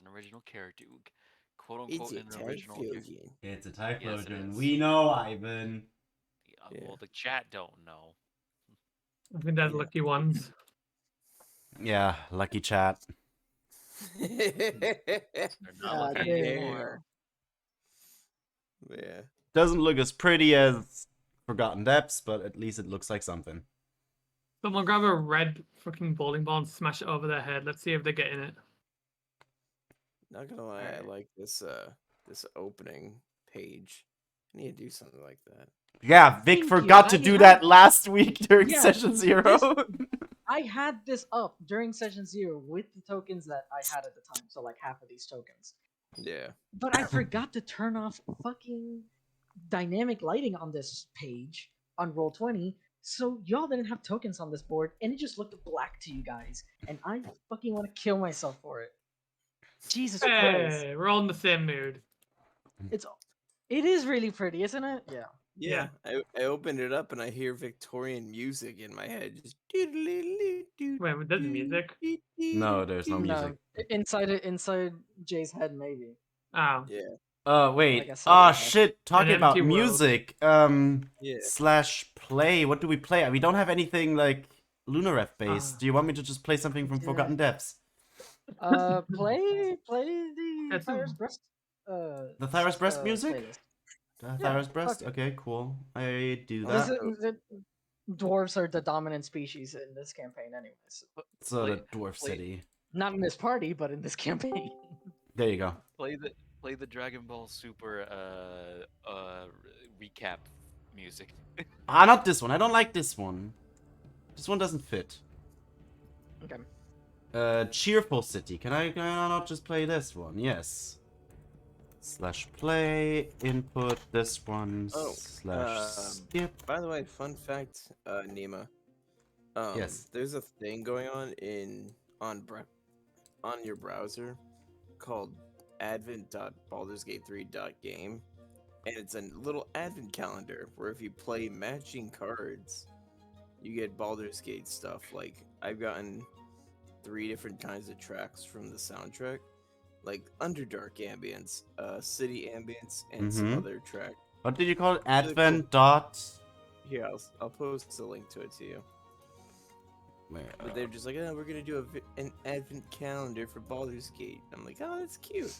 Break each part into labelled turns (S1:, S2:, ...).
S1: an original character, quote
S2: It's
S1: unquote,
S2: a
S1: an original character.
S2: Typhlosion.
S3: It's a
S1: Yes, it
S3: Typhlosion.
S1: is.
S3: We know, Ivan.
S2: Yeah.
S1: Well, the chat don't know.
S4: I think that's
S2: Yeah.
S4: lucky ones.
S3: Yeah, lucky chat.
S1: They're not lucky
S5: damn.
S1: anymore.
S2: Yeah.
S3: Doesn't look as pretty as Forgotten Depths, but at least it looks like something.
S4: Someone grab a red fucking bowling ball and smash it over their head. Let's see if they're getting it.
S2: Not gonna lie, I
S1: Alright.
S2: like this opening page. I need to do something like that.
S3: Yeah, Vic
S5: Thank
S3: forgot
S5: you.
S3: to do
S5: I
S3: that
S5: had-
S3: last week during
S5: Yeah,
S3: session 0.
S5: I had this up during session 0 with the tokens that I had at the time, so like half of these tokens.
S2: Yeah.
S5: But I forgot to turn off fucking dynamic lighting on this page on Roll20, so y'all didn't have tokens on this board, and it just looked black to you guys, and I fucking want to kill myself for it. Jesus Christ.
S4: Hey, we're all in the same mood.
S5: It is really pretty, isn't it? Yeah.
S2: Yeah. I opened it up and I hear Victorian music in my head. Just
S4: Wait, there's music?
S3: No, there's no
S5: No,
S3: music.
S5: inside Jay's head, maybe.
S4: Oh.
S2: Yeah.
S3: Wait.
S5: guess
S3: Oh,
S5: so.
S3: shit. Talking
S4: An
S3: about
S4: empty world.
S3: music.
S2: Yeah.
S3: Slash play. What do we play? We don't have anything like Lunaref based.
S4: Ah.
S3: Do you want me to just play something from
S5: Yeah.
S3: Forgotten Depths?
S5: Play the
S4: That's
S5: Fire's
S4: a-
S5: Breast.
S3: The Thyra's Breast music?
S5: playlist.
S3: Thyra's Breast?
S5: fuck it.
S3: Okay, cool. I do
S5: This
S3: that.
S5: is- dwarves are the dominant species in this campaign, anyways.
S3: So the
S1: Play-
S3: Dwarf
S1: play-
S3: City.
S5: Not in this party, but in this campaign.
S3: There you go.
S1: Play the Dragon Ball Super recap music.
S3: Ah, not this one. I don't like this one. This one doesn't fit.
S5: Okay.
S3: Cheerful City. Can I not just play this one? Yes. Slash play, input this one,
S2: Oh,
S3: slash skip.
S2: By the way, fun fact, Nima.
S3: Yes.
S2: There's a thing going on on your browser called advent.baldursgate3.game, and it's a little advent calendar where if you play matching cards, you get Baldur's Gate stuff. Like I've gotten 3 different kinds of tracks from the soundtrack, like Underdark ambience, city ambience, and some
S3: Mhm.
S2: other track.
S3: What did you call it?
S2: Really cool.
S3: Advent dot.
S2: Here, I'll post a link to it to you.
S3: Where,
S2: But they're just like, oh, we're gonna do an advent calendar for Baldur's Gate. I'm like, oh, that's cute.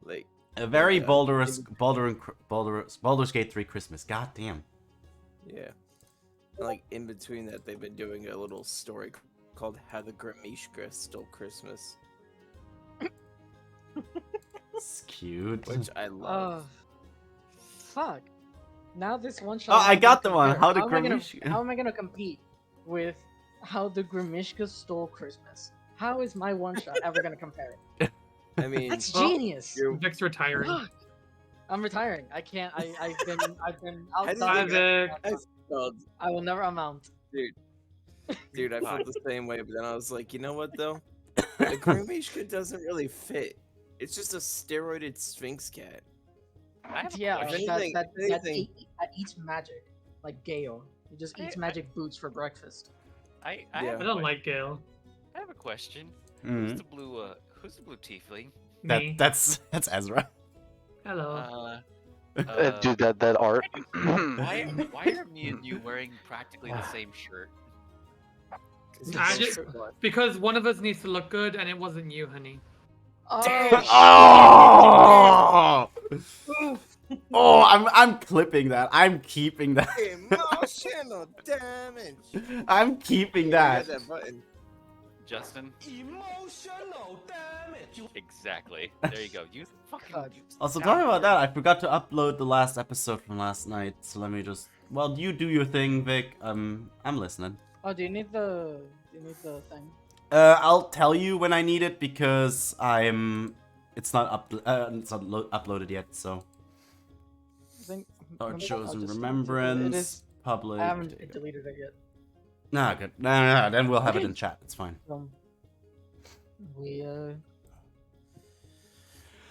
S2: Like,
S3: a very
S2: yeah,
S3: Baldur's Gate 3 Christmas. God damn.
S2: yeah. And, like in between that, they've been doing a little story called "How the Grimishka Stole Christmas,"
S3: It's cute.
S2: which I love.
S5: Fuck. Now this one
S3: Oh,
S5: shot.
S3: I got the one.
S5: compare.
S3: How the
S5: am I gonna-
S3: Grimishka-
S5: How am I gonna compete with How the Grimishka Stole Christmas? How is my one shot ever gonna compare?
S2: I mean,
S5: That's
S4: Well,
S5: genius.
S2: you're-
S4: Vic's retiring.
S5: Fuck. I'm retiring. I can't. I've been
S2: How do you
S5: outside.
S2: think
S4: Vic.
S5: I will never amount.
S2: dude, I felt the same way, but then I was like, you know what though? The Grimishka doesn't really fit. It's just a steroided Sphinx cat.
S1: I have a
S5: Yeah,
S1: question.
S5: that
S2: anything-
S5: eats magic, like Gale. He just eats
S1: I-
S5: magic boots for breakfast.
S1: I
S2: Yeah.
S1: have
S4: I
S1: a
S4: don't
S1: que-
S4: like Gale.
S1: I have a question.
S3: Mhm.
S1: Who's the blue tiefling?
S4: Me.
S3: That's Ezra.
S4: Hello.
S6: Dude, that art.
S1: Why are me and you wearing practically the same shirt?
S2: 'Cause it's
S4: I
S2: so
S4: just-
S2: short.
S4: Because one of us needs to look good, and it wasn't you, honey.
S3: Oh! Oh, I'm clipping that. I'm keeping that.
S2: Emotional damage.
S3: I'm keeping
S2: Yeah,
S3: that.
S2: that button.
S1: Justin?
S7: Emotional damage.
S1: Exactly. There you go. You fucking.
S5: God.
S1: You
S3: Also,
S1: sound
S3: talking about
S1: good.
S3: that, I forgot to upload the last episode from last night. So let me just. Well, you do your thing, Vic. I'm listening.
S5: Oh, do you need the thing?
S3: I'll tell you when I need it because it's not uploaded yet. So
S5: I think.
S3: our
S5: I'll
S3: chosen
S5: just-
S3: remembrance
S5: It is.
S3: public.
S5: I haven't deleted it yet.
S3: Nah, good. Nah, then we'll have it
S5: Okay.
S3: in chat. It's fine.
S5: We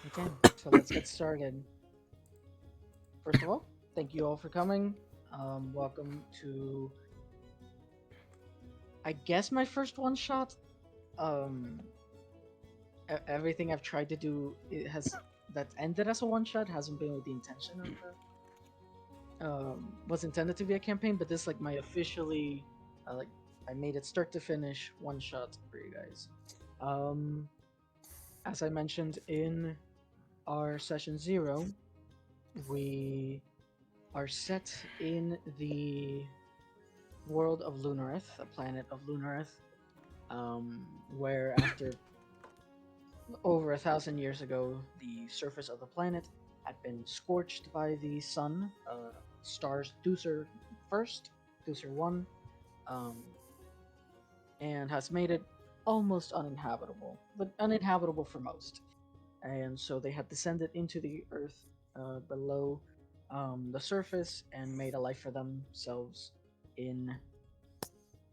S5: Okay, so let's get started. First of all, thank you all for coming. Welcome to, I guess, my first one shot. everything I've tried to do that's ended as a one shot hasn't been with the intention of was intended to be a campaign, but this like my officially like I made it start to finish one shot for you guys. As I mentioned in our session 0, we are set in the world of Lunareth, a planet of Lunareth, where after over 1,000 years ago, the surface of the planet had been scorched by the sun. Stars Deucer first, Deucer 1, and has made it almost uninhabitable, but uninhabitable for most. And so they had descended into the earth below the surface and made a life for themselves in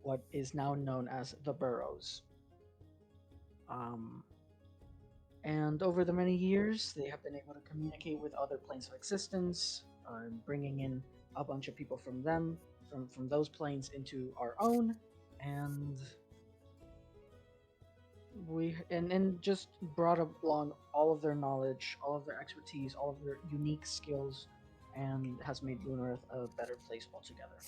S5: what is now known as the Burrows. And over the many years, they have been able to communicate with other planes of existence, bringing in a bunch of people from them, from those planes into our own, and and just brought along all of their knowledge, all of their expertise, all of their unique skills, and has made Lunareth a better place altogether.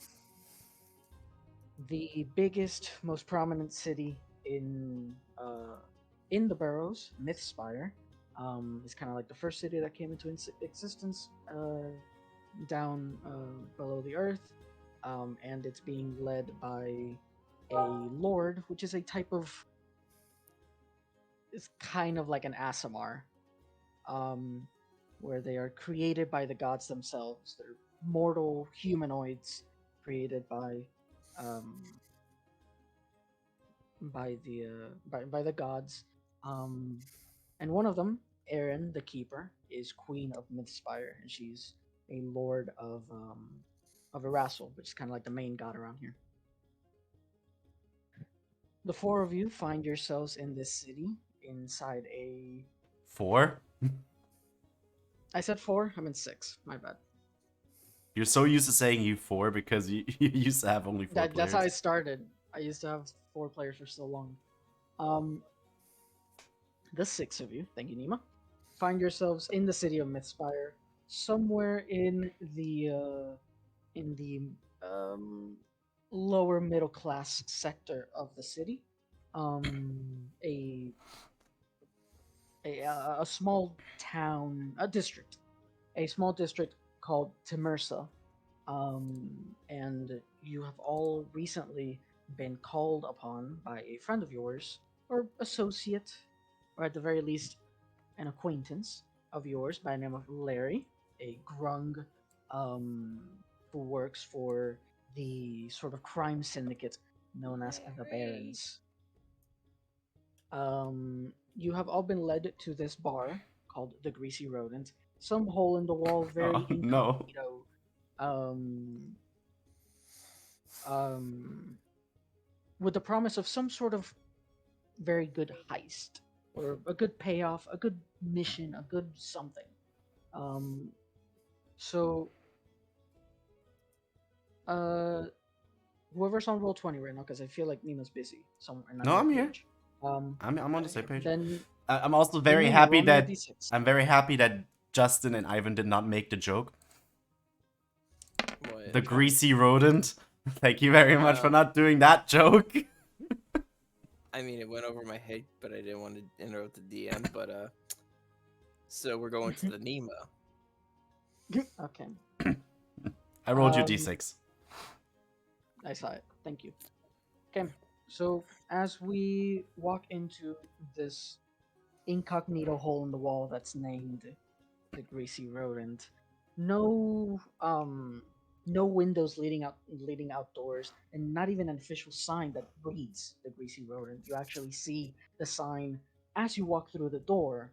S5: The biggest, most prominent city in the Burrows, Mythspire, is kind of like the first city that came into existence down below the earth, and it's being led by a lord, which is a type of, it's kind of like an Asimar, where they are created by the gods themselves. They're mortal humanoids created by the gods. And one of them, Erin, the Keeper, is Queen of Mythspire, and she's a lord of Erasel, which is kind of like the main god around here. The four of you find yourselves in this city inside a.
S3: 4?
S5: I said 4. I meant 6. My bad.
S3: You're so used to saying you 4 because you, you used to have only 4 players.
S5: That's how I started. I used to have 4 players for so long. The 6 of you, thank you, Nima, find yourselves in the city of Mythspire, somewhere in the lower middle class sector of the city. A small town, a small district called Timersa, and you have all recently been called upon by a friend of yours, or associate, or at the very least, an acquaintance of yours by the name of Larry, a grung, who works for the sort of crime syndicate known as the Barons. You have all been led to this bar called the Greasy Rodent. Some hole in the wall, very incognito. With the promise of some sort of very good heist, or a good payoff, a good mission, a good something. So, whoever's on roll 20 right now, because I feel like Nima's busy somewhere.
S3: No, I'm here.
S5: Page.
S3: I'm on the same page.
S5: Then
S3: I'm also very
S5: Nima,
S3: happy
S5: roll me a
S3: that
S5: D6.
S3: I'm very happy that Justin and Ivan did not make the joke.
S2: What?
S3: The greasy rodent. Thank you very much for not doing that joke.
S2: I mean, it went over my head, but I didn't want to interrupt the DM. But so we're going to the Nima.
S5: Okay,
S3: I rolled you d6.
S5: I saw it. Thank you. Okay, so as we walk into this incognito hole in the wall that's named the Greasy Rodent, no windows leading outdoors, and not even an official sign that reads the Greasy Rodent. You actually see the sign as you walk through the door,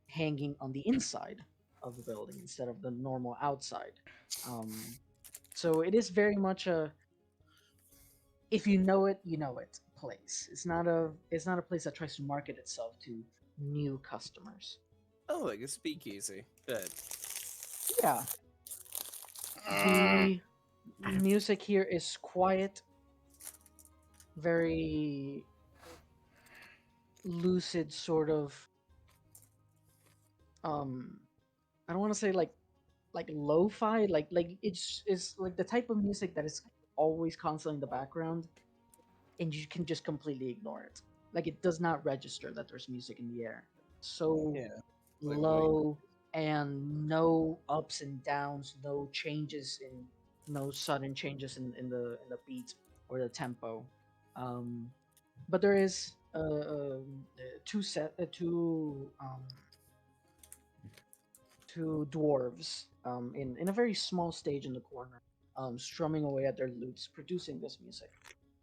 S5: hanging on the inside of the building instead of the normal outside. So it is very much a, if you know it, you know it place. It's not a place that tries to market itself to new customers.
S2: Oh, like a speakeasy. Good.
S5: Yeah. The music here is quiet, very lucid, sort of I don't want to say like lo-fi, like it's like the type of music that is always constantly in the background, and you can just completely ignore it. Like it does not register that there's music in the air. So
S2: Yeah, like white.
S5: low, and no ups and downs, no changes in, no sudden changes in the beat or the tempo. Um, but there is two dwarves in a very small stage in the corner, strumming away at their lutes, producing this music.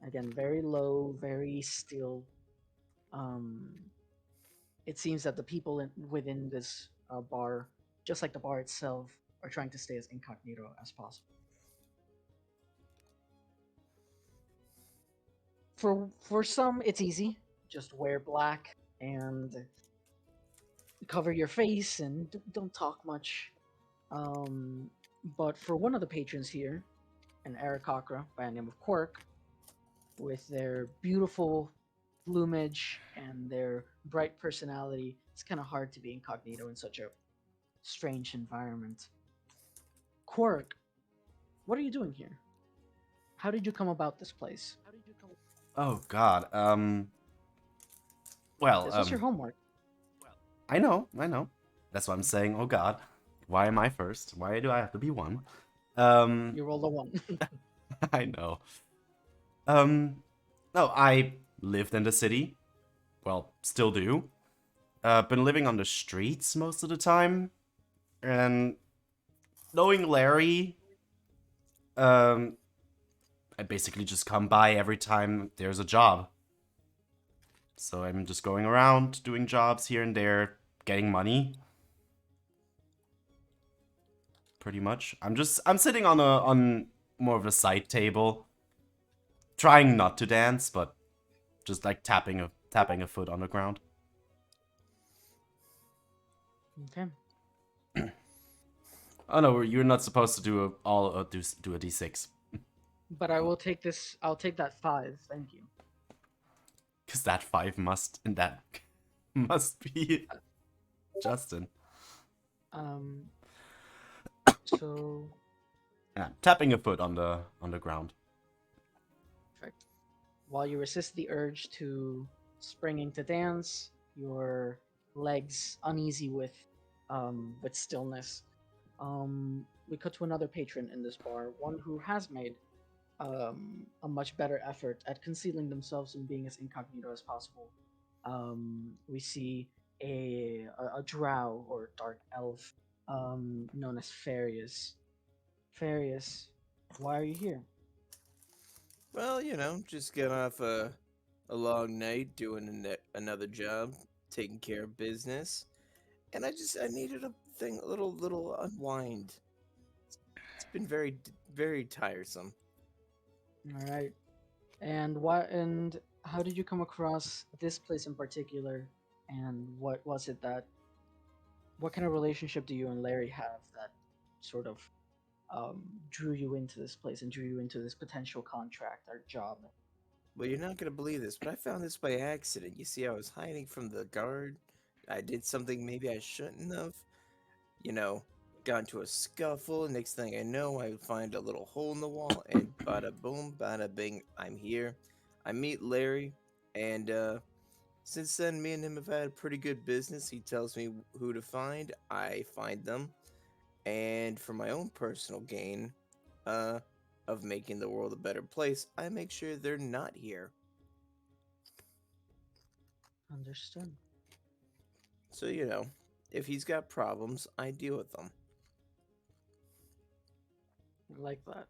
S5: Again, very low, very still. Um, it seems that the people within this bar, just like the bar itself, are trying to stay as incognito as possible. For some, it's easy. Just wear black and cover your face and don't talk much. Um, but for one of the patrons here, an Aarakocra by the name of Quirk, with their beautiful plumage and their bright personality, it's kind of hard to be incognito in such a strange environment. Quirk, what are you doing here? How did you come about this place?
S3: Oh God. Well,
S5: This was your homework.
S3: I know, I know. That's why I'm saying, oh God, why am I first? Why do I have to be one?
S5: You rolled a one.
S3: I know. Um, no, I lived in the city. Well, still do. Been living on the streets most of the time, and knowing Larry, um, I basically just come by every time there's a job. So I'm just going around doing jobs here and there, getting money. Pretty much. I'm sitting on more of a side table, trying not to dance, but just like tapping a foot on the ground.
S5: Okay.
S3: Oh no, you're not supposed to do do a d6
S5: But I will take this. I'll take that 5. Thank you.
S3: because that 5 must be Justin.
S5: Um. So
S3: Yeah, tapping a foot on the ground.
S5: perfect. While you resist the urge to springing to dance, your legs uneasy with stillness. We cut to another patron in this bar, one who has made a much better effort at concealing themselves and being as incognito as possible. We see a drow or dark elf known as Farius. Farius, why are you here?
S2: Well, just got off a long night doing another job, taking care of business, and I needed a little unwind. It's been very tiresome.
S5: All right. And what and how did you come across this place in particular? And what was it that what kind of relationship do you and Larry have that sort of drew you into this place and drew you into this potential contract or job?
S2: Well, you're not gonna believe this, but I found this by accident. You see, I was hiding from the guard. I did something maybe I shouldn't have. You know, got into a scuffle. Next thing I know, I find a little hole in the wall, and bada boom, bada bing, I'm here. I meet Larry, and since then, me and him have had pretty good business. He tells me who to find, I find them, and for my own personal gain, uh, of making the world a better place, I make sure they're not here.
S5: Understood.
S2: So, if he's got problems, I deal with them.
S5: I like that.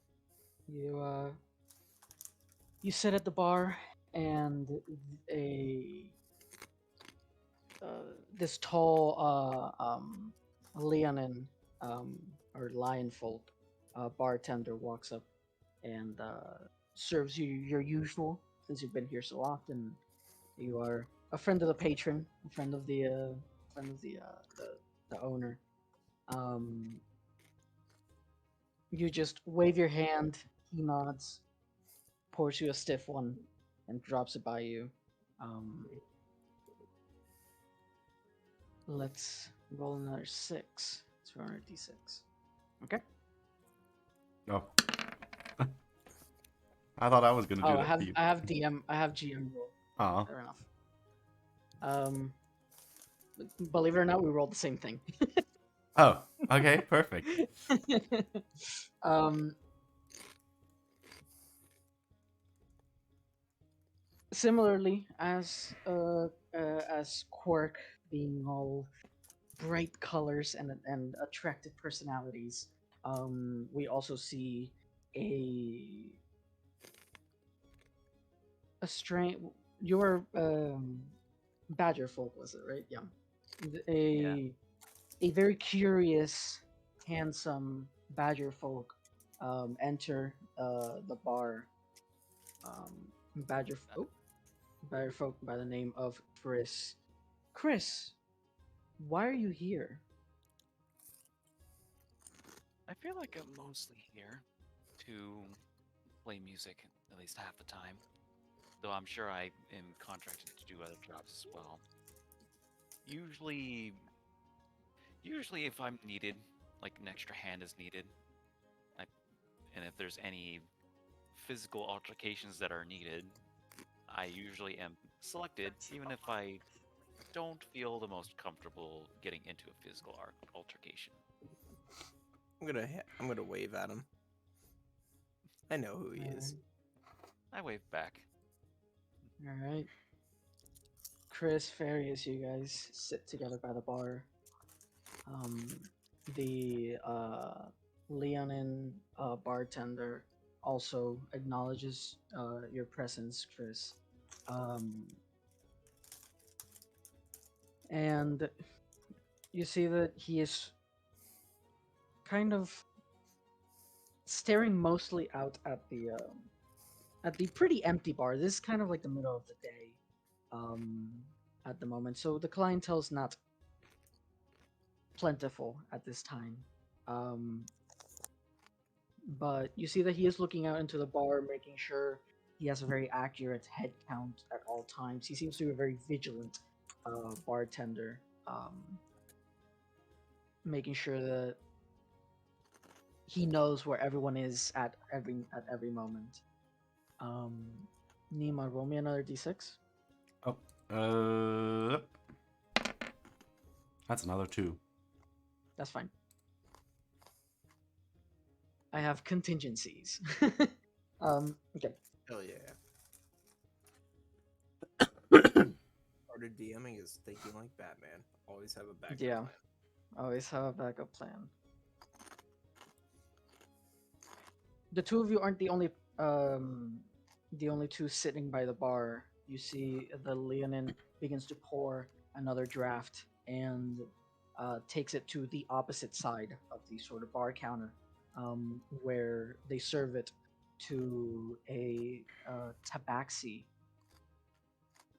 S5: You sit at the bar and a this tall Leonin um or lion folk bartender walks up and serves you your usual, since you've been here so often. You are a friend of the patron, a friend of the owner. Um, you just wave your hand. He nods, pours you a stiff one, and drops it by you. Um, Let's roll another 6. 200d6. Okay.
S3: Oh. I thought I was gonna do
S5: Oh,
S3: that for you.
S5: I have GM roll.
S3: Aw.
S5: Fair enough. Believe it or not, we rolled the same thing.
S3: Oh, okay, perfect.
S5: um, Similarly, as Quirk being all bright colors and attractive personalities, we also see a strange. Your Badger folk, was it right? Yeah.
S1: Yeah.
S5: A very curious, handsome Badger folk enter the bar. Badger Badger folk by the name of Chris. Chris, why are you here?
S1: I feel like I'm mostly here to play music at least half the time. Though I'm sure I am contracted to do other jobs as well. Usually if I'm needed, like an extra hand is needed, I, and if there's any physical altercations that are needed, I usually am selected, even if I don't feel the most comfortable getting into a physical altercation.
S2: I'm gonna wave at him. I know who he is.
S1: I wave back.
S5: All right. Chris, Farius, you guys sit together by the bar. The Leonin bartender also acknowledges your presence, Chris. And you see that he is kind of staring mostly out at the pretty empty bar. This is kind of like the middle of the day at the moment, so the clientele's not plentiful at this time. But you see that he is looking out into the bar, making sure he has a very accurate head count at all times. He seems to be a very vigilant bartender, making sure that he knows where everyone is at every moment. Nima, roll me another d6.
S3: Oh, that's another 2.
S5: That's fine. I have contingencies. Okay.
S2: Hell yeah. Part of DMing is thinking like Batman. Always have a backup
S5: Yeah.
S2: plan.
S5: Always have a backup plan. The two of you aren't the only two sitting by the bar. You see the Leonin begins to pour another draft and takes it to the opposite side of the sort of bar counter, where they serve it to a tabaxi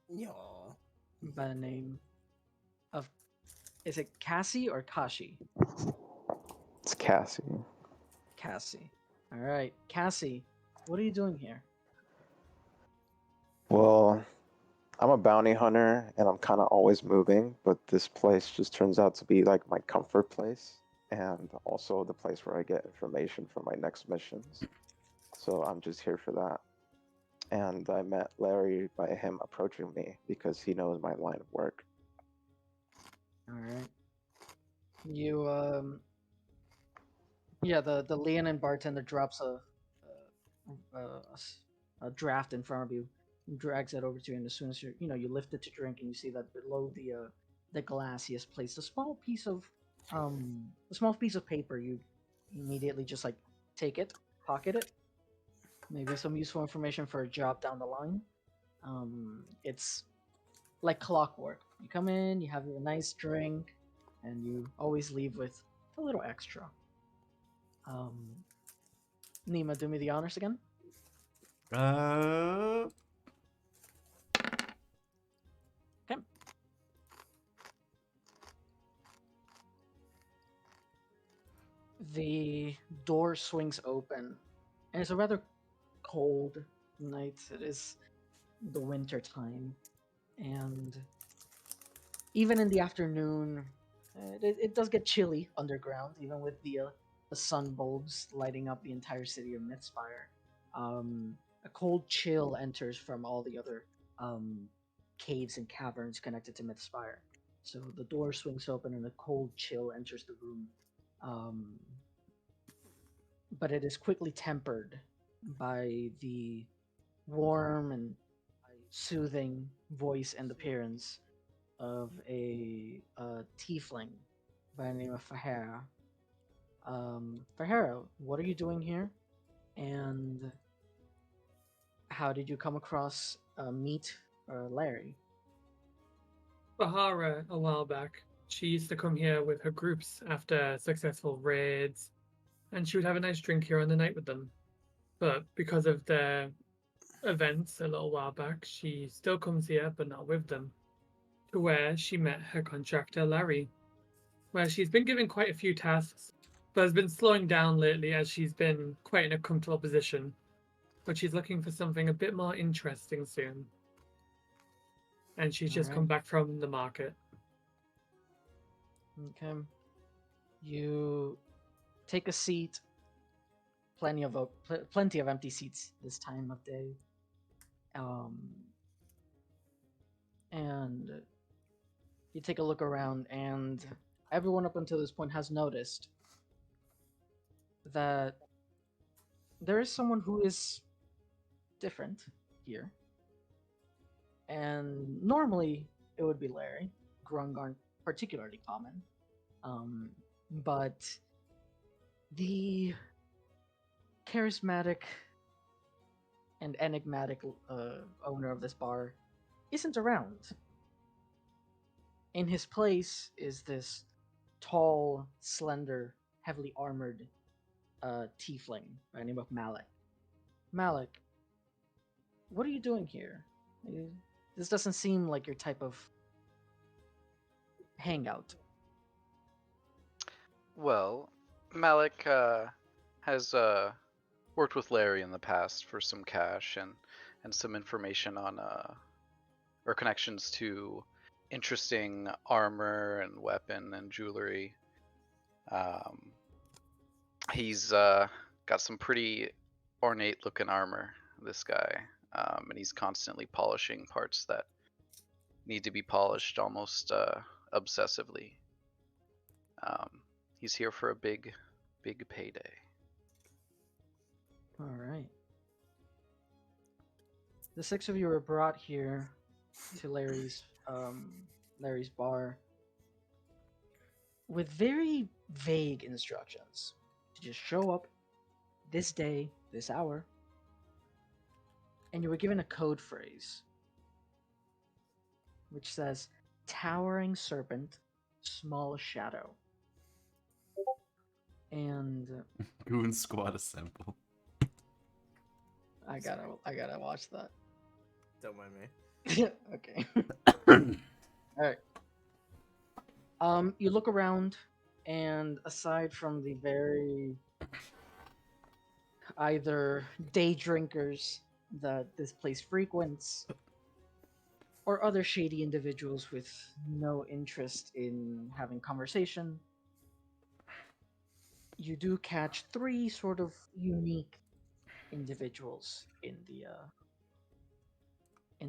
S2: Y'all.
S5: by the name of, is it Cassie or Kashi?
S6: It's Cassie.
S5: Cassie. All right, Cassie, what are you doing here?
S6: Well, I'm a bounty hunter and I'm kind of always moving, but this place just turns out to be like my comfort place and also the place where I get information for my next missions. So I'm just here for that. And I met Larry by him approaching me because he knows my line of work.
S5: All right. You yeah, the Leonin bartender drops a draft in front of you, and drags it over to you, and as soon as you lift it to drink, and you see that below the glass he has placed a small piece of paper. You immediately just like take it, pocket it, maybe some useful information for a job down the line. It's like clockwork. You come in, you have a nice drink, and you always leave with a little extra. Nima, do me the honors again.
S3: Uh,
S5: Okay. The door swings open, and it's a rather cold night. It is the winter time, and even in the afternoon, it does get chilly underground, even with the sun bulbs lighting up the entire city of Mythspire. A cold chill enters from all the other caves and caverns connected to Mythspire. So the door swings open and a cold chill enters the room. Um, but it is quickly tempered by the warm and soothing voice and appearance of a tiefling by the name of Fahara. Fahara, what are you doing here? And how did you come across Meet Larry?
S4: Bahara, a while back, she used to come here with her groups after successful raids, and she would have a nice drink here on the night with them. But because of the events a little while back, she still comes here, but not with them, to where she met her contractor, Larry, where she's been given quite a few tasks, but has been slowing down lately as she's been quite in a comfortable position. But she's looking for something a bit more interesting soon. And she's just come
S5: Alright.
S4: back from the market.
S5: Okay. You take a seat. Plenty of empty seats this time of day. And you take a look around, and everyone up until this point has noticed that there is someone who is different here. And normally it would be Larry. Grung aren't particularly common. But the charismatic and enigmatic owner of this bar isn't around. In his place is this tall, slender, heavily armored tiefling by the name of Malik. Malik, what are you doing here? This doesn't seem like your type of hangout.
S8: Well, Malik has worked with Larry in the past for some cash and some information on or connections to interesting armor and weapon and jewelry. He's got some pretty ornate looking armor, this guy, and he's constantly polishing parts that need to be polished almost obsessively. He's here for a big payday.
S5: All right. The six of you were brought here to Larry's bar with very vague instructions to just show up this day, this hour, and you were given a code phrase which says towering serpent, small shadow. And
S3: Goon Squad assemble.
S5: I gotta watch that.
S2: Don't mind me.
S5: Okay. Alright. You look around, and aside from the very either day drinkers that this place frequents, or other shady individuals with no interest in having conversation, you do catch three sort of unique individuals in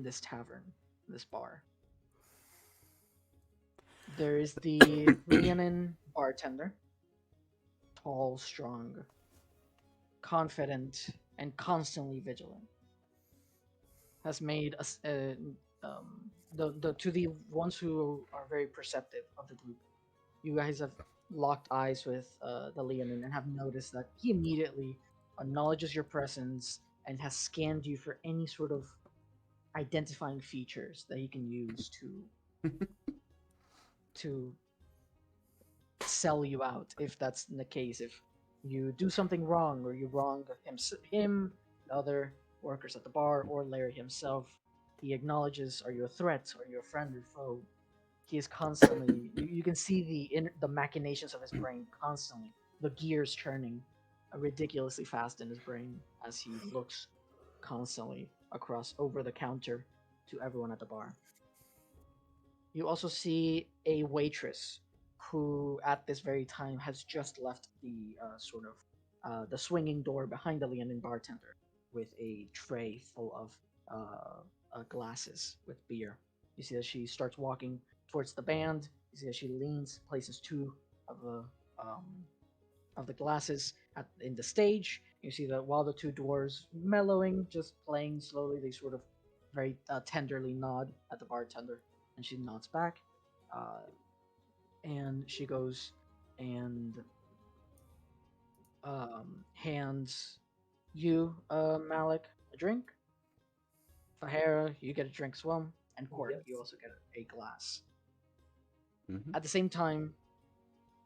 S5: this tavern, this bar. There is the Leonin bartender, tall, strong, confident, and constantly vigilant. Has made us to the ones who are very perceptive of the group. You guys have locked eyes with the Leonin and have noticed that he immediately acknowledges your presence and has scanned you for any sort of identifying features that he can use to sell you out, if that's the case. If you do something wrong, or you wrong him, the other workers at the bar, or Larry himself, he acknowledges, are you a threat, are you a friend or foe? He is constantly, you can see the machinations of his brain constantly, the gears churning ridiculously fast in his brain as he looks constantly across over the counter to everyone at the bar. You also see a waitress who, at this very time, has just left the the swinging door behind the Leonin bartender with a tray full of glasses with beer. You see that she starts walking towards the band. You see that she leans, places two of um, the glasses in the stage. You see that while the two dwarves mellowing, just playing slowly, they sort of very tenderly nod at the bartender, and she nods back. Uh, and she goes and hands you, Malik, a drink. Fahara, you get a drink as well, and Quark,
S4: Yes.
S5: you also get a glass.
S3: Mhm.
S5: At the same time,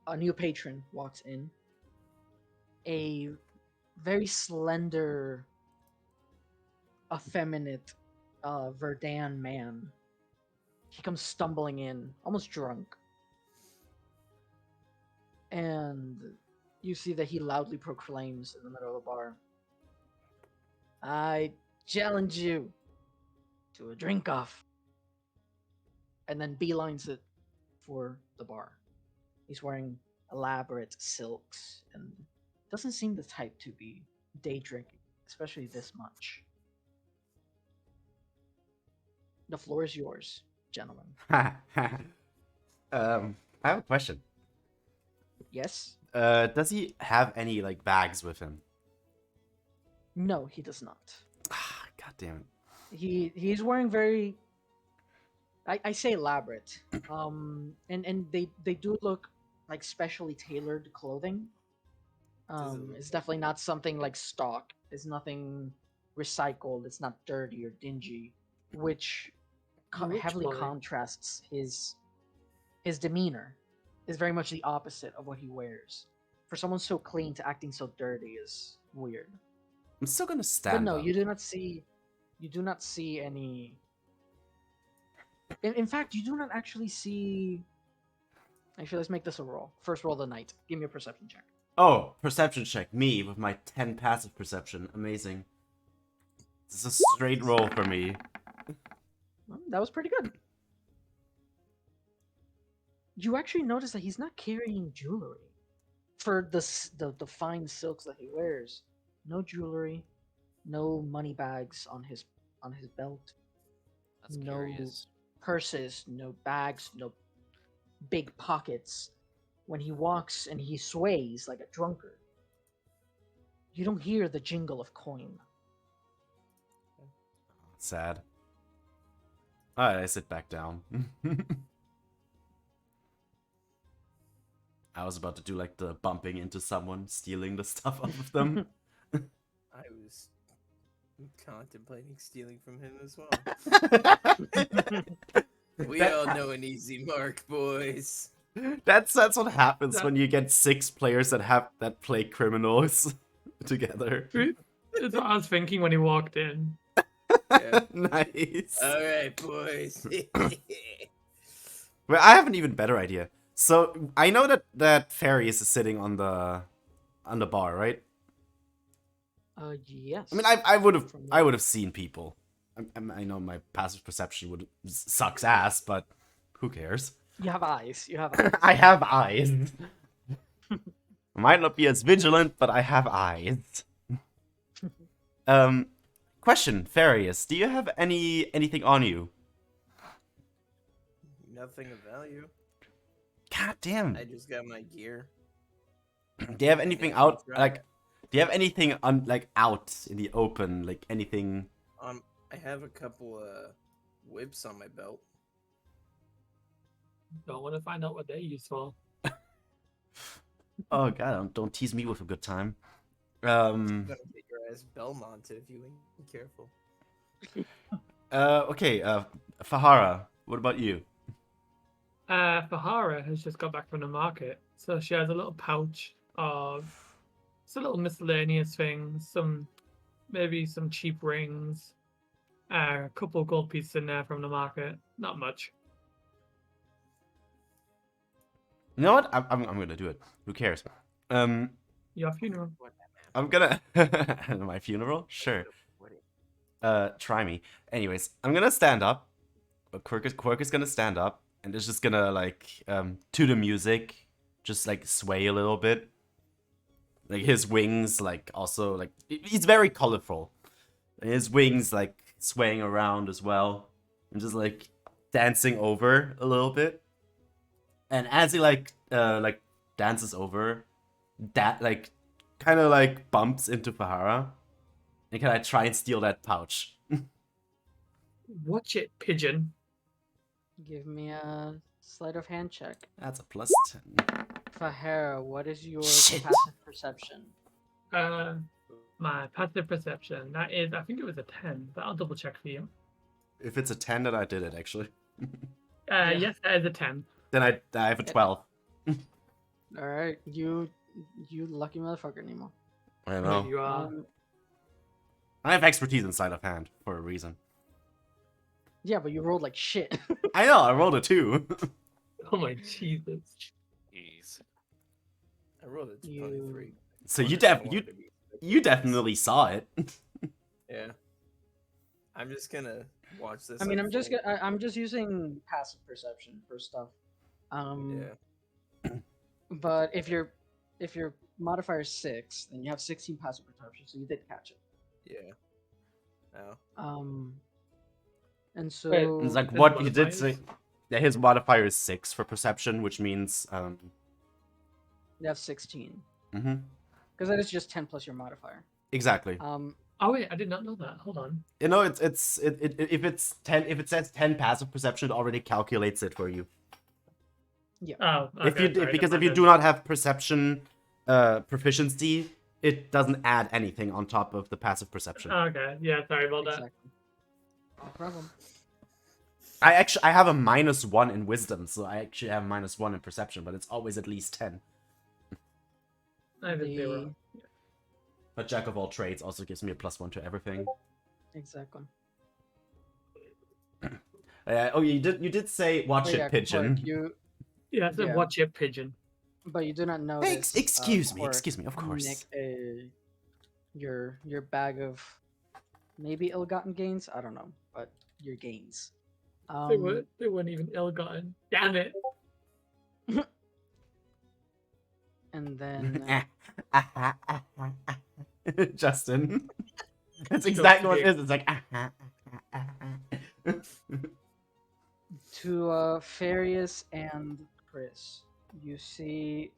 S5: a new patron walks in. A very slender, effeminate, Verdan man. He comes stumbling in, almost drunk. And you see that he loudly proclaims in the middle of the bar, I challenge you to a drink off. And then beelines it for the bar. He's wearing elaborate silks and doesn't seem the type to be day drinking, especially this much. The floor is yours, gentlemen.
S3: I have a question.
S5: Yes?
S3: Does he have any like bags with him?
S5: No, he does not.
S3: God damn it.
S5: He's wearing very I say elaborate. And they do look like specially tailored clothing.
S2: Does it look
S5: It's
S2: like
S5: definitely not something like stock. It's nothing recycled. It's not dirty or dingy, which heavily
S4: Literally.
S5: contrasts his demeanor. Is very much the opposite of what he wears. For someone so clean to acting so dirty is weird.
S3: I'm still gonna
S5: But
S3: stand
S5: no,
S3: up.
S5: you do not see any. In fact, you do not actually see. Actually, let's make this a roll. First roll of the night. Give me a perception check.
S3: Oh, perception check. Me with my 10 passive perception. Amazing. This is a straight roll for me.
S5: Well, that was pretty good. You actually notice that he's not carrying jewelry for the fine silks that he wears. No jewelry, no money bags on his belt,
S1: That's
S5: no
S1: curious.
S5: purses, no bags, no big pockets. When he walks and he sways like a drunkard, you don't hear the jingle of coin.
S3: Sad. Alright, I sit back down. I was about to do like the bumping into someone, stealing the stuff off of them.
S2: I was contemplating stealing from him as well. We all know an easy mark, boys.
S3: That's what happens when you get 6 players that play criminals together.
S4: That's what I was thinking when he walked in.
S2: Yeah.
S3: Nice.
S2: All right, boys.
S3: Well, I have an even better idea. So I know that Farius is sitting on the bar, right?
S5: Yes.
S3: I mean, I would have seen people. I know my passive perception sucks ass, but who cares?
S5: You have eyes. You have eyes.
S3: I have eyes. Might not be as vigilant, but I have eyes. Question, Farius, do you have anything on you?
S2: Nothing of value.
S3: God damn.
S2: I just got my gear.
S3: Do you have anything out? Like, do you have anything out in the open? Like anything?
S2: I have a couple whips on my belt.
S4: Don't want to find out what they're used for.
S3: Oh god, don't tease me with a good time.
S2: I'm gonna get your ass Belmonted if you ain't careful.
S3: Okay. Fahara, what about you?
S4: Fahara has just got back from the market, so she has a little pouch of just a little miscellaneous things, maybe some cheap rings, a couple gold pieces in there from the market. Not much.
S3: You know what? I'm gonna do it. Who cares?
S4: Your funeral.
S3: I'm gonna my funeral. Sure. Try me. Anyways, I'm gonna stand up. Quirk is gonna stand up, and it's just gonna like to the music, just like sway a little bit. Like his wings, like also like he's very colorful. His wings like swaying around as well, and just like dancing over a little bit. And as he like dances over, that like kind of like bumps into Fahara, and can I try and steal that pouch?
S4: Watch it, pigeon.
S5: Give me a sleight of hand check.
S3: That's a +10.
S5: Fahara, what is your
S3: Shit.
S5: passive perception?
S4: My passive perception. That is, I think it was a 10, but I'll double check for you.
S3: If it's a 10, then I did it actually.
S4: Yes, that is a 10.
S3: Then I have a 12.
S5: All right, you lucky motherfucker, Nemo.
S3: I know.
S4: You are.
S3: I have expertise in sleight of hand for a reason.
S5: Yeah, but you rolled like shit.
S3: I know. I rolled a 2.
S4: Oh my Jesus.
S1: Jeez.
S2: I rolled a
S5: You-
S2: 23.
S3: So
S2: Wanted- I wanted to be
S3: you definitely saw it.
S2: Yeah. I'm just gonna watch this.
S5: I mean, I'm just
S2: unfold.
S5: I'm just using passive perception for stuff.
S2: Yeah.
S5: But if your modifier is 6, then you have 16 passive perception, so you did catch it.
S2: Yeah. No.
S5: And so
S3: It's like
S4: His
S3: what you did say.
S4: modifiers?
S3: Yeah, his modifier is 6 for perception, which means
S5: you have 16
S3: mhm.
S5: because that is just 10 plus your modifier.
S3: Exactly.
S4: Oh wait, I did not know that. Hold on.
S3: You know, if it's 10, if it says 10 passive perception, it already calculates it for you.
S4: Oh,
S3: If
S4: okay,
S3: you
S4: sorry,
S3: because if
S4: never
S3: you
S4: mind
S3: do not have perception proficiency, it doesn't add anything on top of the passive perception.
S4: then. Okay, yeah, sorry about that.
S5: Exactly. No problem.
S3: I have a -1 in wisdom, so I actually have -1 in perception, but it's always at least 10.
S4: I have a 0.
S3: But Jack of all trades also gives me a +1 to everything.
S5: Exactly.
S3: Oh, you did say watch
S5: But
S3: it,
S5: yeah,
S3: pigeon.
S5: Quark, you
S4: Yeah, so
S5: Yeah.
S4: watch it, pigeon.
S5: but you do not notice.
S3: Excuse me,
S5: Quark,
S3: excuse me, of course.
S5: Nick, your bag of maybe ill-gotten gains. I don't know, but your gains.
S4: They weren't even ill-gotten. Damn it.
S5: And then
S3: Justin. That's exactly what it is. It's like
S5: to Farius and Chris, you see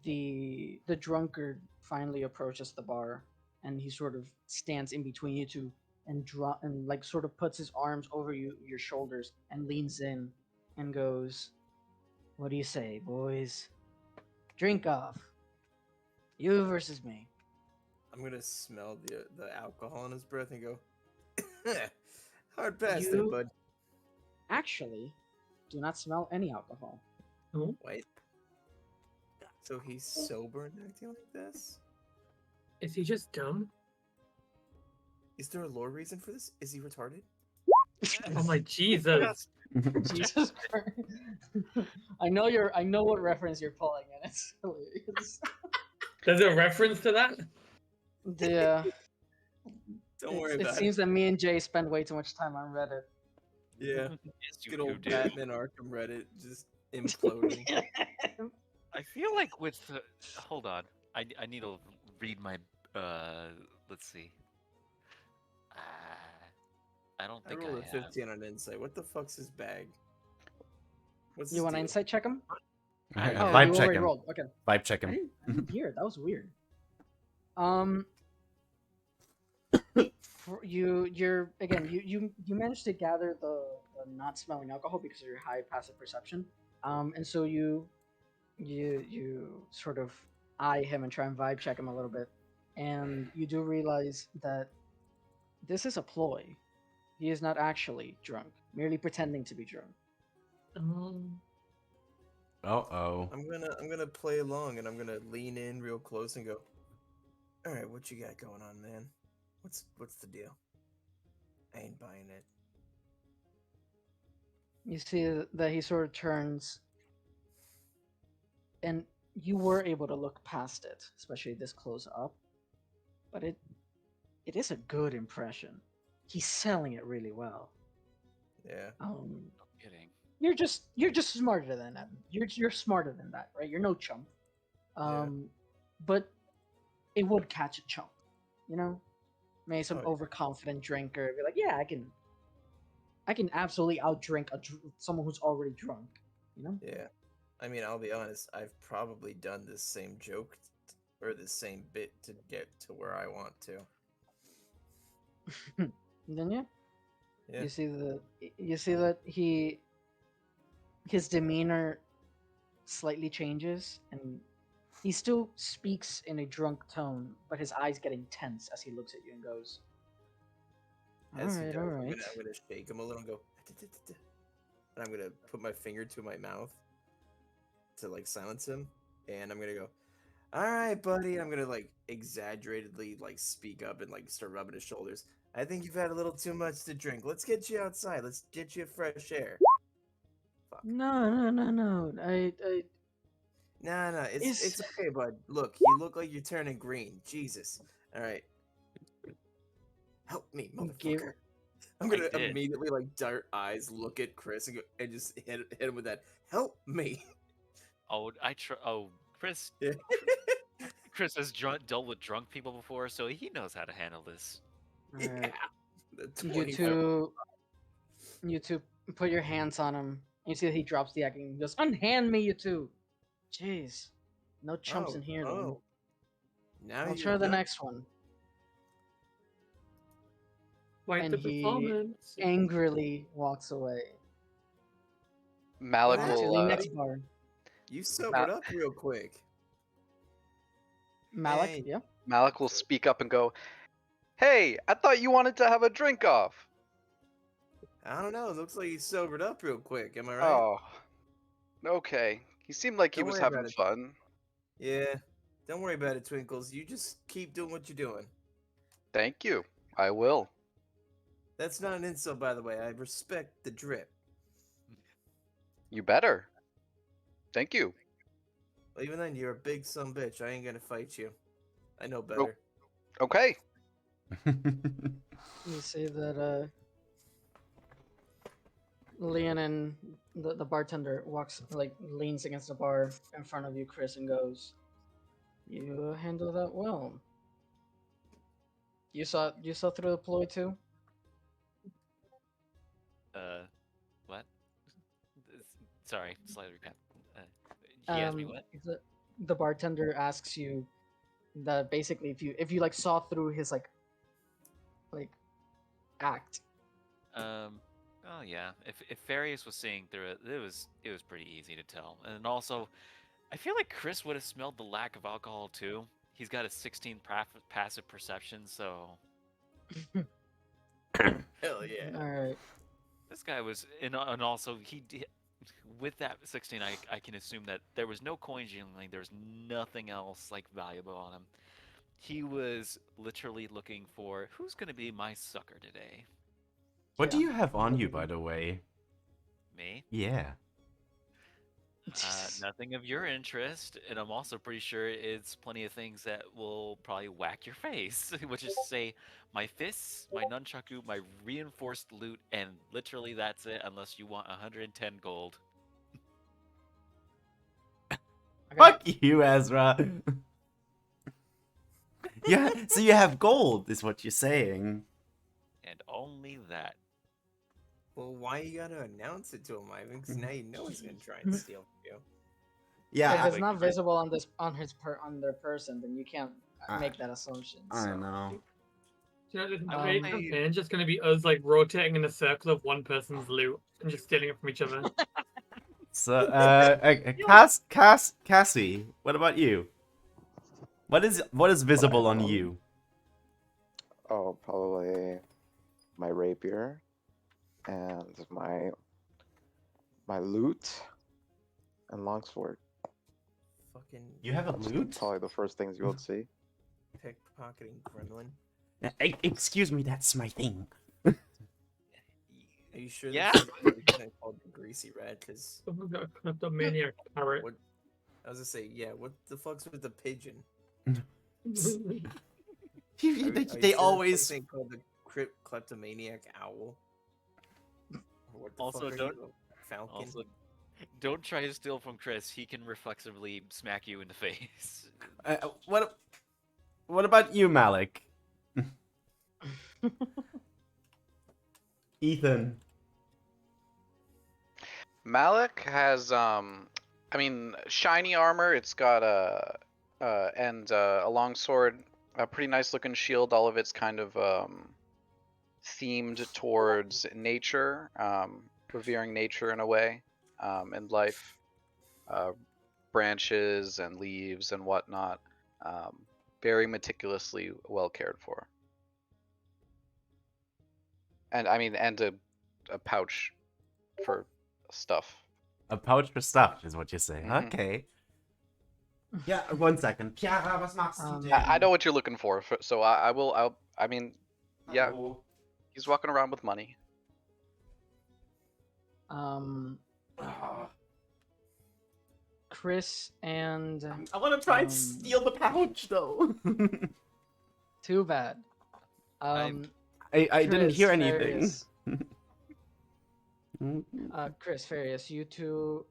S5: the drunkard finally approaches the bar, and he sort of stands in between you two and like sort of puts his arms over your shoulders and leans in and goes, "What do you say, boys? Drink off. You versus me."
S2: I'm gonna smell the alcohol in his breath and go, hard pass
S5: You-
S2: there, bud.
S5: Actually, do not smell any alcohol.
S2: Wait. So he's sober and acting like this?
S4: Is he just dumb?
S2: Is there a lore reason for this? Is he retarded?
S4: Oh my Jesus.
S5: Jesus Christ. I know what reference you're pulling, and it's hilarious.
S4: There's a reference to that?
S5: Yeah.
S2: Don't worry
S5: It
S2: about
S5: seems that me and Jay spend way too much time on Reddit.
S2: Yeah.
S1: Yes, you
S2: Good old
S1: do.
S2: Batman Arkham Reddit just imploding.
S1: I feel like with hold on, I need to read my let's see. I don't
S2: I
S1: think
S2: rolled a
S1: I have.
S2: 15 on insight. What the fuck's his bag? What's
S5: You
S2: his
S5: want to
S2: deal?
S5: insight check him?
S1: I-
S5: Oh,
S3: Vibe
S5: you
S3: check
S5: already
S3: him.
S5: rolled. Okay.
S3: Vibe check
S5: I
S3: him.
S5: didn't hear it. That was weird. You're again. You managed to gather the not smelling alcohol because of your high passive perception. And so you sort of eye him and try and vibe check him a little bit, and you do realize that this is a ploy. He is not actually drunk, merely pretending to be drunk.
S3: Uh-oh.
S2: I'm gonna play along and I'm gonna lean in real close and go, alright, what you got going on, man? What's the deal? I ain't buying it.
S5: You see that he sort of turns, and you were able to look past it, especially this close up. But it is a good impression. He's selling it really well.
S2: Yeah.
S1: No kidding.
S5: you're just smarter than that. You're smarter than that, right? You're no chump. But it would catch a chump, you know? Maybe some
S2: Oh, yeah.
S5: overconfident drinker be like, yeah, I can absolutely outdrink someone who's already drunk, you know?
S2: Yeah. I mean, I'll be honest. I've probably done this same joke or the same bit to get to where I want to.
S5: Then yeah,
S2: Yeah.
S5: you see that his demeanor slightly changes, and he still speaks in a drunk tone, but his eyes get intense as he looks at you and goes,
S2: As he
S5: "All
S2: does,
S5: right, all
S2: I'm
S5: right."
S2: gonna shake him a little and go, and I'm gonna put my finger to my mouth to like silence him, and I'm gonna go, all right, buddy. I'm gonna like exaggeratedly like speak up and like start rubbing his shoulders. I think you've had a little too much to drink. Let's get you outside. Let's get you fresh air. Fuck.
S5: No.
S2: Nah,
S5: It's
S2: it's okay, bud. Look, you look like you're turning green. Jesus. All right, help me,
S5: give
S2: motherfucker. I'm gonna
S1: did.
S2: immediately like dart eyes, look at Chris, and go, and just hit him with that. Help me.
S1: Oh, Chris.
S2: Yeah.
S1: Chris has dealt with drunk people before, so he knows how to handle this.
S5: all right.
S2: The
S5: You
S2: 24.
S5: two put your hands on him. You see that he drops the act and he goes, "Unhand me, you two." Jeez, no chumps in here. Then
S2: Oh. Now
S5: I'll
S2: you're
S5: try the
S2: done.
S5: next one.
S4: Quite
S5: And
S4: the
S5: he
S4: performance.
S5: angrily walks away
S8: Malik
S2: Wow.
S5: to
S8: will
S5: the next bar.
S2: You sobered up real quick.
S5: Malik,
S2: Hey.
S5: yeah.
S8: Malik will speak up and go, "Hey, I thought you wanted to have a drink off."
S2: I don't know. It looks like you sobered up real quick. Am I right?
S8: Oh, okay. He seemed like he
S2: Don't
S8: was
S2: worry
S8: having
S2: about it.
S8: fun.
S2: Yeah. Don't worry about it, Twinkles. You just keep doing what you're doing.
S8: Thank you. I will.
S2: That's not an insult, by the way. I respect the drip.
S8: You better. Thank you.
S2: Well, even then, you're a big son bitch. I ain't gonna fight you. I know better.
S8: Okay.
S5: You see that Leon and the bartender leans against the bar in front of you, Chris, and goes, "You handle that well. You saw through the ploy too."
S1: What? Sorry, slightly recap. He asked me what?
S5: The bartender asks you that basically if you like saw through his like act.
S1: Oh yeah. If Farius was seeing through it, it was pretty easy to tell. And also, I feel like Chris would have smelled the lack of alcohol too. He's got a 16 passive perception, so
S2: Hell yeah.
S5: All right.
S1: this guy was, and also he did. With that 16, I can assume that there was no coin jingling. There was nothing else like valuable on him. He was literally looking for who's going to be my sucker today.
S3: What do you have on you, by the way?
S1: Me?
S3: Yeah.
S1: Nothing of your interest, and I'm also pretty sure it's plenty of things that will probably whack your face, which is to say, my fists, my nunchaku, my reinforced loot, and literally that's it, unless you want 110 gold.
S3: Fuck you, Ezra. Yeah, so you have gold, is what you're saying.
S1: And only that.
S2: Well, why you gotta announce it to him, Ivan? Because now you know he's gonna try and steal from you.
S3: Yeah,
S5: If it's
S1: but
S5: not
S1: Chris-
S5: visible on their person, then you can't make that assumption.
S3: I
S5: so.
S3: know.
S4: You know, this
S1: I
S4: main
S1: will
S4: campaign is just going to be us like rotating in a circle of one person's loot and just stealing it from each other.
S3: So, Cassie, what about you? What is visible on you?
S6: Oh, probably my rapier and my loot and longsword.
S2: Fucking
S3: You have a loot?
S6: Probably the first things you would see.
S2: pickpocketing gremlin.
S3: Excuse me, that's my thing.
S2: Are you sure?
S1: Yeah.
S2: This is gonna call the greasy rat? Because
S4: Someone's got a kleptomaniac carrot.
S2: what? I was gonna say, yeah. What the fuck's with the pigeon?
S3: They always.
S2: Something called the kleptomaniac owl. Or what the
S1: Also,
S2: fuck are
S1: don't-
S2: you, a Falcon.
S1: Also, don't try to steal from Chris. He can reflexively smack you in the face.
S3: What about you, Malik? Ethan.
S8: Malik has I mean, shiny armor. It's got and a long sword, a pretty nice looking shield. All of it's kind of themed towards nature, revering nature in a way, and life, branches and leaves and whatnot. Very meticulously well cared for. And I mean, and a pouch for stuff.
S3: A pouch for stuff is what you say.
S8: Mhm.
S3: Okay. Yeah, 1 second. Chiara, was machst du denn?
S8: I know what you're looking for, so I will. I mean, yeah,
S3: Hallo.
S8: he's walking around with money.
S3: Ah,
S5: Chris and
S3: I want to try and
S5: Um,
S3: steal the pouch, though.
S5: too bad.
S3: I didn't
S5: Chris,
S3: hear anything.
S5: Farius, Chris, Farius, you two.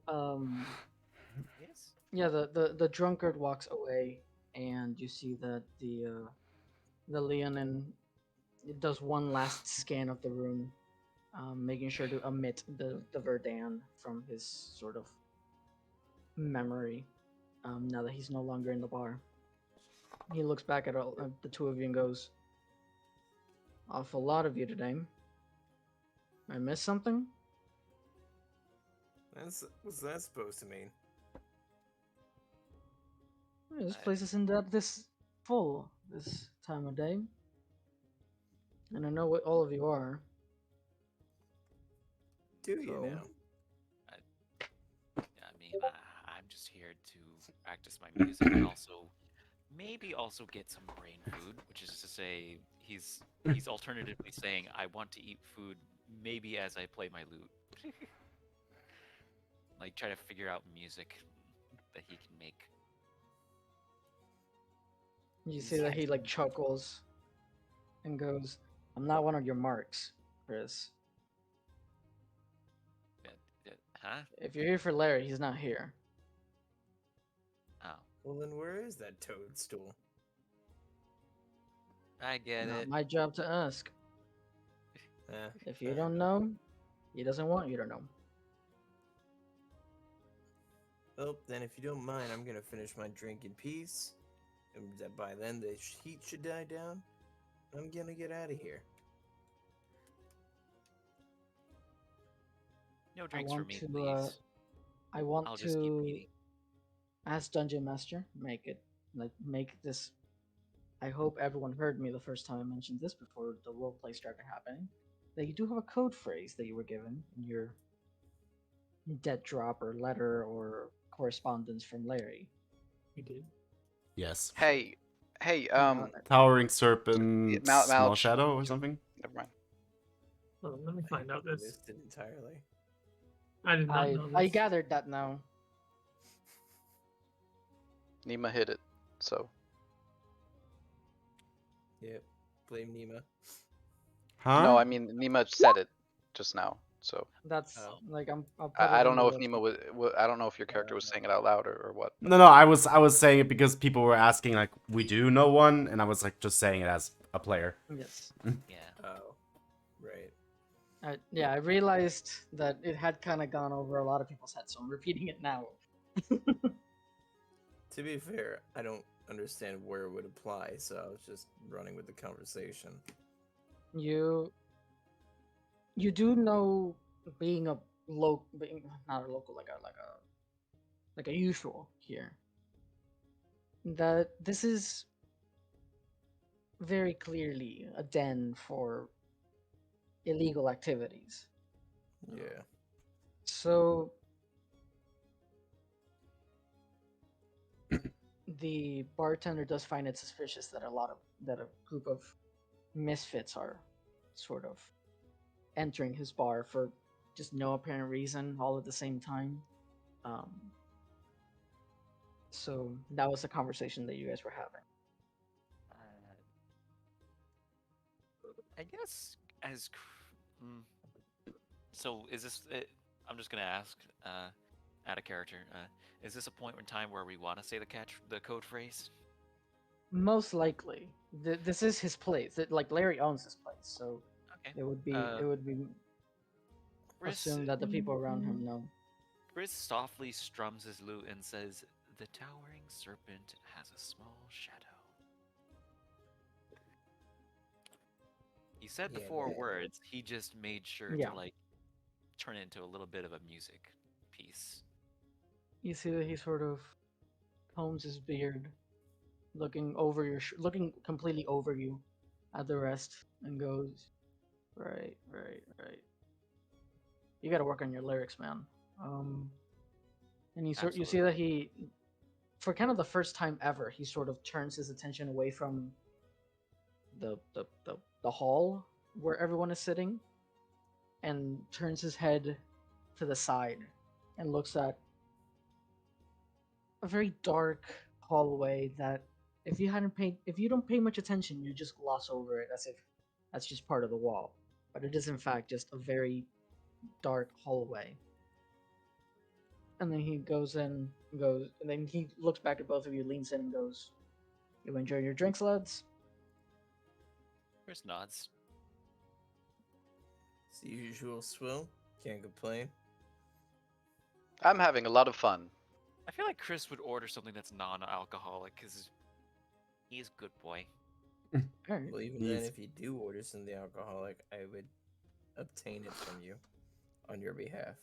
S1: Yes.
S5: Yeah, the drunkard walks away, and you see that the Leonin does one last scan of the room, making sure to omit the Verdan from his sort of memory. Now that he's no longer in the bar, he looks back at all the two of you and goes, "Awful lot of you today. I missed something."
S2: What's that supposed to mean?
S5: This place isn't that this full this time of day. And I know what all of you are.
S2: Do you
S5: So-
S2: now?
S1: I mean, I'm just here to practice my music and also maybe also get some brain food, which is to say, he's alternatively saying I want to eat food maybe as I play my lute. Like try to figure out music that he can make.
S5: You see that he like chuckles and goes, "I'm not one of your marks, Chris.
S1: Huh?
S5: If you're here for Larry, he's not here."
S1: Oh,
S2: Well, then where is that toadstool?
S1: I get
S5: Not
S1: it.
S5: my job to ask. If you don't know, he doesn't want you to know.
S2: Well, then if you don't mind, I'm gonna finish my drink in peace. And by then the heat should die down. I'm gonna get out of here.
S1: No drinks for
S5: want
S1: me,
S5: to,
S1: please.
S5: I want
S1: I'll just keep
S5: to
S1: eating.
S5: ask Dungeon Master, make this. I hope everyone heard me the first time I mentioned this before the roleplay started happening. That you do have a code phrase that you were given in your debt drop or letter or correspondence from Larry.
S4: We did.
S3: Yes.
S8: Hey,
S3: Towering serpent,
S8: Mal-
S3: small
S8: Malch-
S3: shadow or something?
S8: never mind.
S4: Well, let me find out this.
S2: Missed it entirely.
S4: I did not know this.
S5: I gathered that now.
S8: Nima hit it, so
S2: Yep. Blame Nima.
S3: Huh?
S8: no, I mean Nima said it just now. So
S5: That's
S2: Oh.
S5: like I'll
S8: I don't know if
S5: probably-
S8: Nima was. I don't know if your character was saying it out loud or what.
S3: No, I was saying it because people were asking like, we do know one, and I was like just saying it as a player.
S5: Yes.
S1: Yeah.
S2: Oh. Right.
S5: I realized that it had kind of gone over a lot of people's heads, so I'm repeating it now.
S2: To be fair, I don't understand where it would apply, so I was just running with the conversation.
S5: You do know, being not a local, like a usual here, that this is very clearly a den for illegal activities.
S2: Yeah.
S5: So the bartender does find it suspicious that a group of misfits are sort of entering his bar for just no apparent reason, all at the same time. So that was the conversation that you guys were having.
S1: I guess as so is this I'm just gonna ask, out of character. Is this a point in time where we want to say the code phrase?
S5: Most likely, this is his place. Like Larry owns this place, so
S1: Okay.
S5: it would be
S1: Chris,
S5: assumed that the people around him know.
S1: Chris softly strums his lute and says, "The towering serpent has a small shadow." He said the
S2: Yeah,
S1: four
S2: man.
S1: words. He just made sure
S5: Yeah.
S1: to like turn it into a little bit of a music piece.
S5: You see that he sort of combs his beard, looking looking completely over you at the rest, and goes, right. You got to work on your lyrics, man. And you see
S1: Absolutely.
S5: that he, for kind of the first time ever, he sort of turns his attention away from the hall where everyone is sitting, and turns his head to the side and looks at a very dark hallway that if you don't pay much attention, you just gloss over it as if that's just part of the wall. But it is in fact just a very dark hallway. And then he and then he looks back at both of you, leans in and goes, "You enjoying your drinks, lads?"
S1: Chris nods.
S2: It's the usual swill. Can't complain.
S8: I'm having a lot of fun.
S1: I feel like Chris would order something that's non-alcoholic because he's a good boy.
S5: Alright.
S2: Well, even then,
S3: He's-
S2: if you do order something alcoholic, I would obtain it from you on your behalf.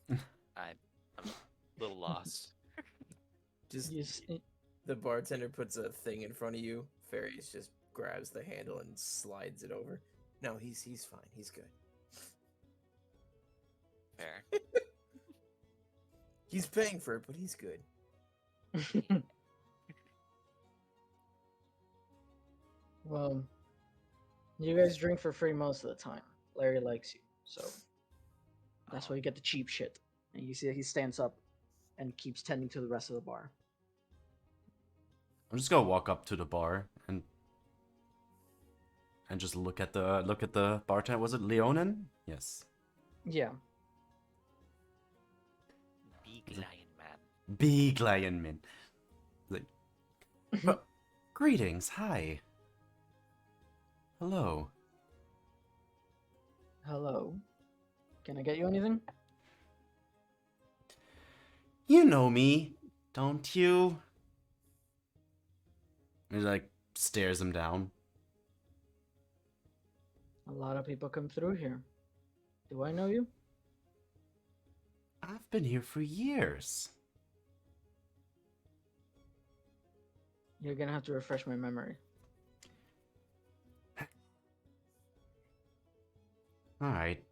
S1: I'm a little lost.
S2: Just
S5: You s-
S2: the bartender puts a thing in front of you. Farius just grabs the handle and slides it over. No, he's fine. He's good.
S1: Fair.
S2: He's paying for it, but he's good.
S5: Well, you guys drink for free most of the time. Larry likes you, so that's why you get the cheap shit. And you see that he stands up and keeps tending to the rest of the bar.
S3: I'm just gonna walk up to the bar and just look at the bartender. Was it Leonin? Yes.
S5: Yeah.
S1: Big lion man.
S3: Big lion man. Like, well, greetings. Hi. Hello.
S5: Hello. Can I get you anything?
S3: You know me, don't you? And he like stares him down.
S5: A lot of people come through here. Do I know you?
S3: I've been here for years.
S5: You're gonna have to refresh my memory.
S3: Alright.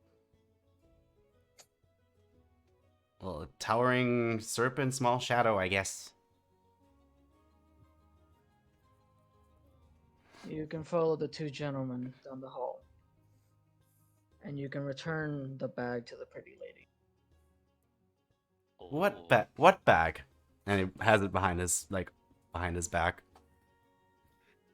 S3: Well, a towering serpent, small shadow, I guess.
S5: You can follow the two gentlemen down the hall. And you can return the bag to the pretty lady.
S3: What
S1: Oh,
S3: bag? What bag? And he has it behind his back.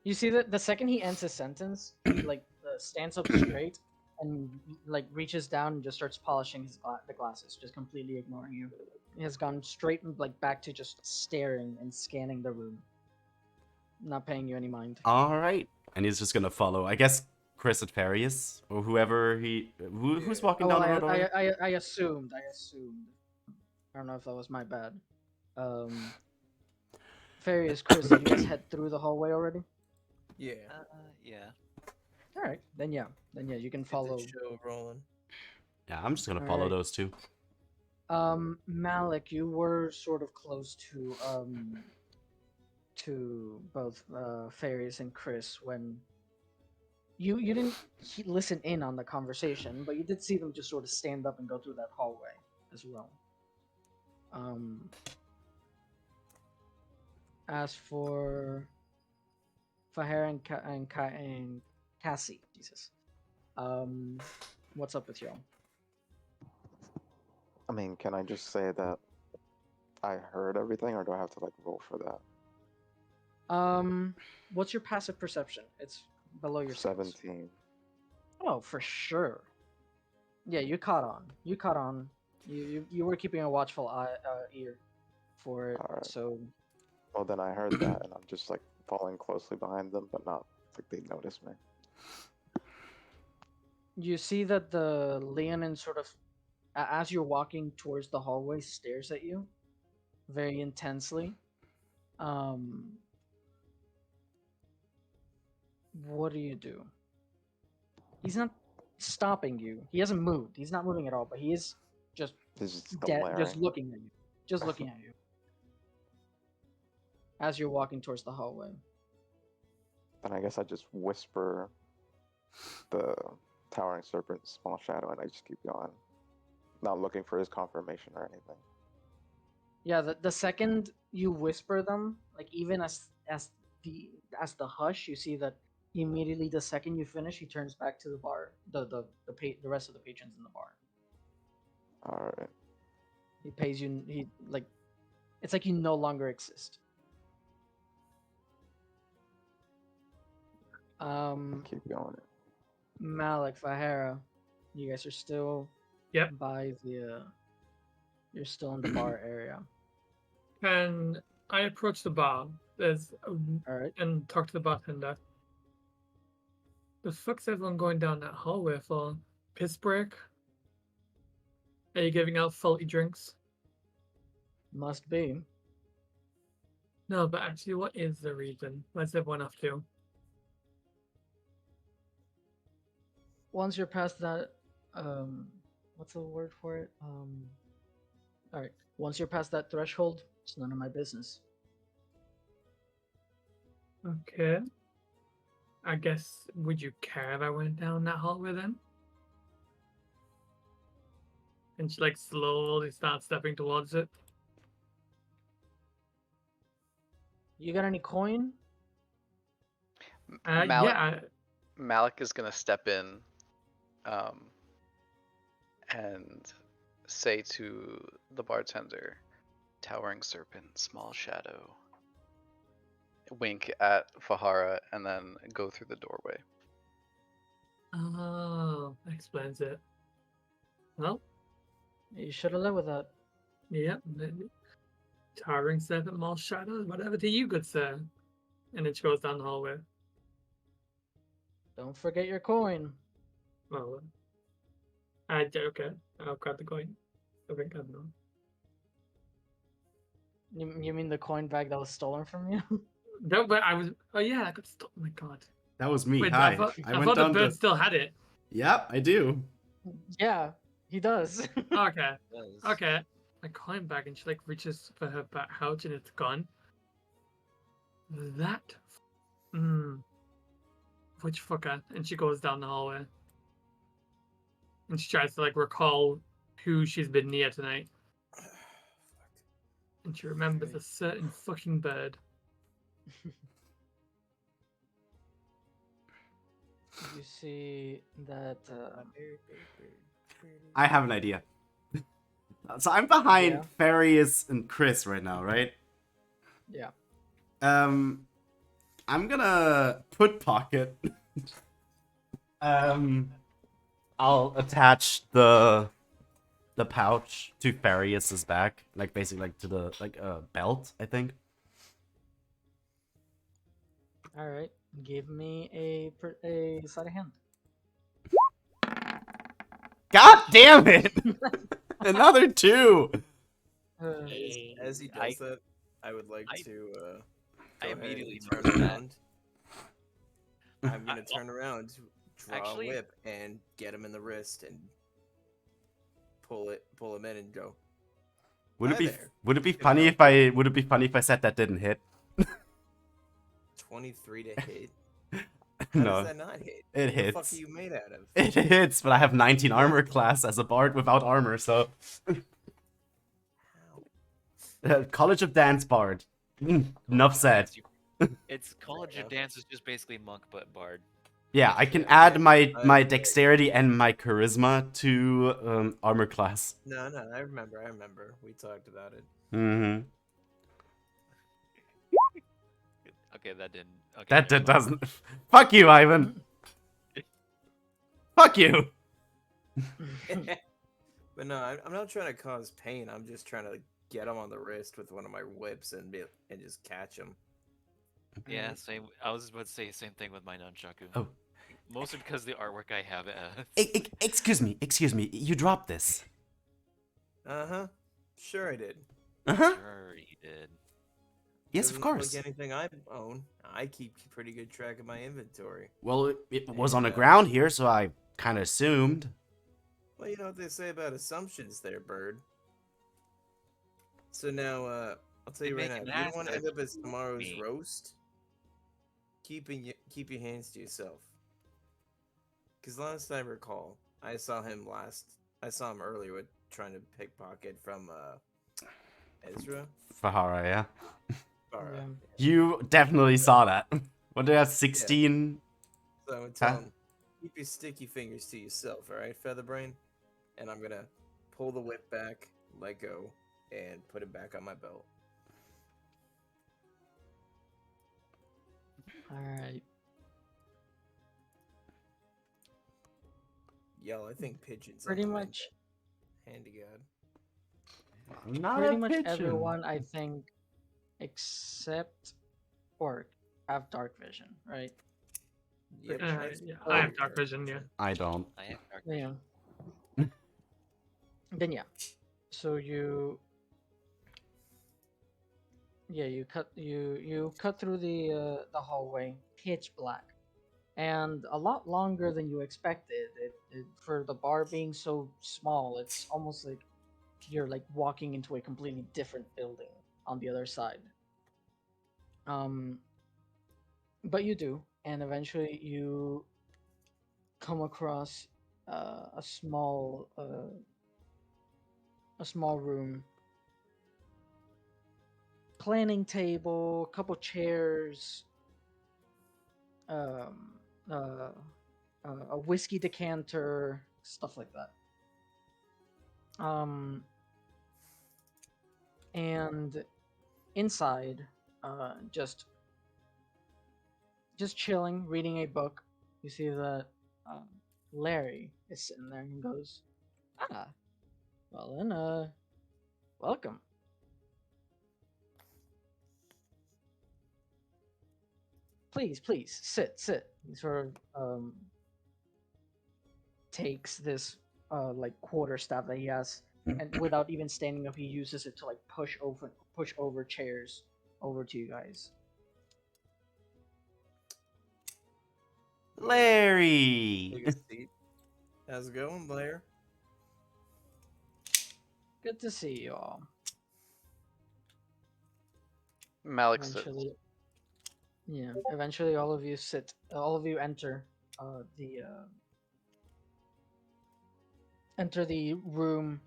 S5: You see that the second he ends his sentence, he stands up straight and like reaches down and just starts polishing the glasses, just completely ignoring you. He has gone straight and back to just staring and scanning the room, not paying you any mind.
S3: Alright. And he's just gonna follow, I guess, Chris at Farius, or whoever who's walking down the road already?
S5: I assumed. I don't know if that was my bad. Farius, Chris, did you guys head through the hallway already?
S2: Yeah.
S1: yeah.
S5: All right, then yeah, you can
S2: Get the
S5: follow.
S2: show rolling.
S3: Yeah, I'm just gonna follow
S5: Alright.
S3: those two.
S5: Malik, you were sort of close to both Farius and Chris when you didn't listen in on the conversation, but you did see them just sort of stand up and go through that hallway as well. As for Fahir and Cassie, Jesus, what's up with y'all?
S6: I mean, can I just say that I heard everything, or do I have to like roll for that?
S5: What's your passive perception? It's below your skills.
S6: 17.
S5: Oh, for sure. Yeah, you caught on. You caught on. You were keeping a watchful ear for it.
S6: Alright.
S5: So
S6: Well, then I heard that, and I'm just like following closely behind them, but not like they notice me.
S5: you see that the Leonin sort of, as you're walking towards the hallway, stares at you very intensely. What do you do? He's not stopping you. He hasn't moved. He's not moving at all, but he is just
S6: This is
S5: dead, just
S6: glaring.
S5: looking at you. Just looking at you. As you're walking towards the hallway.
S6: Then I guess I just whisper the towering serpent, small shadow, and I just keep going, not looking for his confirmation or anything.
S5: Yeah, the second you whisper them, like even as the hush, you see that immediately the second you finish, he turns back to the bar, the rest of the patrons in the bar.
S6: All right.
S5: He pays you. He like, it's like you no longer exist.
S6: I keep going.
S5: Malik, Fahara, you guys are still
S4: Yep.
S5: by the. You're still in the bar area.
S4: And I approach the bar.
S5: All right.
S4: And talk to the bartender. The fuck's everyone going down that hallway for? Piss break? Are you giving out faulty drinks?
S5: Must be.
S4: No, but actually, what is the reason? Where's everyone off to?
S5: Once you're past that, what's the word for it? All right. Once you're past that threshold, it's none of my business.
S4: Okay. I guess, would you care if I went down that hallway then? And she like slowly starts stepping towards it.
S5: You got any coin?
S8: Malik,
S4: Yeah.
S8: Malik is gonna step in, and say to the bartender, "Towering serpent, small shadow." Wink at Fahara, and then go through the doorway.
S4: Oh, that explains it. Well,
S5: You should have led with that.
S4: yeah. Towering serpent, more shadows, whatever to you, good sir. And then she goes down the hallway.
S5: Don't forget your coin.
S4: Well, okay. I'll grab the coin. I think I know.
S5: You mean the coin bag that was stolen from you?
S4: No, but I was. Oh yeah, I got stop. Oh my god.
S3: That was me.
S4: Wait,
S3: Hi.
S4: I thought
S3: went
S4: the
S3: down
S4: bird
S3: to.
S4: still had it.
S3: Yep, I do.
S5: Yeah, he does.
S4: Okay.
S1: Does.
S4: Okay. I coin bag and she like reaches for her back pouch and it's gone. That. Which fucker? And she goes down the hallway. And she tries to like recall who she's been near tonight. And she remembers a certain fucking bird.
S5: You see that.
S3: I have an idea. So I'm behind
S5: Yeah.
S3: Farius and Chris right now, right?
S5: Yeah.
S3: I'm gonna put pocket. I'll attach the pouch to Farius's back, like basically like to the belt, I think.
S5: All right. Give me a sleight of hand.
S3: God damn it! Another 2.
S2: As he does that, I would like to.
S1: I
S2: go ahead
S1: immediately
S2: and turn
S1: noticed that.
S2: around. I'm gonna turn around, draw
S1: Actually-
S2: a whip, and get him in the wrist and pull him in and go.
S3: Would it
S2: Hi
S3: be
S2: there.
S3: would it be
S2: Good
S3: funny
S2: help.
S3: if I said that didn't hit?
S2: 23 to hit. How
S3: No,
S2: does that not hit?
S3: it
S2: What the fuck
S3: hits.
S2: are you made out of?
S3: It hits, but I have 19 armor class as a bard without armor, so
S2: How?
S3: College of Dance bard. Enough said.
S1: It's College of
S2: enough.
S1: Dance is just basically monk but bard.
S3: Yeah, I can
S2: Yeah,
S3: add
S2: okay.
S3: my
S2: I-
S3: dexterity and my charisma to armor class.
S2: No, I remember. We talked about it.
S3: Mm-hmm.
S1: Okay, that didn't. Okay,
S3: That
S1: never mind.
S3: doesn't. Fuck you, Ivan. Fuck you.
S2: But no, I'm not trying to cause pain. I'm just trying to get him on the wrist with one of my whips and just catch him.
S1: Yeah,
S5: Alright.
S1: same. I was about to say the same thing with my nunchaku.
S3: Oh,
S1: Mostly because the artwork I have.
S3: excuse me. You dropped this.
S2: Uh huh. Sure, I did.
S3: Uh huh.
S1: Sure, you did.
S3: Yes, of
S2: Doesn't look
S3: course.
S2: like anything I own. I keep pretty good track of my inventory.
S3: Well, it was on
S2: And
S3: the ground here, so I kind of assumed.
S2: well, you know what they say about assumptions, there, bird. So now, I'll tell
S1: They
S2: you right
S1: make
S2: now.
S1: an
S2: If you don't want to
S1: asset
S2: end up as
S1: with
S2: tomorrow's
S1: me.
S2: roast, keep your hands to yourself. Because last I recall, I saw him earlier with trying to pickpocket from Ezra.
S3: Fahara, yeah.
S2: Alright.
S5: Yeah.
S3: You definitely saw that. What did I have,
S2: Yeah.
S3: 16?
S2: So I'm gonna tell
S3: Huh?
S2: him, keep your sticky fingers to yourself, alright, Featherbrain? And I'm gonna pull the whip back, let go, and put it back on my belt.
S5: Alright.
S2: Yo, I think pigeons
S5: Pretty
S2: on the
S5: much
S2: hand of God.
S3: I'm not
S5: pretty
S3: a
S5: much
S3: pigeon.
S5: everyone I think except Orc have dark vision, right?
S2: Yep.
S4: Yeah, I have dark vision. Yeah.
S3: I don't.
S1: I have dark
S5: Yeah.
S1: vision.
S5: Then yeah. So you you cut through the hallway, pitch black, and a lot longer than you expected. For the bar being so small, it's almost like you're like walking into a completely different building on the other side. Um, but you do, and eventually you come across a small room, planning table, a couple chairs, um, uh, a whiskey decanter, stuff like that. Um, and inside, just chilling, reading a book. You see that um, Larry is sitting there and goes, "Ah, well then, welcome. Please, sit." He sort of takes this like quarter staff that he has, and without even standing up, he uses it to like push over chairs over to you guys.
S3: Larry!
S2: Take a seat. How's it going, Blair?
S5: Good to see you all.
S8: Malik sits.
S5: Eventually, yeah. Eventually, all of you sit. All of you enter enter the room,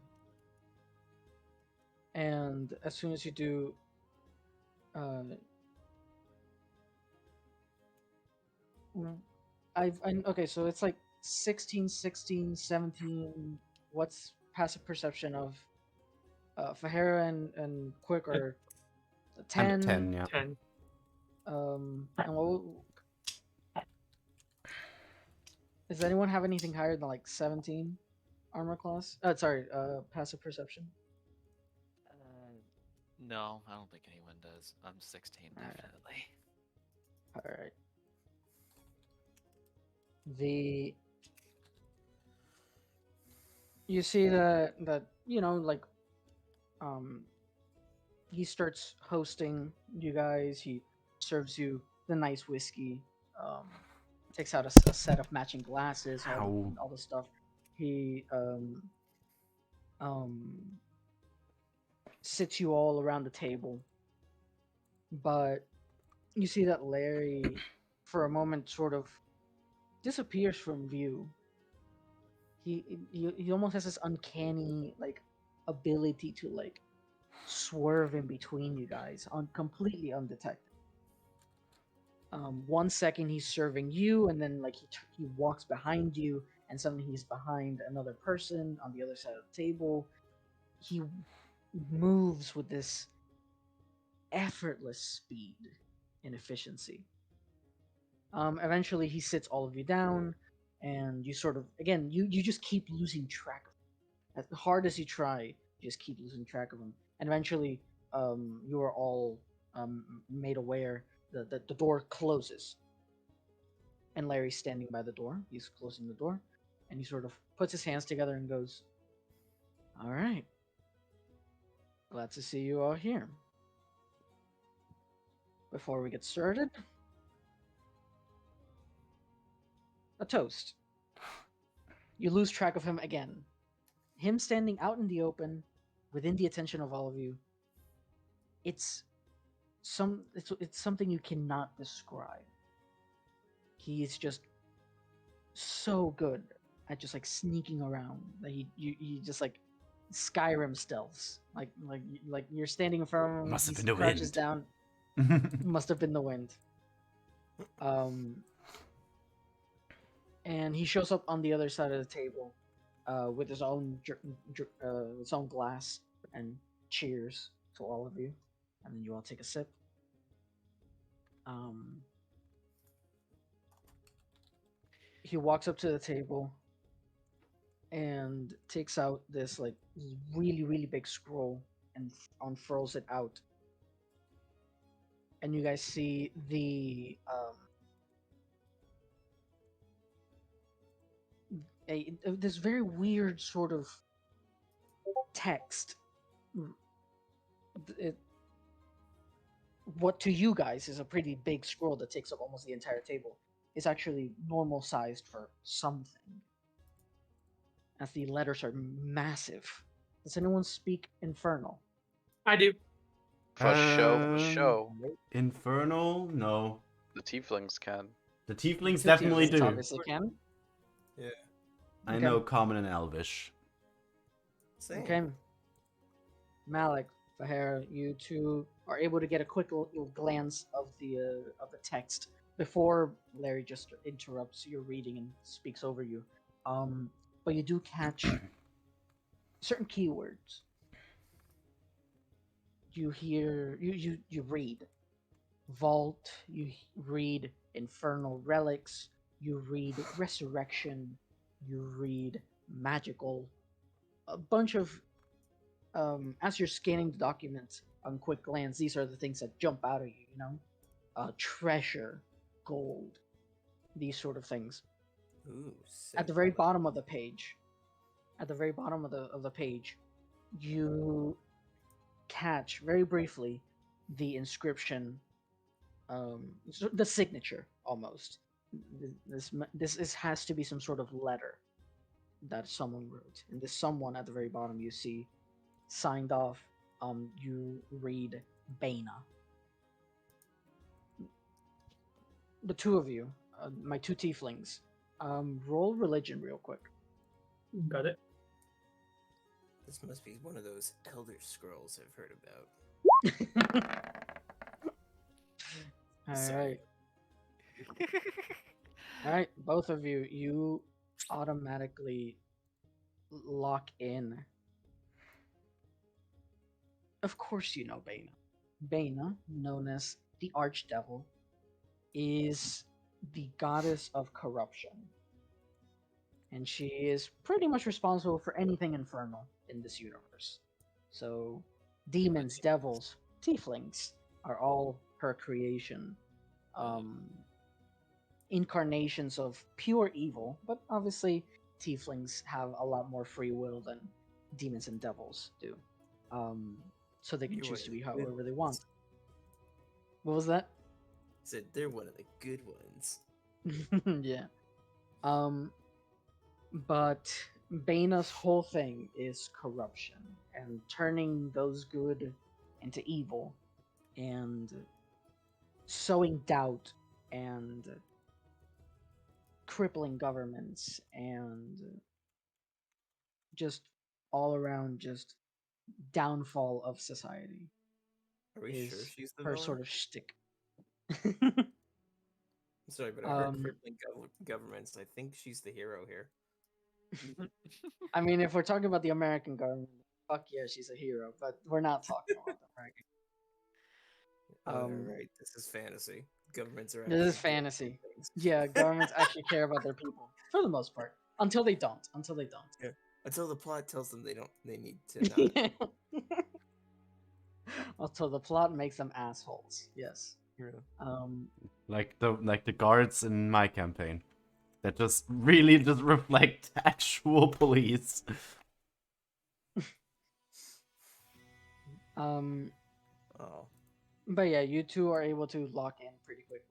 S5: and as soon as you do, uh, okay. So it's like 16, 16, 17. What's passive perception of Fahara and Quick are
S3: I'm
S5: 10.
S3: at 10, yeah.
S4: 10.
S5: And what does anyone have anything higher than like 17 armor class? Sorry, passive perception.
S1: No, I don't think anyone does. I'm 16,
S5: Alright.
S1: definitely.
S5: All right. The you see that you know like um he starts hosting you guys. He serves you the nice whiskey. Takes out a set of matching glasses,
S3: Ow.
S5: all the stuff. He um sits you all around the table, but you see that Larry, for a moment, sort of disappears from view. He almost has this uncanny like ability to like swerve in between you guys on completely undetected. 1 second he's serving you, and then like he walks behind you, and suddenly he's behind another person on the other side of the table. He moves with this effortless speed and efficiency. Eventually, he sits all of you down, and you sort of again you just keep losing track of him. As hard as you try, you just keep losing track of him, and eventually you are all made aware that the door closes, and Larry's standing by the door. He's closing the door, and he sort of puts his hands together and goes, "All right, glad to see you all here. Before we get started, a toast." You lose track of him again. Him standing out in the open, within the attention of all of you, it's it's something you cannot describe. He is just so good at just like sneaking around that you just like Skyrim stealths. Like you're standing in front of him,
S3: Must have
S5: he
S3: been the
S5: crouches
S3: wind.
S5: down. Must have been the wind. And he shows up on the other side of the table, with his own glass, and cheers to all of you, and then you all take a sip. He walks up to the table and takes out this like really big scroll and unfurls it out, and you guys see the this very weird sort of text. What to you guys is a pretty big scroll that takes up almost the entire table is actually normal sized for something, as the letters are massive. Does anyone speak Infernal?
S4: I do.
S8: For show.
S3: Infernal? No.
S8: The tieflings can.
S3: The tieflings
S5: The
S3: definitely
S5: tieflings
S3: do.
S5: obviously can.
S2: Yeah.
S3: I
S5: Okay.
S3: know Common and Elvish.
S2: Same.
S5: Okay. Malik, Fahir, you two are able to get a quick little glance of the text before Larry just interrupts your reading and speaks over you. But you do catch certain keywords. You hear you read vault, you read infernal relics, you read resurrection, you read magical, a bunch of as you're scanning the document on quick glance, these are the things that jump out at you, treasure, gold, these sort of things.
S2: Ooh,
S5: At the very bottom of the page, you catch very briefly the inscription, the signature almost. This has to be some sort of letter that someone wrote, and this someone at the very bottom you see signed off. You read Baina. The two of you, my two tieflings, roll religion real quick.
S4: Got it.
S2: This must be one of those Elder Scrolls I've heard about. Sorry.
S5: All right, both of you, you automatically lock in. Of course you know Baina. Baina, known as the Archdevil, is the goddess of corruption. And she is pretty much responsible for anything infernal in this universe. So, demons, devils, tieflings are all her creation. Incarnations of pure evil, but obviously tieflings have a lot more free will than demons and devils do. So they can choose to be however they want. What was that?
S2: Said they're one of the good ones.
S5: Yeah. But Baina's whole thing is corruption and turning those good into evil and sowing doubt and crippling governments and just all around just downfall of society.
S2: Are we
S5: is
S2: sure she's the
S5: her
S2: villain?
S5: sort of shtick.
S2: Sorry, but I heard crippling governments. I think she's the hero here.
S5: I mean, if we're talking about the American government, fuck yeah, she's a hero. But we're not talking about the American.
S2: Right, this is fantasy. governments are
S5: This is
S2: actually doing
S5: fantasy.
S2: things.
S5: Yeah, governments actually care about their people for the most part. Until they don't. Until they don't.
S2: Until the plot tells them they don't. They need to not.
S5: Until the plot makes them assholes. Yes.
S2: Yeah.
S3: Like the guards in my campaign, that just really just reflect actual police.
S5: Um,
S2: Oh.
S5: but yeah, you two are able to lock in pretty quickly.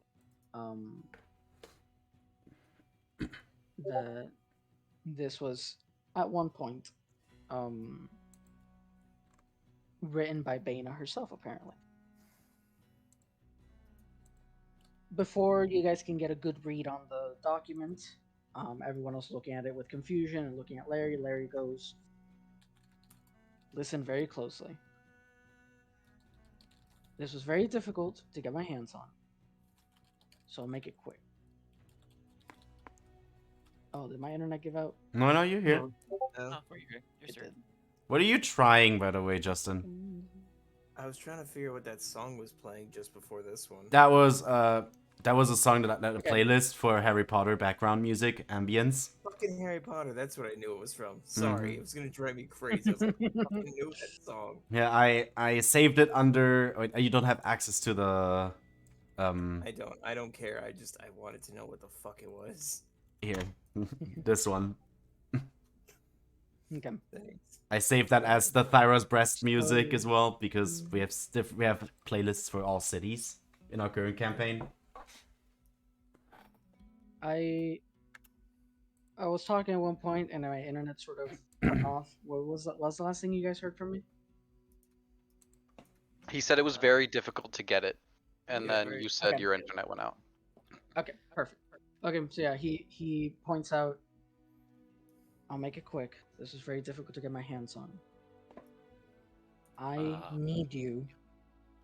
S5: This was at one point written by Baina herself, apparently. Before you guys can get a good read on the document, everyone else looking at it with confusion and looking at Larry. Larry goes, "Listen very closely. This was very difficult to get my hands on, so I'll make it quick." Oh, did my internet give out?
S3: No, you're here.
S2: No.
S1: Oh, where you go? Yes,
S5: It
S1: sir.
S5: did.
S3: What are you trying, by the way, Justin?
S2: I was trying to figure out what that song was playing just before this one.
S3: That was a song that a
S5: Okay.
S3: playlist for Harry Potter background music ambience.
S2: Fucking Harry Potter. That's what I knew it was from. Sorry, it was gonna drive me crazy. I was like, I fucking knew that song.
S3: Yeah, I saved it under. Wait, you don't have access to the
S2: I don't care. I wanted to know what the fuck it was.
S3: here. This one.
S5: Okay.
S2: Thanks.
S3: I saved that as the Thyra's Breast music as well because we have playlists for all cities in our current campaign.
S5: I was talking at one point and my internet sort of cut off. What was the last thing you guys heard from me?
S8: He said it was very difficult to get it, and
S2: Yeah,
S8: then
S2: very-
S8: you said
S5: Okay.
S8: your internet went out.
S5: Okay, perfect. Okay, so yeah, he points out, "I'll make it quick. This is very difficult to get my hands on. I need you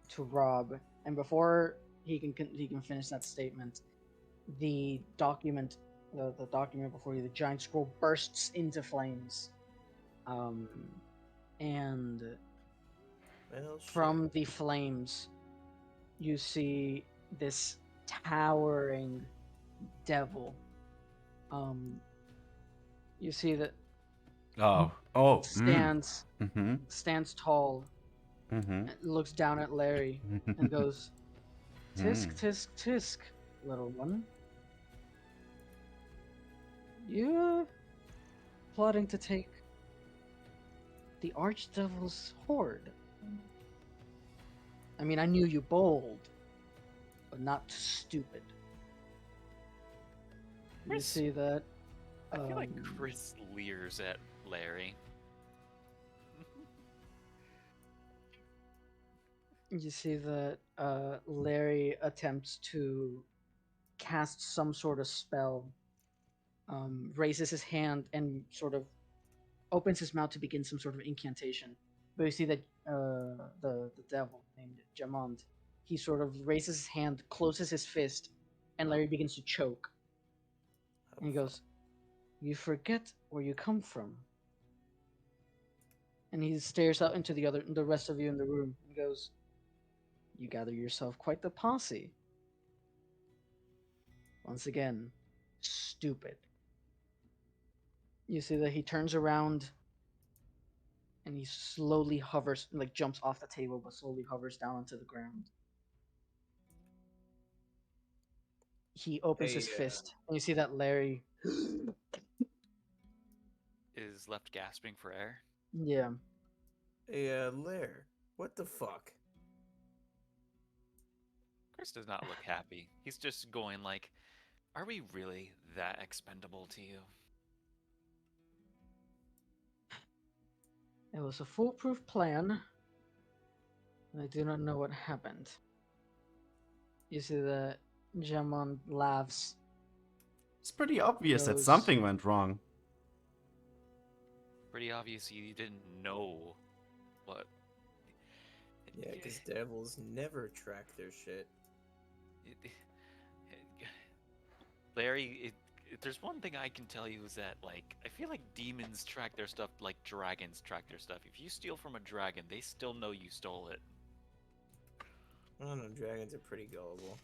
S5: to rob." And before he can finish that statement, the document, the document before you, the giant scroll bursts into flames, and
S2: Well,
S5: from the flames, you see this towering devil. You see that stands tall, looks down at Larry, and goes, "Tisk, tisk, tisk, little one. You're plotting to take the Archdevil's hoard. I mean, I knew you bold, but not stupid." You
S1: Chris-
S5: see that?
S1: I feel like Chris leers at Larry.
S5: You see that Larry attempts to cast some sort of spell, raises his hand and sort of opens his mouth to begin some sort of incantation. But you see that the devil named Jamond, he sort of raises his hand, closes his fist, and Larry begins to choke. And he goes, "You forget where you come from." And he stares out into the rest of you in the room and goes, "You gather yourself quite the posse. Once again, stupid." You see that he turns around and he slowly hovers, like jumps off the table, but slowly hovers down onto the ground. He opens his fist, and you see that Larry.
S1: Is left gasping for air.
S5: Yeah.
S2: Hey, Lair, what the fuck?
S1: Chris does not look happy. He's just going like, "Are we really that expendable to you?"
S5: It was a foolproof plan. I do not know what happened. You see that Jamon laughs.
S3: It's pretty obvious that
S5: Goes-
S3: something went wrong.
S1: Pretty obvious you didn't know what.
S2: Yeah, because devils never track their shit.
S1: Larry, if there's one thing I can tell you is that, like, I feel like demons track their stuff like dragons track their stuff. If you steal from a dragon, they still know you stole it.
S2: I don't know, dragons are pretty gullible.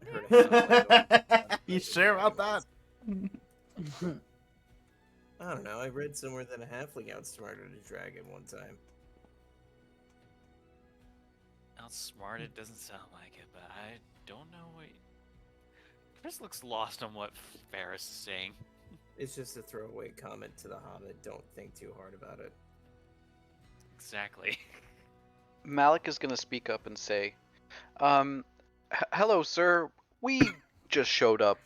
S2: I heard a halfling.
S3: You sure about that?
S2: I don't know. I read somewhere that a halfling outsmarted a dragon one time.
S1: Outsmarted doesn't sound like it, but I don't know what. Chris looks lost on what Ferris is saying.
S2: It's just a throwaway comment to the Hobbit. Don't think too hard about it.
S1: Exactly.
S8: Malik is gonna speak up and say, hello, sir. We just showed up.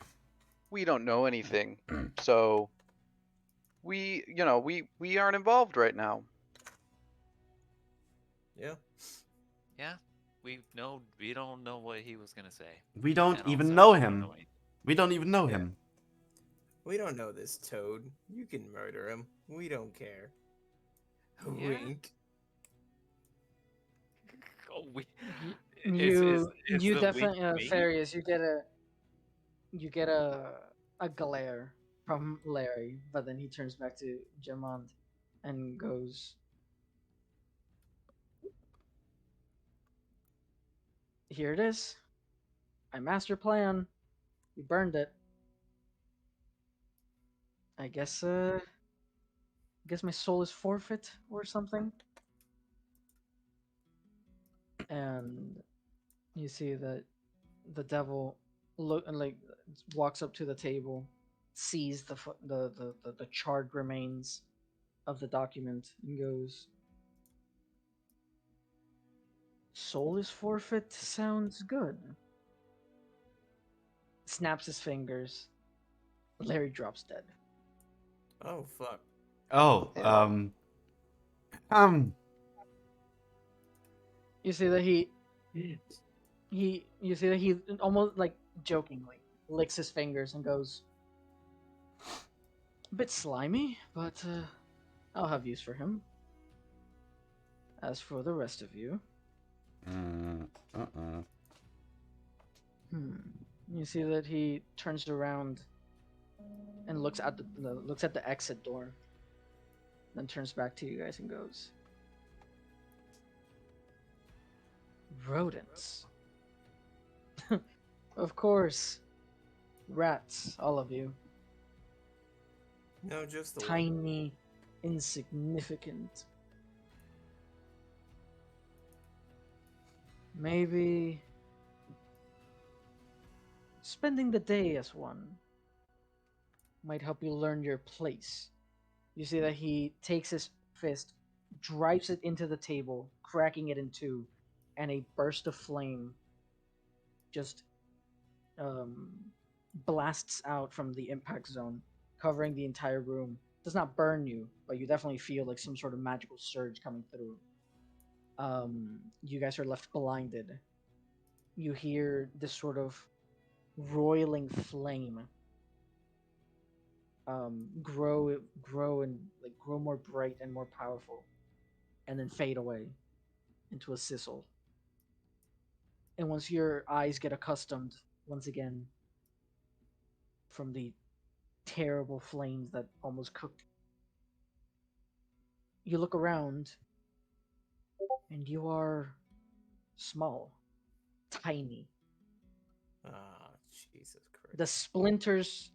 S8: We don't know anything, so we aren't involved right now.
S2: Yeah.
S1: Yeah, we don't know what he was gonna say.
S3: We don't
S1: And
S3: even
S1: also,
S3: know
S1: we don't
S3: him.
S1: know anything.
S3: We don't even know
S2: Yeah.
S3: him.
S2: We don't know this toad. You can murder him. We don't care.
S1: Yeah.
S2: Wink.
S1: Oh, we.
S5: You
S1: is
S5: you
S1: the
S5: definitely
S1: wink me?
S5: Farius, you get a glare from Larry, but then he turns back to Jamond and goes, "Here it is. My master plan. You burned it. I guess my soul is forfeit or something." And you see that the devil walks up to the table, sees the charred remains of the document, and goes, "Soul is forfeit sounds good." Snaps his fingers. Larry drops dead.
S2: Oh fuck.
S3: Oh,
S6: Yeah.
S5: You see that you see that he almost like jokingly licks his fingers and goes, "A bit slimy, but I'll have use for him. As for the rest of you, you see that he turns around and looks at the exit door, then turns back to you guys and goes, "Rodents. Of course. Rats, all of you.
S2: No, just the one.
S5: Tiny, insignificant. Maybe spending the day as one might help you learn your place." You see that he takes his fist, drives it into the table, cracking it in two, and a burst of flame just blasts out from the impact zone, covering the entire room. Does not burn you, but you definitely feel like some sort of magical surge coming through. You guys are left blinded. You hear this sort of roiling flame grow more bright and more powerful, and then fade away into a sizzle. And once your eyes get accustomed once again from the terrible flames that almost cooked, you look around and you are small, tiny.
S2: Ah, Jesus Christ.
S5: The splinters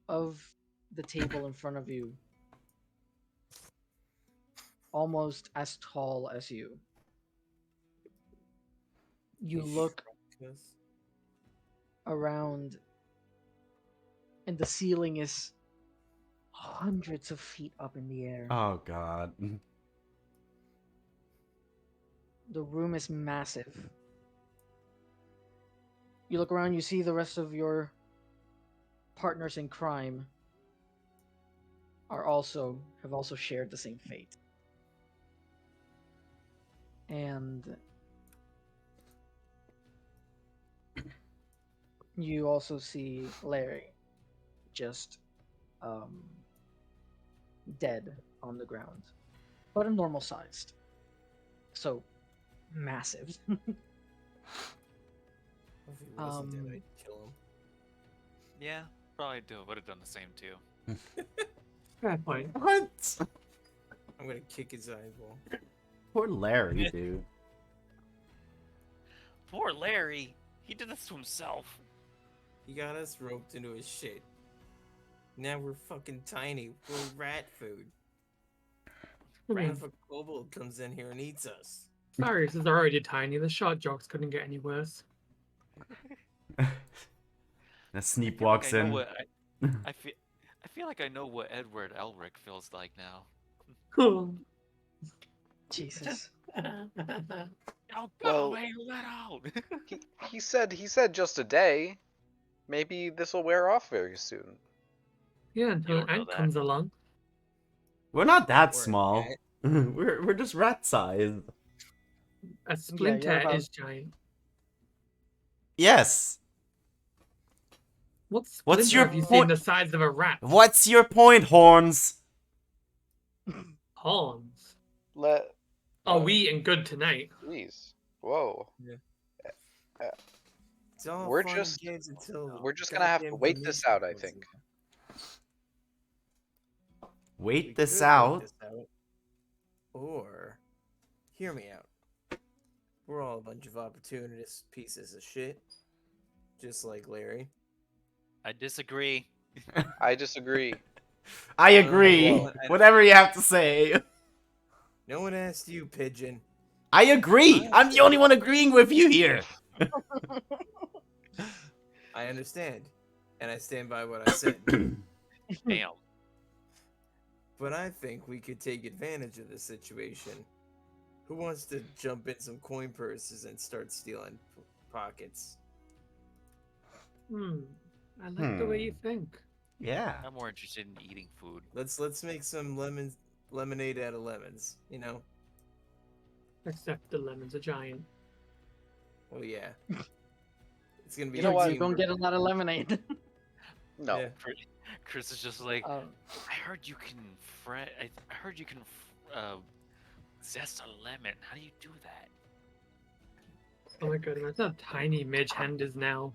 S5: of the table in front of you almost as tall as you. You look
S2: Yes.
S5: around and the ceiling is hundreds of feet up in the air.
S3: Oh god.
S5: The room is massive. You look around, you see the rest of your partners in crime have also shared the same fate. And you also see Larry just dead on the ground, but a normal sized. So massive.
S2: If he wasn't dead,
S5: Um,
S2: I'd kill him.
S1: Yeah, probably would have done the same too.
S4: Fair point.
S3: What?
S2: I'm gonna kick his eyeball.
S3: Poor Larry, dude.
S1: Poor Larry. He did this to himself.
S2: He got us roped into his shit. Now we're fucking tiny. We're rat food.
S4: I mean,
S2: If a kobold comes in here and eats us.
S4: Sarius is already tiny. The short jocks couldn't get any worse.
S3: A
S1: I
S3: Sneep
S1: feel like
S3: walks
S1: I know
S3: in.
S1: what I feel like I know what Edward Elric feels like now.
S5: Jesus.
S1: Oh, go
S8: Well-
S1: away, let out.
S8: He said just a day. Maybe this will wear off very soon.
S4: Yeah, until
S1: don't know
S4: Ant
S1: that.
S4: comes along.
S3: We're not that
S2: Or a
S3: small.
S2: cat.
S3: We're just rat sized.
S4: A splinter
S5: about-
S4: is giant.
S3: Yes.
S4: What
S3: What's
S4: splinter
S3: your
S4: have you seen
S3: point?
S4: the size of a rat?
S3: What's your point, Horns?
S4: Horns.
S8: Let.
S4: Are we eating good tonight?
S8: Please. Whoa.
S2: It's all
S8: We're
S2: fun and
S8: just-
S2: games until
S8: we're just gonna have to
S2: goddamn
S8: wait this
S2: Demetrius
S8: out, I
S2: comes
S8: think.
S2: in. We
S3: Wait this
S2: could wait
S3: out.
S2: this out. Or, hear me out. We're all a bunch of opportunist pieces of shit. Just like Larry.
S1: I disagree.
S8: I disagree.
S3: I agree.
S2: well,
S3: Whatever you have to say.
S2: No one asked you, Pigeon.
S3: I agree. I'm the only one agreeing with you here.
S2: I understand. And I stand by what I said.
S1: Damn.
S2: But I think we could take advantage of this situation. Who wants to jump in some coin purses and start stealing pockets?
S4: I like the way you think.
S3: Yeah.
S1: I'm more interested in eating food.
S2: Let's make some lemonade out of lemons. You know?
S4: Except the lemon's a giant.
S2: Well, yeah. It's gonna be.
S8: You know what?
S5: You don't get a lot of lemonade.
S8: No.
S2: Yeah.
S1: Chris is just like,
S5: Um,
S1: I heard you can I heard you can zest a lemon. How do you do that?
S4: Oh my god, that's how tiny Midge Hand is now.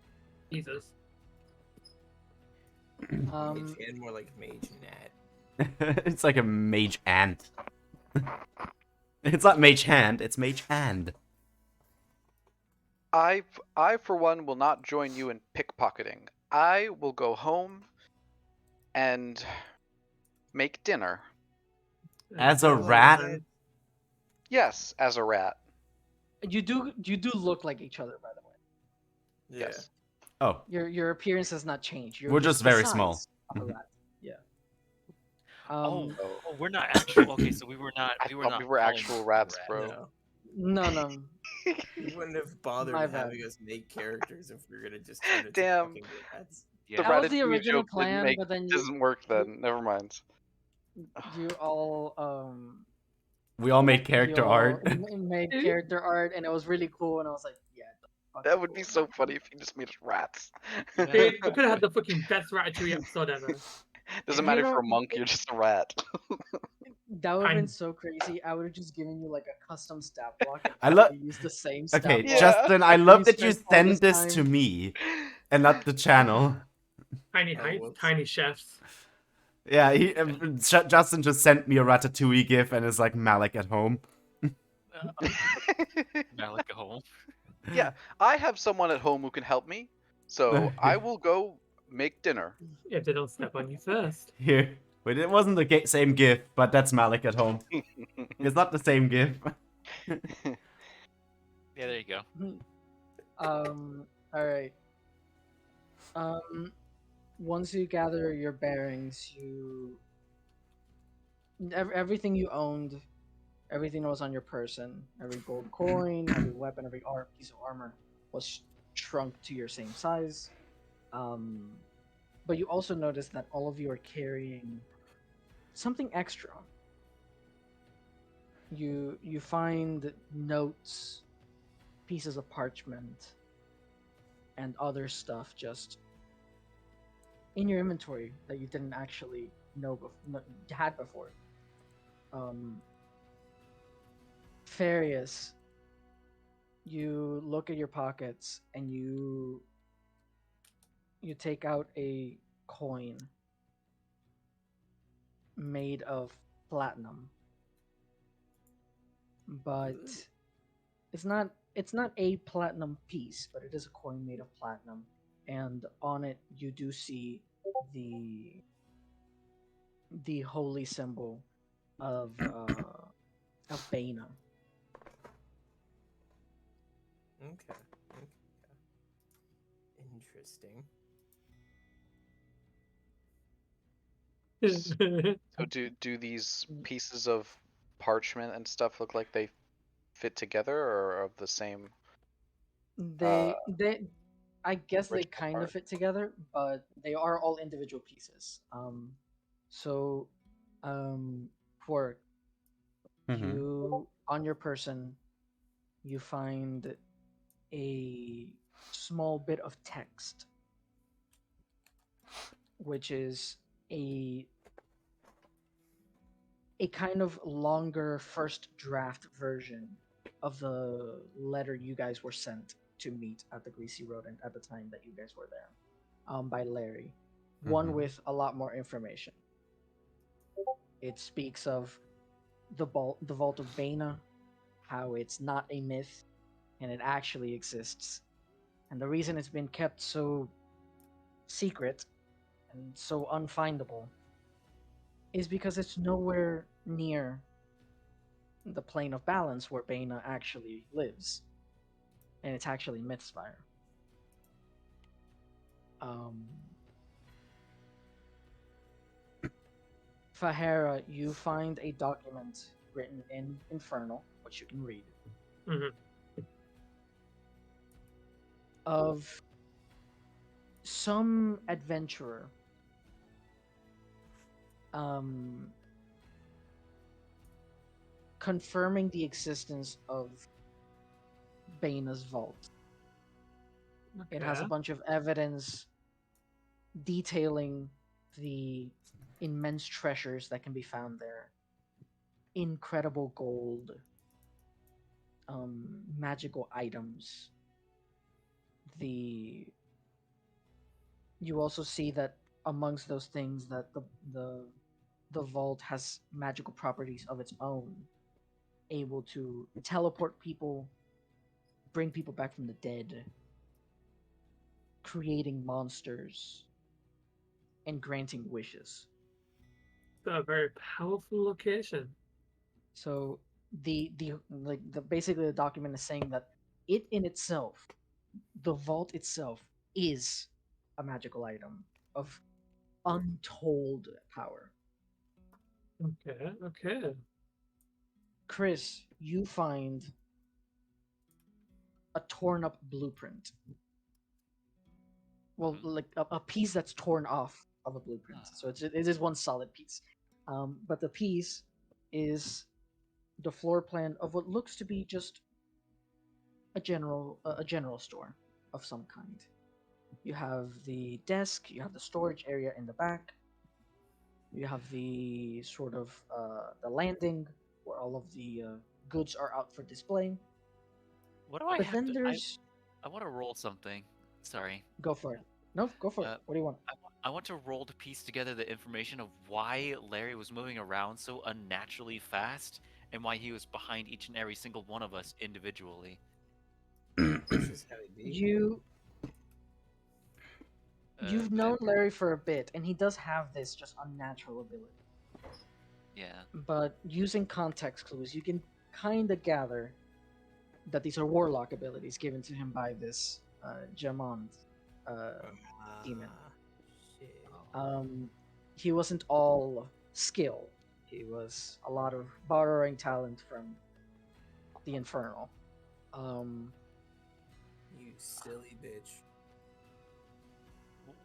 S4: Jesus.
S2: Mage hand, more like mage nat.
S3: It's like a mage ant. It's not mage hand, it's mage hand.
S8: I for one will not join you in pickpocketing. I will go home and make dinner.
S3: As a
S2: I love
S3: rat?
S2: that.
S8: Yes, as a rat.
S5: you do look like each other, by the way.
S2: Yeah.
S8: Yes.
S3: Oh,
S5: Your appearance has not changed. You're
S3: We're just
S5: the
S3: very
S5: size
S3: small.
S5: of a rat. Yeah.
S1: Oh,
S8: Oh.
S1: oh, we're not actual. Okay, so we were not.
S8: I
S1: We were
S8: thought
S1: not.
S8: we were
S1: calling
S8: actual
S1: you
S8: rats,
S1: rats.
S8: bro.
S2: No.
S5: no.
S2: You wouldn't have bothered
S5: My bad.
S2: having us make characters if we were gonna just turn into
S8: Damn.
S2: fucking rats.
S1: Yeah.
S5: That was the
S8: Ratatouille
S5: original
S8: joke didn't
S5: plan,
S8: make-
S5: but then
S8: Doesn't work then. Never mind.
S5: you all
S3: we all made character
S5: you all
S3: art.
S5: made character art, and it was really cool. And I was like, yeah, fucking
S8: That would be
S5: cool.
S8: so funny if you just made us rats.
S4: Dude, we could have had the fucking best Ratatouille episode ever.
S8: Doesn't
S5: You
S8: matter if
S5: know-
S8: you're a monk, you're just a rat.
S5: That would have been
S4: I'm-
S5: so crazy. I would have just given you like a custom stat block. And
S3: I love-
S5: actually used the same stat
S3: Okay,
S5: block.
S8: Yeah.
S3: Justin, I
S5: After
S3: love
S5: you
S3: that you
S5: spent all
S3: send
S5: this
S3: this to
S5: time-
S3: me and not the channel.
S4: Tiny
S2: Oh,
S4: heights,
S2: whoops.
S4: tiny chefs.
S3: Yeah, Justin just sent me a Ratatouille gif and is like Malik at home.
S1: Malik at home.
S8: Yeah, I have someone at home who can help me, so I will go make dinner.
S4: If they don't step on you first.
S3: Here. Wait, it wasn't the same gif, but that's Malik at home. It's not the same gif.
S1: Yeah, there you go.
S5: All right. Once you gather your bearings, everything you owned, everything that was on your person, every gold coin, every weapon, every piece of armor was shrunk to your same size. But you also notice that all of you are carrying something extra. You find notes, pieces of parchment, and other stuff just in your inventory that you didn't actually had before. Farius, you look at your pockets and you take out a coin made of platinum, but it's not it's not a platinum piece, but it is a coin made of platinum, and on it you do see the the holy symbol of Bana.
S2: Okay. Okay. Interesting.
S8: So do these pieces of parchment and stuff look like they fit together or are of the same
S5: They I guess they
S8: original
S5: kind of
S8: part?
S5: fit together, but they are all individual pieces. So, um, for
S3: Mm-hmm.
S5: you on your person, you find a small bit of text, which is a a kind of longer first draft version of the letter you guys were sent to meet at the Greasy Rodent at the time that you guys were there, by Larry. One
S3: Mhm.
S5: with a lot more information. It speaks of the Vault of Bana, how it's not a myth, and it actually exists. And the reason it's been kept so secret and so unfindable is because it's nowhere near the plane of balance where Bana actually lives, and it's actually Mythspire. Um, Fahera, you find a document written in Infernal, which you can read,
S4: Mhm.
S5: of some adventurer um, confirming the existence of Bana's vault. It has a
S4: Okay.
S5: bunch of evidence detailing the immense treasures that can be found there, incredible gold, magical items. The You also see that amongst those things that the vault has magical properties of its own, able to teleport people, bring people back from the dead, creating monsters, and granting wishes.
S4: A very powerful location.
S5: So the basically the document is saying that it in itself, the vault itself, is a magical item of untold power.
S4: Okay. Okay.
S5: Chris, you find a torn up blueprint. Well, like a piece that's torn off of a blueprint. So it is one solid piece. But the piece is the floor plan of what looks to be just a general store of some kind. You have the desk, you have the storage area in the back, you have the sort of the landing where all of the goods are out for display.
S1: What do I
S5: But
S1: have
S5: then
S1: to?
S5: there's
S1: I want to roll something. Sorry.
S5: go for it. No, go for it.
S1: Uh,
S5: What do you want?
S1: I want to roll to piece together the information of why Larry was moving around so unnaturally fast and why he was behind each and every single one of us individually.
S2: This is heavy B.
S5: You've known Larry for a bit, and he does have this just unnatural ability.
S1: Yeah.
S5: But using context clues, you can kind of gather that these are warlock abilities given to him by this Jamond demon.
S2: Shit.
S5: He wasn't all skill. He was a lot of borrowing talent from the Infernal.
S2: You silly bitch.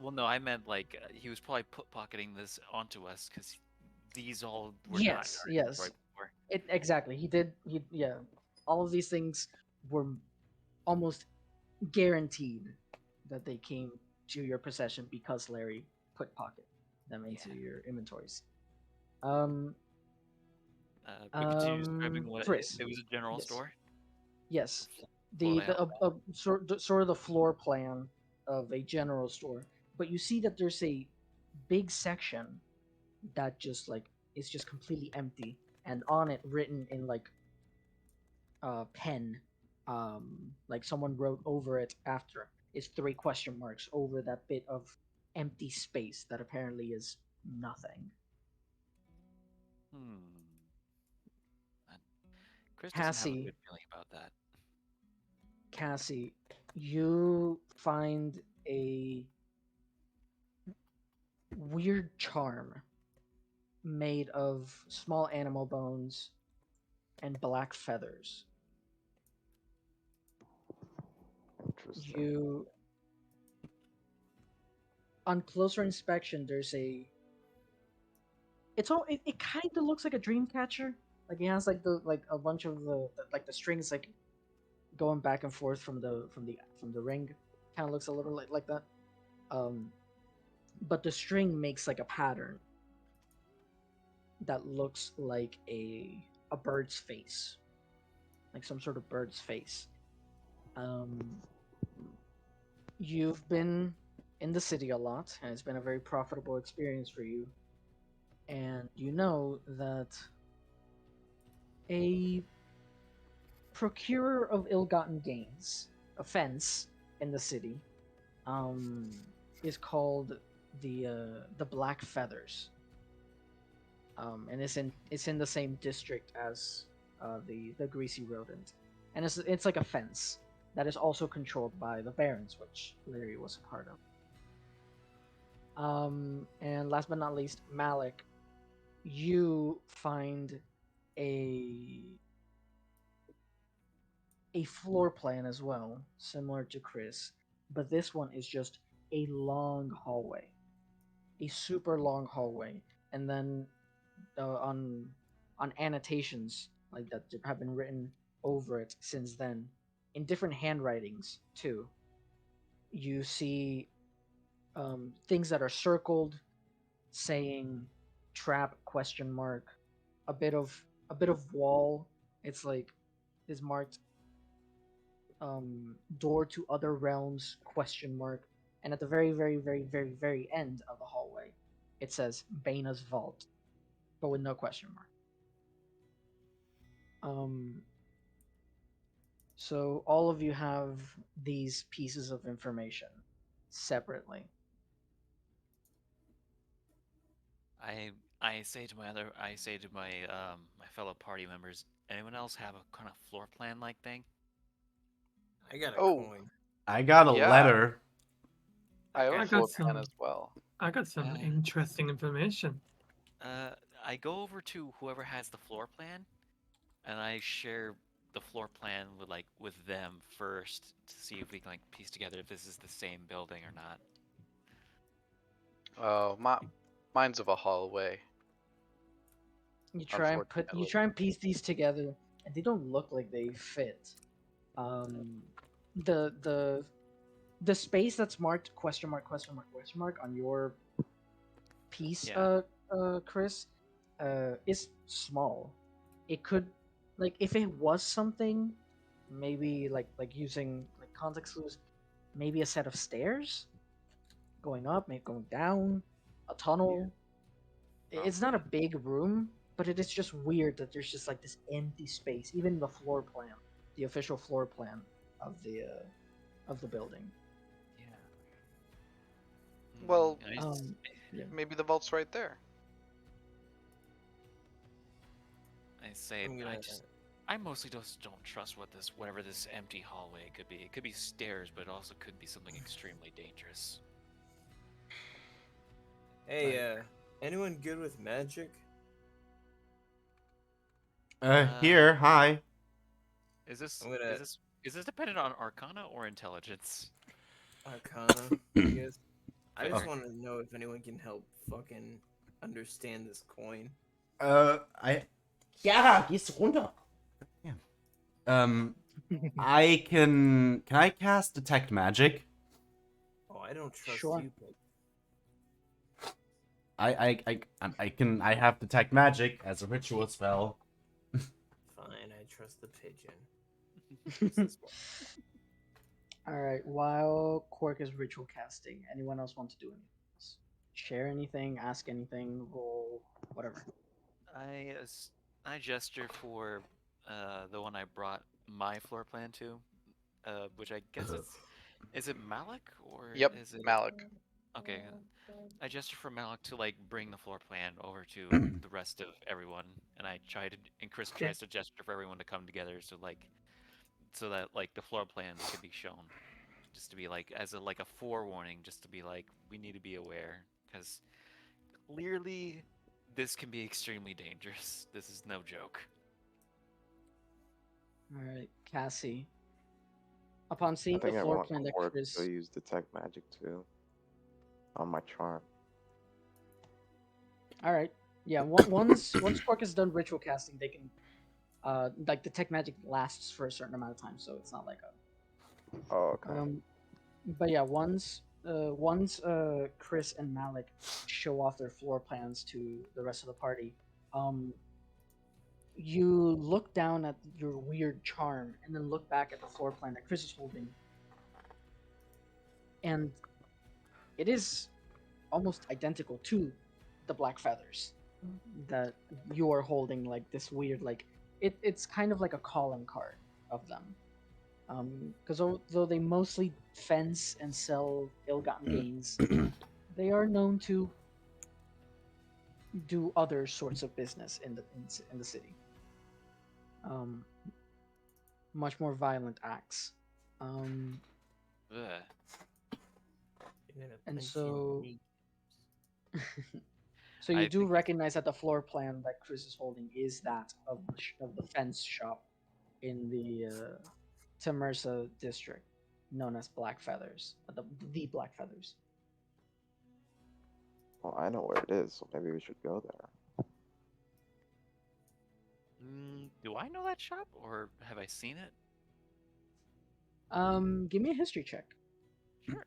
S1: Well, no, I meant like he was probably pocketing this onto us because these all were
S5: Yes,
S1: not in our
S5: yes.
S1: inventory before.
S5: Exactly. He did. Yeah. All of these things were almost guaranteed that they came to your possession because Larry pocket them into your inventories.
S1: But continue describing what
S5: Chris.
S1: it was a general
S5: Yes.
S1: store.
S5: Yes.
S1: Floor
S5: The sort of the floor plan of a general store, but you see that there's a big section that just like is just completely empty, and on it written in like pen like someone wrote over it after, is three question marks over that bit of empty space that apparently is nothing.
S1: Hmm. Uh, Chris doesn't have a
S5: Cassie,
S1: good feeling about that.
S5: Cassie, you find a weird charm made of small animal bones and black feathers.
S6: Interesting.
S5: You, on closer inspection, there's a. It's all. It kind of looks like a dream catcher. Like it has like a bunch of like the strings like going back and forth from the ring. Kind of looks a little like that. Um, but the string makes like a pattern that looks like a bird's face, like some sort of bird's face. Um, you've been in the city a lot, and it's been a very profitable experience for you. And you know that a procurer of ill-gotten gains, offense in the city, um, is called the Black Feathers, and it's in the same district as the Greasy Rodent, and it's like a fence that is also controlled by the Barons, which Larry was a part of. And last but not least, Malik, you find a a floor plan as well, similar to Chris, but this one is just a long hallway, a super long hallway, and then on annotations like that have been written over it since then, in different handwritings too. You see things that are circled, saying "trap?" question mark. A bit of wall. It's like is marked door to other realms question mark, and at the very end of the hallway it says Baina's vault, but with no question mark. um so all of you have these pieces of information separately.
S1: I I say to my fellow party members, anyone else have a kind of floor plan like thing?
S2: I got a
S8: Oh,
S2: coin.
S3: I got a
S8: yeah.
S3: letter.
S8: I have
S4: I
S8: a
S4: got
S8: floor plan
S4: some.
S8: as well.
S4: I got some
S1: Uh,
S4: interesting information.
S1: uh, I go over to whoever has the floor plan, and I share the floor plan with them first to see if we can like piece together if this is the same building or not.
S8: Oh, mine's of a hallway,
S5: You
S8: unfortunately.
S5: try and piece these together, and they don't look like they fit. um the the the space that's marked question mark on your piece,
S1: Yeah.
S5: Chris, is small. It could, like, if it was something, maybe like using like context clues, maybe a set of stairs going up, maybe going down, a tunnel. It's not a
S1: Probably.
S5: big room, but it is just weird that there's just like this empty space, even the floor plan, the official floor plan of the building.
S1: Yeah.
S8: Well,
S1: I,
S5: Yeah.
S8: maybe the vault's right there.
S1: I say
S2: I'm gonna.
S1: I mostly just don't trust whatever this empty hallway could be. It could be stairs, but it also could be something extremely dangerous.
S2: Hey, anyone good with magic?
S1: Uh,
S3: Here, hi.
S1: is this
S2: I'm gonna
S1: is this dependent on Arcana or Intelligence?
S2: Arcana. I guess. I just
S1: Fair.
S2: want to know if anyone can help fucking understand this coin.
S3: I. Ja, gehst runter. Yeah. I can. Can I cast Detect Magic?
S2: Oh, I don't trust
S5: Sure.
S2: you, but
S3: I can. I have Detect Magic as a ritual spell.
S2: fine. I trust the pigeon.
S5: All right. While Quark is ritual casting, anyone else want to do anything else? Share anything, ask anything, roll, whatever.
S1: I I gesture for the one I brought my floor plan to, which I guess is it Malik or
S8: Yep,
S1: is it
S8: Malik.
S1: okay? I gestured for Malik to like bring the floor plan over to the rest of everyone, and I tried to, and Chris
S4: Okay.
S1: tries to gesture for everyone to come together, so that like the floor plans could be shown, just to be like as a like a forewarning, just to be like we need to be aware because clearly this can be extremely dangerous. This is no joke.
S5: All right, Cassie. Upon
S6: I
S5: seeing the
S6: think I
S5: floor
S6: want
S5: plan that
S6: Quark
S5: Chris,
S6: to use detect magic too on my charm.
S5: all right, yeah. Once Quark is done ritual casting, they can like detect magic lasts for a certain amount of time, so it's not like
S6: Oh,
S5: a
S6: okay.
S5: But yeah, once Chris and Malik show off their floor plans to the rest of the party, um, you look down at your weird charm and then look back at the floor plan that Chris is holding, and it is almost identical to the black feathers that you are holding. Like this weird, like it's kind of like a calling card of them. Because though they mostly fence and sell ill-gotten gains, they are known to do other sorts of business in the city. Um, much more violent acts. Um,
S1: Ugh.
S5: and so, so
S1: I
S5: you do
S1: think
S5: recognize that the floor plan that Chris is holding is that of the fence shop in the Tamersa district, known as Black Feathers, the Black Feathers.
S6: Well, I know where it is, so maybe we should go there.
S1: do I know that shop or have I seen it?
S5: Give me a history check.
S1: Sure.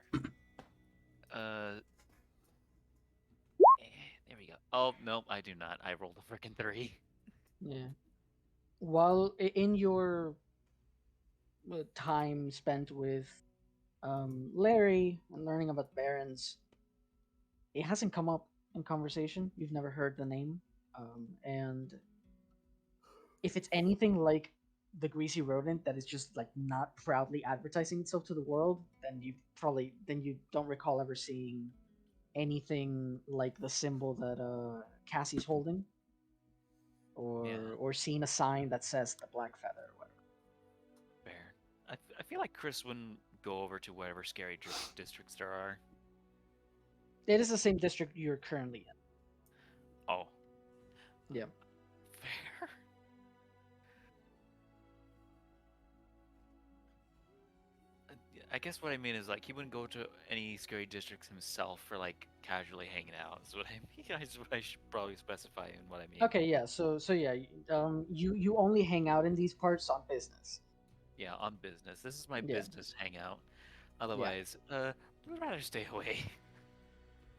S1: There we go. Oh no, I do not. I rolled a freaking 3.
S5: Yeah. While in your time spent with Larry and learning about Barons, it hasn't come up in conversation. You've never heard the name, and if it's anything like the Greasy Rodent that is just like not proudly advertising itself to the world, then you don't recall ever seeing anything like the symbol that Cassie's holding,
S1: Yeah,
S5: or seen a sign that says the Black Feather or whatever.
S1: fair. I feel like Chris wouldn't go over to whatever scary districts there are.
S5: It is the same district you're currently in.
S1: Oh,
S5: Yeah.
S1: fair. I guess what I mean is like he wouldn't go to any scary districts himself for like casually hanging out. Is what I mean. Is what I should probably specify in what I mean.
S5: Okay, yeah. So yeah, you only hang out in these parts on business.
S1: Yeah, on business. This is my
S5: Yeah.
S1: business hangout.
S5: Yeah.
S1: Otherwise, we'd rather stay away.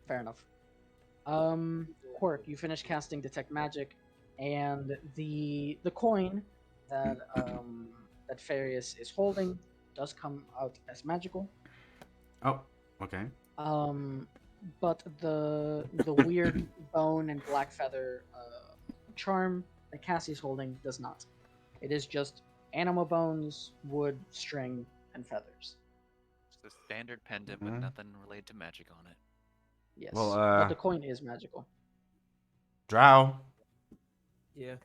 S5: Fair enough. Quirk, you finish casting detect magic, and the coin that that Farius is holding does come out as magical.
S3: Oh, okay.
S5: But the weird bone and black feather charm that Cassie's holding does not. It is just animal bones, wood, string, and feathers.
S1: Just a standard pendant with
S3: Mhm.
S1: nothing related to magic on it.
S5: Yes,
S3: Well,
S5: but the coin is magical.
S3: Drow,
S2: Yeah.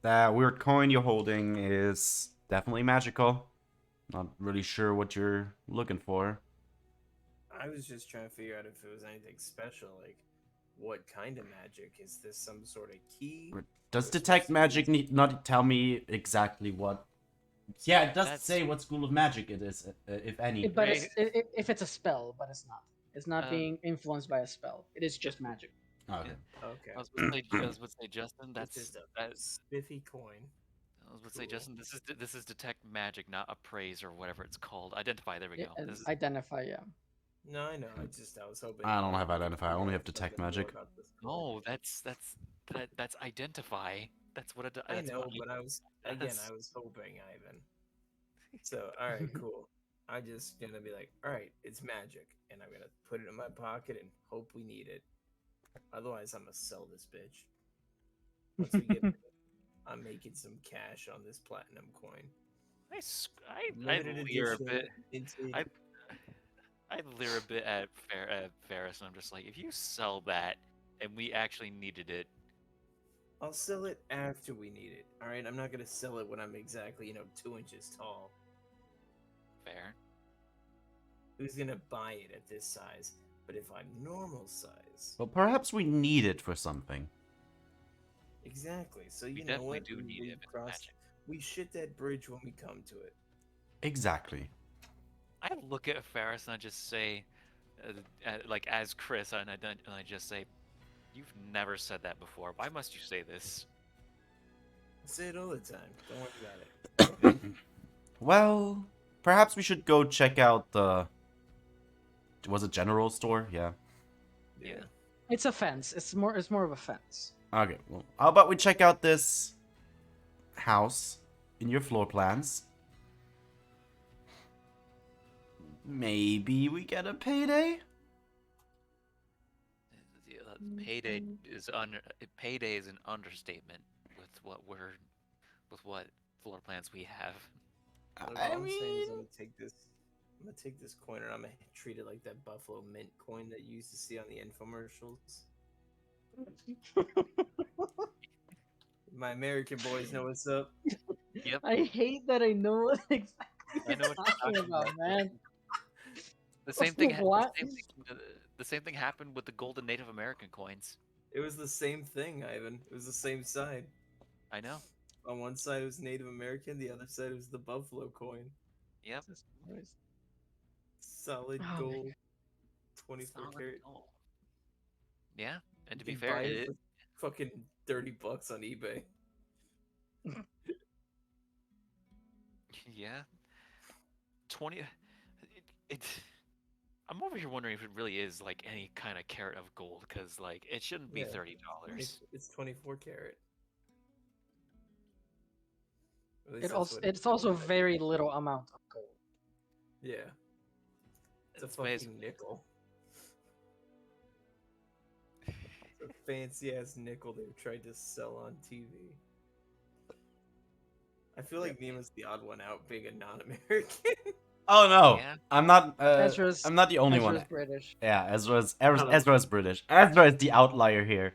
S3: that weird coin you're holding is definitely magical. Not really sure what you're looking for.
S2: I was just trying to figure out if it was anything special, like what kind of magic? Is this some sort of key?
S3: Does
S2: Or
S3: detect
S2: supposed to
S3: magic
S2: be-
S3: need not tell me exactly what? Yeah, it does
S1: That's-
S3: say what school of magic it is, if any.
S5: But
S1: Right.
S5: if it's a spell, but it's not. It's not being influenced by a spell. It is just magic.
S3: Oh, okay.
S2: Okay.
S1: I was about to say, Justin.
S2: It's
S1: That's
S2: just a
S1: that.
S2: spiffy coin.
S1: I was about to say,
S2: Cool.
S1: Justin. This is detect magic, not appraise or whatever it's called. Identify. There we
S5: Yeah,
S1: go.
S5: and
S1: This is,
S5: identify. Yeah.
S2: No, I know. I was hoping.
S3: I don't have identify. I only have
S2: something
S3: detect
S2: more
S3: magic.
S2: about this
S1: no,
S2: coin.
S1: that's identify. That's what it.
S2: I
S1: That's
S2: know,
S1: what
S2: but I was
S1: does.
S2: I was hoping, Ivan. So, all right, cool. I'm just gonna be like, all right, it's magic, and I'm gonna put it in my pocket and hope we need it. Otherwise, I'm gonna sell this bitch. Once we get I'm making some cash on this platinum coin.
S1: I
S2: Limited
S1: leer a
S2: edition.
S1: bit.
S2: Vintage.
S1: I leer a bit at Ferris, and I'm just like, if you sell that and we actually needed it,
S2: I'll sell it after we need it. All right, I'm not gonna sell it when I'm exactly 2 inches tall.
S1: fair.
S2: Who's gonna buy it at this size? But if I'm normal size,
S3: Well, perhaps we need it for something.
S2: exactly. So
S1: We
S2: you know
S1: definitely
S2: what?
S1: do need
S2: we
S1: it if it's
S2: cross.
S1: magic.
S2: We shit that bridge when we come to it.
S3: Exactly.
S1: I look at Ferris and I just say, like as Chris, and I just say, "You've never said that before. Why must you say this?"
S2: I say it all the time. Don't worry about it.
S3: Well, perhaps we should go check out the. Was it general store? Yeah.
S1: Yeah.
S5: It's a fence. It's more of a fence.
S3: Okay. Well, how about we check out this house in your floor plans? Maybe we get a payday.
S1: Payday is an understatement with what floor plans we have.
S2: Look,
S3: I
S2: all I'm saying is
S3: mean,
S2: I'm gonna take this coin and I'm gonna treat it like that Buffalo Mint coin that you used to see on the infomercials. My American boys know what's up.
S1: Yep.
S5: I hate that I know what exactly
S1: I know what you're talking about.
S5: man.
S1: The same thing.
S5: What?
S1: The same thing happened with the golden Native American coins.
S2: It was the same thing, Ivan. It was the same side.
S1: I know.
S2: On one side it was Native American, the other side was the Buffalo coin.
S1: Yep.
S2: Solid
S5: Oh my
S2: gold, 24
S1: Solid
S2: karat.
S1: gold. Yeah, and
S2: You
S1: to be
S2: can
S1: fair,
S2: buy it for fucking $30 on eBay.
S1: yeah, 20. I'm over here wondering if it really is like any kind of carat of gold, because like it shouldn't be
S2: Yeah.
S1: $30.
S2: It's 24 karat. At least
S5: It
S2: that's
S5: also
S2: what
S5: it's also very little amount of gold.
S2: Yeah. It's a
S1: It's
S2: fucking
S1: basically-
S2: nickel. It's a fancy ass nickel they tried to sell on TV. I feel like Nima's the odd one out being a non-American.
S3: oh no,
S1: Yeah.
S3: I'm not.
S5: Ezra's-
S3: I'm not the only
S5: Ezra's
S3: one.
S5: British.
S3: Yeah,
S4: Hello.
S3: Ezra's British. Ezra is the outlier here.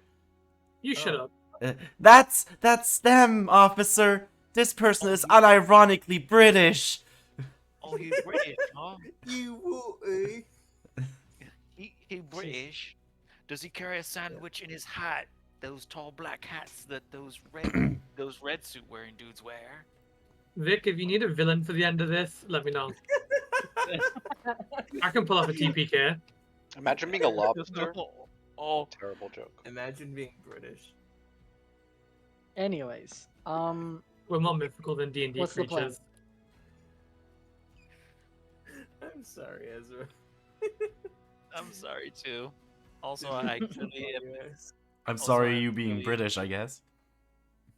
S4: You shut
S2: Oh.
S4: up.
S3: That's them, officer. This person is unironically British.
S1: Oh, he's British, huh?
S2: You will, eh?
S1: He British. Does he carry a sandwich in his hat? Those tall black hats that those red suit wearing dudes wear.
S4: Vic, if you need a villain for the end of this, let me know. I can pull off a TPK.
S8: Imagine being a lobster.
S1: Oh,
S8: Terrible joke.
S2: Imagine being British.
S5: Anyways,
S4: We're more mythical than D&D
S5: What's the plan?
S4: creatures.
S2: I'm sorry, Ezra.
S1: I'm sorry too. Also, I actually am.
S2: Yes.
S3: I'm
S1: Also,
S3: sorry
S1: I'm
S3: you being
S1: really-
S3: British, I guess.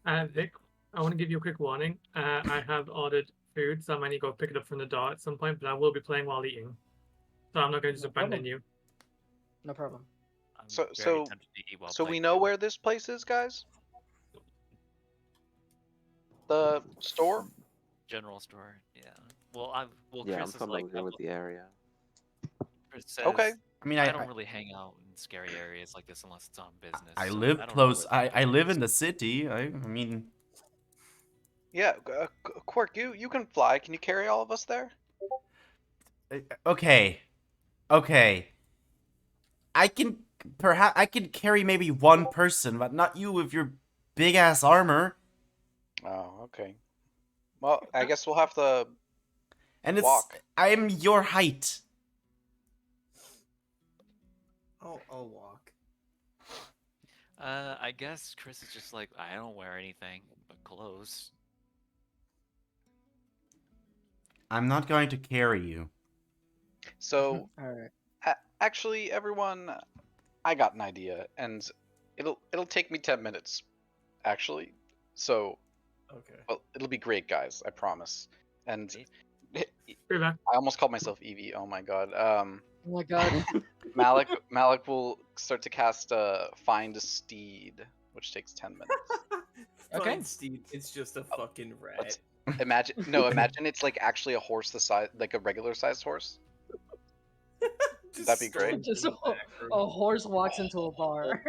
S4: Vic, I want to give you a quick warning. I have ordered food, so I might need to go pick it up from the door at some point, but I will be playing while eating. So I'm not going to just
S5: No
S4: abandon
S5: problem.
S4: you.
S5: no problem.
S1: I'm
S8: So-
S1: very
S8: so-
S1: tempted to eat while
S8: So we
S1: playing,
S8: know
S1: too.
S8: where this place is, guys? The store?
S1: General store. Yeah. Well,
S6: Yeah, I'm
S1: Chris is like,
S6: familiar with the area.
S1: Chris says,
S8: Okay.
S3: I mean,
S1: I don't really hang out in scary areas like this unless it's on business.
S3: I
S1: so
S3: live
S1: don't know
S3: close.
S1: where
S3: I live in the city. I mean,
S8: Yeah, Quirk, you can fly. Can you carry all of us there?
S3: okay, okay. I can carry maybe one person, but not you with your big ass armor.
S8: Oh, okay. Well, I guess we'll have to.
S3: And it's
S8: Walk.
S3: I'm your height.
S2: I'll walk.
S1: I guess Chris is just like, I don't wear anything but clothes.
S3: I'm not going to carry you.
S8: So,
S5: All right.
S8: actually, everyone, I got an idea, and it'll take me 10 minutes, actually. So,
S2: Okay.
S8: well, it'll be great, guys. I promise. And
S1: Sweet.
S4: Be back.
S8: I almost called myself Evie. Oh my god.
S5: Oh my god.
S8: Malik will start to cast Find a Steed, which takes 10 minutes.
S5: Okay.
S2: Fine, Steve. It's just a fucking rat.
S8: Imagine it's like actually a horse the size, like a regular sized horse. That'd be great.
S2: storms
S5: Just
S2: in
S5: a,
S2: the back room.
S5: a horse walks into a bar.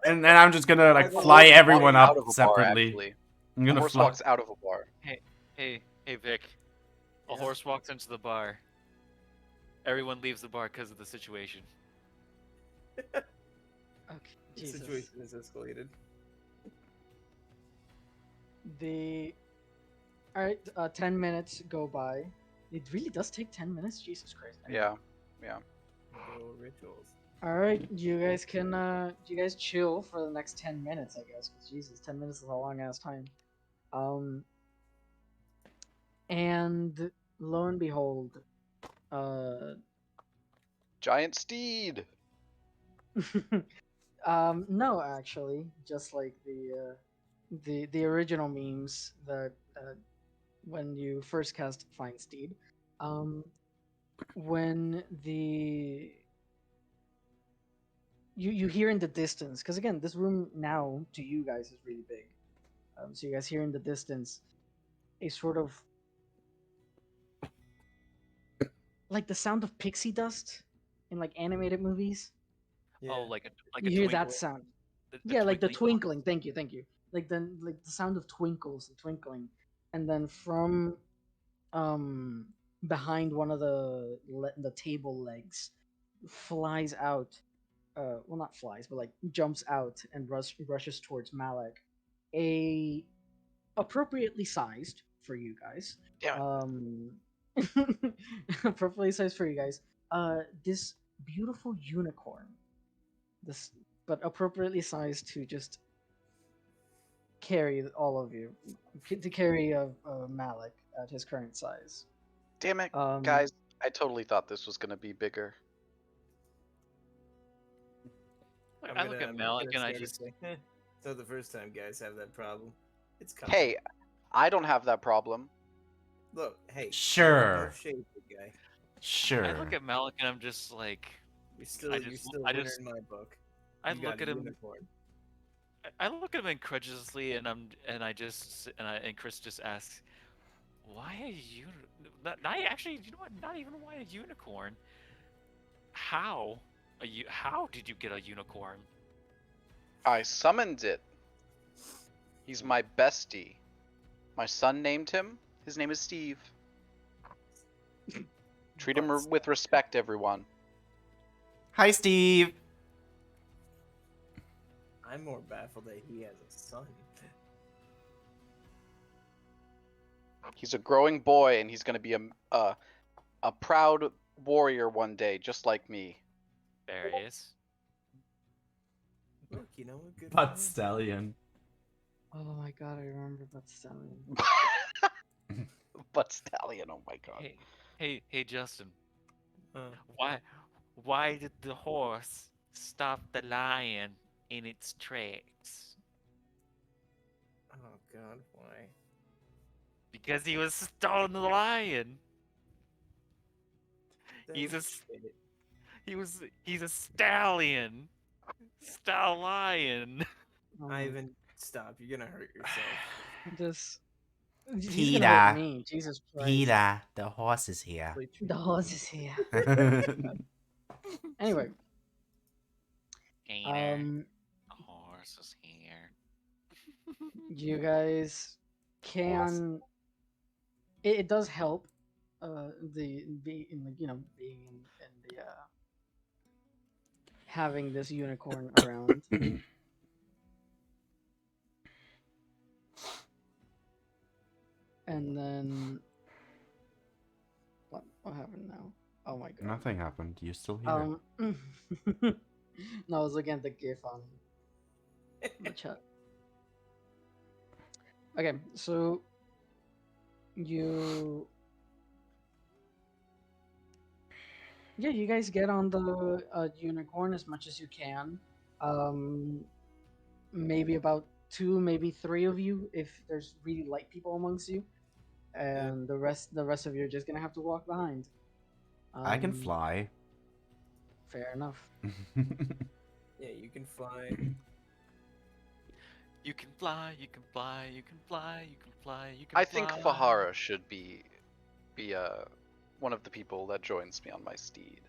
S3: And then I'm just gonna like
S8: A
S3: fly
S8: horse
S3: everyone
S8: walks
S3: up
S8: out of a bar,
S3: separately.
S8: actually.
S3: I'm
S8: A
S3: gonna
S8: horse
S3: fly.
S8: walks out of a bar.
S1: Hey, Vic. A
S2: Yeah.
S1: horse walks into the bar. Everyone leaves the bar because of the situation.
S5: Okay,
S2: The
S5: Jesus.
S2: situation is escalated.
S5: All right, 10 minutes go by. It really does take 10 minutes. Jesus Christ. Anyway.
S8: Yeah.
S2: Little rituals.
S5: All right, you guys can you guys chill for the next 10 minutes, I guess. Cause Jesus, 10 minutes is a long ass time. And lo and behold,
S8: Giant steed.
S5: no, actually, just like the original memes that when you first cast Find Steed, when you hear in the distance, because again, this room now to you guys is really big. So you guys hear in the distance a sort of like the sound of pixie dust in like animated movies.
S2: Yeah.
S1: Oh, like a
S5: You hear that
S1: twinkle-
S5: sound.
S1: the
S5: Yeah, like the
S1: twinkly-
S5: twinkling. Thank you. Like the sound of twinkles and twinkling, and then from behind one of the table legs flies out. Well, not flies, but like jumps out and rushes towards Malek. A appropriately sized for you guys.
S8: Damn
S5: Appropriately sized for you guys. This beautiful unicorn. This, but appropriately sized to just carry all of you, to carry Malik at his current size.
S8: Damn it,
S5: Um,
S8: guys! I totally thought this was gonna be bigger.
S1: I look at Malik and I
S2: start to
S1: just
S2: say, it's not the first time guys have that problem. It's coming.
S8: Hey, I don't have that problem.
S2: Look, hey.
S3: Sure.
S2: No shade, big guy.
S3: Sure.
S1: I look at Malik and I'm just like
S2: You're still
S1: I
S2: you're
S1: just-
S2: still
S1: I
S2: winner
S1: just-
S2: in my book.
S1: I
S2: You got
S1: look
S2: a
S1: at him
S2: unicorn.
S1: I look at him incredulously and Chris just asks, "Why a unicorn? Not actually, you know what? Not even why a unicorn. How? How did you get a unicorn?
S8: I summoned it. He's my bestie. My son named him. His name is Steve. Treat him
S2: But-
S8: with respect, everyone.
S3: Hi, Steve.
S2: I'm more baffled that he has a son.
S8: He's a growing boy, and he's gonna be a proud warrior one day, just like me.
S1: There he is.
S2: Look, you know what? Good. for
S3: Butt
S2: him.
S3: stallion.
S5: oh my god, I remember about Stallion.
S8: But stallion, oh my god.
S1: Hey, Justin.
S2: Huh.
S1: Why did the horse stop the lion in its tracks?
S2: Oh God, why?
S1: Because he was stalling the lion. He's a
S2: That was shit.
S1: He's a stallion. Stallion.
S2: Ivan, stop! You're gonna hurt yourself.
S5: Just he's gonna hurt
S3: Peter.
S5: me. Jesus Christ.
S3: Peter, the horse is here.
S2: Play
S5: The horse is here. Anyway,
S1: Peter,
S5: um,
S1: the horse is here.
S5: you guys can. It does help. Being in the having this unicorn around. And then what happened now? Oh my god.
S3: Nothing happened. You still here?
S5: No, I was looking at the GIF on the chat. Okay, so you guys get on the unicorn as much as you can. Maybe about 2, maybe 3 of you, if there's really light people amongst you, and the rest of you are just gonna have to walk behind.
S3: I can fly.
S5: Fair enough.
S2: Yeah, you can fly.
S1: You can fly, you can fly, you can fly, you can fly, you can
S8: I
S1: fly.
S8: think Fahara should be one of the people that joins me on my steed.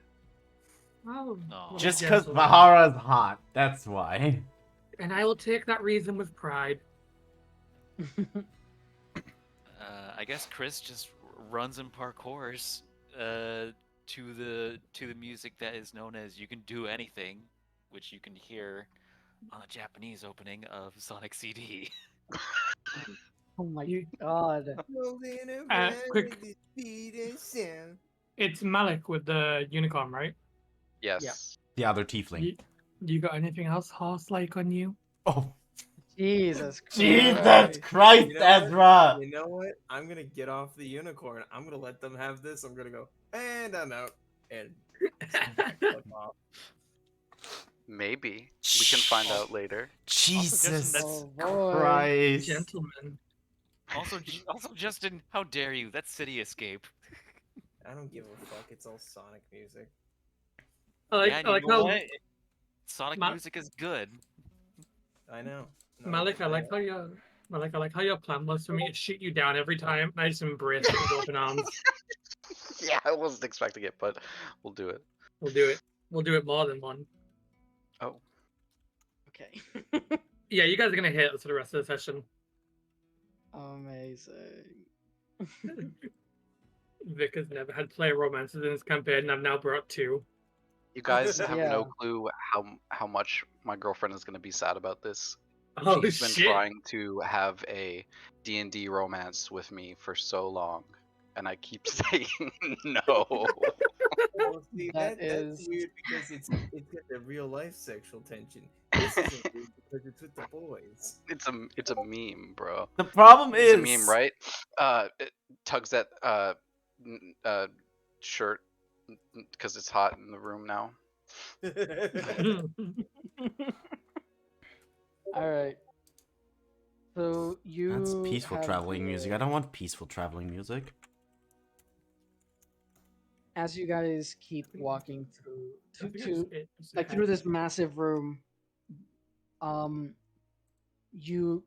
S4: Oh,
S1: No.
S4: what a
S3: Just because
S4: gentleman.
S3: Mahara's hot, that's why.
S4: And I will take that reason with pride.
S1: I guess Chris just runs and parkours to the music that is known as "You Can Do Anything," which you can hear on the Japanese opening of Sonic CD.
S5: Oh my
S4: You-
S5: god.
S4: quick. It's Malik with the unicorn, right?
S8: Yes.
S3: The other tiefling.
S4: You got anything else horse-like on you?
S3: Oh,
S5: Jesus
S3: Jesus
S5: Christ.
S3: Christ,
S2: You know what?
S3: Ezra!
S2: You know what? I'm gonna get off the unicorn. I'm gonna let them have this. I'm gonna go, and I'm out. And flip off.
S8: Maybe. We can find out later.
S3: Jesus
S5: Oh boy.
S3: Christ.
S4: Gentlemen.
S1: Also, Justin, how dare you? That's City Escape.
S2: I don't give a fuck. It's all Sonic music.
S1: And you know what? Sonic
S4: Ma-
S1: music is good.
S2: I know. No,
S4: Malik, I like how your plan was for me to shoot you down every time, and I just embraced it with open arms.
S8: Yeah, I wasn't expecting it, but we'll do it.
S4: We'll do it. We'll do it more than one.
S8: Oh.
S5: Okay.
S4: Yeah, you guys are gonna hate us for the rest of the session.
S5: Amazing.
S4: Vic has never had player romances in his campaign, and I've now brought 2.
S8: You guys have
S5: Yeah.
S8: no clue how much my girlfriend is gonna be sad about this.
S4: Oh
S8: She's been
S4: shit!
S8: trying to have a D&D romance with me for so long, and I keep saying no.
S2: Well, see,
S5: That
S2: that's
S5: is-
S2: weird because it's got the real life sexual tension. This isn't weird because it's with the boys.
S8: It's a meme, bro.
S3: The problem
S8: It's
S3: is...
S8: a meme, right? It tugs that shirt because it's hot in the room now.
S5: Alright. So you
S3: That's peaceful
S5: have-
S3: traveling music. I don't want peaceful traveling music.
S5: As you guys keep walking through
S4: I think it's
S5: like through this massive room, you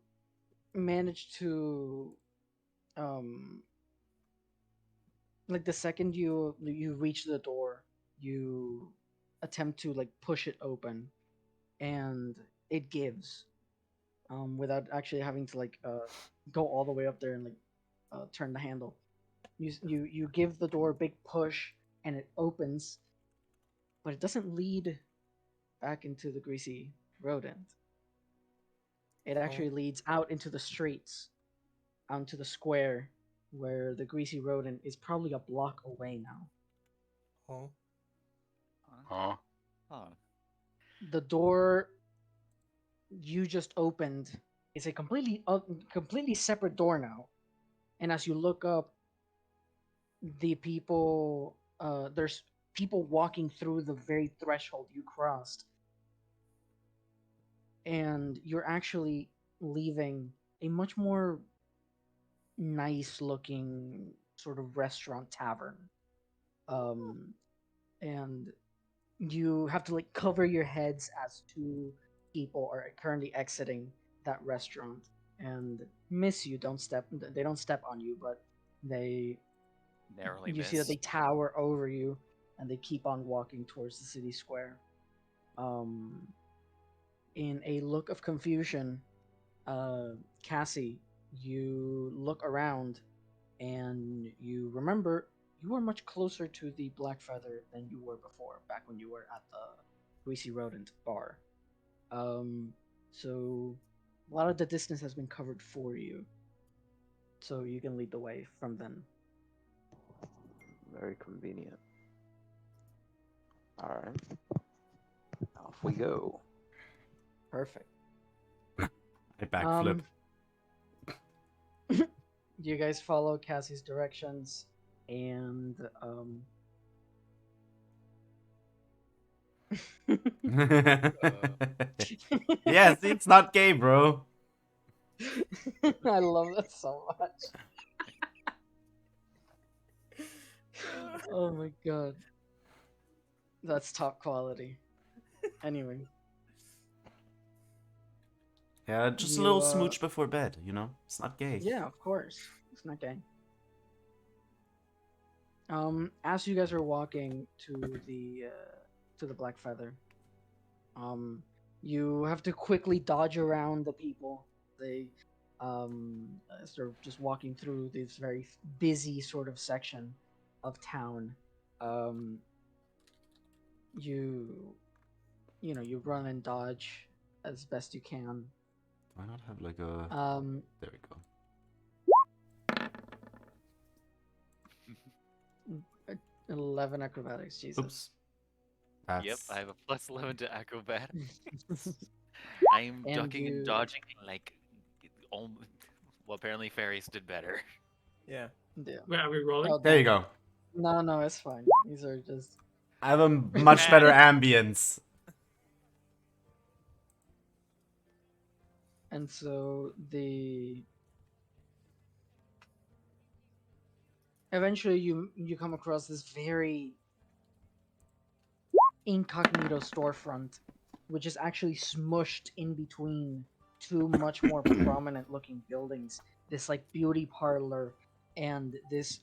S5: manage to like the second you reach the door, you attempt to like push it open, and it gives, without actually having to like go all the way up there and like turn the handle. You give the door a big push and it opens, but it doesn't lead back into the greasy rodent. It actually leads out into the streets, onto the square where the greasy rodent is probably a block away now.
S2: Oh.
S8: Huh?
S1: Oh.
S5: The door you just opened is a completely separate door now, and as you look up, the people there's people walking through the very threshold you crossed, and you're actually leaving a much more nice looking sort of restaurant tavern, and you have to like cover your heads as 2 people are currently exiting that restaurant and miss you. They don't step on you, but they
S1: Narrowly
S5: you see that
S1: missed.
S5: they tower over you, and they keep on walking towards the city square. In a look of confusion, Cassie, you look around, and you remember you were much closer to the Black Feather than you were before, back when you were at the Greasy Rodent bar. So a lot of the distance has been covered for you, so you can lead the way from then.
S6: Very convenient. Alright. Off we go.
S5: Perfect.
S3: I backflip.
S5: You guys follow Cassie's directions, and
S3: Yes, it's not gay, bro.
S5: I love that so much. Oh my god. That's top quality. Anyway.
S3: Yeah, just a
S5: You,
S3: little smooch before bed, you know? It's not gay.
S5: Yeah, of course. It's not gay. As you guys are walking to the Black Feather, you have to quickly dodge around the people. They as they're just walking through this very busy sort of section of town. Um, you you run and dodge as best you can.
S3: Why not have like a... There we go.
S5: 11 acrobatics, Jesus.
S3: Oops.
S1: Yep,
S3: That's...
S1: I have a plus 11 to acrobatics. I'm
S5: And
S1: ducking
S5: you-
S1: and dodging like. Well, apparently fairies did better.
S2: Yeah.
S5: Yeah.
S4: Wait, are we rolling?
S5: Oh,
S3: There you
S5: damn.
S3: go.
S5: No, it's fine. These are just
S3: I have a much better ambience.
S5: and so the eventually you come across this very incognito storefront, which is actually smushed in between two much more prominent looking buildings. This like beauty parlor and this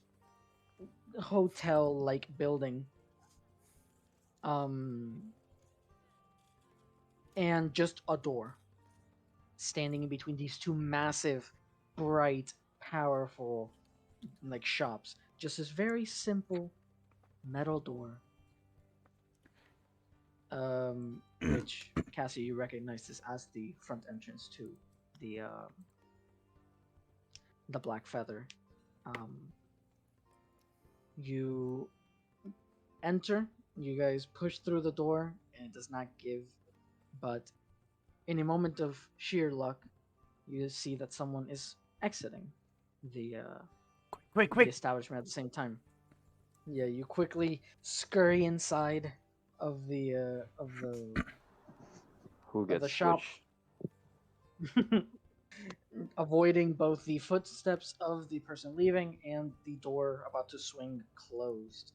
S5: hotel like building. And just a door standing in between these two massive, bright, powerful like shops. Just this very simple metal door. Which Cassie, you recognize this as the front entrance to the Black Feather. You enter. You guys push through the door, and it does not give. But in a moment of sheer luck, you see that someone is exiting the
S3: Quick,
S5: the
S3: quick!
S5: establishment at the same time. Yeah, you quickly scurry inside of the
S6: Who
S5: the
S6: gets
S5: shop.
S6: switched?
S5: Avoiding both the footsteps of the person leaving and the door about to swing closed.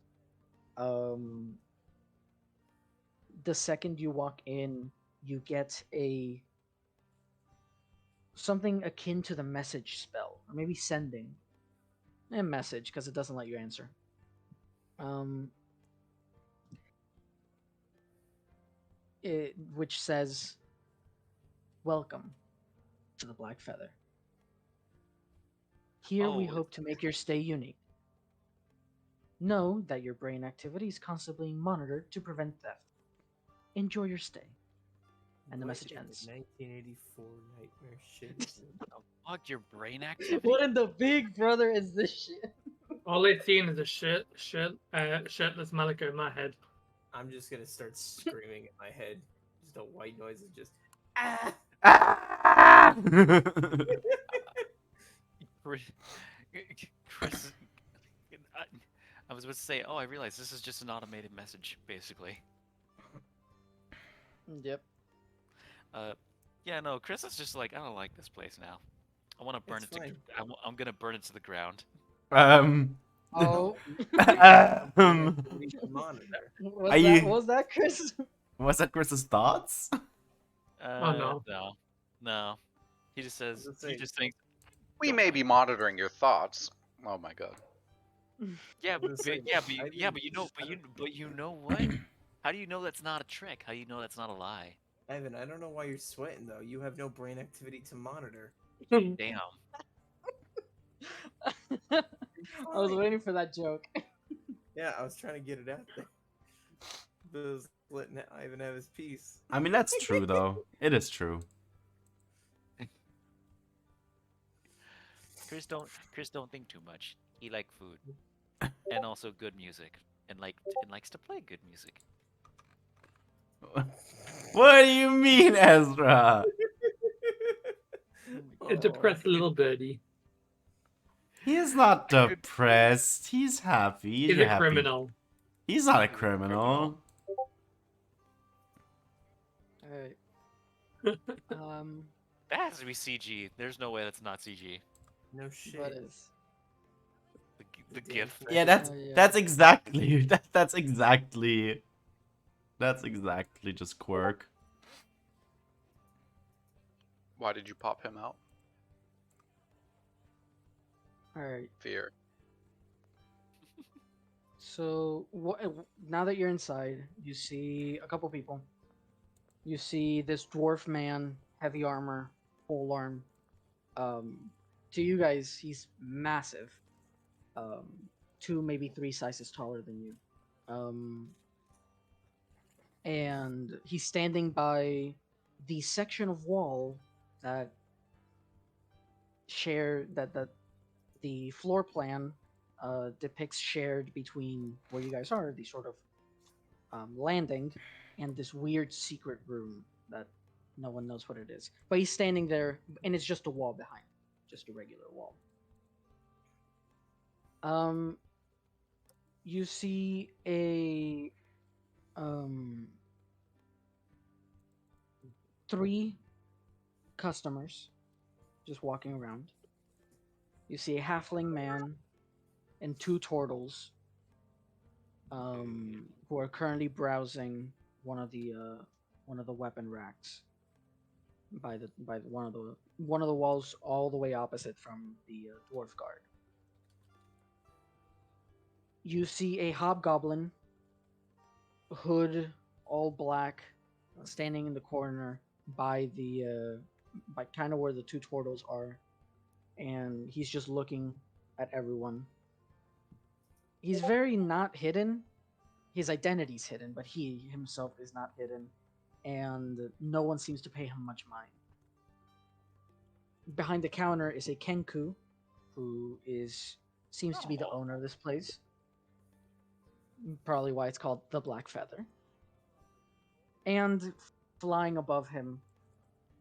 S5: The second you walk in, you get something akin to the message spell, or maybe sending a message because it doesn't let you answer. Which says, "Welcome to the Black Feather. Here we
S1: Oh.
S5: hope to make your stay unique. Know that your brain activity is constantly monitored to prevent theft. Enjoy your stay." And the message ends.
S2: 1984 nightmare shit.
S1: Fuck your brain activity.
S5: What in the big brother is this shit?
S4: All I've seen is a shitless Malika in my head.
S2: I'm just gonna start screaming in my head. Just a white noise is just ah.
S3: Ah!
S1: Chris, I was about to say, oh, I realized this is just an automated message, basically.
S5: Yep.
S1: Yeah, no, Chris is just like, I don't like this place now. I want to burn
S2: It's
S1: it.
S2: fine.
S1: I'm gonna burn it to the ground.
S5: Oh.
S2: We can monitor.
S5: What's
S3: Are
S5: that?
S3: you-
S5: What was that, Chris?
S3: Was that Chris's thoughts?
S4: no.
S1: No. He just says.
S2: I was
S1: He
S2: saying-
S1: just thinks.
S8: We
S1: Don't
S8: may
S1: mind.
S8: be monitoring your thoughts. Oh my god.
S1: Yeah,
S2: was saying,
S1: but you know what? How do you know that's not a trick? How do you know that's not a lie?
S2: Evan, I don't know why you're sweating though. You have no brain activity to monitor.
S1: Damn.
S5: I was waiting for that joke.
S2: Yeah, I was trying to get it out there. But it was letting Ivan have his piece.
S3: I mean, that's true, though. It is true.
S1: Chris don't think too much. He like food, and also good music, and likes to play good music.
S3: What do you mean, Ezra?
S4: A depressed little birdie.
S3: He is not depressed. He's happy.
S4: He's
S3: You're
S4: a
S3: happy.
S4: criminal.
S3: He's not a criminal.
S5: Alright.
S1: That has to be CG. There's no way that's not CG.
S2: No shit.
S5: What is?
S1: The
S2: Damn
S1: gift.
S2: thing.
S3: Yeah, that's
S5: Oh, yeah.
S3: that's exactly that's exactly just quirk.
S8: Why did you pop him out?
S5: All right.
S8: Fear.
S5: So now that you're inside, you see a couple people. You see this dwarf man, heavy armor, pole arm. To you guys, he's massive. 2, maybe 3 sizes taller than you. And he's standing by the section of wall that the floor plan depicts shared between where you guys are, the sort of landing, and this weird secret room that no one knows what it is. But he's standing there, and it's just a wall behind, just a regular wall. You see a 3 customers just walking around. You see a halfling man and 2 turtles who are currently browsing one of the weapon racks by one of the walls all the way opposite from the dwarf guard. You see a hobgoblin, hood all black, standing in the corner by kind of where the 2 turtles are, and he's just looking at everyone. He's very not hidden. His identity's hidden, but he himself is not hidden, and no one seems to pay him much mind. Behind the counter is a Kenku, who seems to be the owner of this place. Probably why it's called the Black Feather. And flying above him,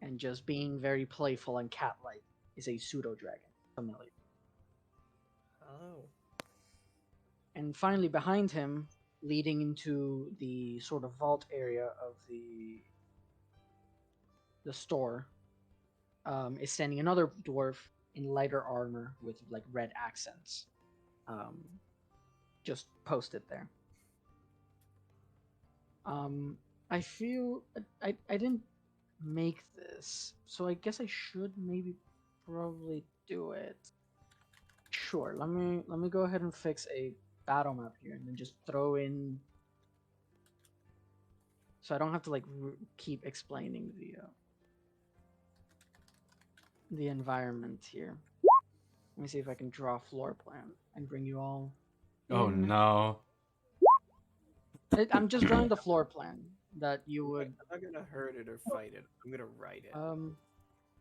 S5: and just being very playful and cat-like, is a pseudo dragon familiar.
S2: Oh.
S5: And finally, behind him, leading into the sort of vault area of the store, is standing another dwarf in lighter armor with like red accents, just posted there. I feel I didn't make this, so I guess I should maybe probably do it. Sure, let me go ahead and fix a battle map here, and then just throw in, so I don't have to like keep explaining the environment here. Let me see if I can draw a floor plan and bring you all.
S3: Oh
S5: in.
S3: no.
S5: I'm just drawing the floor plan that you would.
S2: I'm not gonna hurt it or fight it. I'm gonna write it.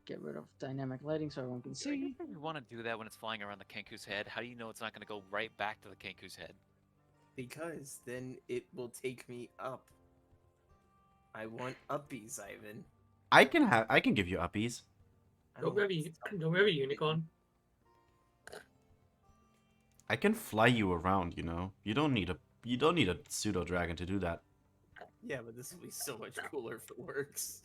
S5: Get rid of dynamic lighting so everyone can see.
S1: You want to do that when it's flying around the Kenku's head. How do you know it's not going to go right back to the Kenku's head?
S2: Because then it will take me up. I want uppies, Ivan.
S3: I can give you uppies.
S4: Don't we have a unicorn?
S3: I can fly you around, you know. You don't need a pseudo dragon to do that.
S2: Yeah, but this will be so much cooler if it works.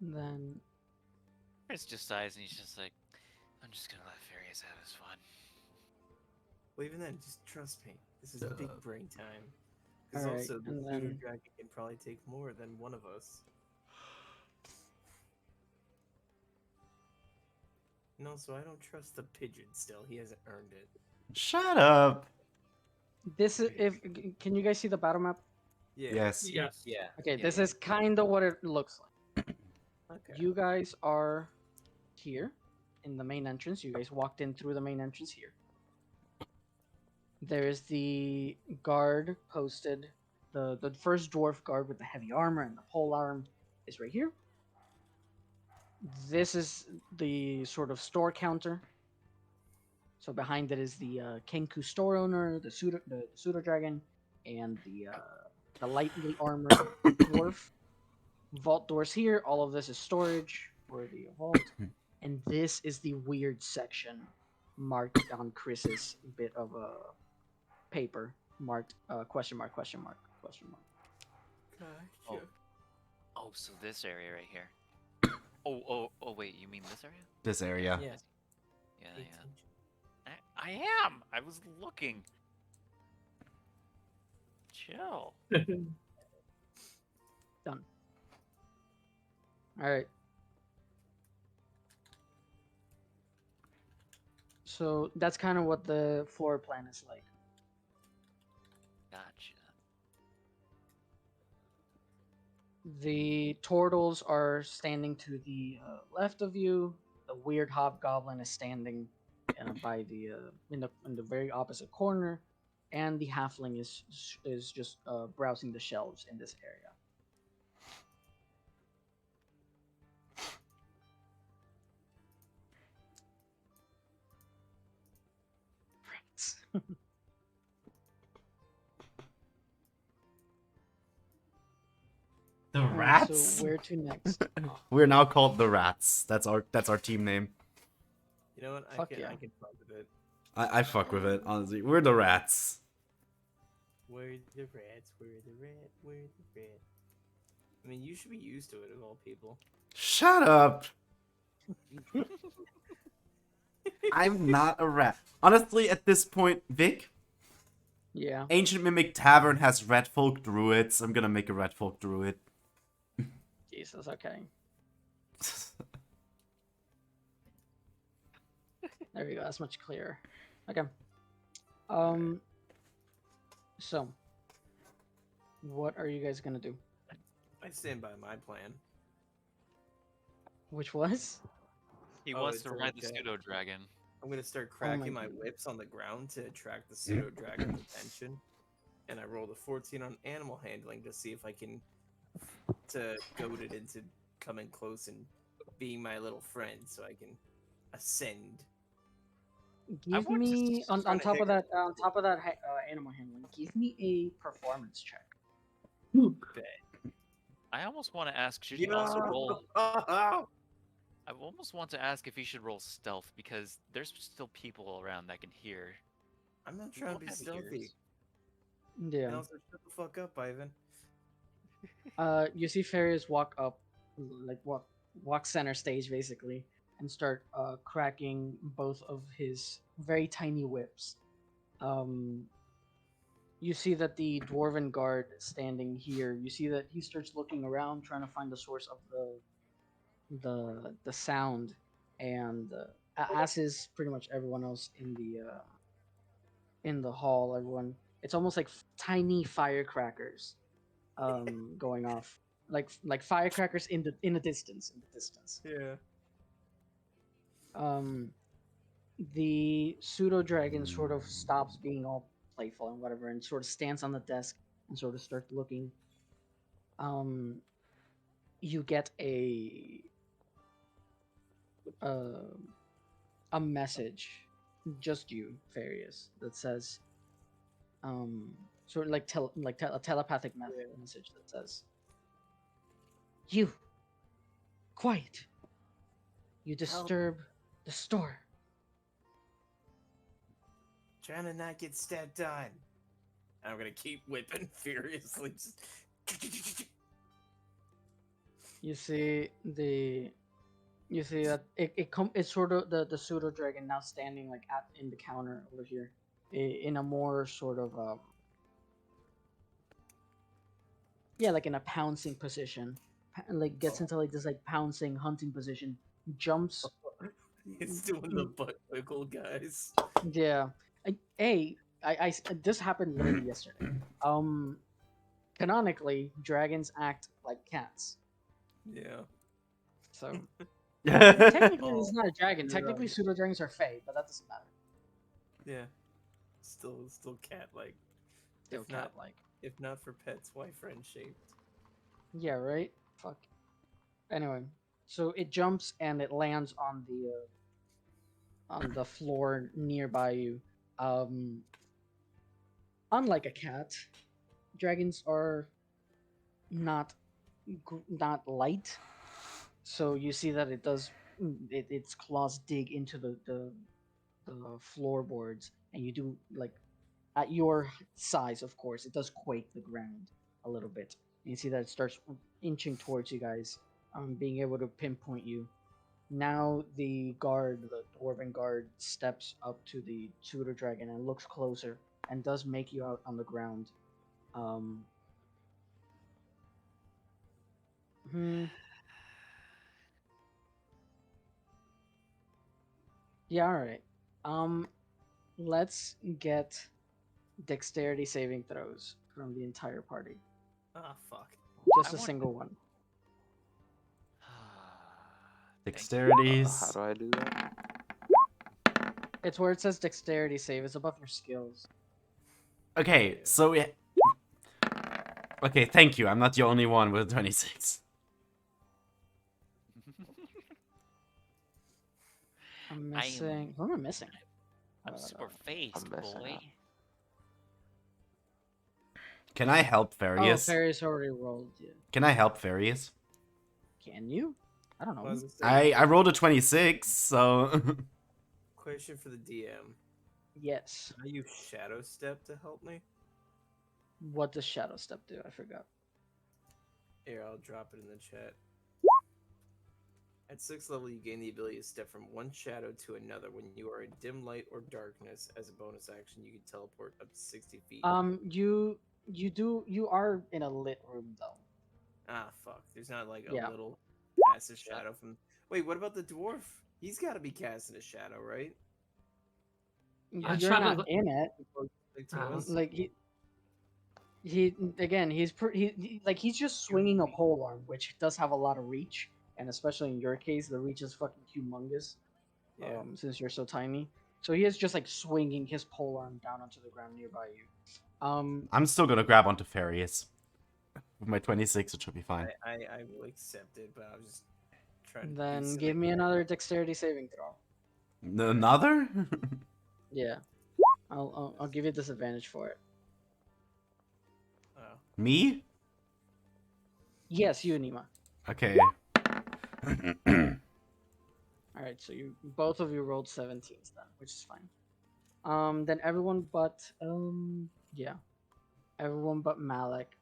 S5: Then
S1: It's just size, and he's just like, I'm just gonna let Farius have his fun.
S2: Well, even then, just trust me. This is big brain time. Because
S5: Alright,
S2: also, the
S5: and
S2: pseudo
S5: then-
S2: dragon can probably take more than one of us. And also, I don't trust the pigeon still. He hasn't earned it.
S3: Shut up.
S5: this is can you guys see the battle map?
S2: Yeah.
S3: Yes.
S4: Yes.
S2: Yeah.
S5: Okay,
S2: yeah,
S5: this
S2: yeah.
S5: is kind of what it looks like.
S2: Okay.
S5: You guys are here in the main entrance. You guys walked in through the main entrance here. There's the guard posted. The first dwarf guard with the heavy armor and the pole arm is right here. This is the sort of store counter. So behind it is the Kenku store owner, the pseudo dragon, and the lightly armored dwarf. Vault doors here. All of this is storage for the vault, and this is the weird section marked on Chris's bit of a paper marked question mark question mark question mark.
S2: Gotcha.
S1: Oh, so this area right here. Oh, wait, you mean this area?
S3: This area.
S2: Yeah.
S1: Yeah,
S2: Pay
S1: yeah.
S2: attention.
S1: I am! I was looking. Chill.
S5: Done. All right. So that's kind of what the floor plan is like.
S1: Gotcha.
S5: The turtles are standing to the left of you. The weird hobgoblin is standing by the in the very opposite corner, and the halfling is just browsing the shelves in this area. Right.
S3: The
S5: All right,
S3: rats.
S5: so where to next?
S3: We're now called the Rats. That's our team name.
S2: You know what?
S5: Fuck yeah.
S2: I can fuck with it.
S3: I fuck with it, honestly. We're the Rats.
S2: Where the rats? Where the rat? Where the rat? I mean, you should be used to it of all people.
S3: Shut up. I'm not a rat. Honestly, at this point, Vic,
S5: Yeah.
S3: Ancient Mimic Tavern has red folk druids. I'm gonna make a red folk druid.
S5: Jesus. Okay. There we go. That's much clearer. Okay. So, what are you guys gonna do?
S2: I stand by my plan.
S5: Which was?
S1: He
S2: Oh,
S1: wants
S2: it's
S1: to ride the
S2: okay.
S1: pseudo dragon.
S2: I'm gonna start
S5: Oh my
S2: cracking my
S5: God.
S2: whips on the ground to attract the pseudo dragon's attention. And I rolled a 14 on animal handling to see if I can to goad it into coming close and being my little friend, so I can ascend.
S5: Give
S1: want to
S5: me on
S2: trying to
S5: top of
S2: hiccup.
S5: that animal handling. Give me a performance check.
S1: I almost want to ask, should he also roll? I almost want to ask if he should roll stealth because there's still people around that can hear.
S2: I'm not trying to be
S1: People have
S2: stealthy.
S1: ears.
S2: And
S5: Yeah.
S2: also, shut the fuck up, Ivan.
S5: You see Farius walk up, like walk center stage basically, and start cracking both of his very tiny whips. You see that the dwarven guard standing here. You see that he starts looking around, trying to find the source of the sound, and as is pretty much everyone else in the hall. Everyone, it's almost like tiny firecrackers going off, like firecrackers in the distance.
S2: Yeah.
S5: Um, the pseudo dragon sort of stops being all playful and whatever, and sort of stands on the desk and sort of starts looking. Um, you get uh, a message, just you, Farius, that says, sort of like a telepathic message that says, "You, quiet. You disturb the store."
S2: Trying to not get stepped on. And I'm gonna keep whipping furiously. Just...
S5: You see that it's sort of the pseudo dragon now standing like at in the counter over here, in a more sort of yeah, like in a pouncing position, like gets into like this like pouncing hunting position, jumps.
S2: It's doing the butt wiggle, guys.
S5: Yeah, this happened literally yesterday. Canonically, dragons act like cats,
S2: Yeah.
S5: so technically
S2: Oh,
S5: it's not a dragon.
S2: you're
S5: Technically,
S2: right.
S5: pseudo dragons are fey, but that doesn't matter.
S2: Yeah. Still cat-like.
S5: Still
S2: If not-
S5: cat-like.
S2: If not for pets, why friend-shaped?
S5: Yeah, right. Fuck. Anyway, so it jumps and it lands on the floor nearby you. Unlike a cat, dragons are not not light, so you see that its claws dig into the floorboards, and you do like at your size, of course, it does quake the ground a little bit. And you see that it starts inching towards you guys, being able to pinpoint you. Now the dwarven guard, steps up to the pseudo dragon and looks closer and does make you out on the ground. Um, hmm, Yeah, all right. Let's get dexterity saving throws from the entire party.
S2: Ah, fuck.
S5: Just
S1: I
S5: a
S1: want-
S5: single one.
S1: Thank you.
S3: Dexterities.
S6: How do I do that?
S5: It's where it says dexterity save. It's above your skills.
S3: Okay, so okay, thank you. I'm not the only one with 26.
S5: I'm
S1: I am-
S5: missing. Who am I missing?
S1: I'm super faced,
S6: I'm messing
S1: boy.
S6: up.
S3: Can I help
S5: Oh,
S3: Farius?
S5: Farius already rolled. Yeah.
S3: Can I help Farius?
S5: Can you? I don't know.
S2: I was gonna say,
S3: I rolled a 26, so
S2: question for the DM.
S5: Yes.
S2: Can I use Shadow Step to help me?
S5: What does Shadow Step do? I forgot.
S2: Here, I'll drop it in the chat. At 6th level, you gain the ability to step from one shadow to another. When you are in dim light or darkness, as a bonus action, you can teleport up to 60 feet.
S5: You are in a lit room though.
S2: Ah, fuck. There's not like a
S5: Yeah.
S2: little passive shadow from. Wait, what about the dwarf? He's got to be casting a shadow, right?
S4: I
S5: You're
S4: tried to
S5: not
S4: look-
S5: in it.
S2: Like to
S4: Uh-huh.
S2: us?
S5: Like he again. He's just swinging a pole arm, which does have a lot of reach, and especially in your case, the reach is fucking humongous.
S2: Yeah.
S5: Since you're so tiny, so he is just like swinging his pole arm down onto the ground nearby you.
S3: I'm still gonna grab onto Farius. With my 26, it should be fine.
S2: I will accept it, but I was just trying to. be
S5: Then
S2: silly.
S5: give me another dexterity saving throw.
S3: Another?
S5: Yeah, I'll give you disadvantage for it.
S2: Oh.
S3: Me?
S5: Yes, you, Nima.
S3: Okay.
S5: All right, so you both of you rolled 17s then, which is fine. Then everyone but yeah, everyone but Malik.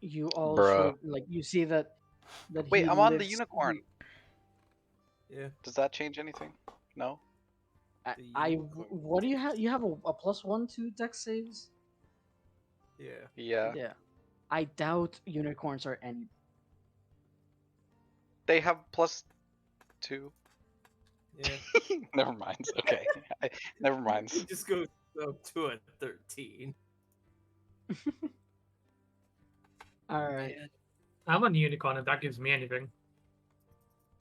S5: You all
S8: Bruh.
S5: sort of like you see that
S8: Wait,
S5: he
S8: I'm on the
S5: lifts
S8: unicorn.
S2: Yeah.
S8: Does that change anything? No.
S5: I
S2: unicorn.
S5: what do you have? You have a +1 to dex saves.
S2: Yeah.
S8: Yeah.
S5: Yeah. I doubt unicorns are any.
S8: They have +2.
S2: Yeah.
S8: Never mind. Okay. Never mind.
S2: It just goes up to a 13.
S5: All right,
S4: I'm on unicorn if that gives me anything.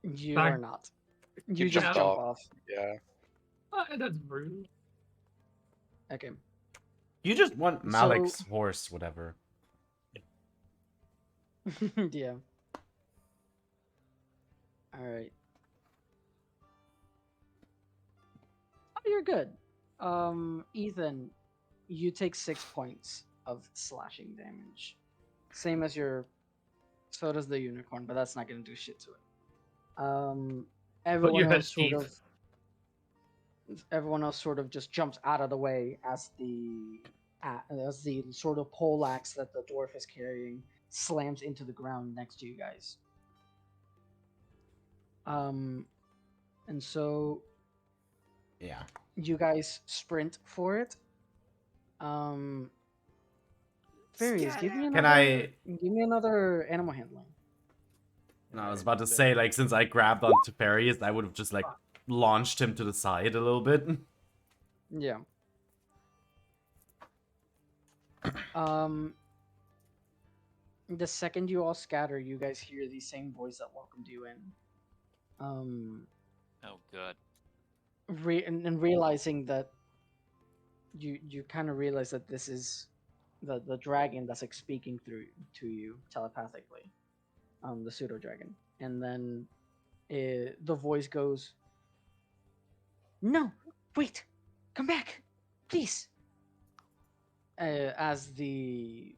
S5: you
S4: Back-
S5: are not. You
S8: You
S5: just
S4: jumped
S5: jump
S8: off.
S5: off.
S8: Yeah.
S4: That's rude.
S5: Okay.
S3: You just want Malik's horse, whatever.
S5: Yeah. All right. Oh, you're good. Ethan, you take 6 points of slashing damage. Same as your. So does the unicorn, but that's not gonna do shit to it. Everyone
S4: you had
S5: else sort
S4: teeth.
S5: of. Everyone else sort of just jumps out of the way as the sort of pole axe that the dwarf is carrying slams into the ground next to you guys. And so
S3: Yeah.
S5: you guys sprint for it. Fairies, give me another. Give me another animal handling.
S3: No, I was about to say, like, since I grabbed onto Farius, I would have just, like, launched him to the side a little bit.
S5: Yeah. The second you all scatter, you guys hear the same voice that welcomed you in.
S1: Oh, good.
S5: And realizing that you kind of realize that this is the dragon that's like speaking through to you telepathically, the pseudo dragon, and then the voice goes, "No, wait, come back, please." As the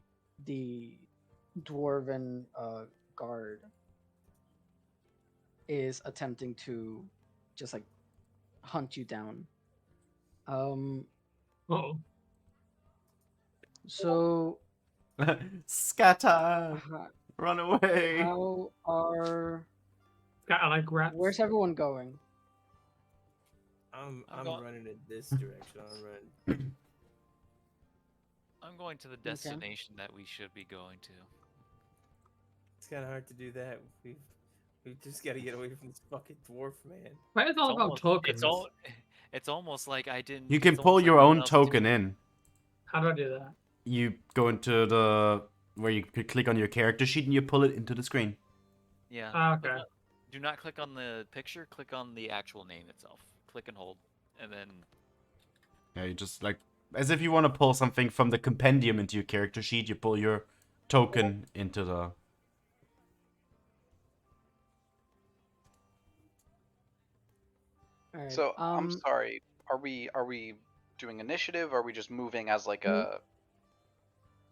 S5: dwarven guard is attempting to just like hunt you down.
S4: Oh,
S5: So
S3: Scatter! Run away!
S5: how are
S4: I like rats.
S5: where's everyone going?
S2: I'm
S1: going-
S2: running in this direction.
S1: I'm going to the destination that we should be going to.
S2: It's kind of hard to do that. We've We just gotta get away from this fucking dwarf, man.
S4: Why is all about tokens?
S1: It's almost like I didn't.
S3: You can
S1: it's
S3: pull
S1: almost like
S3: your own
S1: enough to-
S3: token in.
S4: How do I do that?
S3: You go into the where you could click on your character sheet and you pull it into the screen.
S1: Yeah.
S4: Ah,
S1: but
S4: okay.
S1: do not click on the picture. Click on the actual name itself. Click and hold, and then
S3: Yeah, you just like as if you want to pull something from the compendium into your character sheet, you pull your token into the.
S5: All right.
S8: So I'm sorry. Are we doing initiative? Or are we just moving as like a?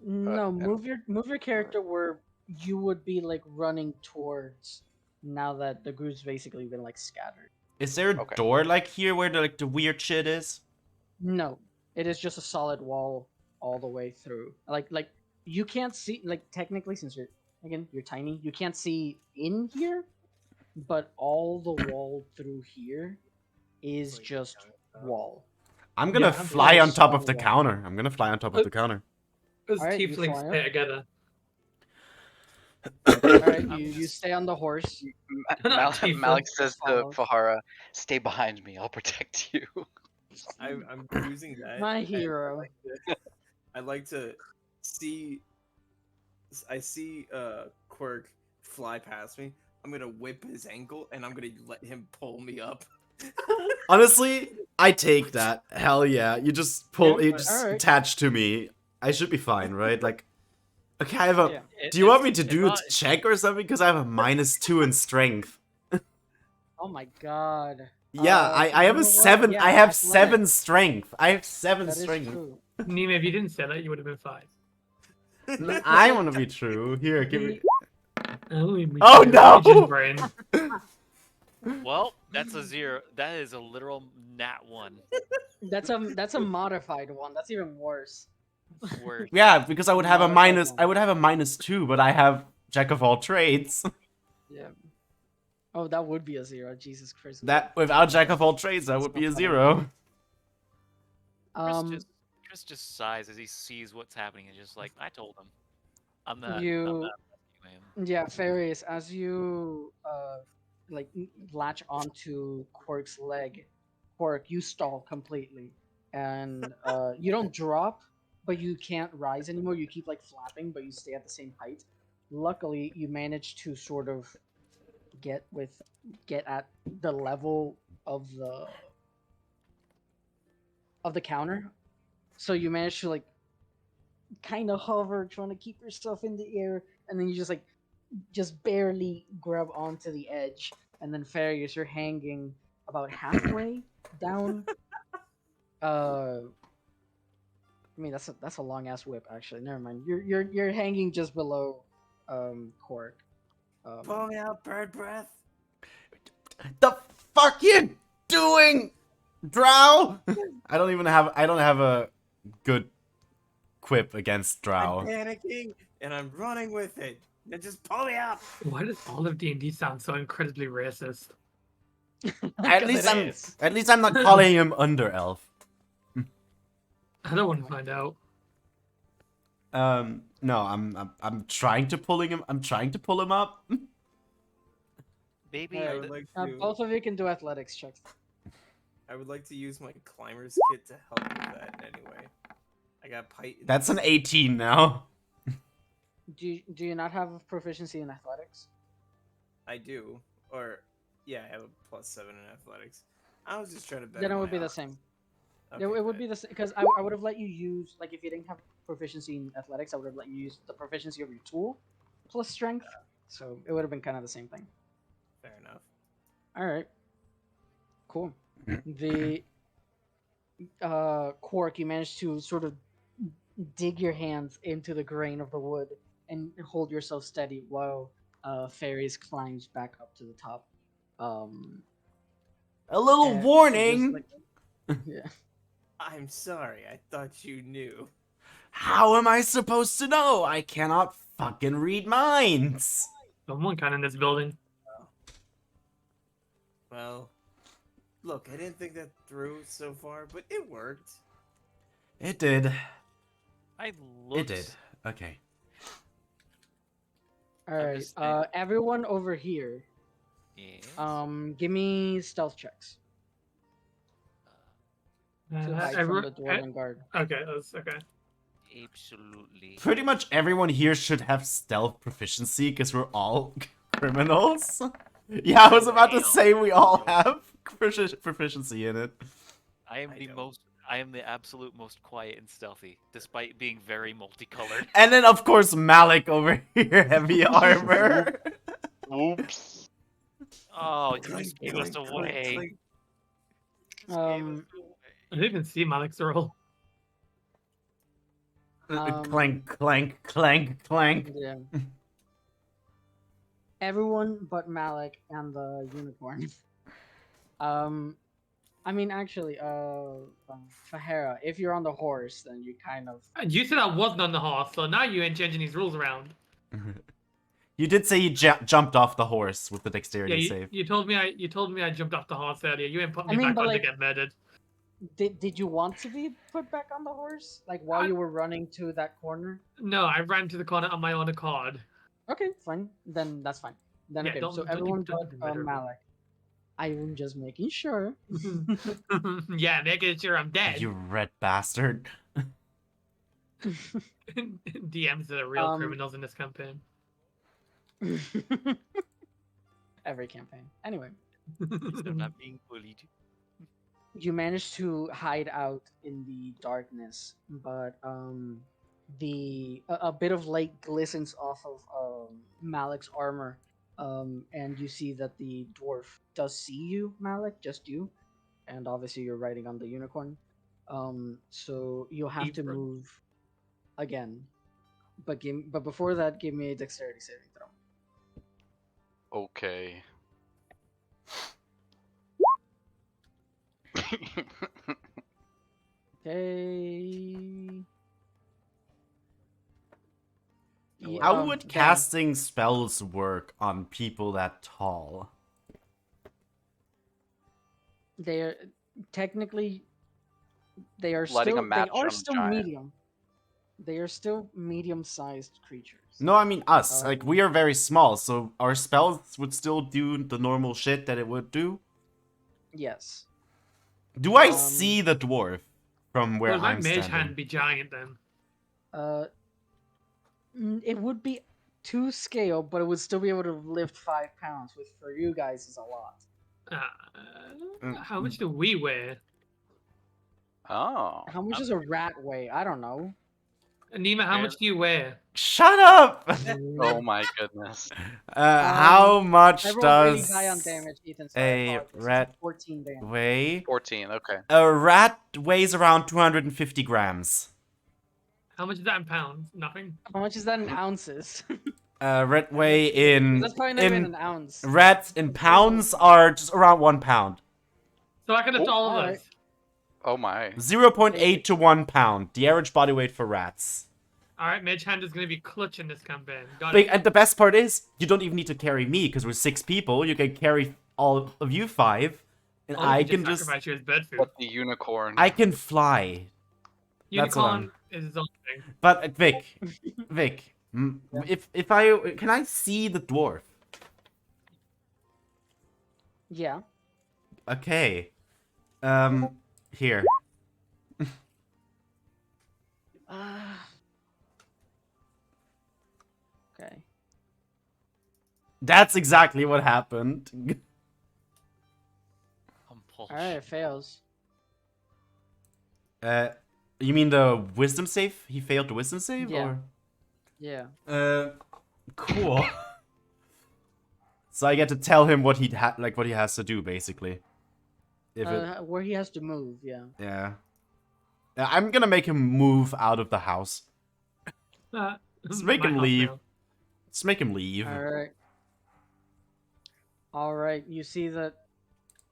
S5: No,
S8: yeah.
S5: move your character where you would be like running towards. Now that the group's basically been like scattered.
S3: Is there a
S8: Okay.
S3: door like here where the weird shit is?
S5: No, it is just a solid wall all the way through. Like you can't see like technically since you're tiny, you can't see in here, but all the wall through here is
S2: like
S5: just
S2: countertop.
S5: wall.
S3: I'm gonna
S4: Yeah,
S3: fly
S5: it's
S3: on top of
S5: stone
S3: the
S5: wall.
S3: counter. I'm gonna fly on top of the counter.
S4: Because
S5: Alright, you
S4: tieflings
S5: fly
S4: stay
S5: up.
S4: together.
S5: Alright,
S1: I'm
S5: you
S1: just-
S5: stay on the horse.
S4: Tiefling
S8: Malik says to
S5: follows.
S8: Fahara, "Stay behind me. I'll protect you."
S2: I'm using that.
S5: My
S2: and
S5: hero.
S2: I like to see. I see Quirk fly past me. I'm gonna whip his ankle and I'm gonna let him pull me up.
S3: Honestly, I take that. Hell yeah. You just pull
S5: Yeah,
S3: you just
S5: alright.
S3: attach to me. I should be fine, right? Like okay, I have a
S5: Yeah.
S3: do you want me to
S1: it's
S3: do a
S1: not-
S3: check or something? Because I have a -2 in strength.
S5: Oh my god.
S3: Yeah, I
S5: you
S3: have
S5: know
S3: a
S5: what?
S3: 7.
S5: Yeah,
S3: I have
S5: athletics.
S3: 7 strength. I have 7
S5: That is
S3: strength.
S5: true.
S4: Nima, if you didn't say that, you would have been fine.
S3: I want to be true. Here, give me.
S4: Oh
S3: no!
S4: Pigeon brain.
S1: Well, that's a 0. That is a literal nat 1.
S5: That's a modified one. That's even worse.
S1: Word.
S3: Yeah, because I would have a
S5: Modified
S3: minus.
S5: one.
S3: I would have a -2, but I have jack of all trades.
S5: Yeah. Oh, that would be a 0. Jesus Christ.
S3: That without jack of all trades, that would be a 0.
S1: Chris just sighs as he sees what's happening and just like, I told him. I'm not
S5: You
S1: rescuing him.
S5: yeah, Farius, as you like latch onto Quirk's leg, Quirk, you stall completely, and you don't drop, but you can't rise anymore. You keep like flapping, but you stay at the same height. Luckily, you manage to sort of get at the level of the counter, so you manage to like kind of hover, trying to keep yourself in the air, and then you just barely grab onto the edge, and then Farius, you're hanging about halfway down. I mean that's a long ass whip actually. Never mind. You're hanging just below Cork.
S2: Pull me out, bird breath.
S3: The fuck you doing, Drow? I don't have a good quip against Drow.
S2: I'm panicking and I'm running with it. Now just pull me up.
S4: Why does all of D&D sound so incredibly racist?
S3: At least I'm not calling him under elf.
S4: I don't want to find out.
S3: No, I'm trying to pull him. I'm trying to pull him up.
S1: Baby,
S2: I would like to.
S5: Both of you can do athletics checks.
S2: I would like to use my climber's kit to help with that anyway. I got Python.
S3: That's an 18 now.
S5: Do you not have proficiency in athletics?
S2: I do. Or, yeah, I have a +7 in athletics. I was just trying to bet.
S5: Then it would be the same.
S2: Okay,
S5: it would
S2: bet.
S5: be the same because I would have let you use like if you didn't have proficiency in athletics, I would have let you use the proficiency of your tool plus strength. So it would have been kind of the same thing.
S2: Fair enough.
S5: All right. Cool. The Quark, you managed to sort of dig your hands into the grain of the wood and hold yourself steady while Fairies climbs back up to the top.
S3: A little
S5: and so just,
S3: warning.
S5: like, yeah.
S2: I'm sorry. I thought you knew.
S3: How am I supposed to know? I cannot fucking read minds.
S4: Someone kind of in this building.
S2: Well, look, I didn't think that through so far, but it worked.
S3: It did.
S1: I looked.
S3: It did. Okay.
S5: All
S1: I'm
S5: right.
S1: just saying.
S5: Everyone over here,
S1: Yes.
S5: Give me stealth checks to hide from the dwarven guard.
S4: Okay, that's okay.
S1: Absolutely.
S3: Pretty much everyone here should have stealth proficiency because we're all criminals. Yeah, I was about to say we all have proficiency in it.
S1: I am the absolute most quiet and stealthy, despite being very multicolored.
S3: And then, of course, Malik over here, heavy armor.
S8: Whoops.
S1: Oh, you just gave us away.
S5: Um,
S4: I didn't even see Malik's roll.
S3: Clank, clank, clank, clank.
S5: yeah. Everyone but Malik and the unicorn. I mean, actually, Fahera, if you're on the horse, then you kind of.
S4: You said I wasn't on the horse, so now you ain't changing these rules around.
S3: You did say you jumped off the horse with the dexterity
S4: Yeah,
S3: save.
S4: you told me I jumped off the horse earlier. You ain't put me
S5: I mean,
S4: back
S5: but
S4: on
S5: like-
S4: to get murdered.
S5: Did you want to be put back on the horse, like while you were running to that corner?
S4: No, I ran to the corner on my own accord.
S5: Okay, fine. Then that's fine. Then
S4: Yeah,
S5: okay.
S4: don't-
S5: So
S4: don't
S5: everyone
S4: do- don't
S5: but
S4: do murder.
S5: Malik. I am just making sure.
S4: Yeah, making sure I'm dead.
S3: You red bastard.
S4: DMs are the real criminals in this campaign.
S5: Every campaign. Anyway,
S1: I'm not being bullied.
S5: you managed to hide out in the darkness, but a bit of light glistens off of Malik's armor, and you see that the dwarf does see you, Malik, just you, and obviously you're riding on the unicorn. So you'll have to
S4: Eavesdropping.
S5: move again, but before that, give me a dexterity saving throw.
S8: Okay.
S5: Okay.
S3: How
S5: Um,
S3: would
S5: then-
S3: casting spells work on people that tall?
S5: They're technically they are
S8: Lighting a
S5: still
S8: match
S5: they are
S8: on a
S5: still
S8: giant.
S5: medium. They are still medium-sized creatures.
S3: No, I mean us. Like,
S5: Um,
S3: we are very small, so our spells would still do the normal shit that it would do.
S5: Yes.
S3: Do I
S5: Um,
S3: see the dwarf from where
S4: Would my
S3: I'm
S4: mage
S3: standing?
S4: hand be giant then?
S5: It would be to scale, but it would still be able to lift 5 pounds, which for you guys is a lot.
S4: How much do we weigh?
S8: Oh.
S5: How much does a rat weigh? I don't know.
S4: Nima, how much do you weigh?
S3: Shut up!
S8: Oh my goodness.
S3: How much
S5: I rolled
S3: does
S5: really high on damage, Ethan. So
S3: a
S5: I apologize. It's
S3: rat
S5: 14 damage.
S3: weigh?
S8: 14, okay.
S3: A rat weighs around 250 grams.
S4: How much is that in pounds? Nothing.
S5: How much is that in ounces?
S3: Rat weigh in
S5: That's probably not even an ounce.
S3: rats in pounds are just around 1 pound.
S4: So I can lift
S8: Oh,
S4: all of
S5: alright.
S4: us.
S8: Oh my.
S3: 0.8 to 1 pound. The average body weight for rats.
S4: All right, mage hand is gonna be clutching this campaign. Got
S3: Big,
S4: it.
S3: and the best part is, you don't even need to carry me because we're 6 people. You can carry all of you 5, and
S4: Or
S3: I
S4: we
S3: can just
S4: sacrifice you as bird food.
S8: But the unicorn.
S3: I can fly. That's what
S4: Unicorn is his own thing.
S3: But Vic, if I can I see the dwarf?
S5: Yeah.
S3: Okay. Here.
S5: Okay.
S3: That's exactly what happened.
S1: Compulsion.
S5: Alright, it fails.
S3: You mean the wisdom save? He failed the wisdom save,
S5: Yeah. Yeah.
S3: or? Cool. So I get to tell him what what he has to do, basically. If it,
S5: Where he has to move, yeah.
S3: yeah. I'm gonna make him move out of the house. Let's make
S4: My
S3: him
S4: house
S3: leave.
S4: now.
S3: Let's make him leave.
S5: Alright. Alright, you see that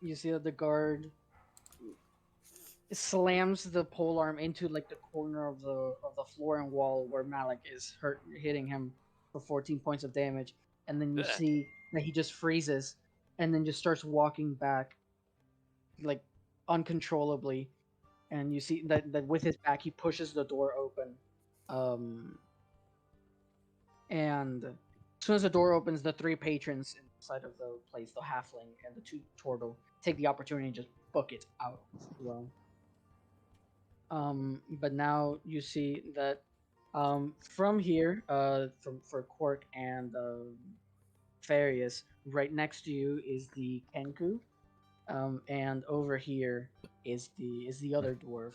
S5: the guard slams the polearm into like the corner of the floor and wall where Malik is hitting him for 14 points of damage, and then you see that he just freezes and then just starts walking back like uncontrollably, and you see that with his back he pushes the door open, and as soon as the door opens, the 3 patrons side of the place, the halfling and the two turtle take the opportunity and just book it out as well. But now you see that from here, for Quark and Farius, right next to you is the Kenku, and over here is the other dwarf,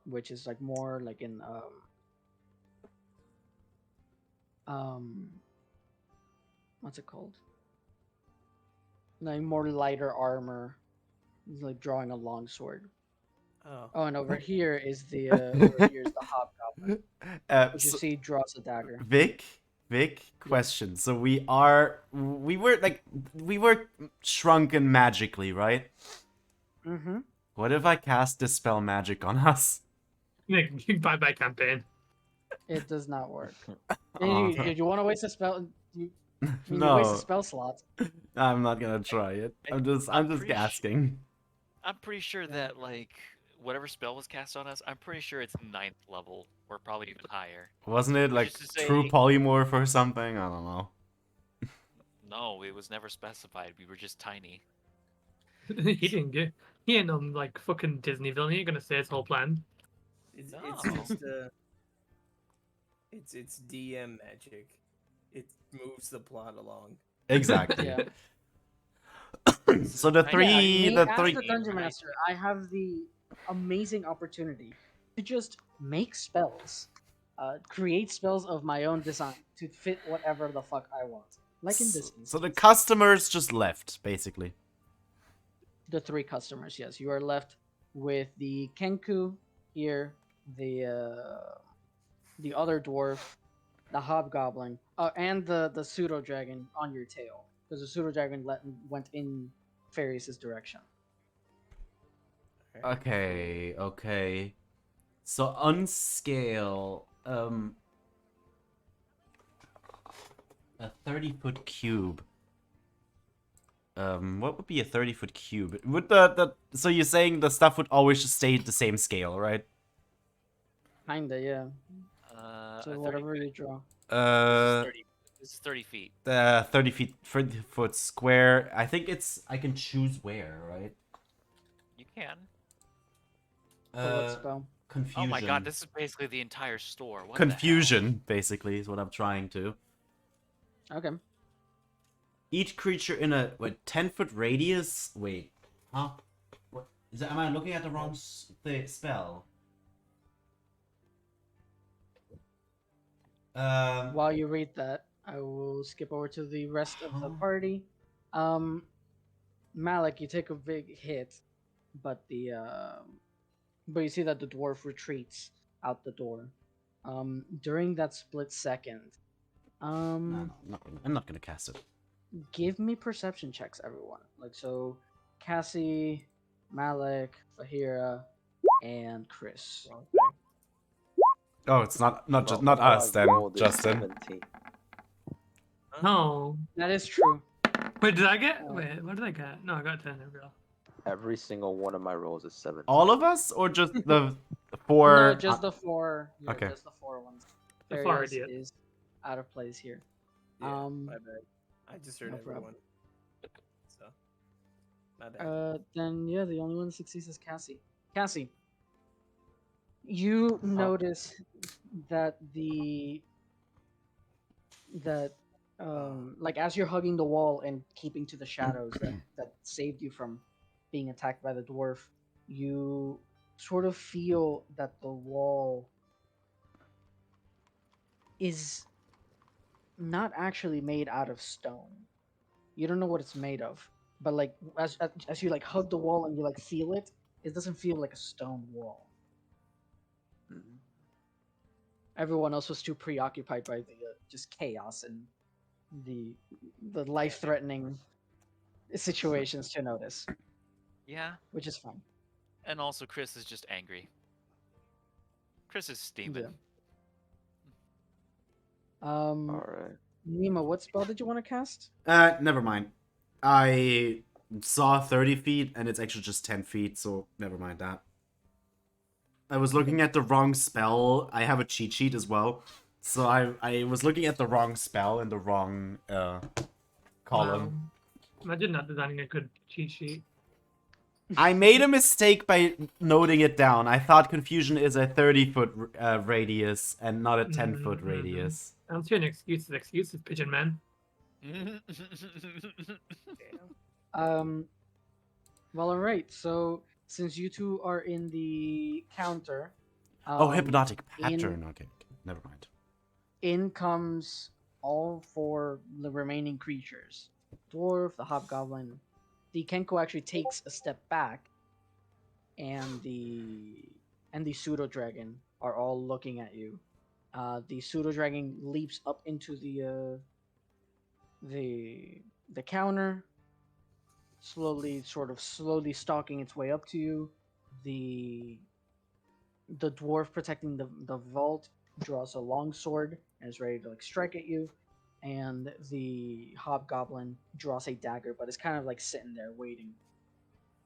S5: which is like more like in what's it called? Like more lighter armor, he's like drawing a long sword. Oh, and over here is the hobgoblin, which you
S3: So,
S5: see draws a dagger.
S3: Vic, question. So we were shrunken magically, right?
S5: Mm-hmm.
S3: What if I cast Dispel Magic on us?
S4: Bye-bye campaign.
S5: It does not work.
S3: Aw.
S5: Did you want to waste a spell? You waste a
S3: No,
S5: spell slot.
S3: I'm not gonna try it. I'm just
S1: pretty
S3: asking.
S1: I'm pretty sure that like whatever spell was cast on us, I'm pretty sure it's 9th level or probably even higher.
S3: Wasn't it like
S1: Just to
S3: true
S1: say-
S3: polymorph or something? I don't know.
S1: No, it was never specified. We were just tiny.
S4: He ain't on like fucking Disney villain. He ain't gonna say his whole plan.
S2: It's
S1: No.
S2: just it's DM magic. It moves the plot along.
S3: Exactly.
S5: Yeah.
S3: So the
S1: Yeah,
S3: three,
S5: Me,
S3: the
S5: as
S3: three.
S5: the dungeon master, I have the amazing opportunity to just make spells, create spells of my own design to fit whatever the fuck I want. Like in this instance.
S3: So the customers just left, basically.
S5: The three customers, yes. You are left with the Kenku here, the other dwarf, the hobgoblin, and the pseudo dragon on your tail, because the pseudo dragon went in Farius's direction.
S3: Okay. So on scale, a 30-foot cube. What would be a 30-foot cube? Would so you're saying the stuff would always just stay the same scale, right?
S5: Kinda, yeah. So
S1: A 30
S5: whatever you draw.
S1: This is 30 feet.
S3: 30 feet, 30-foot square. I think I can choose where, right?
S1: You can.
S5: For what spell?
S3: Confusion.
S1: Oh my god, this is basically the entire store. What
S3: Confusion, basically, is what I'm trying to.
S5: Okay.
S3: Each creature in a 10-foot radius. Wait, huh? What is that? Am I looking at the wrong spell?
S5: While you read that, I will skip over to the rest of the party. Malik, you take a big hit, but but you see that the dwarf retreats out the door. During that split second,
S3: No, I'm not gonna cast it.
S5: give me perception checks, everyone. Like so, Cassie, Malik, Fahira, and Chris.
S3: Oh, it's not
S6: Well,
S3: us
S6: I
S3: then,
S6: rolled a
S3: Justin.
S6: 17.
S4: No.
S5: That is true.
S4: Wait, did I get? Wait, what did I get? No, I got 10. There we go.
S6: Every single one of my rolls is 17.
S3: All of us, or just the four?
S5: No, just the four. Yeah,
S3: Okay.
S5: Just the four ones.
S4: The four
S5: Farius
S4: idiot.
S5: is out of place here.
S2: Yeah, my bad. I just heard
S5: no problem.
S2: everyone. So, my bad.
S5: Then yeah, the only one that succeeds is Cassie. Cassie, you notice that like as you're hugging the wall and keeping to the shadows that saved you from being attacked by the dwarf, you sort of feel that the wall is not actually made out of stone. You don't know what it's made of, but like as you like hug the wall and you like feel it, it doesn't feel like a stone wall. Everyone else was too preoccupied by the just chaos and the life-threatening situations to notice,
S1: Yeah,
S5: which is fine.
S1: and also Chris is just angry. Chris is steaming.
S5: Yeah.
S6: Alright.
S5: Nima, what spell did you want to cast?
S3: Never mind. I saw 30 feet, and it's actually just 10 feet, so never mind that. I was looking at the wrong spell. I have a cheat sheet as well. So I was looking at the wrong spell and the wrong column.
S4: Imagine not designing a good cheat sheet.
S3: I made a mistake by noting it down. I thought confusion is a 30-foot radius and not a 10-foot radius.
S4: I'm hearing excuses, pigeon man.
S5: Well, alright, so since you two are in the counter,
S3: Oh, hypnotic
S5: in-
S3: pattern. Okay, never mind.
S5: in comes all four the remaining creatures. Dwarf, the hobgoblin. The Kenko actually takes a step back, and the pseudo dragon are all looking at you. The pseudo dragon leaps up into the counter, slowly stalking its way up to you. The dwarf protecting the vault draws a long sword and is ready to like strike at you, and the hobgoblin draws a dagger, but it's kind of like sitting there waiting.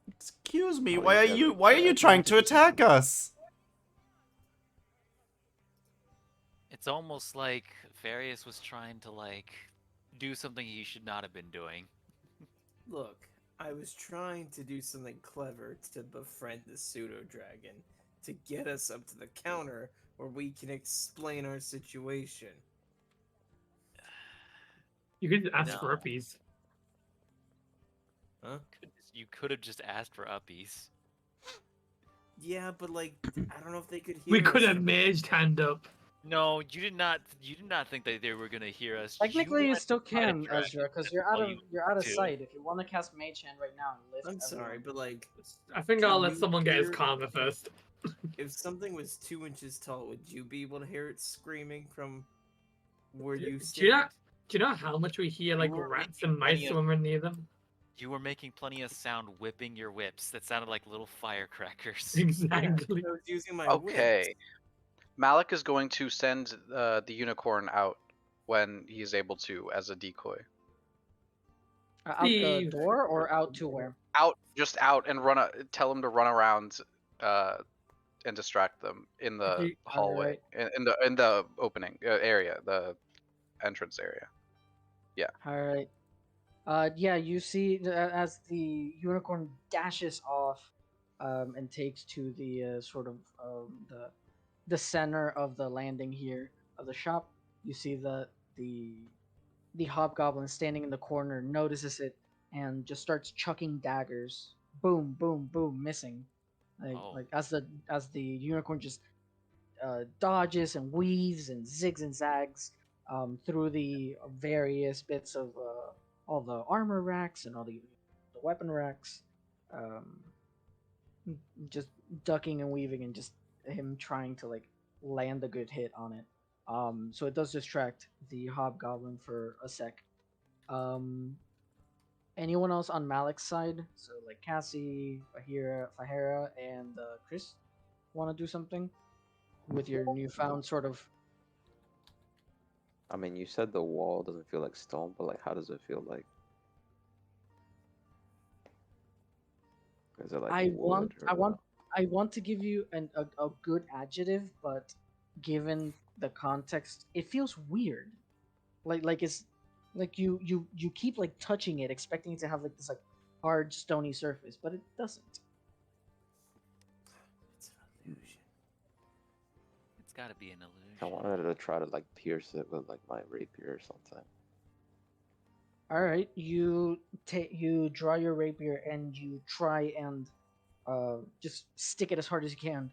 S3: Excuse me,
S6: Oh,
S3: why are
S6: you
S3: you
S6: gotta-
S3: why are you trying
S5: to
S3: to
S5: do
S3: attack
S5: something.
S3: us?
S1: It's almost like Farius was trying to like do something he should not have been doing.
S2: Look, I was trying to do something clever to befriend the pseudo dragon to get us up to the counter where we can explain our situation.
S4: You could ask for
S1: No.
S4: uppies.
S2: Huh?
S1: You could have just asked for uppies.
S2: Yeah, but like, I don't know if they could hear
S4: We could
S2: us
S4: have
S2: from-
S4: maged hand up.
S1: No, you did not. You did not think that they were gonna hear us.
S5: Technically, you
S1: went
S5: still
S1: to try to
S5: can,
S1: drag
S5: Ezra,
S1: it.
S5: because
S1: That's
S5: you're out
S1: all
S5: of
S1: you
S5: you're out of
S1: do.
S5: sight. If you want to cast Mage Hand right now and lift,
S2: I'm sorry,
S5: everyone.
S2: but like,
S4: I think I'll
S2: Can
S4: let
S2: you
S4: someone get his
S2: hear-
S4: karma first.
S2: if something was 2 inches tall, would you be able to hear it screaming from where
S4: Do-
S2: you
S4: do
S2: stand?
S4: you know- Do you know how much we hear like
S1: You were
S4: rats
S1: making
S4: and mice
S1: plenty of-
S4: when we're near them?
S1: You were making plenty of sound whipping your whips. That sounded like little firecrackers.
S4: Exactly.
S2: I was using my
S8: Okay.
S2: whip.
S8: Malik is going to send the unicorn out when he's able to as a decoy.
S5: Out the
S4: Steve.
S5: door or out to where?
S8: Just out and tell him to run around and distract them in the
S4: Okay,
S8: hallway, in the opening area, the entrance area.
S5: All right. Yeah, you see as the unicorn dashes off, and takes to the sort of the center of the landing here of the shop. You see the hobgoblin standing in the corner notices it and just starts chucking daggers. Boom, boom, boom, missing.
S1: Oh.
S5: Like as the unicorn just dodges and weaves and zigs and zags through the various bits of all the armor racks and all the weapon racks, um, just ducking and weaving and just him trying to like land a good hit on it. So it does distract the hobgoblin for a sec. Anyone else on Malik's side? So like Cassie, Fahira, and Chris, want to do something with your newfound sort of?
S6: I mean, you said the wall doesn't feel like stone, but like, how does it feel like? Is it like
S5: I
S6: wood or-
S5: I want to give you a good adjective, but given the context, it feels weird. Like it's like you keep like touching it, expecting it to have like this like hard stony surface, but it doesn't.
S2: It's an illusion.
S1: It's got to be an
S6: I
S1: illusion.
S6: wanted to try to like pierce it with like my rapier or something.
S5: All right, you draw your rapier and you try and just stick it as hard as you can.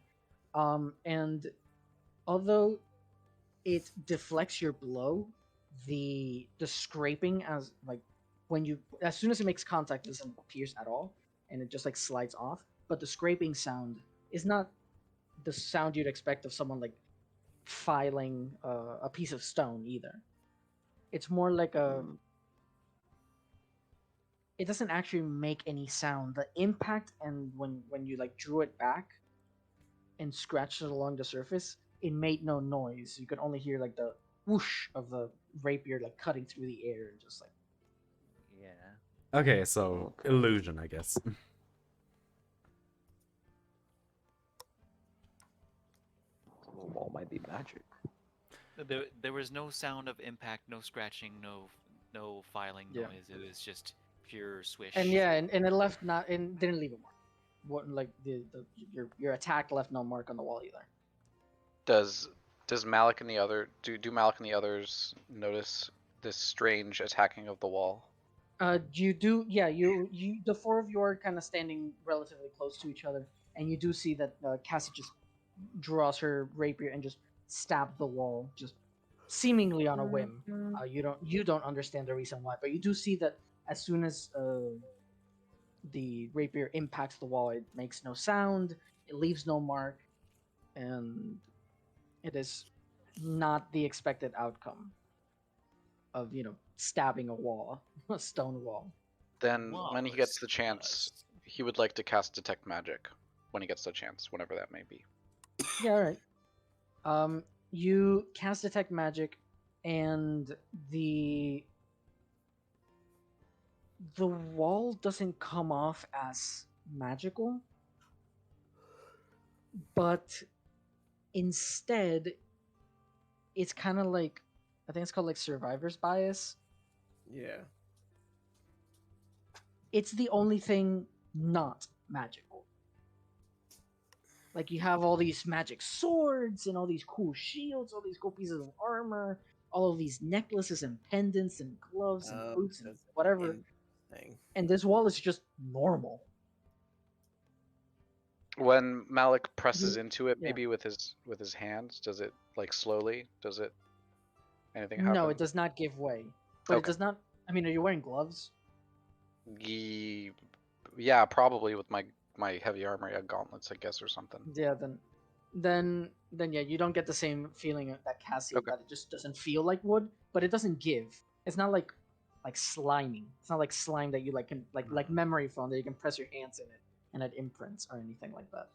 S5: And although it deflects your blow, the scraping as like when you as soon as it makes contact, it doesn't pierce at all, and it just like slides off. But the scraping sound is not the sound you'd expect of someone like filing a piece of stone either. It's more like a.
S6: Mm.
S5: It doesn't actually make any sound. The impact and when you like drew it back and scratched it along the surface, it made no noise. You could only hear like the whoosh of the rapier like cutting through the air and just like.
S1: Yeah.
S3: Okay, so
S6: Okay.
S3: illusion, I guess.
S6: The wall might be magic.
S1: There was no sound of impact, no scratching, no no filing
S5: Yeah.
S1: noise. It was just pure swish.
S5: And yeah, and it left not and didn't leave a mark. What like your attack left no mark on the wall either.
S8: Does Malik and the other do Malik and the others notice this strange attacking of the wall?
S5: You do, yeah. You the four of you are kind of standing relatively close to each other, and you do see that Cassie just draws her rapier and just stabs the wall, just seemingly on a whim. You don't understand the reason why, but you do see that as soon as the rapier impacts the wall, it makes no sound, it leaves no mark, and it is not the expected outcome of stabbing a wall, a stone wall.
S8: Then
S1: Wow,
S8: when he gets the chance, he would like to cast Detect Magic. When he gets the chance, whenever that may be.
S5: Yeah, all right. You cast Detect Magic, and the wall doesn't come off as magical, but instead, it's kind of like, I think it's called like survivor's bias.
S2: Yeah.
S5: It's the only thing not magical. Like you have all these magic swords and all these cool shields, all these cool pieces of armor, all of these necklaces and pendants and gloves and boots and
S2: That's
S5: whatever.
S2: interesting.
S5: And this wall is just normal.
S8: When Malik presses into it,
S5: yeah.
S8: maybe with his hands, does it like slowly? Does it anything happen?
S5: No, it does not give way. But it
S8: Okay.
S5: does not. I mean, are you wearing gloves?
S8: Yeah, probably with my heavy armor, yeah, gauntlets, I guess, or something.
S5: Yeah, then yeah, you don't get the same feeling that Cassie
S8: Okay.
S5: that it just doesn't feel like wood, but it doesn't give. It's not like sliming. It's not like slime that you can like memory foam that you can press your hands in it and it imprints or anything like that.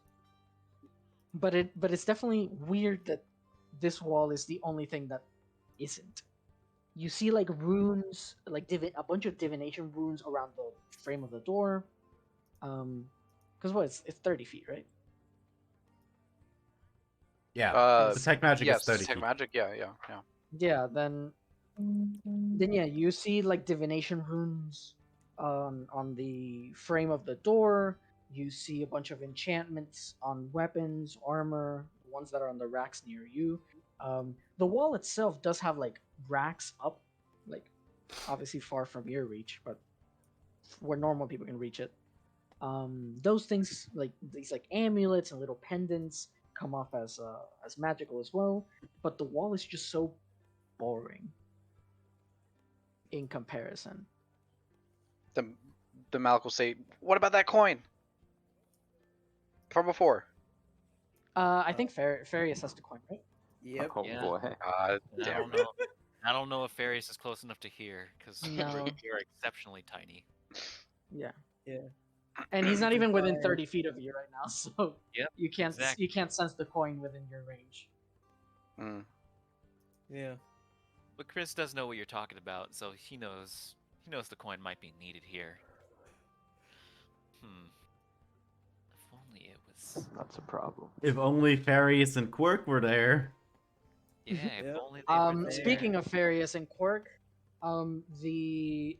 S5: But it's definitely weird that this wall is the only thing that isn't. You see like runes, like a bunch of divination runes around the frame of the door. Because it's 30 feet, right?
S3: Yeah. Detect magic
S8: yes,
S3: is 30
S8: Detect
S3: feet.
S8: Magic, yeah.
S5: Yeah, then yeah, you see like divination runes on the frame of the door. You see a bunch of enchantments on weapons, armor, the ones that are on the racks near you. The wall itself does have like racks up, like obviously far from your reach, but where normal people can reach it. Those things like these like amulets and little pendants come off as magical as well, but the wall is just so boring in comparison.
S8: The Malik will say, "What about that coin from before?"
S5: I think Farius has to coin, right?
S2: Yep.
S6: Oh
S1: Yeah.
S6: boy.
S1: I
S8: Damn.
S1: don't know. I don't know if Farius is close enough to hear because
S5: No.
S1: you're exceptionally tiny.
S5: Yeah.
S2: Yeah.
S5: And he's not even within
S2: Goodbye.
S5: 30 feet of you right now, so
S1: Yep,
S5: you can't
S1: exactly.
S5: you can't sense the coin within your range.
S8: Mm.
S2: Yeah.
S1: But Chris does know what you're talking about, so he knows the coin might be needed here. If only it was.
S6: That's a problem.
S3: If only Farius and Quirk were there.
S1: Yeah, if
S2: Yep.
S1: only they were there.
S5: Speaking of Farius and Quirk, the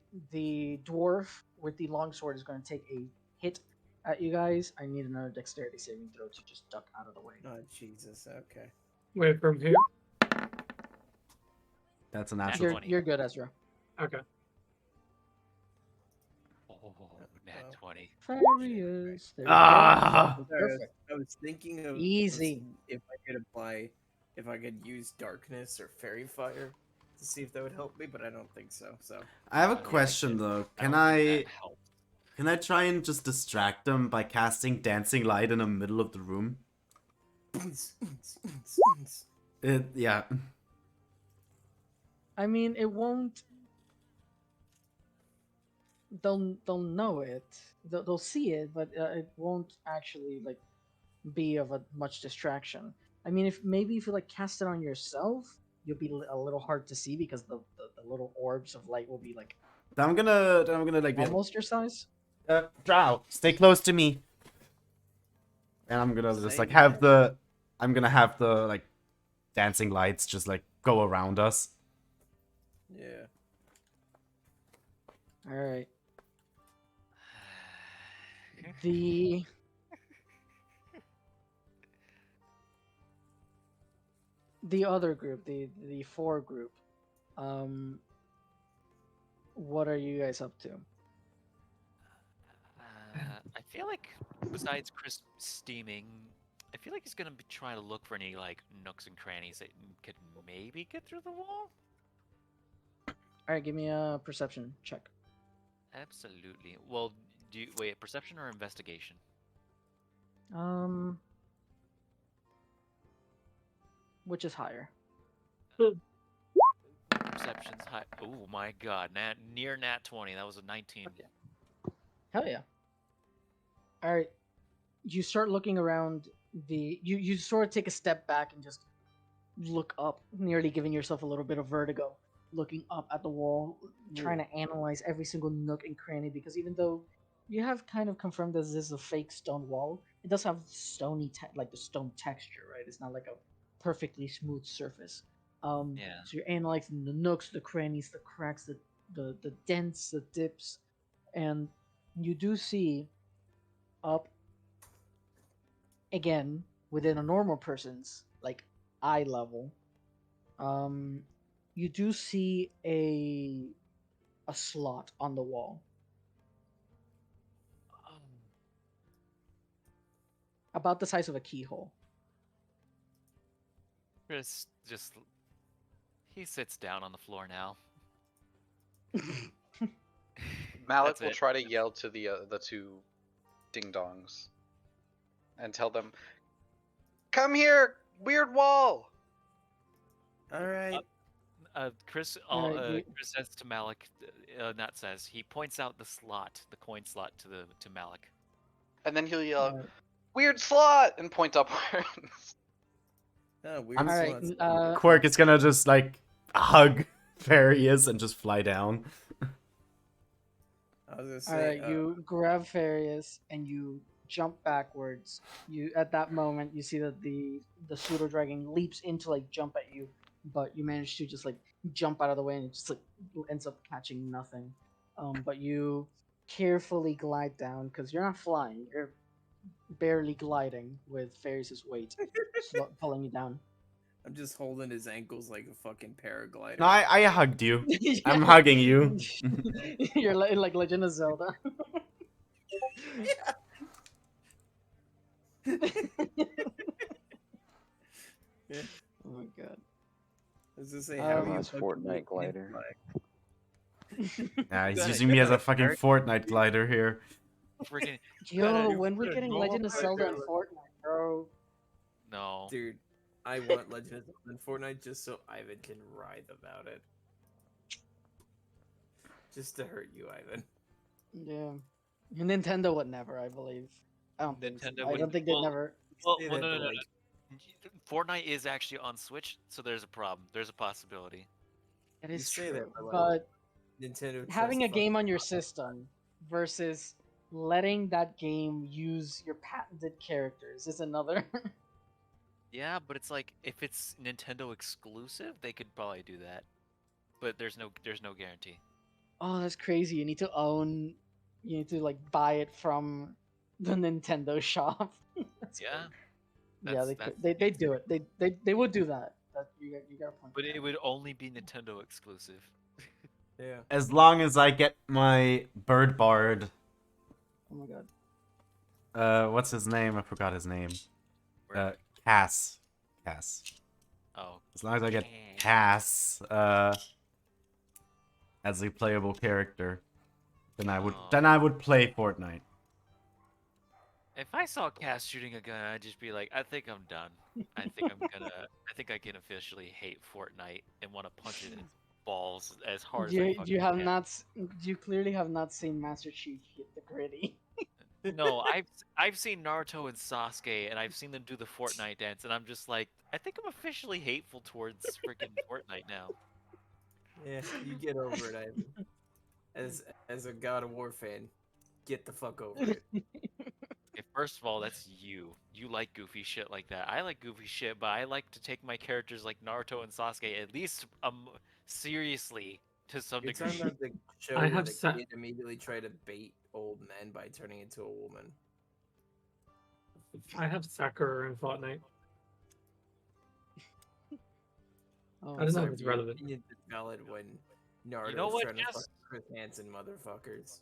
S5: dwarf with the longsword is going to take a hit at you guys. I need another dexterity saving throw to just duck out of the way.
S2: Oh Jesus. Okay.
S4: Wait, from who?
S3: That's an
S1: Nat
S3: natural.
S1: 20.
S5: You're good, Ezra.
S4: Okay.
S1: Oh, nat 20.
S5: Farius. There you
S3: Ah!
S5: go.
S2: Sorry,
S5: Perfect.
S2: I was thinking of
S5: Easy.
S2: if I could use darkness or fairy fire to see if that would help me, but I don't think so. So
S3: I have a
S1: Yeah,
S3: question though.
S1: I don't think that helped.
S3: Can I try and just distract them by casting dancing light in the middle of the room? Yeah.
S5: I mean, it won't. They'll know it. They'll see it, but it won't actually like be of much distraction. I mean, if you like cast it on yourself, you'll be a little hard to see because the little orbs of light will be like
S3: I'm gonna like
S5: almost your size.
S3: Drow, stay close to me. And I'm gonna just like
S2: Same
S3: have
S2: here.
S3: the like dancing lights just like go around us.
S2: yeah.
S5: All right. The other group, the four group. Um, what are you guys up to?
S1: I feel like besides Chris steaming, I feel like he's gonna be trying to look for any like nooks and crannies that could maybe get through the wall.
S5: All right, give me a perception check.
S1: Absolutely. Well, do you wait, perception or investigation?
S5: Um, which is higher?
S1: Perception's high. Oh my god, near nat 20. That was a 19.
S5: Hell yeah. All right, you start looking around you sort of take a step back and just look up, nearly giving yourself a little bit of vertigo, looking up at the wall, trying to analyze every single nook and cranny, because even though you have kind of confirmed that this is a fake stone wall, it does have like the stone texture, right? It's not like a perfectly smooth surface.
S1: Yeah.
S5: So you're analyzing the nooks, the crannies, the cracks, the dents, the dips, and you do see up again within a normal person's like eye level. Um, you do see a slot on the wall about the size of a keyhole.
S1: Chris just he sits down on the floor now.
S8: Malik
S1: That's
S8: will
S1: it.
S8: try to yell to the two ding dongs and tell them, "Come here, weird wall!"
S2: All right.
S1: Chris
S5: Alright,
S1: Chris says to Malik, not says, he points out the slot, the coin slot to Malik.
S8: And then he'll yell,
S5: Alright.
S8: "Weird slot!" and point upwards.
S2: Oh, weird
S3: I'm-
S5: Alright,
S2: slots.
S3: Quirk is gonna just like hug Farius and just fly down.
S2: I was gonna say.
S5: Alright, you grab Farius and you jump backwards. You at that moment you see that the pseudo dragon leaps in to like jump at you, but you manage to just like jump out of the way and it just like ends up catching nothing. But you carefully glide down because you're not flying, you're barely gliding with Farius's weight pulling you down.
S2: I'm just holding his ankles like a fucking paraglider.
S3: No, I hugged you. I'm hugging you.
S5: You're like Legend of Zelda.
S2: Yeah.
S5: Oh my god.
S2: I was gonna say,
S5: Um,
S2: how are you
S6: Nice
S2: fucking
S6: Fortnite
S2: getting
S6: glider.
S3: Yeah, he's
S2: gotta-
S3: using
S2: you
S3: me as a
S2: gotta
S3: fucking
S2: carry-
S3: Fortnite glider here.
S1: Freaking
S5: Yo,
S2: do
S5: when we're
S2: a
S5: getting
S2: normal
S5: Legend of Zelda and
S2: glider.
S5: Fortnite, bro.
S1: no.
S2: Dude, I want Legend of Zelda in Fortnite just so Ivan can writhe about it. Just to hurt you, Ivan.
S5: Yeah. Nintendo would never, I believe. I don't think so.
S1: Nintendo
S5: I don't
S1: wouldn't-
S5: think they'd
S1: well,
S5: never.
S1: Well,
S2: Say
S1: well,
S2: that,
S1: no, no,
S2: but,
S1: no,
S2: like,
S1: no. Fortnite is actually on Switch, so there's a problem. There's a possibility.
S5: It
S2: you
S5: is
S2: say
S5: true,
S2: that,
S5: but
S2: Nintendo
S5: having a
S2: trusts
S5: game
S2: fucking
S5: on your
S2: Ivan.
S5: system versus letting that game use your patented characters is another.
S1: Yeah, but it's like if it's Nintendo exclusive, they could probably do that. But there's no guarantee.
S5: Oh, that's crazy. You need to own. You need to like buy it from the Nintendo shop. That's
S1: Yeah.
S5: crazy. Yeah, they
S1: That's
S5: could. They do it. They would do that. That you got a point.
S1: But it would only be Nintendo exclusive.
S2: Yeah.
S3: As long as I get my bird bard.
S5: Oh my god.
S3: What's his name? I forgot his name.
S1: Where-
S3: Cass.
S1: Oh.
S3: As long as I get Cass, as a playable character, then I would play Fortnite.
S1: If I saw Cass shooting a gun, I'd just be like, I think I'm done. I think I can officially hate Fortnite and want to punch it in its balls as hard as I
S5: You
S1: fucking
S5: have
S1: can.
S5: not. You clearly have not seen Master Chief hit the gritty.
S1: No, I've seen Naruto and Sasuke, and I've seen them do the Fortnite dance, and I'm just like, I think I'm officially hateful towards freaking Fortnite now.
S2: Yeah, you get over it, Ivan. As a God of War fan, get the fuck over it.
S1: Okay, first of all, that's you. You like goofy shit like that. I like goofy shit, but I like to take my characters like Naruto and Sasuke at least seriously to some
S2: You're
S1: degree.
S2: talking about the show
S4: I
S2: where
S4: have
S2: the
S4: sa-
S2: kid immediately try to bait old men by turning into a woman.
S4: I have Sakura in Fortnite.
S5: Oh,
S4: I don't know
S2: So
S4: if it's
S2: your
S4: relevant.
S2: opinion is valid when Naruto's
S1: know what,
S2: trying to fuck
S1: Jess?
S2: Chris Hansen motherfuckers.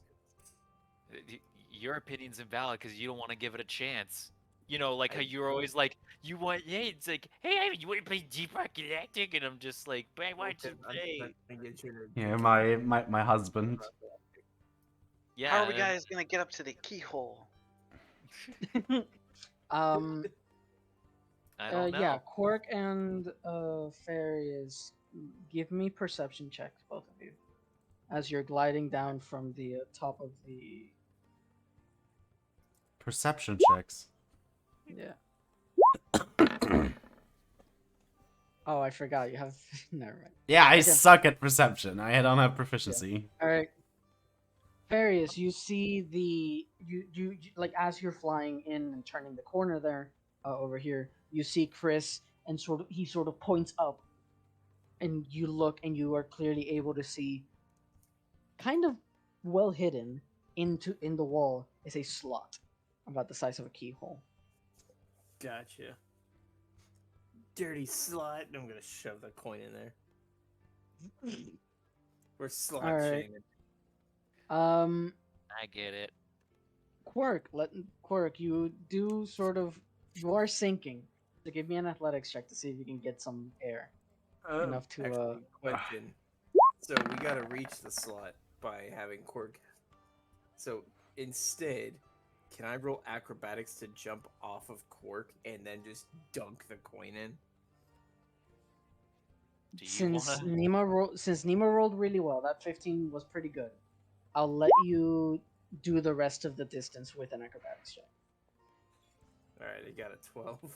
S1: Your opinion's invalid because you don't want to give it a chance. You know, like how
S2: I
S1: you're always like, you want, hey, it's like, hey, you want to play Deep Rock Galactic? And I'm just like, but why don't you play?
S2: I'm trying to get you to
S3: Yeah,
S2: become
S3: my husband.
S1: Yeah.
S8: How are we guys gonna get up to the keyhole?
S5: Um.
S1: I don't know.
S5: Yeah, Quark and Farius, give me perception checks, both of you, as you're gliding down from the top of the.
S3: Perception checks.
S5: Yeah. Oh, I forgot. You have. Never mind.
S3: Yeah, I
S5: Okay.
S3: suck at perception. I don't have proficiency.
S5: All right. Farius, you see the you like as you're flying in and turning the corner there over here, you see Chris and he sort of points up, and you look and you are clearly able to see, kind of well hidden in the wall, is a slot about the size of a keyhole.
S2: Gotcha. Dirty slut. I'm gonna shove the coin in there. We're slut
S5: All right.
S2: shaming.
S1: I get it.
S5: Quirk, you do sort of, you are sinking. So give me an athletics check to see if you can get some air enough to
S2: Actually, question. So we gotta reach the slot by having Quirk. So instead, can I roll acrobatics to jump off of Quirk and then just dunk the coin in?
S1: Do you
S5: Since
S1: wanna?
S5: Nima rolled really well, that 15 was pretty good. I'll let you do the rest of the distance with an acrobatics check.
S2: All right, I got a 12.
S1: I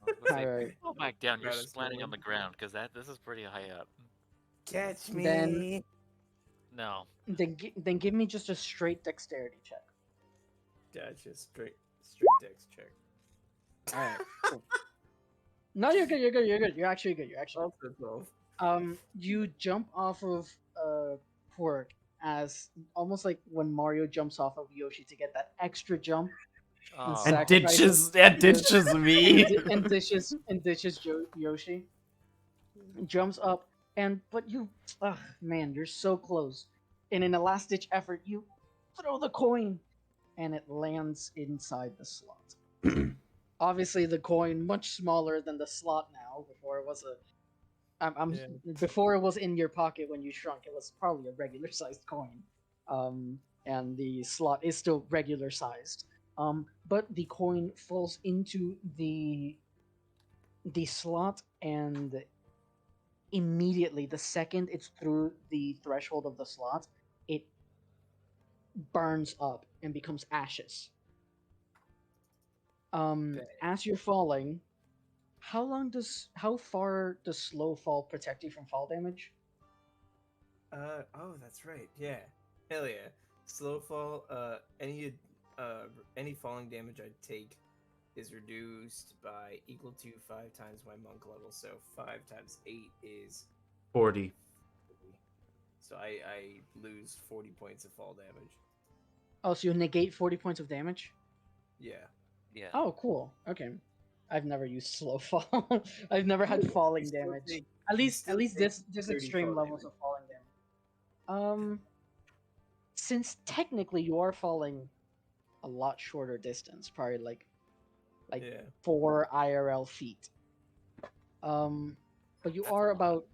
S1: was gonna say,
S5: Alright.
S1: go back down. You're
S2: Acrobatics
S1: splatting on
S2: rolling.
S1: the ground because this is pretty high up.
S2: Catch me.
S5: Then-
S1: No.
S5: Then give me just a straight dexterity check.
S2: Gotcha. Straight dex check.
S5: All right. Cool. No, you're good. You're good. You're good. You're actually good. You're actually good.
S2: Also 12.
S5: You jump off of Quirk as almost like when Mario jumps off of Yoshi to get that extra jump
S1: Oh.
S3: And
S5: sacrifices-
S3: ditches me.
S5: and dishes Yoshi. Jumps up but you, man, you're so close. And in a last ditch effort, you throw the coin, and it lands inside the slot. Obviously, the coin much smaller than the slot now. Before it was before it was in your pocket when you shrunk. It was probably a regular sized coin. And the slot is still regular sized. But the coin falls into the slot, and immediately, the second it's through the threshold of the slot, it burns up and becomes ashes. As you're falling, how far does slow fall protect you from fall damage?
S2: Oh, that's right. Yeah. Hell yeah. Slow fall. Any falling damage I take is reduced by equal to 5 times my monk level. So 5 times 8 is
S3: 40.
S2: So I lose 40 points of fall damage.
S5: Oh, so you negate 40 points of damage?
S2: Yeah.
S1: Yeah.
S5: Oh, cool. Okay. I've never used slow fall. I've never had falling
S2: You still
S5: damage.
S2: take-
S5: At
S2: you
S5: least
S2: still take
S5: this
S2: 30
S5: extreme
S2: fall
S5: levels
S2: damage.
S5: of falling damage. Since technically you are falling a lot shorter distance, probably like
S2: Yeah.
S5: 4 IRL feet. But you are about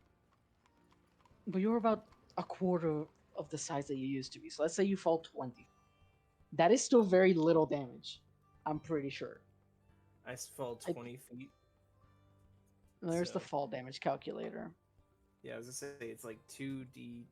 S5: a quarter of the size that you used to be. So let's say you fall 20. That is still very little damage. I'm pretty sure.
S2: I fall 20 feet.
S5: There's the
S2: So-
S5: fall damage calculator.
S2: Yeah, I was gonna say it's like 2d,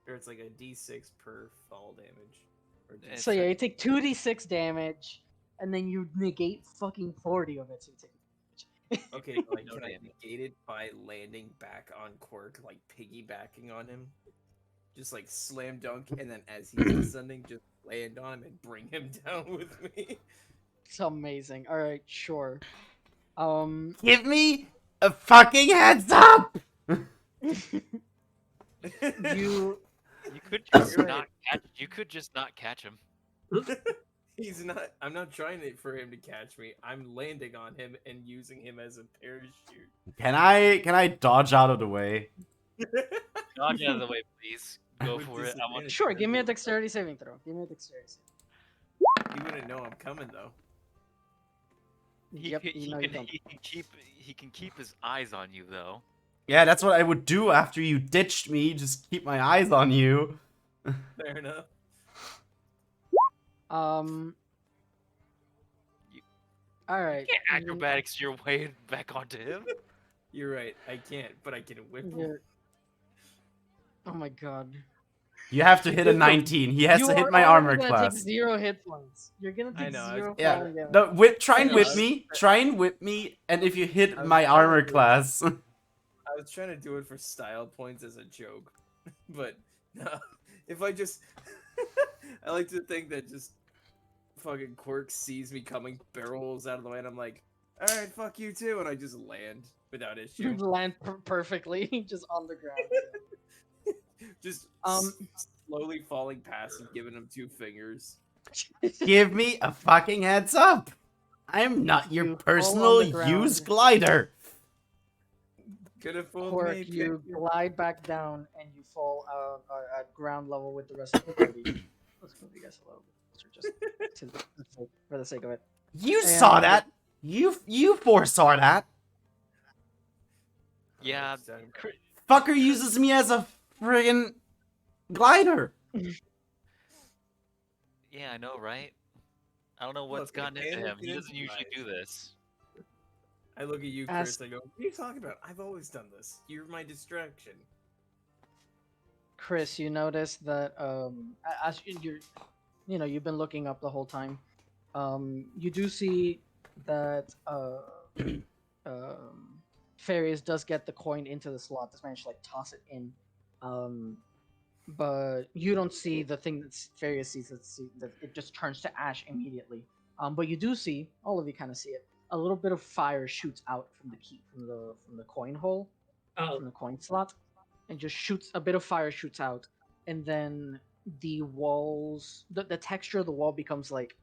S2: or it's like a d6 per fall damage. Or
S1: It's
S5: So yeah,
S1: like-
S5: you take 2d6 damage, and then you negate fucking 40 of it, so you take
S2: Okay, but, like,
S1: No
S2: can I
S1: damage.
S2: negate it by landing back on Quirk, like piggybacking on him? Just like slam dunk, and then as he's descending, just land on him and bring him down with me.
S5: It's amazing. All right, sure.
S3: Give me a fucking heads up!
S5: You
S1: You could just
S2: You're
S1: not
S2: right.
S1: catch. You could just not catch him.
S2: He's not. I'm not trying for him to catch me. I'm landing on him and using him as a parachute.
S3: Can I dodge out of the way?
S1: Dodge out of the way, please. Go
S2: With
S1: for it. I want.
S2: disadvantage.
S5: Sure, give me a dexterity saving throw. Give me a dexterity saving.
S2: You wouldn't know I'm coming though.
S5: Yep, you know you don't.
S1: He can keep his eyes on you though.
S3: Yeah, that's what I would do after you ditched me. Just keep my eyes on you.
S2: Fair enough.
S5: Um.
S1: You-
S5: All right.
S1: Can't acrobatics your way back onto him.
S2: You're right. I can't, but I can whip him.
S5: You're- Oh my god.
S3: You have to hit a 19. He has
S5: You
S3: to hit
S5: are
S3: my
S5: already
S3: armor
S5: gonna
S3: class.
S5: take 0 hit points. You're gonna
S2: I
S5: take
S2: know, I was-
S5: 0
S3: Yeah.
S5: falling damage.
S3: No, try and
S2: I know,
S3: whip
S2: I was-
S3: me. Try and whip me. And if you hit
S2: I was
S3: my
S2: trying to
S3: armor
S2: do it.
S3: class.
S2: I was trying to do it for style points as a joke, but no. If I just, I like to think that just fucking Quirk sees me coming, barrels out of the way, and I'm like, all right, fuck you too, and I just land without
S5: You
S2: issue.
S5: land perfectly, just on the ground.
S2: Just
S5: Um,
S2: slowly falling past and giving him 2 fingers.
S3: Give me a fucking heads up. I'm not your
S5: You fall on
S3: personal
S5: the ground.
S3: used glider.
S2: Could have fooled
S5: Quirk,
S2: me.
S5: you glide back down and you fall at ground level with the rest of the party. Let's move you guys a little bit closer, just for the sake of it.
S3: You
S5: And-
S3: saw that. You foresaw that.
S1: Yeah,
S2: Sound-
S3: Fucker uses me as a friggin' glider.
S1: yeah, I know, right? I don't know what's
S2: Look, I
S1: gotten into
S2: can
S1: him. He
S2: get
S1: doesn't usually
S2: into
S1: do this.
S2: I look at you,
S5: As-
S2: Chris. I go, "What are you talking about? I've always done this. You're my distraction."
S5: Chris, you notice that as you've been looking up the whole time. You do see that Farius does get the coin into the slot. Does manage to like toss it in, but you don't see the thing that Farius sees. That it just turns to ash immediately. But you do see, all of you kind of see it. A little bit of fire shoots out from the key from the coin hole, from the coin slot, and just shoots a bit of fire shoots out, and then the walls, the texture of the wall becomes like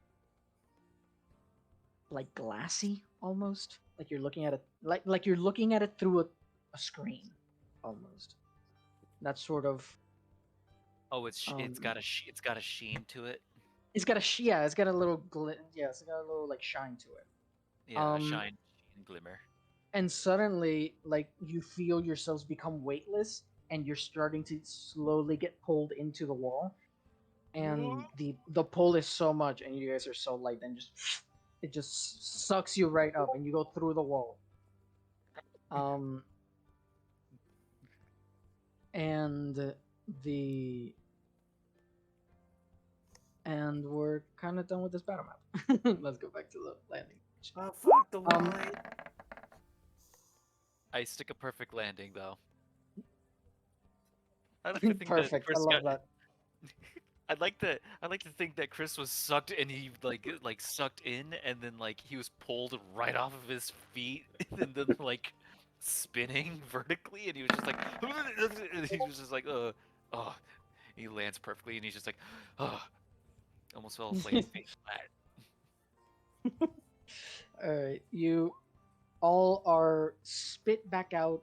S5: glassy almost, like you're looking at it like you're looking at it through a screen almost. That's sort of
S1: Oh, it's got a it's got a sheen to it.
S5: it's got a little it's got a little like shine to it.
S1: Yeah, sheen, glimmer.
S5: And suddenly, like, you feel yourselves become weightless, and you're starting to slowly get pulled into the wall. And the pull is so much, and you guys are so light, and it just sucks you right up, and you go through the wall. And we're kind of done with this battle map. Let's go back to the landing.
S2: Oh, fuck the
S5: Um,
S2: line.
S1: I stick a perfect landing though. I like to think
S5: Perfect.
S1: That Chris
S5: I love
S1: got,
S5: that.
S1: I'd like to think that Chris was sucked and he like sucked in and then like he was pulled right off of his feet and then like spinning vertically and he was just like and he was just like oh he lands perfectly and he's just like almost fell like face flat.
S5: Alright, you all are spit back out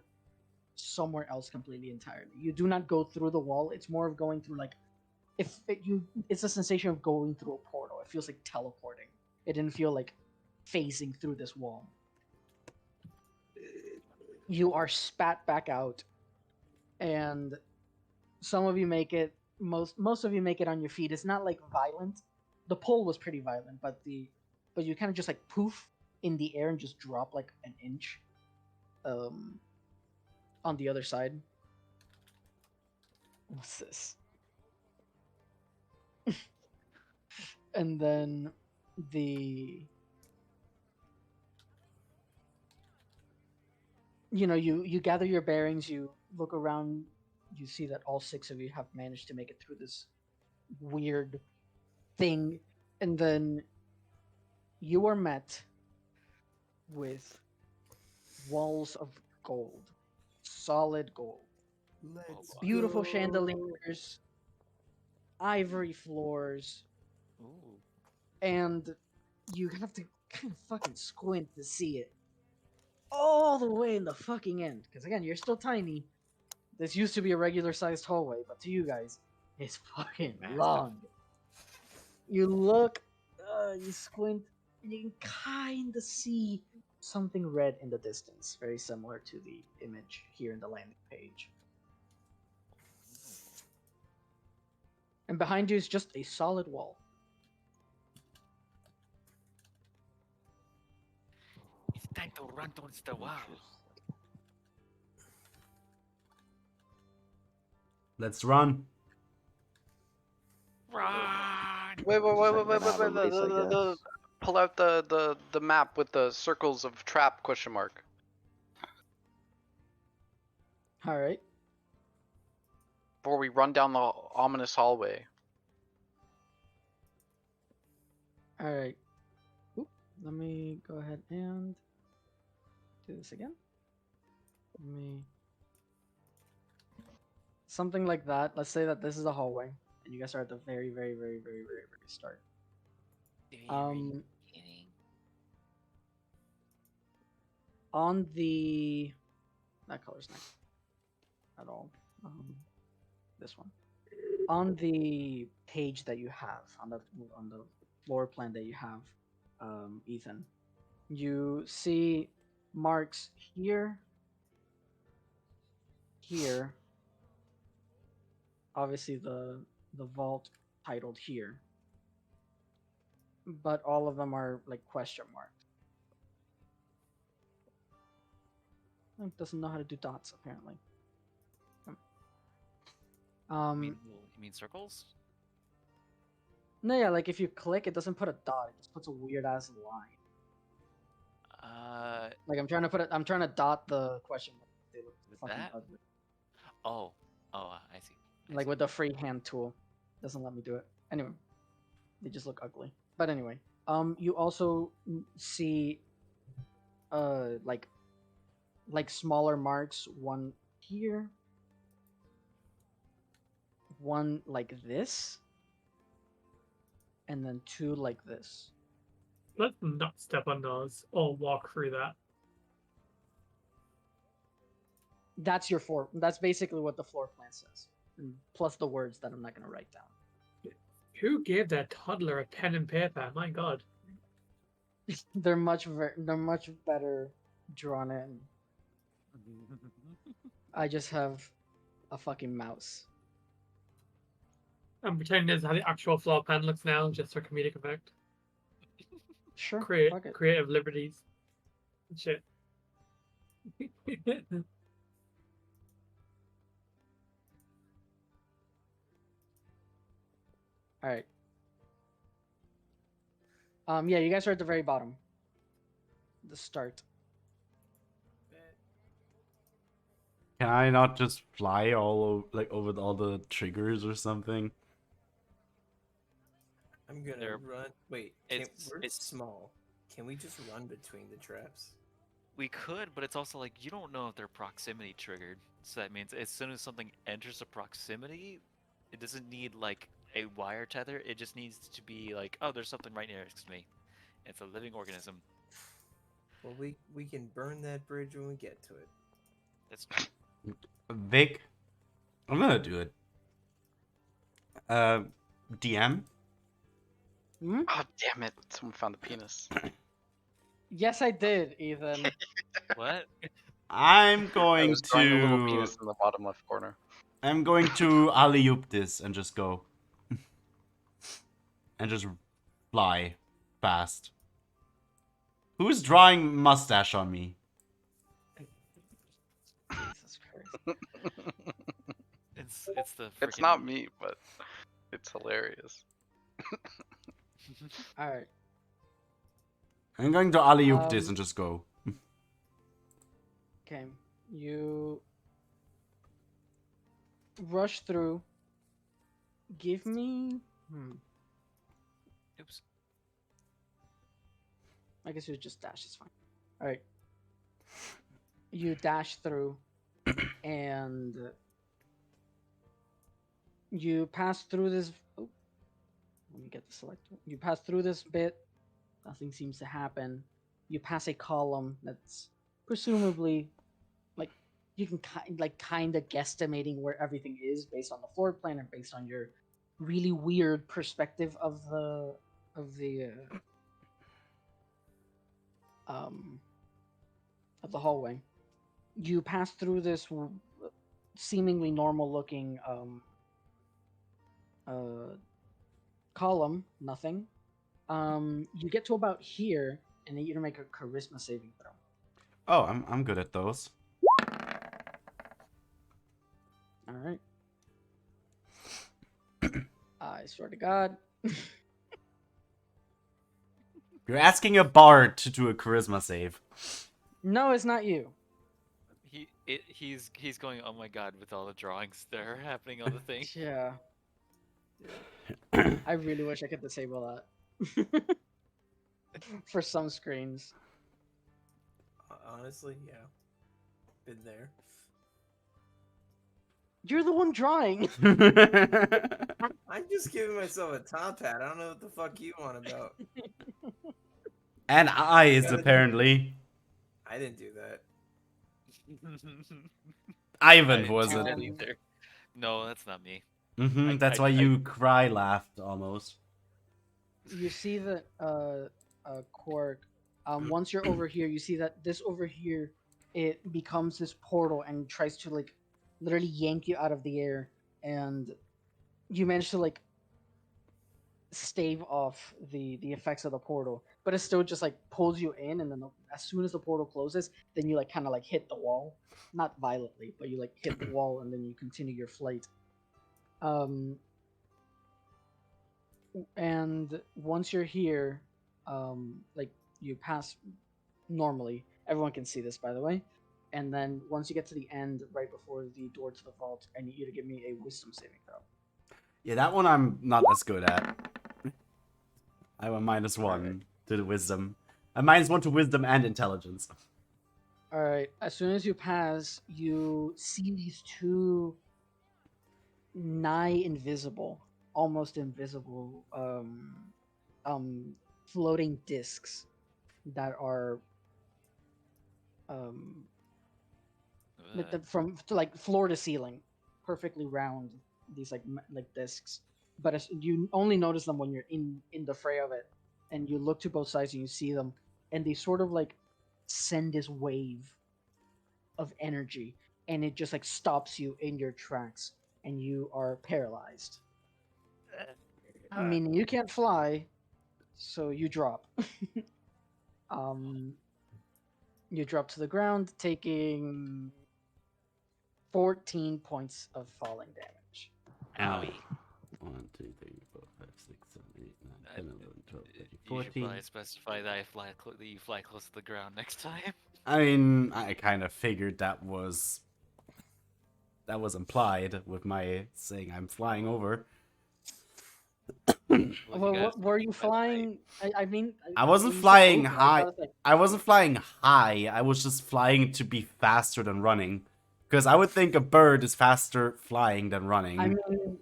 S5: somewhere else completely entirely. You do not go through the wall. It's more of going through it's a sensation of going through a portal. It feels like teleporting. It didn't feel like phasing through this wall. You are spat back out, and some of you make it. Most of you make it on your feet. It's not like violent. The pull was pretty violent, but you kind of just like poof in the air and just drop like an inch on the other side. What's this? And then you gather your bearings, you look around, you see that all 6 of you have managed to make it through this weird thing, and then you are met with walls of gold, solid gold,
S2: Let's
S5: beautiful
S2: go.
S5: chandeliers, ivory floors,
S1: Ooh.
S5: and you have to kind of fucking squint to see it all the way in the fucking end. Because again, you're still tiny. This used to be a regular sized hallway, but to you guys, it's fucking
S1: Massive.
S5: long. You look, you squint, and you can kind of see something red in the distance, very similar to the image here in the landing page. And behind you is just a solid wall.
S1: It's time to run towards the wall.
S3: Let's run.
S1: Run!
S8: Wait, wait, wait,
S6: Just
S8: wait, wait,
S6: gonna
S8: wait,
S6: have a
S8: wait,
S6: race, I guess.
S8: pull out the map with the circles of trap question mark.
S5: All right.
S8: Before we run down the ominous hallway.
S5: All right. Oop, let me go ahead and do this again. Let me. Something like that. Let's say that this is the hallway, and you guys are at the very, very, very, very, very, very start. On the that color's not at all. This one. On the page that you have on the floor plan that you have, Ethan, you see marks here, here. Obviously, the vault titled here, but all of them are like question marks. It doesn't know how to do dots apparently.
S1: You mean circles?
S5: No, yeah, like if you click, it doesn't put a dot; it just puts a weird ass line. Like I'm trying to dot the question mark. They look
S1: With
S5: fucking
S1: that?
S5: ugly.
S1: Oh, I see.
S5: Like with the freehand tool, doesn't let me do it. Anyway, they just look ugly. But anyway, you also see, like smaller marks. One here, one like this, and then two like this.
S4: Let's not step on those or walk through that.
S5: That's your floor. That's basically what the floor plan says, plus the words that I'm not gonna write down.
S4: Who gave that toddler a pen and paper? My God.
S5: They're much better drawn in. I just have a fucking mouse.
S4: I'm pretending this is how the actual floor plan looks now, just for comedic effect.
S5: Sure. fuck it.
S4: Creative liberties. Shit.
S5: All right. Yeah, you guys are at the very bottom. The start.
S3: Can I not just fly over all the triggers or something?
S2: I'm gonna
S1: There-
S2: run. Wait, we're
S1: it's-
S2: small. Can we just run between the traps?
S1: We could, but it's also like you don't know if they're proximity triggered. So that means as soon as something enters a proximity, it doesn't need like a wire tether. It just needs to be like, oh, there's something right next to me. It's a living organism.
S2: Well, we can burn that bridge when we get to it.
S1: That's
S3: Vic, I'm gonna do it. DM?
S5: Hmm?
S8: Oh damn it! Someone found the penis.
S5: Yes, I did, Ethan.
S1: what?
S3: I'm
S8: I
S3: going
S8: was drawing a little
S3: to.
S8: penis in the bottom left corner.
S3: I'm going to alley-oop this and just go. And just fly fast. Who's drawing mustache on me?
S5: Jesus Christ.
S1: It's the.
S8: It's
S1: freaking-
S8: not me, but it's hilarious.
S5: All right.
S3: I'm going to alley-oop this and just go.
S5: Okay. You rush through. Give me.
S1: Oops.
S5: I guess you just dash. It's fine. All right. You dash through, and you pass through this Let me get the select. You pass through this bit. Nothing seems to happen. You pass a column that's presumably like you can kind of guesstimating where everything is based on the floor plan and based on your really weird perspective of the um of the hallway. You pass through this seemingly normal looking uh column, nothing. You get to about here, and then you make a charisma saving throw.
S3: Oh, I'm good at those.
S5: All right. I swear to God.
S3: You're asking a bard to do a charisma save.
S5: No, it's not you.
S1: He's going, oh my god, with all the drawings that are happening on the thing.
S5: Yeah. I really wish I could disable that. For some screens.
S2: Honestly, yeah. Been there.
S5: You're the one drawing.
S2: I'm just giving myself a top hat. I don't know what the fuck you want about.
S3: And eyes,
S2: Gotta do-
S3: apparently.
S2: I didn't do that.
S1: I
S3: Ivan
S1: didn't
S3: was
S1: do
S3: it.
S1: that either. No, that's not me.
S3: That's why you cry laughed almost.
S5: You see that Quark. Once you're over here, you see that this over here, it becomes this portal and tries to like literally yank you out of the air, and you manage to like stave off the effects of the portal, but it still just like pulls you in, and then as soon as the portal closes, then you like kind of like hit the wall, not violently, but you like hit the wall, and then you continue your flight. And once you're here, like you pass normally. Everyone can see this, by the way. And then once you get to the end, right before the door to the vault, I need you to give me a wisdom saving throw.
S3: Yeah, that one I'm not as good at. I have a -1 to the wisdom. A -1 to wisdom and intelligence.
S5: All right. As soon as you pass, you see these two nigh invisible, almost invisible, floating discs that are from like floor to ceiling, perfectly round. These like discs, but you only notice them when you're in the fray of it, and you look to both sides and you see them, and they sort of like send this wave of energy, and it just like stops you in your tracks, and you are paralyzed. Meaning you can't fly, so you drop. You drop to the ground, taking 14 points of falling damage.
S1: Owie.
S3: 1, 2, 3, 4, 5, 6, 7, 8, 9, 10, 11, 12, 13,
S1: You should
S3: 14.
S1: probably specify that you fly close to the ground next time.
S3: I mean, I kind of figured that was implied with my saying I'm flying over.
S5: Well, what were you flying? I mean,
S3: I wasn't
S5: when you said
S3: flying
S5: over, I
S3: high.
S5: thought it was like-
S3: I wasn't flying high. I was just flying to be faster than running. Because I would think a bird is faster flying than running.
S5: I mean,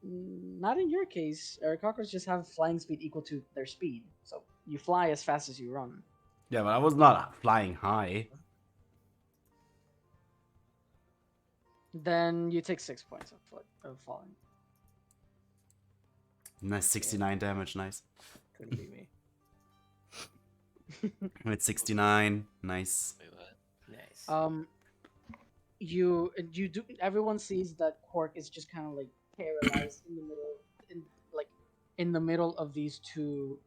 S5: not in your case. Cockroaches just have flying speed equal to their speed, so you fly as fast as you run.
S3: Yeah, but I was not flying high.
S5: Then you take 6 points of falling.
S3: Nice 69 damage, nice.
S2: Couldn't be me.
S3: With 69, nice.
S2: Nice.
S5: You do. Everyone sees that Quark is just kind of like paralyzed in the middle, in the middle of these two.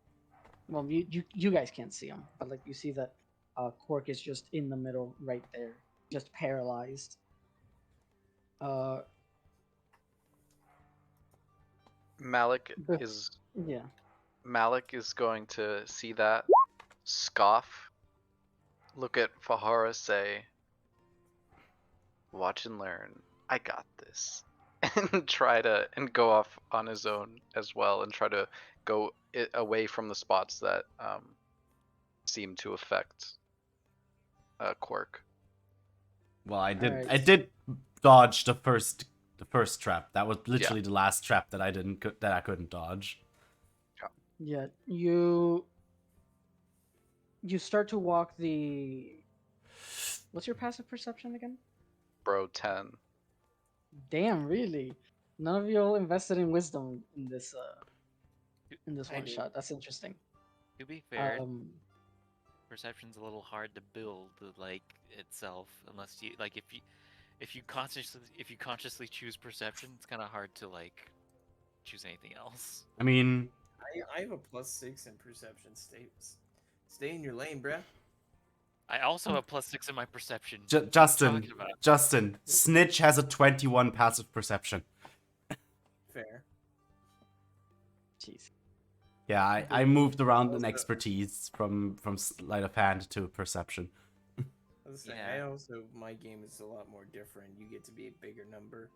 S5: Well, you guys can't see him, but like you see that Quark is just in the middle, right there, just paralyzed.
S8: Malik
S5: The-
S8: is
S5: Yeah.
S8: Malik is going to see that, scoff, look at Fahara, say, "Watch and learn. I got this," and and go off on his own as well, and try to go away from the spots that seem to affect Quark.
S3: Well, I did.
S5: Alright.
S3: I did dodge the first trap. That was literally the last trap that I couldn't dodge.
S5: Yeah, you start to walk the. What's your passive perception again?
S8: Bro, 10.
S5: Damn, really? None of you all invested in wisdom
S1: To,
S5: in this
S2: I
S5: one
S2: did.
S5: shot. That's interesting.
S1: to be fair,
S5: Um,
S1: perception's a little hard to build like itself unless you like if you consciously choose perception, it's kind of hard to like choose anything else.
S3: I mean,
S2: I have a +6 in perception. Stay in your lane, bruh.
S1: I also have +6 in my perception.
S3: J-
S1: What are you
S3: Justin,
S1: talking about?
S3: Justin, Snitch has a 21 passive perception.
S2: Fair.
S5: jeez.
S3: Yeah, I
S5: The
S3: moved around in
S2: Also,
S3: expertise from sleight of hand to perception.
S2: I was saying,
S1: Yeah.
S2: I also my game is a lot more different. You get to be a bigger number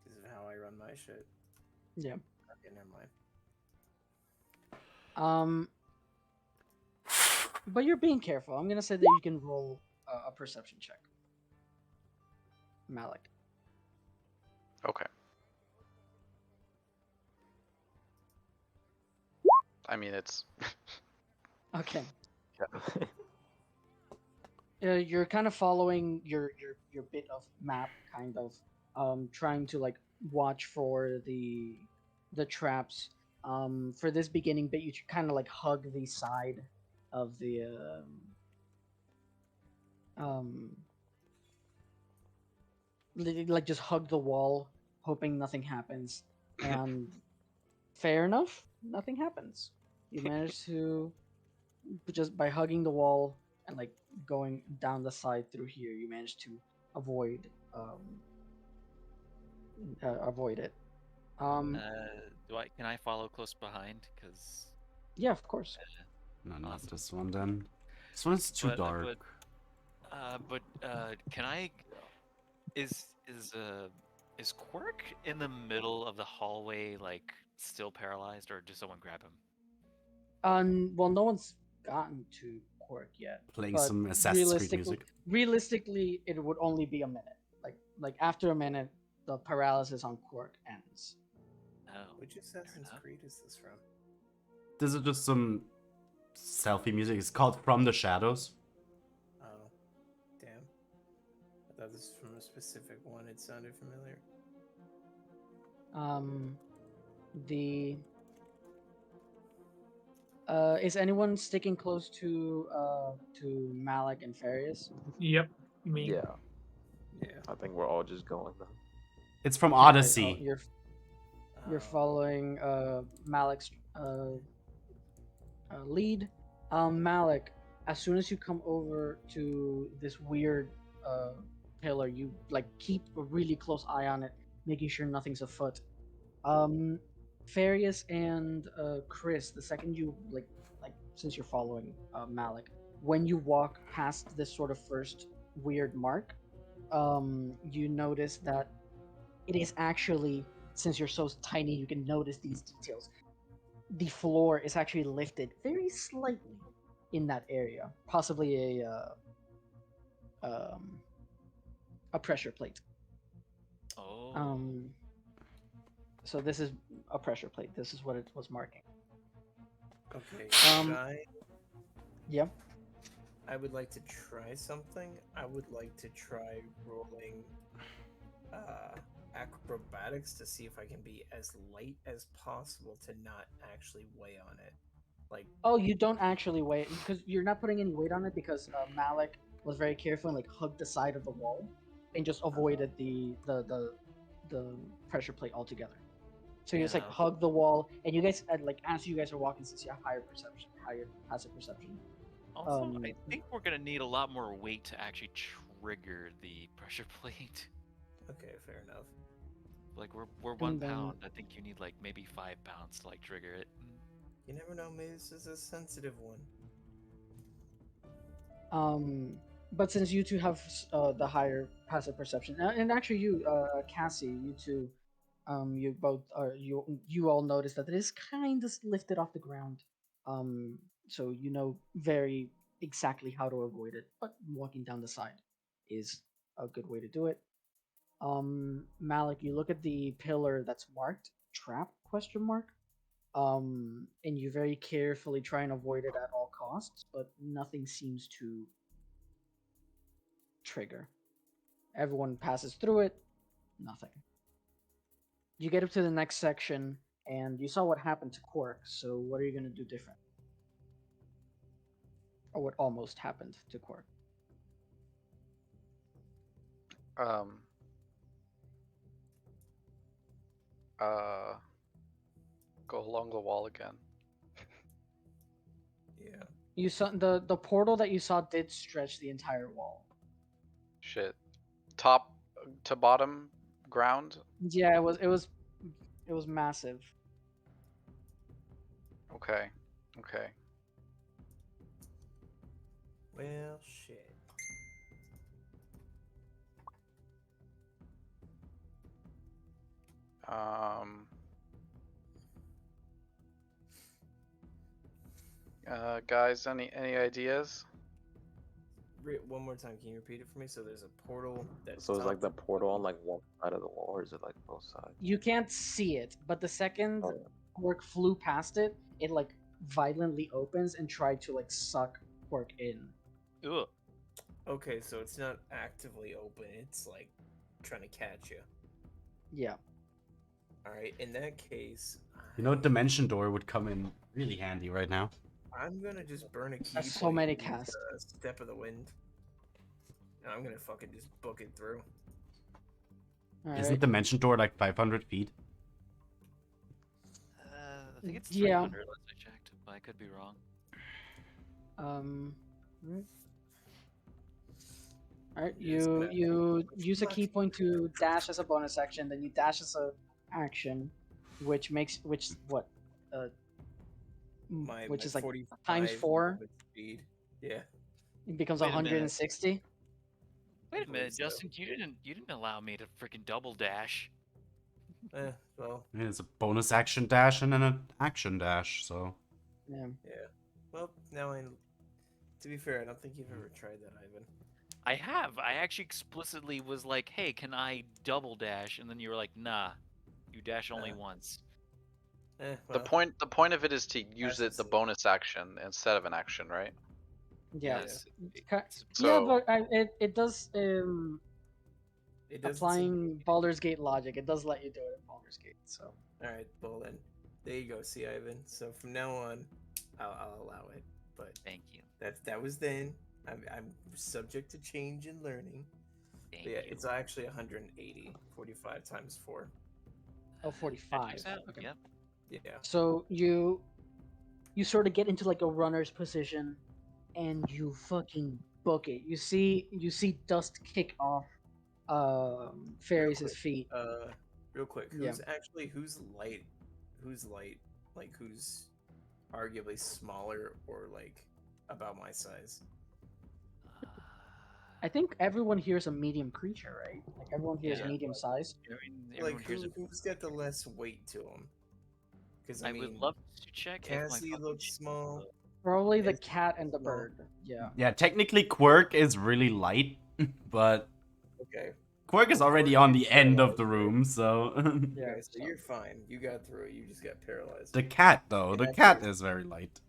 S2: because of how I run my shit.
S5: yeah.
S2: Okay, never mind.
S5: But you're being careful. I'm gonna say that you can roll a perception check. Malik.
S8: Okay. I mean, it's.
S5: Okay.
S6: Yeah.
S5: You're kind of following your bit of map, kind of trying to like watch for the traps. For this beginning bit, you kind of like hug the side of the um like just hug the wall, hoping nothing happens. And fair enough, nothing happens. You manage to just by hugging the wall and like going down the side through here, you manage to avoid avoid it. Um,
S1: Can I follow close behind? Cause
S5: yeah, of course.
S3: No, not
S1: Awesome.
S3: this one then. This one's too
S1: But,
S3: dark.
S1: can I? Is is uh is Quirk in the middle of the hallway like still paralyzed, or did someone grab him?
S5: Well, no one's gotten to Quirk yet,
S3: Playing
S5: but
S3: some Assassin's Creed music.
S5: realistically, it would only be a minute. Like after a minute, the paralysis on Quirk ends.
S1: Oh,
S2: Which Assassin's
S1: enough.
S2: Creed is this from?
S3: This is just some selfie music. It's called From the Shadows.
S2: Oh, damn. I thought this was from a specific one. It sounded familiar.
S5: The is anyone sticking close to Malik and Farius?
S4: Yep, me.
S6: Yeah,
S2: Yeah.
S6: I think we're all just going then.
S3: It's from
S5: Alright,
S3: Odyssey.
S5: you're
S2: Oh.
S5: following Malik's lead. Malik, as soon as you come over to this weird pillar, you like keep a really close eye on it, making sure nothing's afoot. Farius and Chris, the second you like since you're following Malik, when you walk past this sort of first weird mark, you notice that it is actually, since you're so tiny, you can notice these details. The floor is actually lifted very slightly in that area, possibly a pressure plate.
S1: Oh.
S5: So this is a pressure plate. This is what it was marking.
S2: Okay.
S5: Um, yeah.
S2: I would like to try something. I would like to try rolling acrobatics to see if I can be as light as possible to not actually weigh on it. Like,
S5: Oh, you don't actually weigh because you're not putting any weight on it because Malik was very careful and like hugged the side of the wall and just avoided the pressure plate altogether. So you just like
S1: Yeah.
S5: hug the wall, and you guys like as you guys are walking, since you have higher perception, higher passive perception.
S1: Also, I think we're gonna need a lot more weight to actually trigger the pressure plate.
S2: okay, fair enough.
S1: Like we're 1
S5: And then-
S1: pound. I think you need like maybe 5 pounds to like trigger it.
S2: You never know, maybe this is a sensitive one.
S5: But since you two have the higher passive perception, and actually you, Cassie, you two, you both are you all notice that it is kind of lifted off the ground. So you know very exactly how to avoid it, but walking down the side is a good way to do it. Malik, you look at the pillar that's marked trap question mark. and you very carefully try and avoid it at all costs, but nothing seems to trigger. Everyone passes through it, nothing. You get up to the next section, and you saw what happened to Quark, so what are you going to do different? Or what almost happened to Quark?
S8: Um. Go along the wall again.
S2: Yeah.
S5: You saw the portal that you saw did stretch the entire wall.
S8: Shit. Top to bottom ground.
S5: Yeah, it was massive.
S8: Okay. Okay.
S2: Well, shit.
S8: Um. Guys, any ideas?
S2: One more time, can you repeat it for me? So there's a portal that's
S6: So it's like the
S2: top to
S6: portal on
S2: bottom.
S6: like one side of the wall, or is it like both sides?
S5: You can't see it, but the second
S6: Oh,
S5: Quark flew past it, it like violently opens and tried to like suck Quark in.
S1: Ugh.
S2: Okay, so it's not actively open. It's like trying to catch you.
S5: Yeah.
S2: All right. In that case,
S3: You know, Dimension Door would come in really handy right now.
S2: I'm gonna just burn a key
S5: That's so
S2: point
S5: many
S2: and use,
S5: casts.
S2: Step of the Wind. And I'm gonna fucking just book it through.
S3: Isn't Dimension Door like 500 feet?
S1: I think it's
S5: Yeah.
S1: 300. Last I checked, but I could be wrong.
S5: Right. Alright,
S2: Yeah, it's gonna-
S5: you use a key point to dash as a bonus action, then you dash as a action, which what? Which
S2: my
S5: is like
S2: 45
S5: times 4.
S2: movement speed. Yeah.
S5: It becomes
S1: Wait a minute.
S5: 160.
S1: Wait a
S2: believe
S1: minute,
S2: so.
S1: Justin. You didn't allow me to freaking double dash.
S2: Well,
S3: I mean, it's a bonus action dash and then an action dash, so.
S5: Yeah.
S2: yeah. Well, now I. To be fair, I don't think you've ever tried that, Ivan.
S1: I have. I actually explicitly was like, "Hey, can I double dash?" And then you were like, "Nah, you dash only once."
S2: Well,
S8: The point of it is to use
S2: That's
S8: the
S2: the-
S8: bonus action instead of an action, right?
S5: Yeah.
S1: Yes.
S5: Yeah,
S8: So
S5: but it does
S2: It doesn't
S5: applying Baldur's Gate logic. It does let you do it in Baldur's Gate. So
S2: All right, well then, there you go. See, Ivan. So from now on, I'll allow it. But
S1: Thank you.
S2: that was then. I'm subject to change and learning.
S1: Thank
S2: But yeah,
S1: you.
S2: it's actually 180. 45 times 4.
S5: oh,
S1: That
S5: 45.
S1: checks out.
S5: Okay.
S1: Yep.
S2: Yeah.
S5: So you sort of get into like a runner's position, and you fucking book it. You see dust kick off Farius'
S2: quick,
S5: feet.
S2: Real quick.
S5: Yeah.
S2: Who's light? Who's light? Like who's arguably smaller or like about my size?
S5: I think everyone here is a medium creature, right? Like everyone here is
S1: Yeah.
S5: medium size.
S1: Everyone
S2: Like
S1: here's a.
S2: who's got the less weight to them? Because
S1: I would love to check if my
S2: Cassie
S1: fucking
S2: looks
S1: shit-
S2: small.
S5: Probably the
S2: It's
S5: cat and the
S2: small.
S5: bird. Yeah.
S3: Yeah, technically Quirk is really light, but
S2: Okay.
S3: Quirk is already on the end of the room, so.
S5: Yeah.
S2: Okay, so you're fine. You got through it. You just got paralyzed.
S3: The cat, though,
S2: In
S3: the
S2: that
S3: cat
S2: case-
S3: is very light.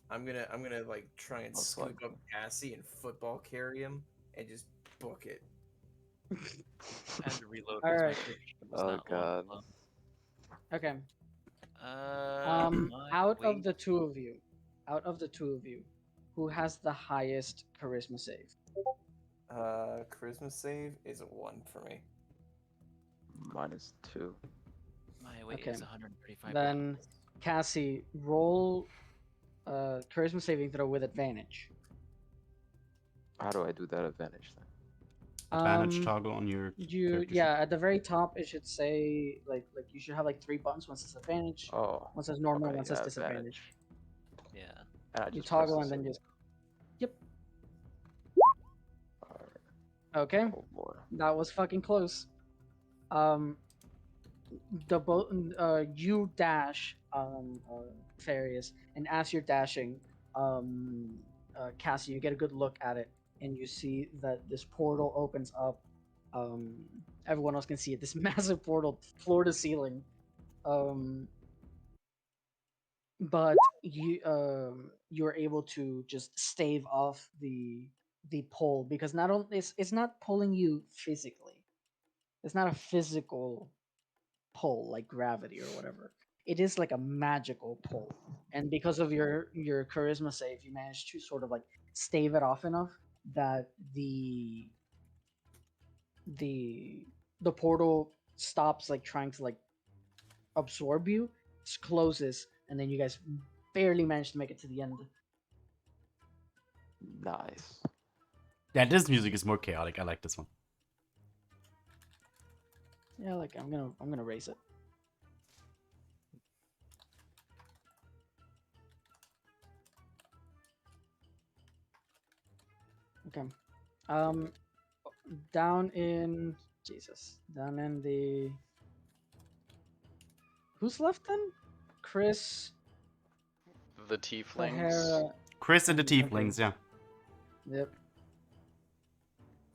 S2: I'm gonna like try and
S6: Most
S2: scoop up Cassie and football carry him and just book it.
S1: I had to reload.
S5: All
S1: because my
S5: right.
S1: character was
S6: Oh
S1: not
S6: god.
S1: long.
S5: Okay.
S1: My
S5: Out of
S1: weight-
S5: the two of you, who has the highest charisma save?
S2: Charisma save is a 1 for me.
S6: -2.
S1: My weight
S5: Okay.
S1: is 135
S5: Then
S1: pounds.
S5: Cassie, roll charisma saving throw with advantage.
S6: How do I do that advantage then?
S3: Advantage toggle on your. character sheet.
S5: At the very top it should say like you should have like 3 buttons. One says advantage,
S6: Oh.
S5: one says normal,
S6: okay,
S5: one says
S6: yeah,
S5: disadvantage.
S1: Yeah.
S6: And I
S5: You
S6: just
S5: toggle
S6: press
S5: and then
S6: the
S5: just. Yep.
S6: save. Alright.
S5: Okay.
S6: Oh boy.
S5: That was fucking close. You dash Farius, and as you're dashing, Cassie, you get a good look at it, and you see that this portal opens up. Everyone else can see it. This massive portal, floor to ceiling. but you're able to just stave off the pull because not only it's not pulling you physically. It's not a physical pull like gravity or whatever. It is like a magical pull, and because of your charisma save, you manage to sort of like stave it off enough that the the portal stops like trying to like absorb you, just closes, and then you guys barely manage to make it to the end.
S6: Nice.
S3: Yeah, this music is more chaotic. I like this one.
S5: Yeah, like I'm gonna raise it. Okay. Um, down in down in the who's left then? Chris,
S8: The tieflings.
S5: Sahara.
S3: Chris and the
S5: Okay.
S3: tieflings, yeah.
S5: Yep.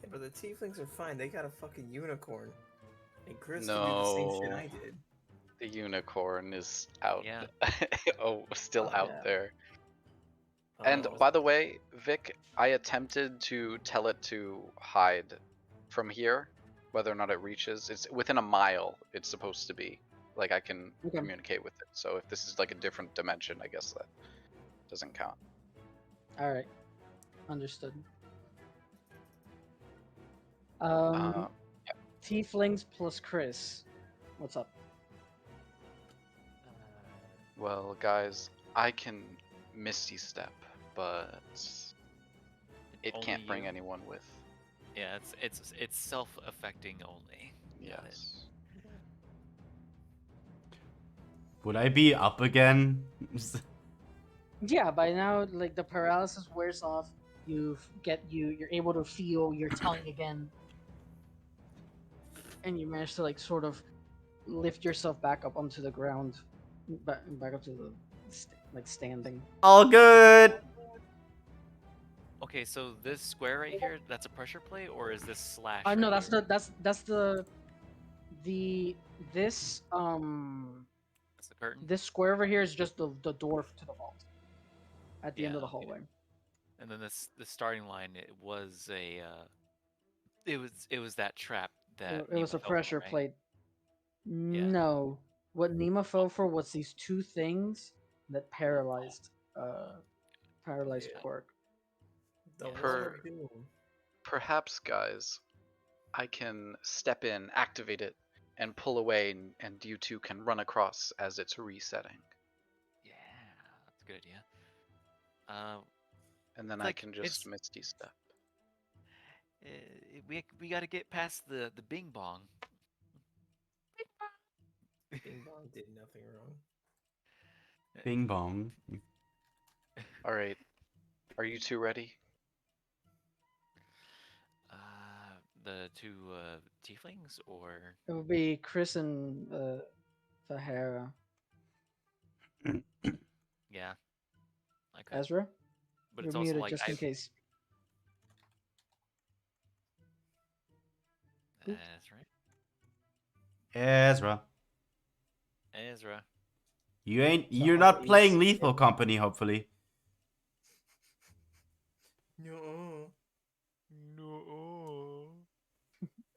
S2: Yeah, but the tieflings are fine. They got a fucking unicorn. And Chris can do the same shit
S8: No.
S2: I did.
S8: The unicorn is out.
S1: Yeah.
S8: Still
S2: Oh,
S8: out
S5: yeah.
S8: there. And
S2: Oh.
S8: by the way, Vic, I attempted to tell it to hide from here, whether or not it reaches. It's within a mile. It's supposed to be. Like I can
S5: Okay.
S8: communicate with it. So if this is like a different dimension, I guess that doesn't count.
S5: All right. Understood.
S8: Uh,
S5: Tieflings plus Chris. What's up?
S8: well, guys, I can Misty Step, but it can't
S1: Only
S8: bring
S1: you.
S8: anyone with.
S1: Yeah, it's self-affecting only. Got it.
S8: Yes.
S3: Would I be up again?
S5: Yeah, by now, like the paralysis wears off. You're able to feel your tongue again, and you manage to like sort of lift yourself back up onto the ground, back up to the like standing.
S3: All good.
S1: Okay, so this square right here, that's a pressure plate, or is this slash?
S5: No,
S1: right
S5: that's
S1: here?
S5: that's the this
S1: That's the curtain.
S5: this square over here is just the door to the vault at the end of the
S1: Yeah, okay.
S5: hallway.
S1: And then the starting line, it was a it was that trap that
S5: It was a
S1: Nemo fell for,
S5: pressure
S1: right?
S5: plate.
S1: Yeah.
S5: No, what Nima fell for was these two things that paralyzed paralyzed
S2: Yeah.
S5: Quark.
S2: The
S1: Yeah,
S2: wall
S8: Per-
S2: of doom.
S8: Perhaps, guys, I can step in, activate it, and pull away, and you two can run across as it's resetting.
S1: Yeah, that's a good idea.
S8: And then
S1: It's
S8: I
S1: like
S8: can just
S1: it's
S8: Misty Step.
S1: we got to get past the Bing Bong.
S2: Bing Bong did nothing wrong.
S3: Bing bong.
S8: Alright. Are you two ready?
S1: The two tieflings, or
S5: It would be Chris and Sahara.
S1: yeah, I could.
S5: Ezra,
S1: But
S5: you're
S1: it's also
S5: muted
S1: like
S5: just in case.
S1: That's right.
S3: Ezra.
S1: Ezra.
S3: You're not playing Lethal Company, hopefully.
S2: No.
S1: No.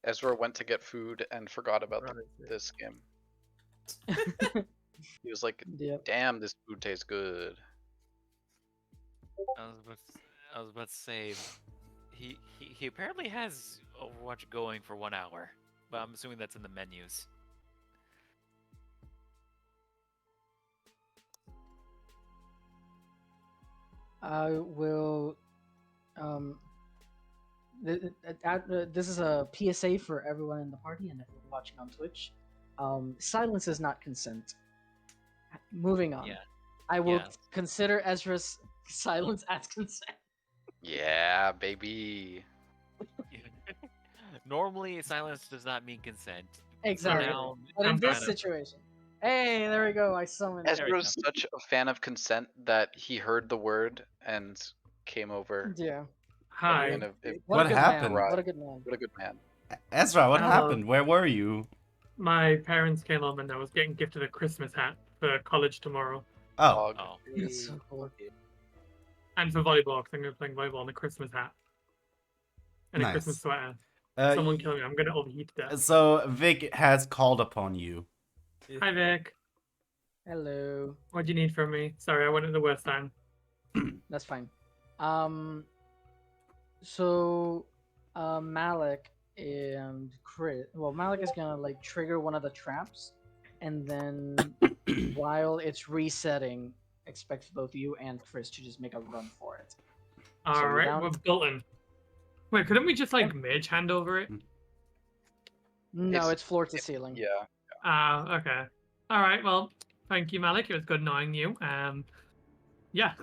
S8: Ezra went to get food and forgot about
S2: Right.
S8: this game. He was like,
S5: Yep.
S8: damn, this food tastes good.
S1: I was about to say, he apparently has Overwatch going for 1 hour, but I'm assuming that's in the menus.
S5: I will. This is a PSA for everyone in the party and everyone watching on Twitch. Silence is not consent. Moving on.
S1: Yeah.
S5: I will
S1: Yeah.
S5: consider Ezra's silence as consent.
S8: Yeah, baby.
S1: Normally, silence does not mean consent.
S5: Exactly.
S1: Now,
S5: But in
S4: I'm
S5: this
S4: kind of-
S5: situation, hey, there we go. I summoned.
S1: There we
S8: Ezra's such a fan of consent that he heard the word and came over.
S5: Yeah.
S4: Hi.
S8: And
S3: What
S5: a good
S3: happened?
S5: Man. What a good man.
S8: what a good man.
S3: Ezra, what
S4: Hello.
S3: happened? Where were you?
S4: My parents came home and I was getting gifted a Christmas hat for college tomorrow.
S3: Oh,
S1: Oh.
S5: That's so cool.
S4: And for volleyball, because I'm going to be playing volleyball in a Christmas hat and a Christmas
S3: nice.
S4: sweater.
S3: Uh,
S4: Someone kill me. I'm going to overheat to death.
S3: So Vic has called upon you.
S4: Hi, Vic.
S5: Hello.
S4: What do you need from me? Sorry, I went at the worst time.
S5: That's fine. So, Malik and Chris. Well, Malik is gonna like trigger one of the traps, and then while it's resetting, expects both you and Chris to just make a run for it.
S4: All
S5: you're
S4: right,
S5: down?
S4: we're building. Wait, couldn't we just like mage hand over it?
S5: No, it's floor to ceiling.
S8: Yeah.
S4: Okay. All right. Well, thank you, Malik. It was good knowing you. Yeah.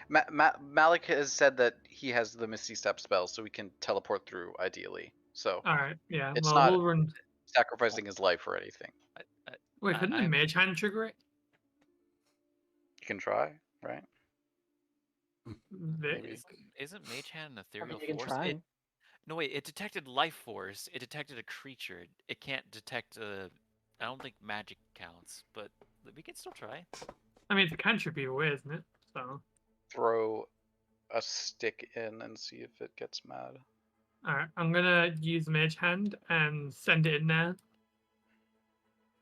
S8: Malik has said that he has the Misty Step spell, so we can teleport through ideally. So
S4: All right. Yeah.
S8: it's
S4: well,
S8: not
S4: we'll run.
S8: sacrificing his life or anything.
S4: Wait, couldn't the mage hand trigger it?
S8: You can try, right?
S4: Maybe.
S1: Isn't Mage Hand an
S5: I mean,
S1: ethereal
S5: you can
S1: force?
S5: try.
S1: No, wait. It detected life force. It detected a creature. It can't detect a. I don't think magic counts, but we can still try.
S4: I mean, it's a cantrip either way, isn't it? So.
S8: Throw a stick in and see if it gets mad.
S4: All right. I'm gonna use mage hand and send it in there,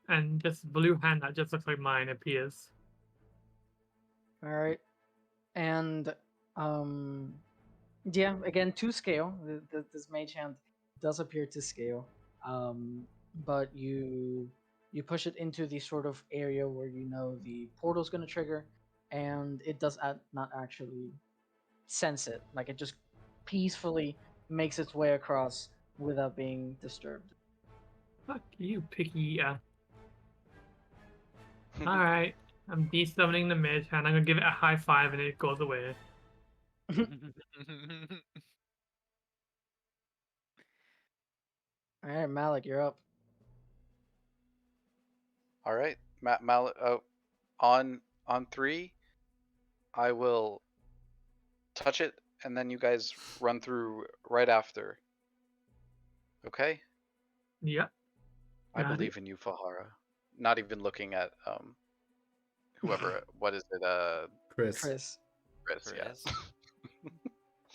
S4: and this blue hand that just looks like mine appears.
S5: All right, and yeah, again to scale. This mage hand does appear to scale, but you push it into the sort of area where you know the portal's going to trigger, and it does not actually sense it. Like it just peacefully makes its way across without being disturbed.
S4: Fuck you, picky eater. All right. I'm de-summoning the mage hand. I'm gonna give it a high five and it goes away.
S5: All right, Malik, you're up.
S8: All right, Malik. On 3, I will touch it, and then you guys run through right after. Okay?
S4: Yep.
S8: I
S4: Got it.
S8: believe in you, Fahara. Not even looking at whoever. What is it?
S3: Chris.
S5: Chris.
S8: Chris. Yeah.
S1: Chris.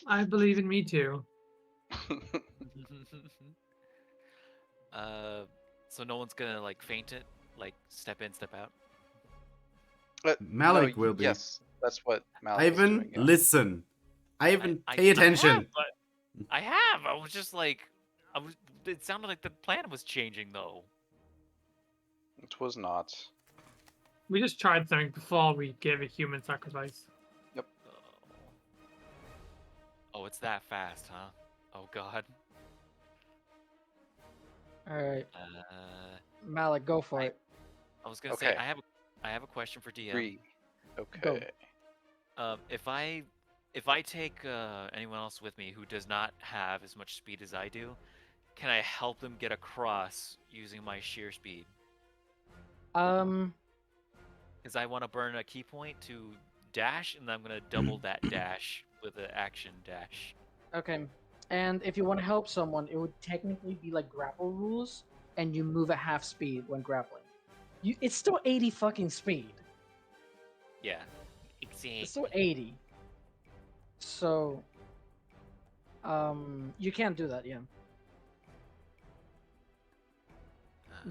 S4: I believe in me too.
S1: So no one's gonna like faint it, like step in, step out.
S3: Malik
S8: no,
S3: will be.
S8: Yes, that's what Malik is
S3: Ivan,
S8: doing. Yeah.
S3: listen. Ivan, pay attention.
S1: I have. I was just like, It sounded like the plan was changing though.
S8: It was not.
S4: We just tried something before we gave a human sacrifice.
S1: Oh, it's that fast, huh? Oh God.
S5: All right,
S1: Uh,
S5: Malik, go for it.
S1: I was gonna say
S8: Okay.
S1: I have a question for DM.
S8: 3. Okay.
S1: If I take anyone else with me who does not have as much speed as I do, can I help them get across using my sheer speed? Because I want to burn a key point to dash, and then I'm gonna double that dash with an action dash.
S5: Okay. And if you want to help someone, it would technically be like grapple rules, and you move at half speed when grappling. It's still 80 fucking speed.
S1: Yeah, exactly.
S5: It's still 80. So, you can't do that, yeah.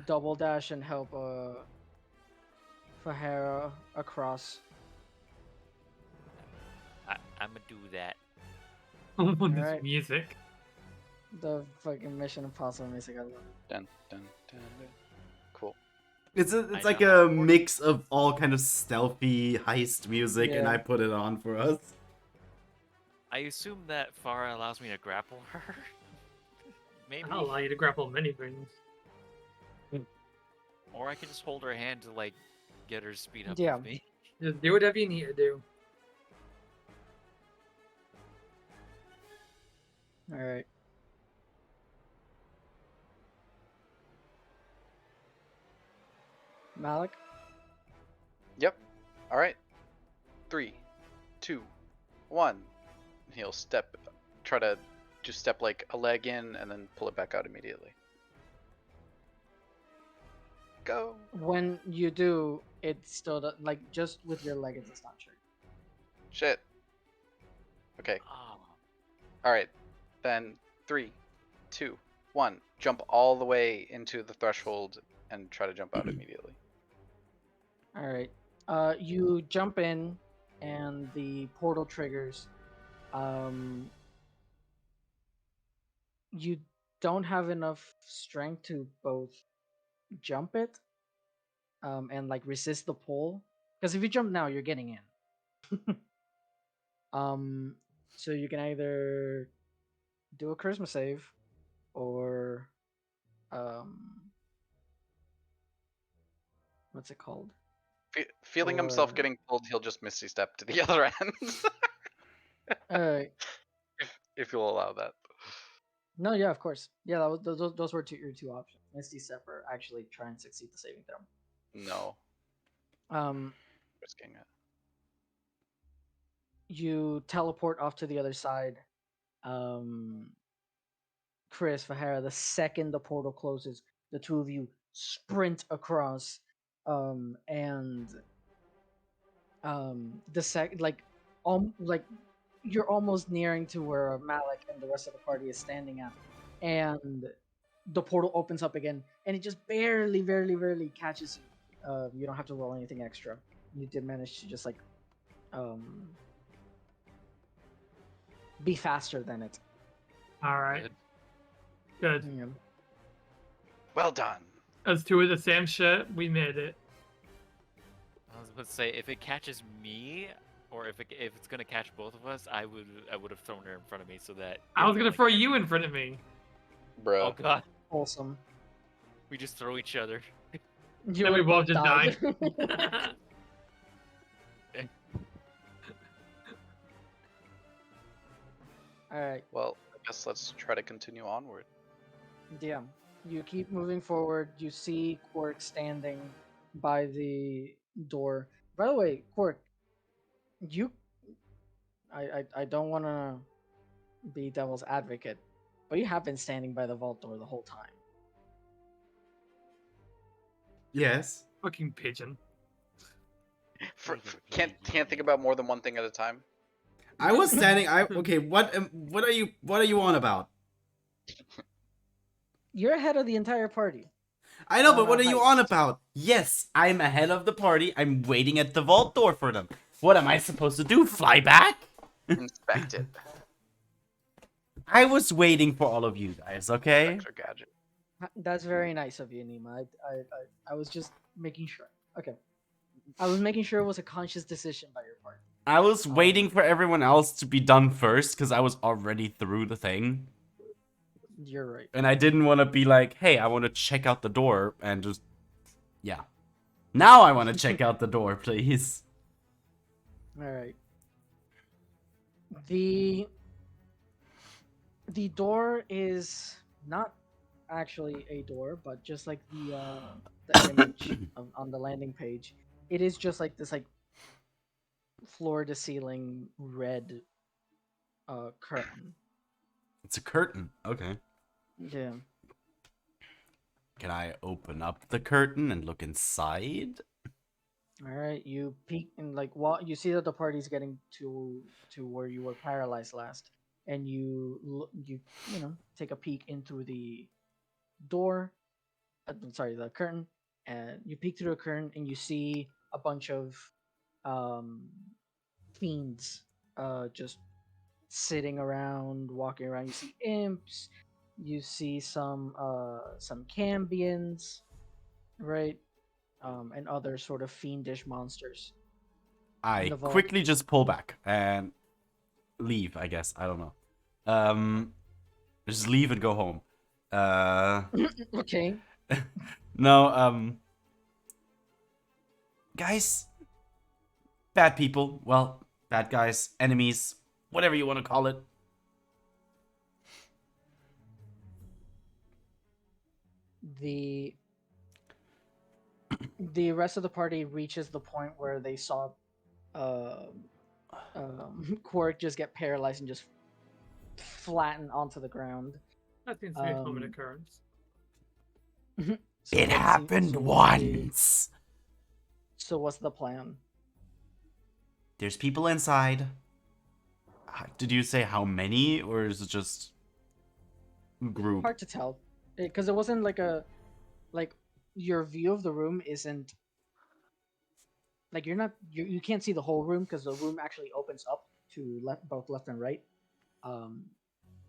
S5: Double dash and help Fahara across.
S1: I'm gonna do that.
S4: Oh, this
S5: Alright.
S4: music.
S5: The fucking Mission Impossible music, I love it.
S8: Dun, dun, dun, dun. Cool.
S3: It's
S1: I
S3: like
S1: know.
S3: a mix of all kind of stealthy heist music, and
S5: Yeah.
S3: I put it on for us.
S1: I assume that Farah allows me to grapple her. Maybe.
S4: I'll allow you to grapple many things.
S1: Or I can just hold her hand to like get her speed up
S5: Yeah.
S1: with me.
S4: Just do whatever you need to do.
S5: Alright. Malik?
S8: Yep. All right. 3, 2, 1. He'll try to just step like a leg in and then pull it back out immediately. Go.
S5: When you do, It still like just with your leggings, it's not true.
S8: Shit. Okay.
S1: Oh,
S8: All right. Then 3, 2, 1. Jump all the way into the threshold and try to jump out immediately.
S5: All right. You jump in, and the portal triggers. You don't have enough strength to both jump it, and like resist the pull. Because if you jump now, you're getting in. So you can either do a charisma save, or what's it called?
S8: Feeling himself
S5: Or
S8: getting pulled, he'll just misty step to the other end.
S5: Alright.
S8: if you'll allow that.
S5: No, yeah, of course. Yeah, that was, those were your two options. Misty Step or actually try and succeed the saving throw.
S8: No,
S5: Um,
S8: risking it.
S5: you teleport off to the other side. Chris, Fahara, the second the portal closes, the two of you sprint across, and like you're almost nearing to where Malik and the rest of the party is standing at, and the portal opens up again, and it just barely catches you. You don't have to roll anything extra. You did manage to just like be faster than it.
S4: All right. Good.
S5: Yeah.
S8: Well done.
S4: As two of the same shit, we made it.
S1: I was about to say, if it catches me, or if it's gonna catch both of us, I would have thrown her in front of me so that.
S4: I was gonna throw you in front of me.
S8: Bro.
S1: Oh god,
S5: Awesome.
S1: we just throw each other.
S5: You
S4: Then we
S5: would
S4: both just
S5: died.
S4: died.
S5: All right.
S8: Well, I guess let's try to continue onward.
S5: Yeah. You keep moving forward. You see Quark standing by the door. By the way, Quark, I don't want to be devil's advocate, but you have been standing by the vault door the whole time.
S3: Yes.
S4: Fucking pigeon.
S8: Can't think about more than one thing at a time.
S3: I was standing. Okay. What are you on about?
S5: You're ahead of the entire party.
S3: I know, but
S5: On
S3: what
S5: a
S3: are you
S5: heist.
S3: on about? Yes, I'm ahead of the party. I'm waiting at the vault door for them. What am I supposed to do? Fly back?
S8: Inspect it.
S3: I was waiting for all of you guys. Okay.
S8: Extra gadget.
S5: That's very nice of you, Nima. I was just making sure. Okay. I was making sure it was a conscious decision by your part.
S3: I was waiting for everyone else to be done first because I was already through the thing.
S5: You're right.
S3: And I didn't want to be like, hey, I want to check out the door and just... Yeah. Now I want to check out the door, please.
S5: All right. The door is not actually a door, but just like the image on the landing page, it is just like this like floor to ceiling red curtain.
S3: It's a curtain. Okay.
S5: Yeah.
S3: Can I open up the curtain and look inside?
S5: All right. You peek and like you see that the party's getting to where you were paralyzed last, and you take a peek into the door. The curtain, and you peek through the curtain, and you see a bunch of fiends just sitting around, walking around. You see imps, you see some cambions, right? And other sort of fiendish monsters.
S3: I
S5: the vault.
S3: quickly just pull back and leave, I guess. I don't know. Just leave and go home.
S5: Okay.
S3: No, guys, bad people, well, bad guys, enemies, whatever you want to call it.
S5: The rest of the party reaches the point where they saw Quark just get paralyzed and just flatten onto the ground.
S4: That seems to be a common occurrence.
S5: So
S3: It
S5: let's see-
S3: happened
S5: so
S3: once.
S5: So what's the plan?
S3: There's people inside. Did you say how many, or is it just group?
S5: Hard to tell, because it wasn't like your view of the room isn't like you can't see the whole room because the room actually opens up to both left and right. Um,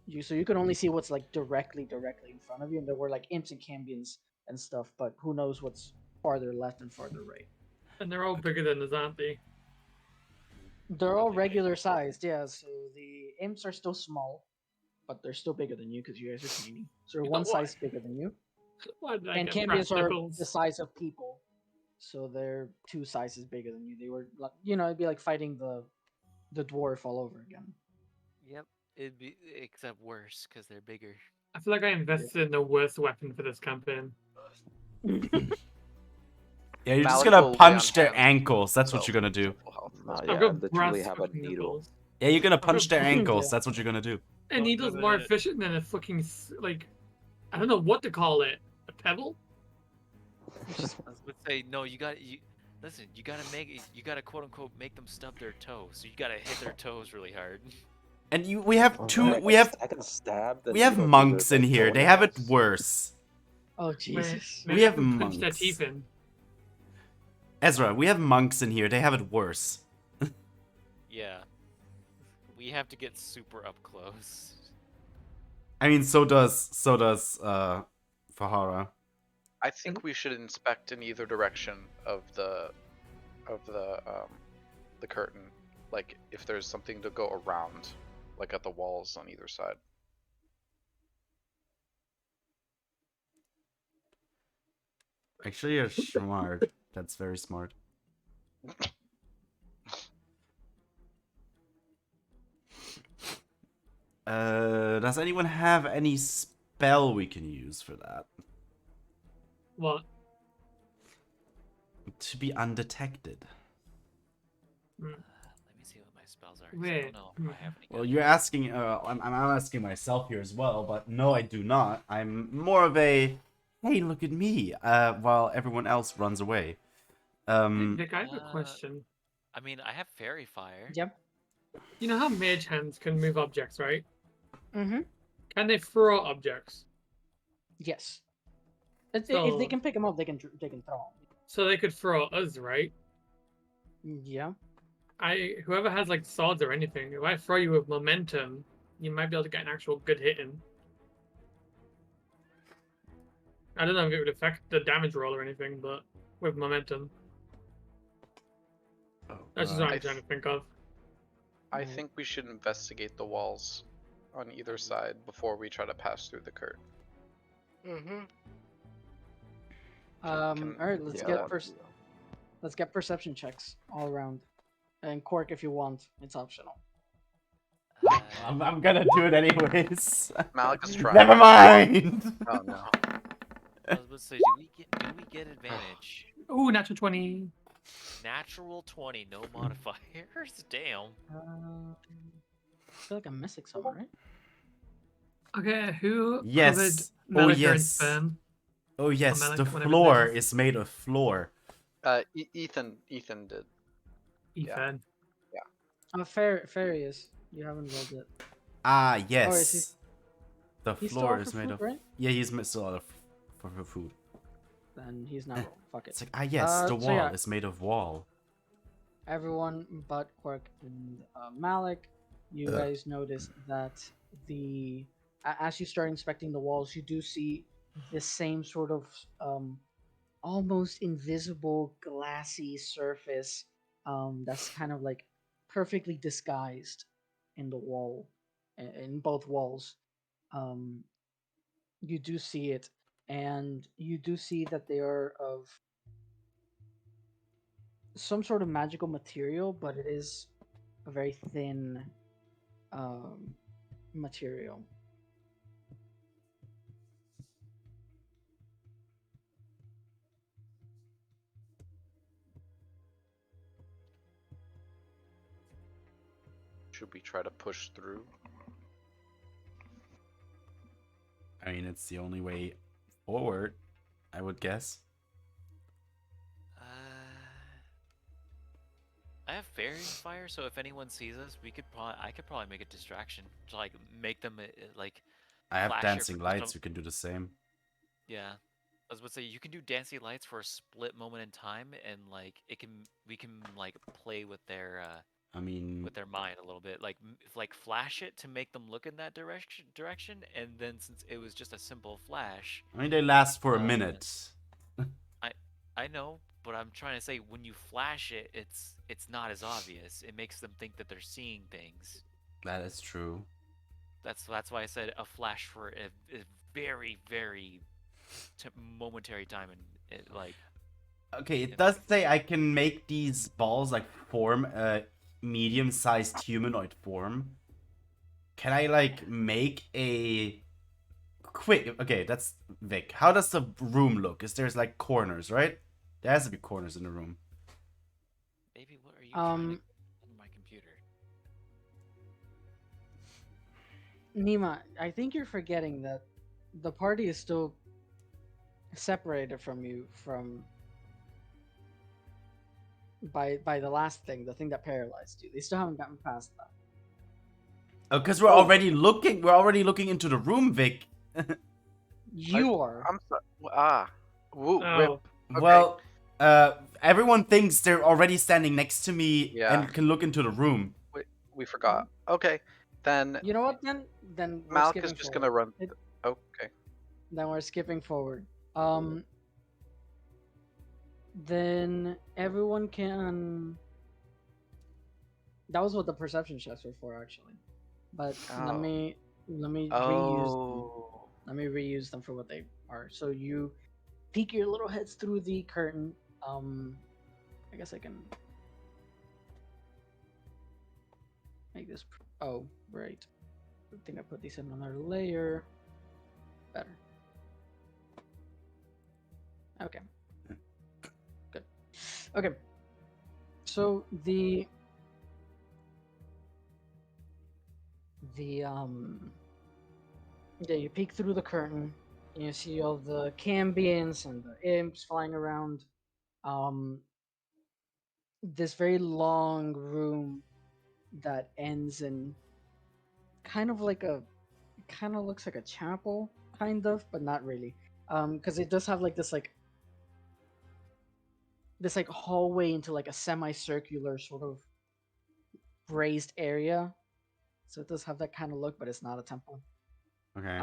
S5: you can only see what's like directly in front of you, and there were like imps and cambions and stuff, but who knows what's farther left and farther right.
S4: And they're all bigger than us, aren't they?
S5: They're all
S1: Really big.
S5: regular sized, yeah. So the imps are still small, but they're still bigger than you because you guys are tiny. So they're
S4: Yeah,
S5: one
S4: why?
S5: size bigger than you.
S4: Why did I
S5: And
S4: get brass
S5: cambions are
S4: knuckles?
S5: the size of people, so they're 2 sizes bigger than you. They were, it'd be like fighting the dwarf all over again.
S1: Yep. It'd be except worse because they're bigger.
S4: I feel like I invested in the worst weapon for this campaign.
S3: Yeah, you're just
S8: Malik
S3: gonna
S8: will lay
S3: punch
S8: on
S3: their
S8: hands
S3: ankles. That's what
S8: himself
S3: you're gonna
S8: with
S3: do.
S8: full health.
S6: Nah,
S4: I've
S6: yeah, I
S4: got
S6: literally
S4: brass
S6: have a
S4: fucking
S6: needle.
S4: knuckles.
S3: Yeah, you're gonna
S4: I've
S3: punch
S4: got-
S3: their ankles.
S5: Yeah.
S3: That's what you're gonna do.
S4: A needle's more efficient than a fucking like, I don't know what to call it. A pebble?
S1: I would say no. Listen. You gotta you gotta quote unquote make them stub their toes. So you gotta hit their toes really hard.
S3: And we have
S6: Oh,
S3: two.
S6: man, I can stab the
S3: We have
S6: needle through
S3: monks
S6: their,
S3: in
S6: like,
S3: here. They have it
S6: toenails.
S3: worse.
S5: Oh Jesus!
S4: Maybe
S3: We
S4: I
S3: have
S4: can punch their
S3: monks.
S4: teeth in.
S3: Ezra, we have monks in here. They have it worse.
S1: Yeah. We have to get super up close.
S3: I mean, so does Fahara.
S8: I think we should inspect in either direction of the curtain, like if there's something to go around, like at the walls on either side.
S3: Actually, you're smart. That's very smart. Does anyone have any spell we can use for that?
S4: What?
S3: To be undetected.
S1: Let me see what my spells are. 'Cause I
S4: Wait.
S1: don't know if I have any.
S3: Well,
S1: good-
S3: you're asking. I'm asking myself here as well, but no, I do not. I'm more of a, hey, look at me. While everyone else runs away.
S4: Vic, I have a
S1: Uh,
S4: question.
S1: I mean, I have fairy fire.
S5: Yep.
S4: You know how mage hands can move objects, right?
S5: Mm-hmm.
S4: Can they throw objects?
S5: Yes. If
S4: So-
S5: they can pick them up, they can throw them.
S4: So they could throw us, right?
S5: Yeah.
S4: Whoever has like swords or anything, if I throw you with momentum, you might be able to get an actual good hit in. I don't know if it would affect the damage roll or anything, but with momentum.
S3: Oh,
S4: That's just what I'm
S8: I
S4: trying to think of.
S8: I think we should investigate the walls on either side before we try to pass through the curtain.
S9: Mm-hmm.
S5: All right. Let's
S6: Yeah,
S5: get
S6: that-
S5: Let's get perception checks all around. And Quark, if you want, it's optional.
S3: I'm gonna do it anyways.
S8: Malik is trying.
S3: Never mind.
S8: Oh no.
S1: I was about to say, do we get advantage?
S4: Ooh, natural 20.
S1: Natural 20, no modifiers. Damn.
S5: I feel like I'm missing something, right?
S4: Okay, who
S3: Yes.
S4: covered
S3: Oh,
S4: Malika and
S3: yes.
S4: sperm?
S3: Oh yes,
S4: Malik,
S3: the
S4: whatever
S3: floor
S4: it is.
S3: is made of floor.
S8: Ethan did.
S4: Ethan.
S5: Farius, you haven't rolled it.
S3: Ah
S5: is
S3: yes. The
S5: He's still
S3: floor
S5: off
S3: is
S5: for
S3: made
S5: food,
S3: of.
S5: right?
S3: Yeah, he's still out of for food.
S5: Then he's not rolled. Fuck it.
S3: It's like yes, the
S5: So
S3: wall
S5: yeah.
S3: is made of wall.
S5: Everyone but Quark and Malik, you guys notice that as you start inspecting the walls, you do see the same sort of almost invisible glassy surface that's kind of like perfectly disguised in the wall, in both walls. You do see it, and you do see that they are of some sort of magical material, but it is a very thin material.
S8: Should we try to push through?
S3: I mean, it's the only way forward, I would guess.
S1: have fairy fire, so if anyone sees us, I could probably make a distraction to like make them like
S3: I have
S1: flash it
S3: dancing
S1: for
S3: lights.
S1: just a,
S3: You can do the same.
S1: yeah. I was about to say you can do dancing lights for a split moment in time, and like we can like play
S3: I mean,
S1: with their mind a little bit, like like flash it to make them look in that direction, and then since it was just a simple flash,
S3: they last for a
S1: uh,
S3: minute.
S1: I I know, but I'm trying to say when you flash it, it's not as obvious. It makes them think that they're seeing things.
S3: That is true.
S1: That's why I said a flash for a very very momentary time, and it, like
S3: Okay, it
S1: if
S3: does say I can make these balls like form a medium-sized humanoid form. Can I like make a quick? Okay, that's Vic. How does the room look? Is there's like corners, right? There has to be corners in the room.
S1: maybe what are you trying to on my computer?
S5: Nima, I think you're forgetting that the party is still separated from you from by the last thing, the thing that paralyzed you. They still haven't gotten past that.
S3: Oh, because we're already looking. We're already looking into the room, Vic.
S5: You are.
S8: I'm sorry. Woo,
S4: Oh.
S8: rip. Okay.
S3: Well, everyone thinks they're already standing next to me
S8: Yeah.
S3: and can look into the room.
S8: We forgot. Okay, then
S5: You know what? Then we're
S8: Malik
S5: skipping
S8: is just
S5: forward.
S8: gonna run. Okay.
S5: Then we're skipping forward. Then everyone can. That was what the perception checks were for, actually. But let
S8: Oh.
S5: me reuse them.
S8: Oh.
S5: Let me reuse them for what they are. So you peek your little heads through the curtain. I guess I can make this. Oh, right. I think I put these in another layer. Better. Okay. Good. Okay. So yeah, you peek through the curtain and you see all the cambions and the imps flying around. This very long room that ends in kind of like a kind of looks like a chapel, kind of, but not really. Because it does have like this hallway into like a semicircular sort of raised area. So it does have that kind of look, but it's not a temple.
S3: Okay.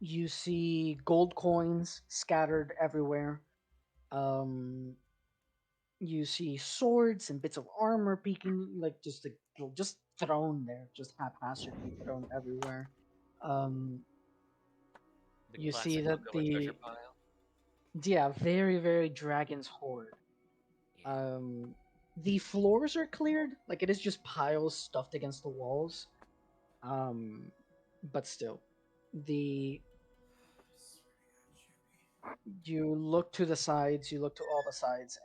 S5: You see gold coins scattered everywhere. You see swords and bits of armor peeking, like just thrown there, just haphazardly thrown everywhere.
S1: The
S5: You see
S1: classic
S5: that
S1: look of a treasure pile.
S5: yeah, very very dragon's hoard.
S1: Yeah.
S5: The floors are cleared, like it is just piles stuffed against the walls. But still, the you look to the sides, you look to all the sides,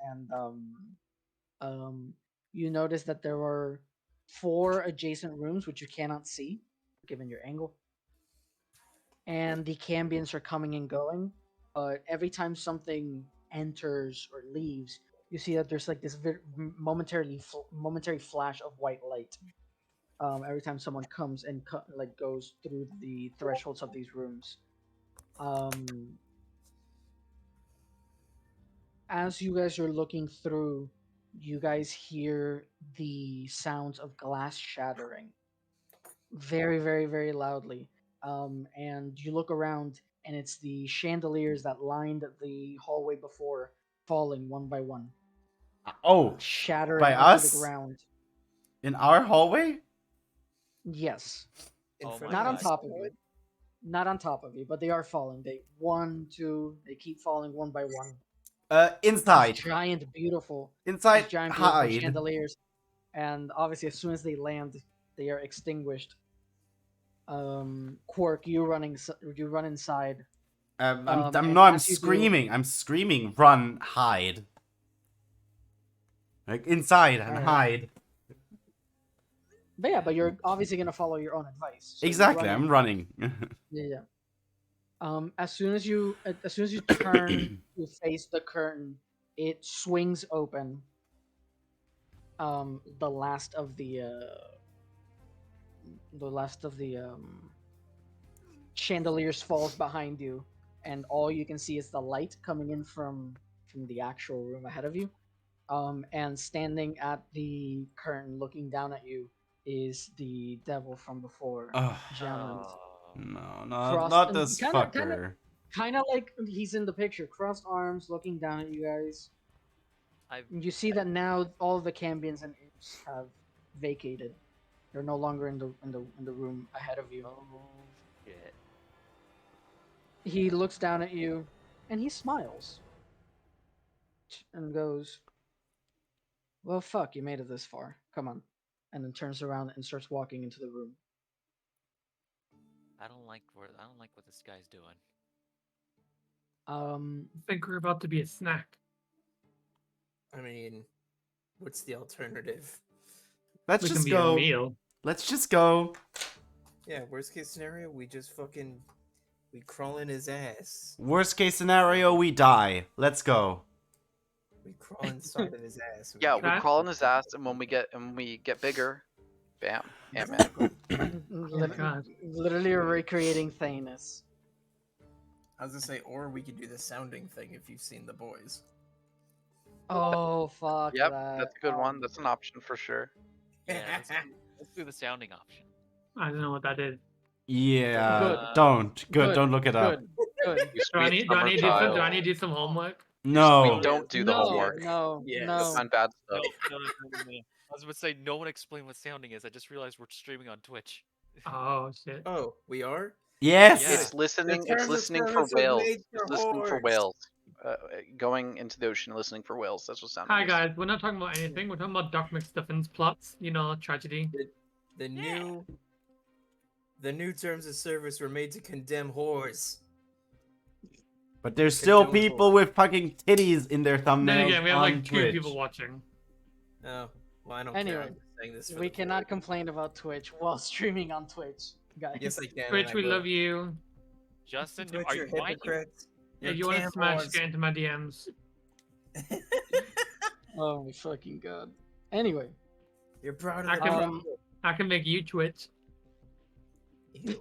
S5: and you notice that there are 4 adjacent rooms which you cannot see given your angle, and the cambions are coming and going. But every time something enters or leaves, you see that there's like this momentary flash of white light. Every time someone comes and like goes through the thresholds of these rooms. As you guys are looking through, you guys hear the sounds of glass shattering very, very, very loudly. And you look around, and it's the chandeliers that lined the hallway before falling one by one,
S3: Oh,
S5: shattering
S3: by
S5: onto the
S3: us?
S5: ground.
S3: In our hallway?
S5: Yes,
S2: In
S1: Oh
S2: front
S1: my
S5: not
S2: of
S5: on
S1: God.
S2: us.
S5: top of you. Not on top of you, but they are falling. They one, two, they keep falling one by one.
S3: Inside.
S5: These
S3: Inside,
S5: giant, beautiful
S3: hide.
S5: chandeliers, and obviously, as soon as they land, they are extinguished. Quark, you run inside.
S3: I'm
S5: And
S3: no, I'm
S5: as you do,
S3: screaming. I'm screaming. Run, hide. Like inside and
S5: Alright.
S3: hide.
S5: But yeah, but you're obviously gonna follow your own advice. So you
S3: Exactly,
S5: run
S3: I'm
S5: in.
S3: running.
S5: Yeah. As soon as you turn to face the curtain, it swings open, the last of the chandeliers falls behind you, and all you can see is the light coming in from the actual room ahead of you. And standing at the curtain, looking down at you, is the devil from before,
S3: Ugh.
S5: Jamond.
S3: No,
S5: Crossed,
S3: not
S5: and
S3: this
S5: kind of,
S3: fucker.
S5: like he's in the picture, crossed arms, looking down at you guys.
S1: I've
S5: You see that now all the Cambions and imps have vacated. They're no longer in the room ahead of you.
S1: oh shit.
S5: He looks down at you, and he smiles, and goes, "Well, fuck, you made it this far. Come on," and then turns around and starts walking into the room.
S1: I don't like what this guy's doing.
S4: I think we're about to be a snack.
S2: I mean, what's the alternative?
S3: Let's
S4: We can
S3: just
S4: be a
S3: go.
S4: meal.
S3: Let's just go.
S2: Yeah, worst case scenario, we crawl in his ass.
S3: Worst case scenario, we die. Let's go.
S2: We crawl inside of his ass.
S8: Yeah, we
S4: That-
S8: crawl in his ass, and when we get bigger, bam, Ant-Man.
S4: God.
S5: Literally recreating Thanos.
S2: I was gonna say, or we could do the sounding thing if you've seen The Boys.
S5: Oh fuck
S8: Yep,
S5: that.
S8: that's a good one. That's an option for sure.
S1: Yeah, let's do the sounding option.
S4: I don't know what that is.
S3: Yeah,
S5: Good.
S3: don't. Good,
S5: Good,
S3: don't look it up.
S5: Good.
S8: You
S4: Do I
S8: sweet
S4: need do I
S8: summer
S4: need to do some,
S8: child.
S4: do I need to do some homework?
S3: No.
S8: We don't do the
S5: no,
S8: homework.
S5: No,
S2: Yes.
S5: no.
S8: Find bad
S1: No,
S8: stuff.
S1: no. I was about to say no one explained what sounding is. I just realized we're streaming on Twitch.
S4: Oh shit.
S2: Oh, we are?
S3: Yes.
S1: Yeah.
S8: It's listening.
S2: The
S8: It's
S2: terms of
S8: listening for
S2: service are
S8: whales.
S2: made
S8: It's
S2: for
S8: listening for
S2: whores.
S8: whales. Going into the ocean, listening for whales. That's what sounding
S4: Hi
S8: is.
S4: guys, we're not talking about anything. We're talking about Doc McStuffins plots. You know, tragedy.
S2: The new terms of service were made to condemn whores.
S3: But there's still
S2: Condone
S3: people
S2: whore.
S3: with fucking titties in their thumbnails
S4: Then again, we have
S3: on
S4: like 2
S3: Twitch.
S4: people watching.
S2: Oh, well, I don't
S5: Anyway,
S2: care. I'm just saying this for
S5: We
S2: the
S5: cannot
S2: board.
S5: complain about Twitch while streaming on Twitch, guys.
S2: Yes, I can.
S4: Twitch, we love you.
S1: Justin,
S2: Twitch,
S1: are
S2: you're
S1: you? Why you?
S2: hypocrites.
S4: If
S2: You're
S4: you want to
S2: cam
S4: smash,
S2: whores.
S4: get into my DMs.
S5: Oh my fucking god. Anyway,
S2: You're proud of
S4: I
S2: the
S4: can-
S2: trouble.
S4: I can make you Twitch.
S2: Ew.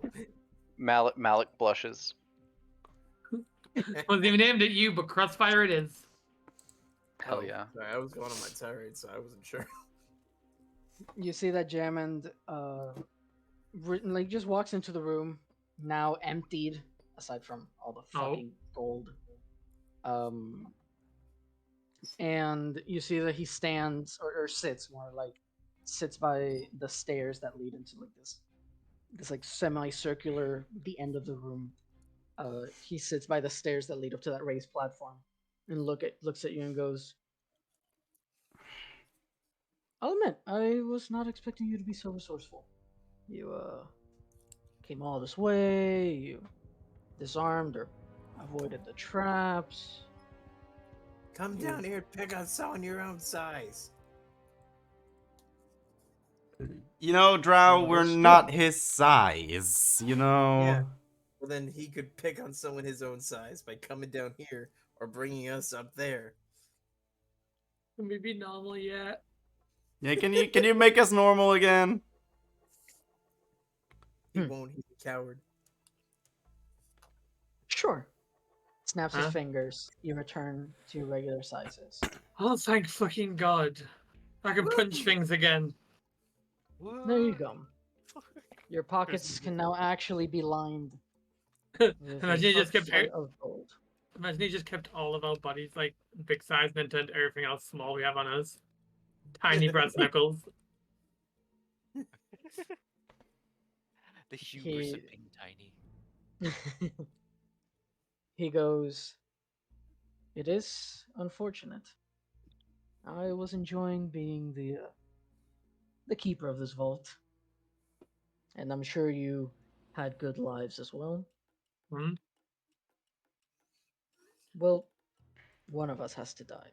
S8: Malik blushes.
S4: Wasn't even aimed at you, but Crossfire it is.
S8: Hell
S2: Oh,
S8: yeah.
S2: Sorry, I was going on my tirade, so I wasn't sure.
S5: you see that Jamond like just walks into the room, now emptied, aside from all the
S4: Oh.
S5: fucking gold. And you see that he stands or sits more like sits by the stairs that lead into like this like semicircular the end of the room. He sits by the stairs that lead up to that raised platform and looks at you and goes, "I'll admit, I was not expecting you to be so resourceful. You came all this way, you disarmed or avoided the traps."
S2: Come down here and pick on someone your own size.
S3: You know, Drow, we're
S5: Understood.
S3: not his size. You know.
S2: Yeah. Well, then he could pick on someone his own size by coming down here or bringing us up there.
S4: Can we be normal yet?
S3: Yeah, can you make us normal again?
S2: He
S5: Hmm.
S2: won't. He's a coward.
S5: Sure. Snaps
S4: Huh?
S5: his fingers. You return to your regular sizes.
S4: Oh, thank fucking God. I can punch things again.
S5: There you go. Your pockets can now actually be lined with a
S4: Imagine you just
S5: fuck
S4: kept
S5: ton of gold.
S4: Imagine he just kept all of our bodies like big size and then turned everything else small we have on us. Tiny brass knuckles.
S1: The hubris of
S5: He-
S1: being tiny.
S5: He goes, "It is unfortunate. I was enjoying being the keeper of this vault, and I'm sure you had good lives as well.
S4: Hmm?
S5: Well, one of us has to die.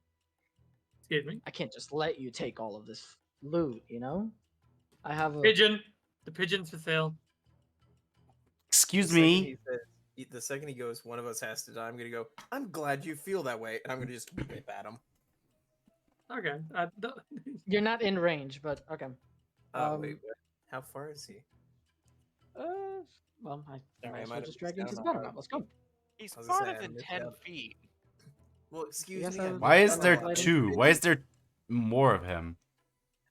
S4: Excuse me.
S5: I can't just let you take all of this loot, you know? I have a
S4: Pigeon. The pigeon's for sale.
S3: Excuse
S2: The second
S3: me.
S2: he says- the second he goes, one of us has to die, I'm gonna go, I'm glad you feel that way. And I'm gonna just whip at him.
S4: Okay.
S5: You're not in range, but okay.
S2: Oh
S5: Um,
S2: wait, what? How far is he?
S5: Well, I
S2: Sorry,
S5: might
S2: I
S5: as
S2: might
S5: well
S2: have
S5: just drag you
S2: missed
S5: into the
S2: out on
S5: battle
S2: that.
S5: map. Let's go.
S1: He's
S2: I was gonna
S1: farther
S2: say, I
S1: than
S2: missed
S1: 10
S2: out.
S1: feet.
S2: Well, excuse
S5: guess
S2: me.
S5: I
S2: I'm
S5: was
S3: Why
S5: just
S3: is
S5: done
S3: there
S5: highlighting.
S3: two? Why is there more of him?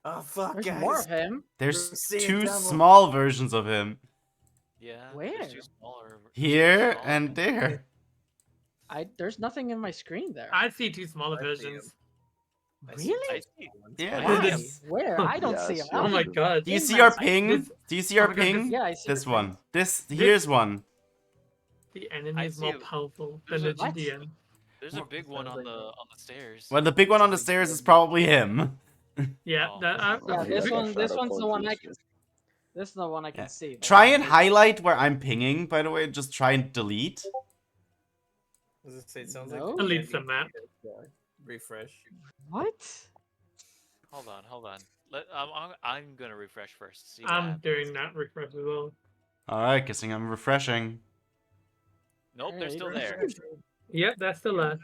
S2: Oh fuck,
S5: There's
S2: guys!
S5: more of him.
S3: There's
S2: seeing
S3: two
S2: double.
S3: small versions of him.
S1: Yeah.
S5: Where?
S1: There's two smaller.
S3: Here
S1: smaller
S3: and
S1: ones.
S3: there.
S5: There's nothing in my screen there.
S4: I see two smaller
S2: I see 'em.
S4: versions.
S2: I see
S5: Really?
S1: I
S2: two
S1: see.
S2: small ones.
S3: Yeah,
S1: I
S3: there
S1: see
S5: Why?
S1: him.
S3: is.
S5: Where? I don't see
S6: Yes,
S5: him.
S6: you
S4: Oh my
S6: do.
S4: god.
S3: Do you
S5: In
S3: see
S5: my
S3: our
S5: screen.
S3: ping?
S4: This-
S3: Do you see
S4: oh
S3: our
S4: my God, this-
S3: ping?
S5: Yeah, I see
S3: This
S5: your
S3: one.
S5: ping.
S3: Here's one.
S4: The enemy
S1: I
S4: is
S1: see
S4: more
S1: him.
S4: powerful
S1: There's
S4: than
S1: a-
S4: the
S5: What?
S4: GDN.
S1: There's a big one on the stairs.
S3: Well, the big one on the stairs is probably him.
S4: Yeah,
S1: Oh.
S5: Yeah,
S6: He
S5: this
S6: got
S5: one.
S6: that
S5: This
S6: shadow
S5: one's the one I
S6: focus.
S5: can. This is the one I can
S3: Yeah.
S5: see. the
S3: Try
S5: one
S3: and
S5: that-
S3: highlight where I'm pinging, by the way. Just try and delete.
S2: I was gonna say, it sounds
S5: No?
S2: like
S4: Delete the map.
S2: Refresh.
S5: What?
S1: Hold on. I'm gonna refresh first. See what
S4: I'm
S1: happens.
S4: doing that refresh as well.
S3: Alright, guessing I'm refreshing.
S1: Nope, they're
S5: Hey,
S1: still
S5: refresh.
S1: there.
S4: Yep, that's the last.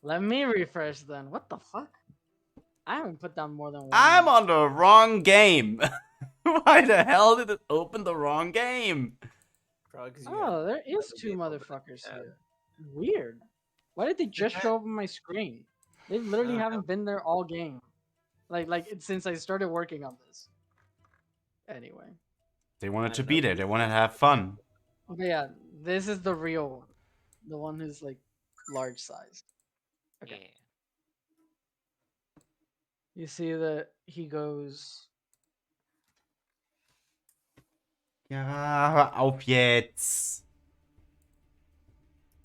S5: Let me refresh then. What the fuck? I haven't put down more than one.
S3: I'm on the wrong game. Why the hell did it open the wrong game?
S2: Probably because you
S5: Oh, there is
S2: another
S5: two
S2: game open
S5: motherfuckers
S2: tab.
S5: here. Weird. Why did they just show up on my screen? They literally
S2: Uh,
S5: haven't been there all game. Since I started working on this. Anyway.
S3: They wanted
S2: I
S3: to
S2: know
S3: be there. They wanted to have fun.
S5: Okay, yeah, this is the real one. The one who's like large size. Okay.
S1: Yeah.
S5: You see that he goes.
S3: Ja, hör auf jetzt.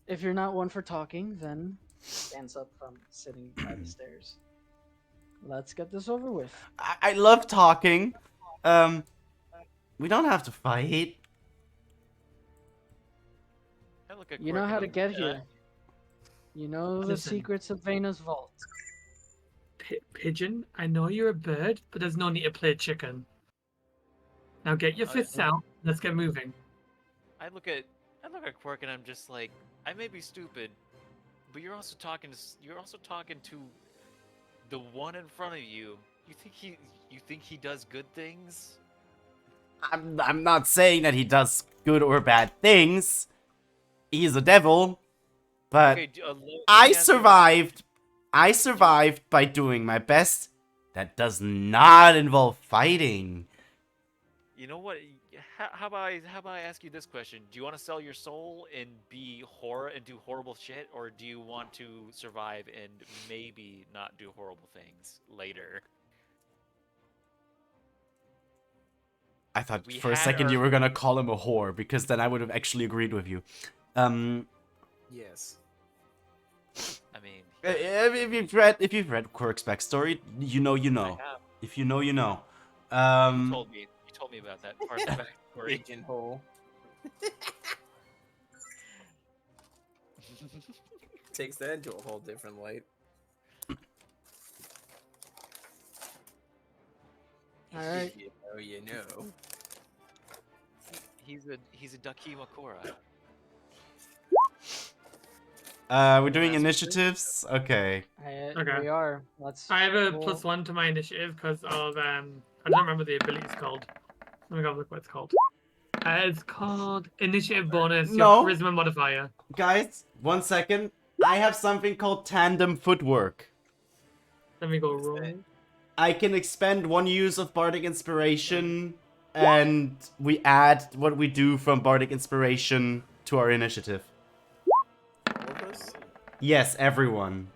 S5: If you're not one for talking, then stands up from sitting by the stairs. Let's get this over with.
S3: I love talking. We don't have to fight.
S1: I look at
S5: You know how to
S1: Quirk
S5: get
S1: and
S5: here. You know the
S4: Listen.
S5: secrets of Vena's vault.
S4: Pigeon, I know you're a bird, but there's no need to play chicken. Now get your
S1: Oh,
S4: fists out. Let's get moving.
S1: I look at Quirk and I'm just like, I may be stupid, but you're also talking to the one in front of you. You think he does good things?
S3: I'm not saying that he does good or bad things. He's a devil. But
S1: Okay, let me
S3: I
S1: ask you-
S3: survived. I survived by doing my best. That does not involve fighting.
S1: You know what? How about I ask you this question? Do you want to sell your soul and be and do horrible shit, or do you want to survive and maybe not do horrible things later?
S3: I thought
S1: We
S3: for a
S1: had
S3: second you
S1: our-
S3: were gonna call him a whore, because then I would have actually agreed with you.
S2: Yes.
S1: I mean,
S3: If you've read Quirk's backstory, you know.
S1: I have.
S3: If you know, you know.
S1: You told me about that part of the backstory.
S2: Pigeonhole. Takes that into a whole different light.
S5: Alright.
S2: You know.
S1: He's a Dakimakura.
S3: We're doing
S1: That's-
S3: initiatives? Okay.
S4: Okay.
S5: We are. Let's.
S4: I have a
S5: roll.
S4: +1 to my initiative because of I don't remember the ability's called. Let me go look what it's called. It's called initiative bonus.
S3: No.
S4: Your charisma modifier.
S3: Guys, 1 second. I have something called tandem footwork.
S4: Let me go roll.
S3: I can expend 1 use of Bardic Inspiration, and we add what we do from Bardic Inspiration to our initiative.
S2: All of us?
S3: Yes, everyone.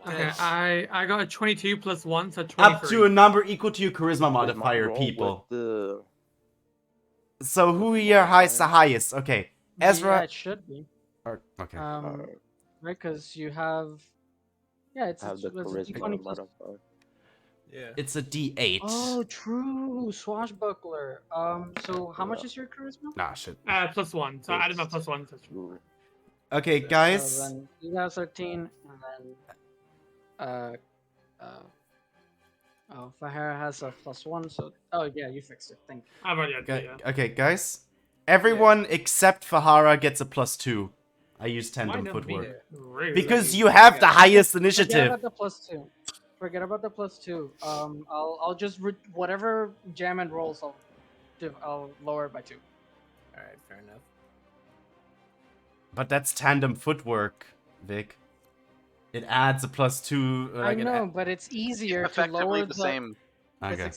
S4: Okay, I got a 22 + 1, so 23.
S3: Up to a number equal to your charisma
S6: Wait, my
S3: modifier,
S6: roll
S3: people.
S6: with the-
S3: So who here highest the highest? Okay.
S5: Yeah,
S3: Ezra.
S5: it should be.
S3: Okay.
S5: Right, because you have. Yeah, it's
S6: have the
S5: it's a
S6: charisma
S5: D20 plus.
S6: modifier.
S2: Yeah.
S3: It's a D8.
S5: Oh, true, swashbuckler. So how much is your charisma?
S3: Nah, shit.
S4: +1, so I added my +1. So
S6: Ooh.
S3: Okay, guys.
S5: So then you have 13, and then oh, Fahara has a +1, so oh yeah, you fixed it. Thank you.
S4: I've already added it, yeah.
S3: Okay, guys. Everyone except Fahara gets a +2. I use
S4: Why
S3: tandem
S4: not
S3: footwork.
S4: me? Really?
S3: Because you have the highest
S5: Yeah, I
S3: initiative.
S5: got the +2. Forget about the +2. I'll just whatever jam and rolls. I'll lower it by 2.
S2: All right, fair enough.
S3: But that's tandem footwork, Vic. It adds a +2.
S5: I know, but it's easier to
S8: Effectively
S5: lower
S8: the same.
S3: Okay.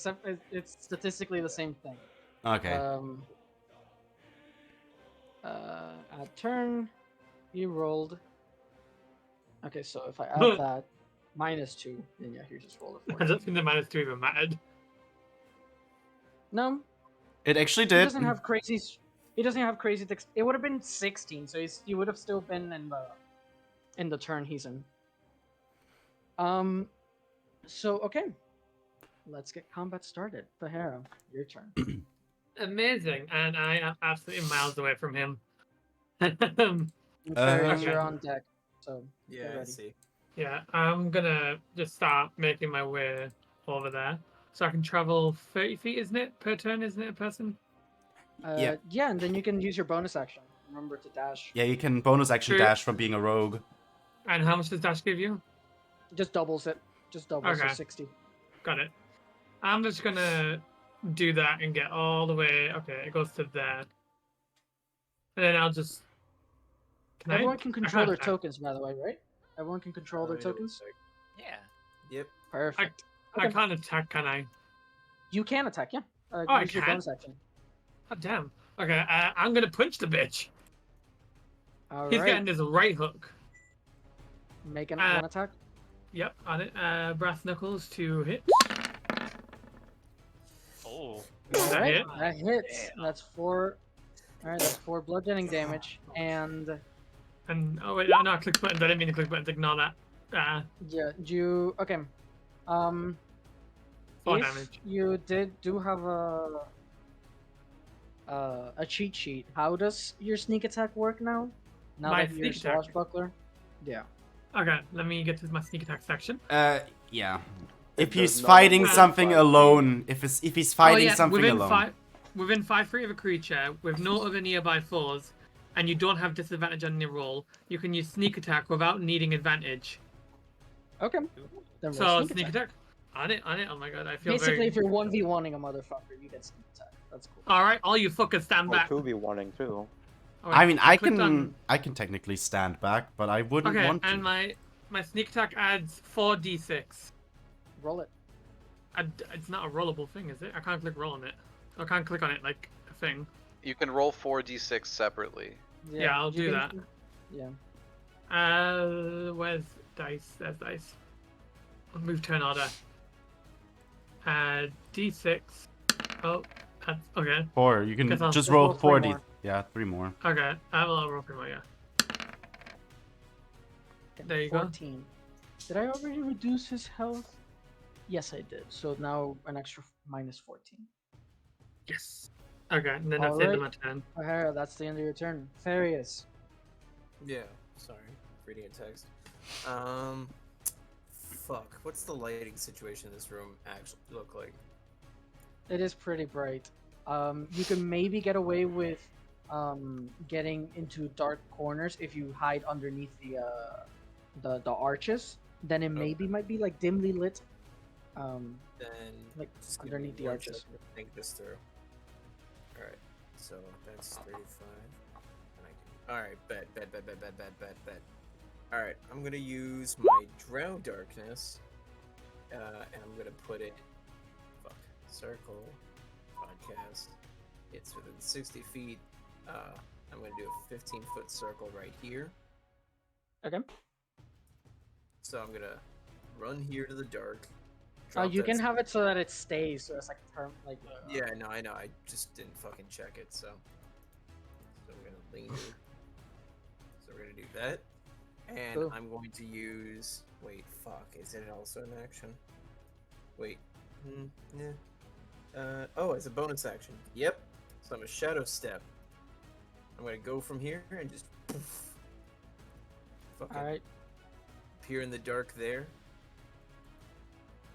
S5: It's statistically the same thing.
S3: Okay.
S5: At turn, you rolled. Okay, so if I add that -2, then yeah, you just roll it
S4: I
S5: for
S4: don't think the -2 even mattered.
S5: No,
S3: It actually
S5: he
S3: did.
S5: doesn't have crazy. He doesn't have crazy. It would have been 16, so he would have still been in the turn he's in. So okay, let's get combat started. Tahara, your turn.
S4: Amazing, and I am absolutely miles away from him.
S5: Farius, you're
S4: Okay.
S5: on deck. So
S2: Yeah,
S5: get
S2: I
S5: ready.
S2: see.
S4: Yeah, I'm gonna just start making my way over there. So I can travel 30 feet, isn't it? Per turn, isn't it, a person?
S5: Yeah, and then you can use your bonus action. Remember to dash.
S3: Yeah, you can bonus action
S4: True.
S3: dash from being a rogue.
S4: And how much does dash give you?
S5: Just doubles it. Just doubles, so
S4: Okay.
S5: 60.
S4: Got it. I'm just gonna do that and get all the way. Okay, it goes to there. And then I'll just. Can
S5: Everyone
S4: I?
S5: can
S4: I
S5: control
S4: can't
S5: their
S4: attack.
S5: tokens, by the way, right? Everyone can control their
S2: Let me double
S5: tokens?
S2: check.
S1: Yeah.
S2: Yep.
S5: Perfect.
S4: I
S5: Okay.
S4: can't attack, can I?
S5: You can attack, yeah.
S4: Oh, I
S5: use your
S4: can?
S5: bonus action.
S4: God damn. Okay, I'm gonna punch the bitch. He's
S5: Alright.
S4: getting his right hook.
S5: Make one attack.
S4: Yep, on it. Brass knuckles to hit.
S1: Oh.
S5: Alright,
S4: hit?
S5: that hits. That's 4. Alright, that's 4 bludgeoning damage. And
S4: Oh wait, no, I clicked buttons. I didn't mean to click buttons. Ignore that.
S5: yeah, you okay.
S4: 4
S5: If
S4: damage.
S5: you do have a cheat sheet, how does your sneak attack work now? Now
S4: My
S5: that you're
S4: sneak attack?
S5: swashbuckler? Yeah.
S4: Okay, let me get to my sneak attack section.
S3: Yeah.
S6: It
S3: If he's
S6: does not
S3: fighting
S6: override
S3: something
S6: 5 feet.
S3: alone, if he's fighting something
S4: within
S3: alone.
S4: within 5 feet of a creature with no other nearby foes, and you don't have disadvantage on your roll, you can use sneak attack without needing advantage.
S5: Okay. Then roll
S4: So
S5: sneak
S4: sneak
S5: attack.
S4: attack. On it. Oh my god, I feel
S5: Basically,
S4: very.
S5: if you're 1v1ing a motherfucker, you get sneak attack. That's cool.
S4: All right, all you fuckers stand
S6: Or
S4: back.
S6: 2v1ing too.
S4: Oh, wait,
S3: I mean, I
S4: clicked
S3: can technically stand back, but I wouldn't
S4: Okay,
S3: want to.
S4: and my sneak attack adds 4d6.
S5: Roll it.
S4: It's not a rollable thing, is it? I can't click roll on it. I can't click on it like a thing.
S8: You can roll 4d6 separately.
S4: Yeah, I'll
S5: you
S4: do
S5: can- Yeah.
S4: Where's dice? There's dice. I'll move turn order. D6. Oh, that's okay.
S3: 4. You can
S4: Guess I'll
S3: just
S5: just
S3: roll
S5: roll 3
S3: 4d.
S5: more.
S3: Yeah, 3 more.
S4: Okay, I'll roll for more, yeah.
S5: Okay,
S4: There you go.
S5: 14. Did I already reduce his health? Yes, I did. So now an extra -14.
S4: Yes. Okay, and then that's the end of my turn.
S5: O'Hara, that's the end of your turn. Farius.
S2: Yeah. Sorry. Reading a text. Fuck. What's the lighting situation in this room actually look like?
S5: It is pretty bright. You can maybe get away with getting into dark corners if you hide underneath the arches. Then it maybe might be like dimly lit.
S2: Then
S5: Like,
S2: just give me
S5: underneath the
S2: one
S5: arches.
S2: second to think this through. All right. So that's 35. All right. Bet. All right. I'm gonna use my Drow Darkness, and I'm gonna put it. Fuck. Circle. Podcast. It's within 60 feet. I'm gonna do a 15-foot circle right here.
S5: Okay.
S2: So I'm gonna run here to the dark.
S5: You can have it so that it stays. So it's like term, like.
S2: Yeah, no, I know. I just didn't fucking check it, so. So we're gonna linger. So we're gonna do that, and
S5: Cool.
S2: I'm going to use. Wait, fuck. Is it also an action? Wait. Yeah. Oh, it's a bonus action. Yep. So I'm a shadow step. I'm gonna go from here and just. Poof, fucking
S5: All right.
S2: appear in the dark there.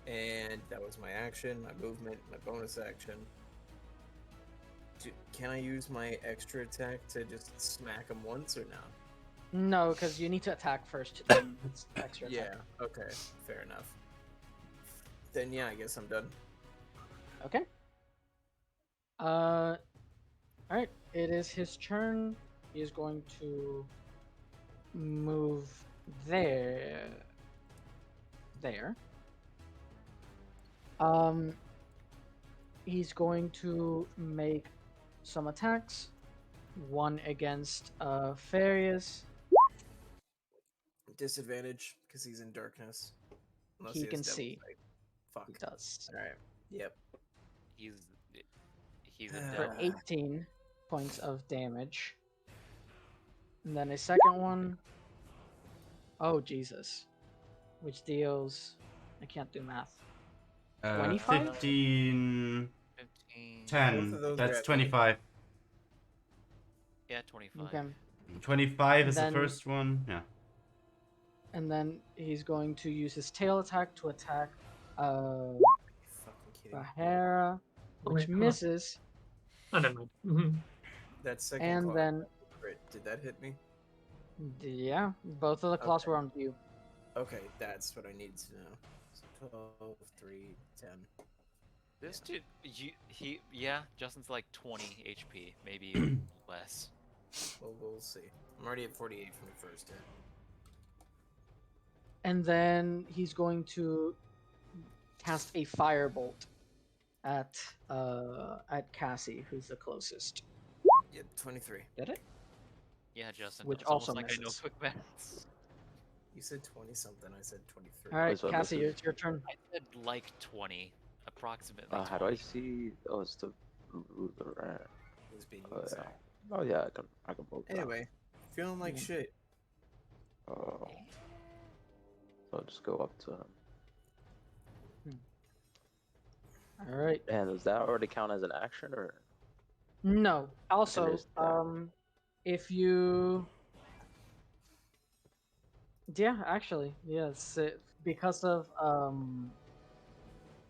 S2: And that was my action, my movement, my bonus action. Can I use my extra attack to just smack him once or no?
S5: No, because you need to attack first to do this extra attack.
S2: Yeah, okay, fair enough. Then yeah, I guess I'm done.
S5: Okay. All right. It is his turn. He is going to move there. There. He's going to make some attacks. One against Farius.
S2: Disadvantage because he's in darkness. Unless
S5: He
S2: has
S5: can
S2: Devil's
S5: see.
S2: Sight. Fuck.
S5: He does.
S2: All right. Yep.
S1: He's a
S5: For
S1: devil.
S5: 18 points of damage. And then a second one. Oh, Jesus. Which deals. I can't do math. 25?
S3: 15,
S1: 15.
S3: 10.
S2: Both of those
S3: That's
S2: are at
S3: 25.
S1: Yeah, 25.
S5: Okay.
S3: 25 is
S5: Then-
S3: the first one. Yeah.
S5: And then he's going to use his tail attack to attack
S2: You fucking kidding.
S5: Bahara,
S4: Oh,
S5: which
S4: wait, hold on.
S5: misses.
S4: Oh, never mind. Mhm.
S2: That second
S5: And
S2: claw
S5: then,
S2: crit, did that hit me?
S5: yeah, both of the claws
S2: Okay.
S5: were on you.
S2: Okay, that's what I need to know. So 12, 3, 10.
S1: This dude, Justin's like 20 HP, maybe even less.
S2: Well, we'll see. I'm already at 48 from the first hit.
S5: And then he's going to cast a firebolt at Cassie, who's the closest.
S2: Yep, 23.
S5: Did it?
S1: Yeah, Justin.
S5: Which
S1: it's almost
S5: also
S1: like I know
S5: misses.
S1: quick maths.
S2: You said 20 something. I said 23.
S5: All right,
S6: Wait, so
S5: Cassie,
S6: this is-
S5: it's your turn.
S1: I said like 20, approximately.
S6: How do I
S1: 20.
S6: see? Oh, it's the ruler, right?
S2: He's being
S6: Oh, yeah.
S2: exact.
S6: Oh yeah, I can move that.
S2: Anyway, feeling like
S5: Yeah.
S2: shit.
S6: Oh. So I'll just go up to him.
S5: All right.
S6: And does that already count as an action, or?
S5: No. Also,
S6: is that.
S5: if you, yeah, actually, yes, because of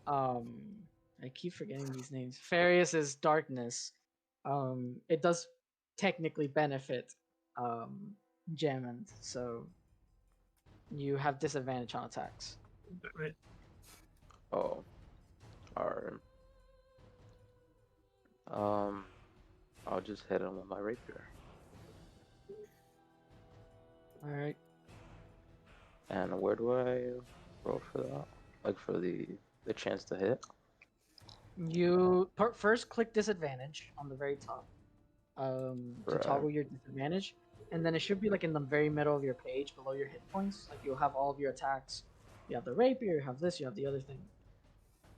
S5: I keep forgetting these names. Farius's darkness, it does technically benefit Jamond, so you have disadvantage on attacks.
S4: Right.
S6: Oh. Alright. I'll just hit him with my rapier.
S5: All right.
S6: And where do I roll for that? Like for the chance to hit?
S5: You first click disadvantage on the very top to
S6: Right.
S5: toggle your disadvantage, and then it should be like in the very middle of your page below your hit points. Like you'll have all of your attacks. You have the rapier, you have this, you have the other thing.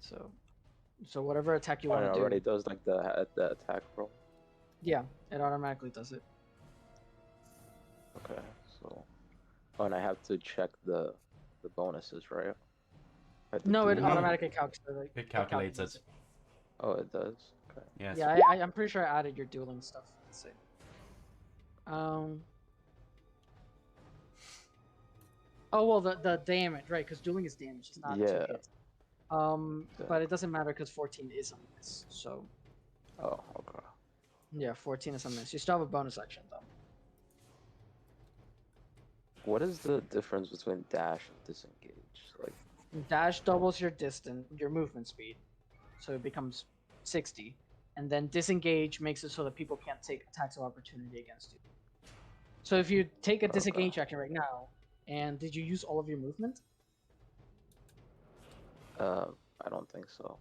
S5: So whatever attack you
S6: Oh,
S5: want
S6: it
S5: to do,
S6: already does like the attack roll.
S5: yeah, it automatically does it.
S6: Okay, so and I have to check the bonuses, right? I have to
S5: No,
S6: do
S5: it
S6: that?
S5: automatically calculates.
S3: It calculates it.
S6: Oh, it does. Okay.
S3: Yes.
S5: Yeah, I'm pretty sure I added your dueling stuff. Let's see. Oh well, the damage, right? Because dueling is damage. It's not
S6: Yeah.
S5: to hit. But it doesn't matter because 14 is a miss. So
S6: Oh, okay.
S5: yeah, 14 is a miss. You still have a bonus action though.
S6: What is the difference between dash and disengage? Like,
S5: Dash doubles your distance, your movement speed, so it becomes 60, and then disengage makes it so that people can't take attacks of opportunity against you. So if you take a disengage action right now, and did you use all of your movement?
S6: I don't think so.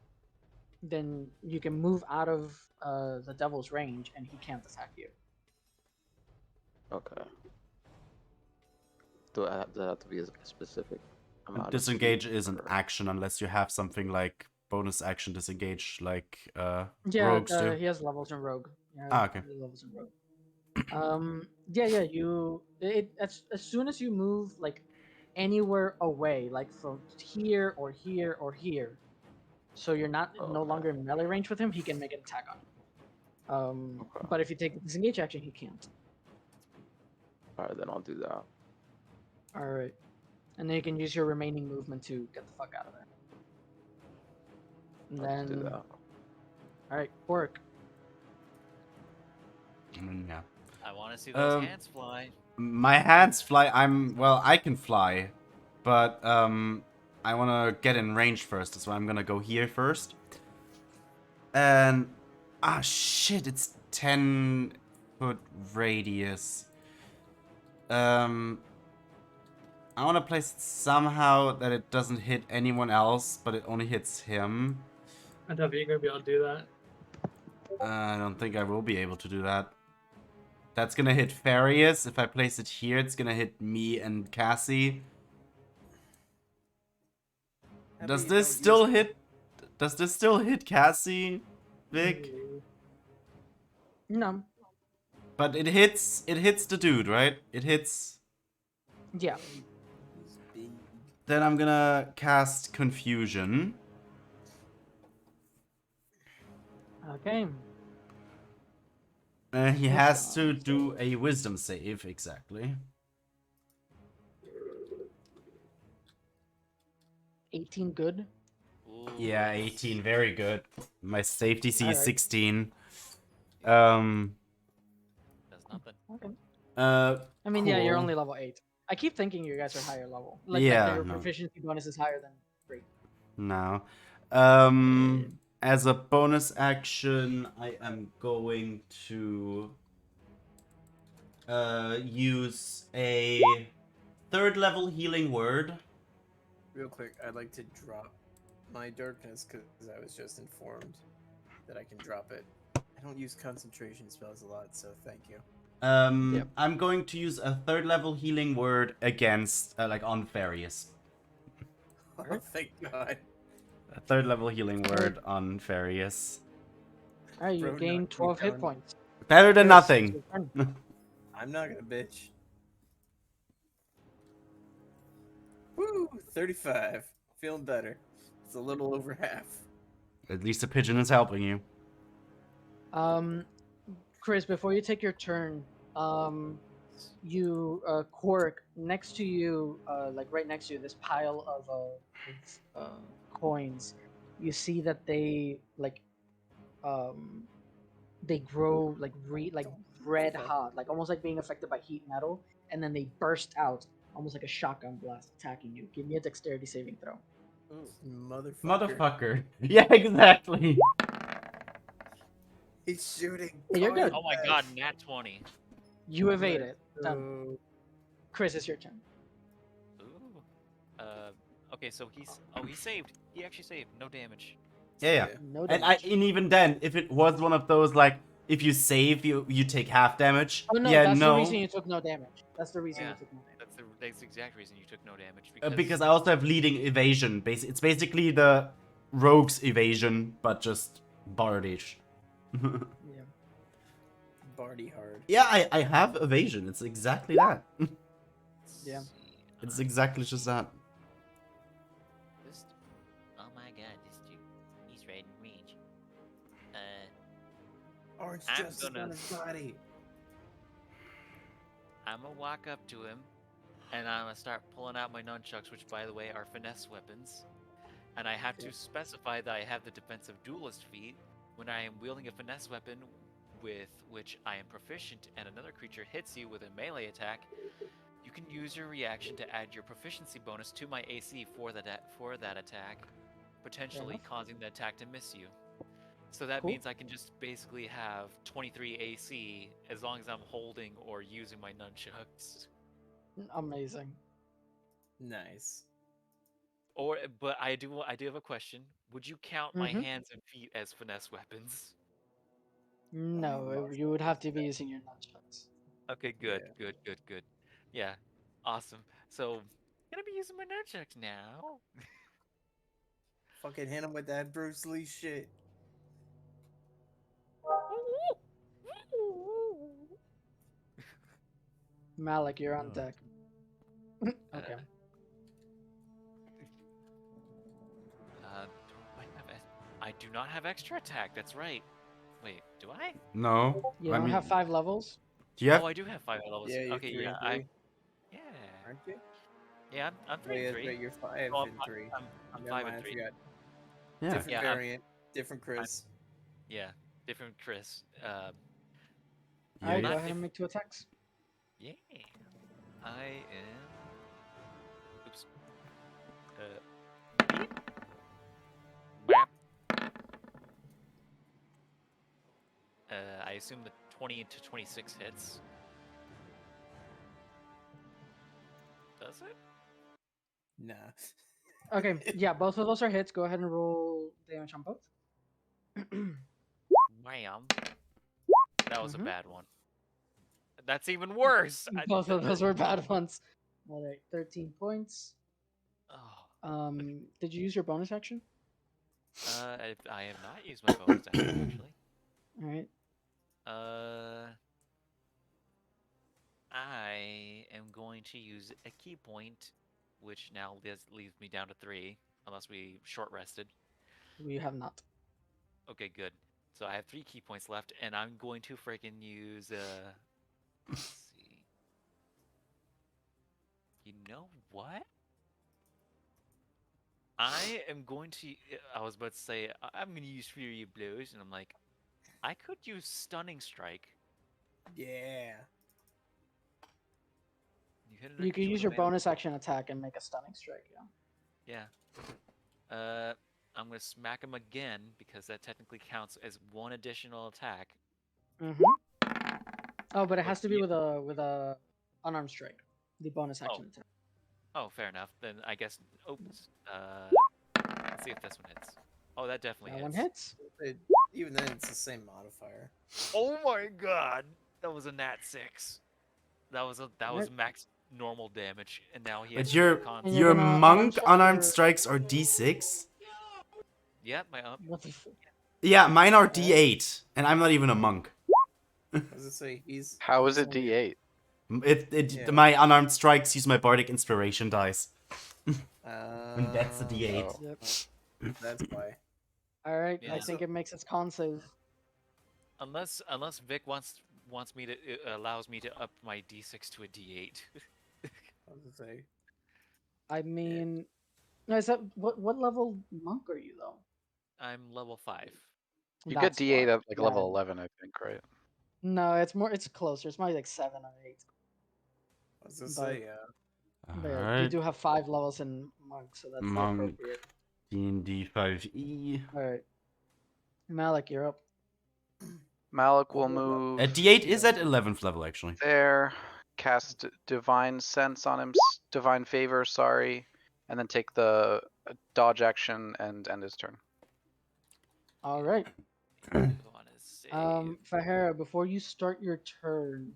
S5: Then you can move out of the devil's range, and he can't attack you.
S6: Okay. Does it have to be a specific amount?
S3: Disengage
S6: of speed,
S3: is an
S6: or-
S3: action unless you have something like bonus action disengage, like
S5: Yeah,
S3: rogues do.
S5: he has levels in rogue. Yeah,
S3: Ah, okay.
S5: he has levels in rogue. Yeah. As soon as you move like anywhere away, like from here or here or here, so you're no
S6: Okay.
S5: longer in melee range with him, he can make an attack on you.
S6: Okay.
S5: But if you take the disengage action, he can't.
S6: Alright, then I'll do that.
S5: All right, and then you can use your remaining movement to get the fuck out of there. And
S6: I'll just do
S5: then,
S6: that.
S5: all right, Orc.
S3: Yeah.
S1: I want to see those
S3: Um,
S1: hands fly.
S3: My hands fly. I can fly, but I want to get in range first. That's why I'm gonna go here first. And shit, it's 10-foot radius. I want to place it somehow that it doesn't hit anyone else, but it only hits him.
S4: I don't think you're gonna be able to do that.
S3: I don't think I will be able to do that. That's gonna hit Farius. If I place it here, it's gonna hit me and Cassie. Does this still hit? Does this still hit Cassie, Vic?
S5: No.
S3: But it hits. It hits the dude, right? It hits.
S5: Yeah.
S3: Then I'm gonna cast Confusion.
S5: Okay.
S3: He has to do a Wisdom save, exactly.
S5: 18 good.
S1: Ooh,
S3: Yeah, 18, very good. My safety DC is
S5: Alright.
S3: 16.
S1: That's nothing.
S5: Okay.
S3: I
S5: I mean, yeah, you're only level 8. I keep thinking you guys are higher level. Like your
S3: no.
S5: proficiency bonus is higher than 3.
S3: No. As a bonus action, I am going to use a 3rd level healing word.
S2: Real quick, I'd like to drop my darkness because I was just informed that I can drop it. I don't use concentration spells a lot, so thank you.
S5: Yep.
S3: I'm going to use a 3rd level healing word against, on Farius.
S2: Oh, thank God.
S3: A 3rd level healing word on Farius.
S5: Alright, you
S2: Bro,
S5: gain
S2: not
S5: 12 hit
S2: done.
S5: points.
S3: Better than
S5: Chris,
S3: nothing.
S5: it's your turn.
S2: I'm not gonna bitch. Woo! 35. Feeling better. It's a little over half.
S3: At least a pigeon is helping you.
S5: Chris, before you take your turn, you Quark, next to you, like right next to you, this pile of coins. You see that they they grow like red hot, like almost like being affected by heat metal, and then they burst out almost like a shotgun blast, attacking you. Give me a dexterity saving throw.
S2: Ooh, motherfucker.
S3: Motherfucker. Yeah, exactly.
S2: He's shooting.
S5: Hey, you're good.
S1: Oh my god, nat 20.
S5: You evade
S2: Let's
S5: it. Done.
S2: go.
S5: Chris, it's your turn.
S1: Ooh. Okay, so he saved. He actually saved. No damage.
S3: Yeah.
S5: No
S3: And
S5: damage.
S3: and even then, if it was one of those like, if you save, you take half damage.
S5: Oh no,
S3: yeah,
S5: that's
S3: no.
S5: the reason you took no damage. That's the reason
S1: Yeah.
S5: you took no damage.
S1: That's the exact reason you took no damage.
S3: Because I also have leading evasion. It's basically the rogue's evasion, but just bardish.
S5: Yeah.
S2: Barty hard.
S3: Yeah, I have evasion. It's exactly that.
S5: Yeah.
S3: It's exactly just that.
S9: Oh my god, this dude. He's right in range.
S2: Orange
S1: I'm
S2: justice
S1: gonna-
S2: on his body.
S1: I'm gonna walk up to him, and I'm gonna start pulling out my nunchucks, which, by the way, are finesse weapons. And I have to specify that I have the defensive duelist feat when I am wielding a finesse weapon with which I am proficient, and another creature hits you with a melee attack. You can use your reaction to add your proficiency bonus to my AC for that attack, potentially causing the attack to miss you. So that
S5: Cool.
S1: means I can just basically have 23 AC as long as I'm holding or using my nunchucks.
S5: Amazing.
S2: Nice.
S1: But I do have a question. Would you count my
S5: Mhm.
S1: hands and feet as finesse weapons?
S5: No, you would have to be using your nunchucks.
S1: Okay, good,
S2: Yeah.
S1: good. Yeah, awesome. So, gonna be using my nunchucks now.
S2: Fucking hit him with that Bruce Lee shit.
S5: Malik, you're on deck. Okay.
S1: I do not have extra attack. That's right. Wait, do I?
S3: No.
S5: You
S3: I
S5: don't
S3: mean,
S5: have 5 levels?
S3: do you have?
S1: Oh, I do have 5 levels.
S2: Yeah, you're
S1: Okay,
S2: 3
S1: yeah,
S2: and 3.
S1: yeah,
S2: Aren't you?
S1: yeah. I'm
S2: Oh,
S1: 3
S2: yeah,
S1: and 3.
S2: right, you're 5
S1: Oh,
S2: and 3.
S1: I'm
S2: Never
S1: 5
S2: mind,
S1: and 3.
S2: I forgot.
S3: Yeah.
S2: Different
S1: Yeah,
S2: variant, different Chris.
S1: Yeah, different Chris.
S5: Alright,
S3: Yeah.
S5: go ahead and make 2 attacks.
S1: Yeah. I am. Oops. I assume the 20 to 26 hits. Does it?
S2: Nah.
S5: Okay, yeah, both of those are hits. Go ahead and roll damage on both.
S1: Wham. That was a
S5: Mhm.
S1: bad one. That's even worse.
S5: Both of those were bad ones. All right, 13 points.
S1: Oh,
S5: Did you use your bonus action?
S1: I have not used my bonus action actually.
S5: All right.
S1: I am going to use a key point, which now leaves me down to 3, unless we short rested.
S5: We have not.
S1: Okay, good. So I have 3 key points left, and I'm going to freaking use. Let's see. You know what? I am going to. I was about to say I'm going to use Fury of Blows, and I'm like, I could use Stunning Strike.
S2: Yeah.
S1: You hit
S5: You can use your bonus action attack and make a stunning strike. Yeah.
S1: Yeah. I'm gonna smack him again because that technically counts as one additional attack.
S5: Mm-hmm. Oh, but it has to be
S1: yeah.
S5: with a unarmed strike. The bonus action attack.
S1: Oh, fair enough. Then I guess. Oops. Let's see if this one hits. Oh, that definitely
S5: That
S1: hits.
S5: one hits.
S2: Even then, it's the same modifier.
S1: Oh my god, that was a nat 6. That was
S5: Right.
S1: max normal damage, and now he
S3: But
S1: has
S3: your
S5: And you're
S3: your
S5: gonna
S3: monk unarmed
S5: your-
S3: strikes are D6.
S1: Yeah, my
S5: What the? F-
S3: Yeah, mine are D8, and I'm not even a monk.
S2: I was gonna say he's.
S8: How is
S2: he's
S8: it
S2: only-
S8: D8?
S2: Yeah.
S3: My unarmed strikes use my bardic inspiration dice. And that's a D8.
S8: Oh.
S5: Yep.
S2: That's why.
S5: All right.
S1: Yeah.
S5: I think it makes its con save.
S1: Unless Vic wants me to allows me to up my D6 to a D8.
S2: I was gonna say.
S5: I mean, no, is that what level monk are you though?
S1: I'm level 5.
S8: You
S5: That's
S8: get D8
S5: why.
S8: at like
S5: Yeah.
S8: level 11, I think, right?
S5: No, it's more. It's closer. It's probably like 7 or 8.
S2: I was gonna
S5: But-
S2: say, yeah.
S5: But you
S3: Alright.
S5: do have 5 levels in monk, so that's the
S3: Monk.
S5: appropriate.
S3: D&D 5e.
S5: All right, Malik, you're up.
S8: Malik will move
S3: D8 is at 11th level, actually.
S8: there, cast Divine Sense on him, Divine Favor, sorry, and then take the dodge action and end his turn.
S5: All right.
S1: Go on his save.
S5: Fahera, before you start your turn,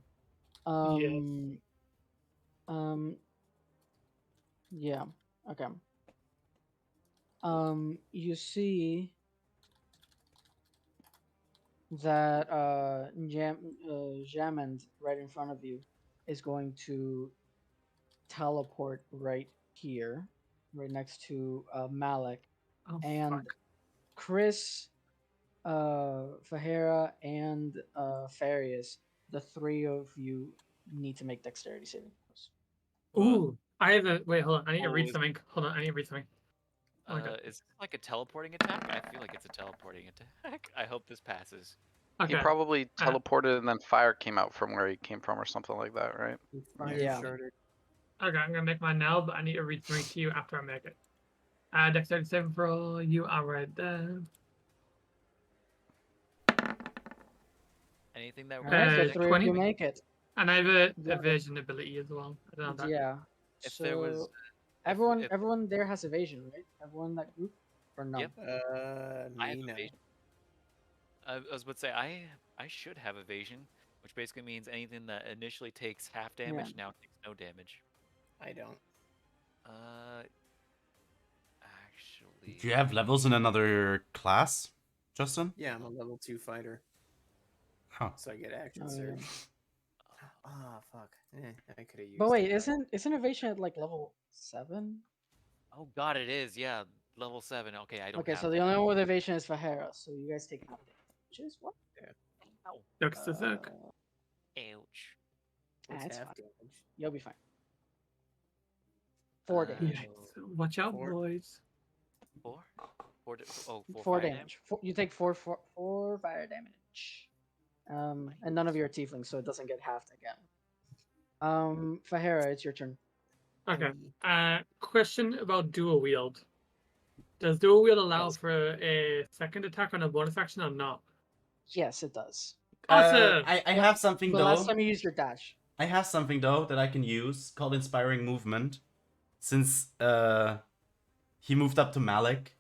S5: yeah, okay. You see that Jamond right in front of you is going to teleport right here, right next to Malik,
S4: Oh,
S5: and
S4: fuck.
S5: Chris, Fahera, and Farius. The 3 of you need to make dexterity saving throws.
S4: Ooh, I have a wait. Hold on, I need to
S1: Oh,
S4: read
S1: is-
S4: something. Hold on, I need to read something. Oh my god.
S1: Is it like a teleporting attack? I feel like it's a teleporting attack. I hope this passes.
S8: He
S4: Okay.
S8: probably teleported and then fire came out from where he came from or something like that, right?
S2: Fire
S5: Yeah.
S2: sharded.
S4: Okay, I'm gonna make mine now, but I need to read something to you after I make it. Dexterity saving throw. You are right there.
S1: Anything that
S5: All right, the
S4: Uh,
S5: 3 of
S4: 20?
S5: you make it.
S4: And I have a
S5: Yeah.
S4: evasion ability as well. I don't know that.
S5: Yeah.
S1: If
S5: So
S1: there was-
S5: everyone,
S1: if-
S5: everyone there has evasion, right? Everyone in that group, or no?
S1: Yep. I have
S2: Me no.
S1: evasion. I was about to say I should have evasion, which basically means anything that initially takes half damage now takes no damage.
S2: I don't.
S1: Actually.
S3: Do you have levels in another class, Justin?
S2: Yeah, I'm a level 2 fighter,
S3: Huh.
S2: so I get action
S5: Oh,
S2: surge.
S5: yeah.
S2: Ah, fuck. I could have used.
S5: But wait,
S2: it.
S5: isn't evasion at like level 7?
S1: Oh god, it is. Yeah, level 7. Okay, I don't
S5: Okay,
S1: have
S5: so the
S1: that.
S5: only one with evasion is Fahera, so you guys take half damage. Which is what?
S1: Ow.
S4: Dex to suck.
S1: Ouch.
S2: What's
S5: That's
S2: half
S5: fine.
S2: damage?
S5: You'll be fine. 4 damage.
S4: Yikes. Watch out,
S2: 4?
S4: boys.
S1: 4? 4 4
S5: 4
S1: fire
S5: damage. You take four fire damage. And none of you are tieflings, so it doesn't get halved again. Fahera, it's your turn.
S4: Okay. Question about dual wield. Does dual wield allow
S5: Yes.
S4: for a second attack on a bonus action or not?
S5: Yes, it does.
S4: Awesome.
S3: I have something
S5: But last
S3: though.
S5: time you used your dash.
S3: I have something though that I can use called Inspiring Movement. Since he moved up to Malik.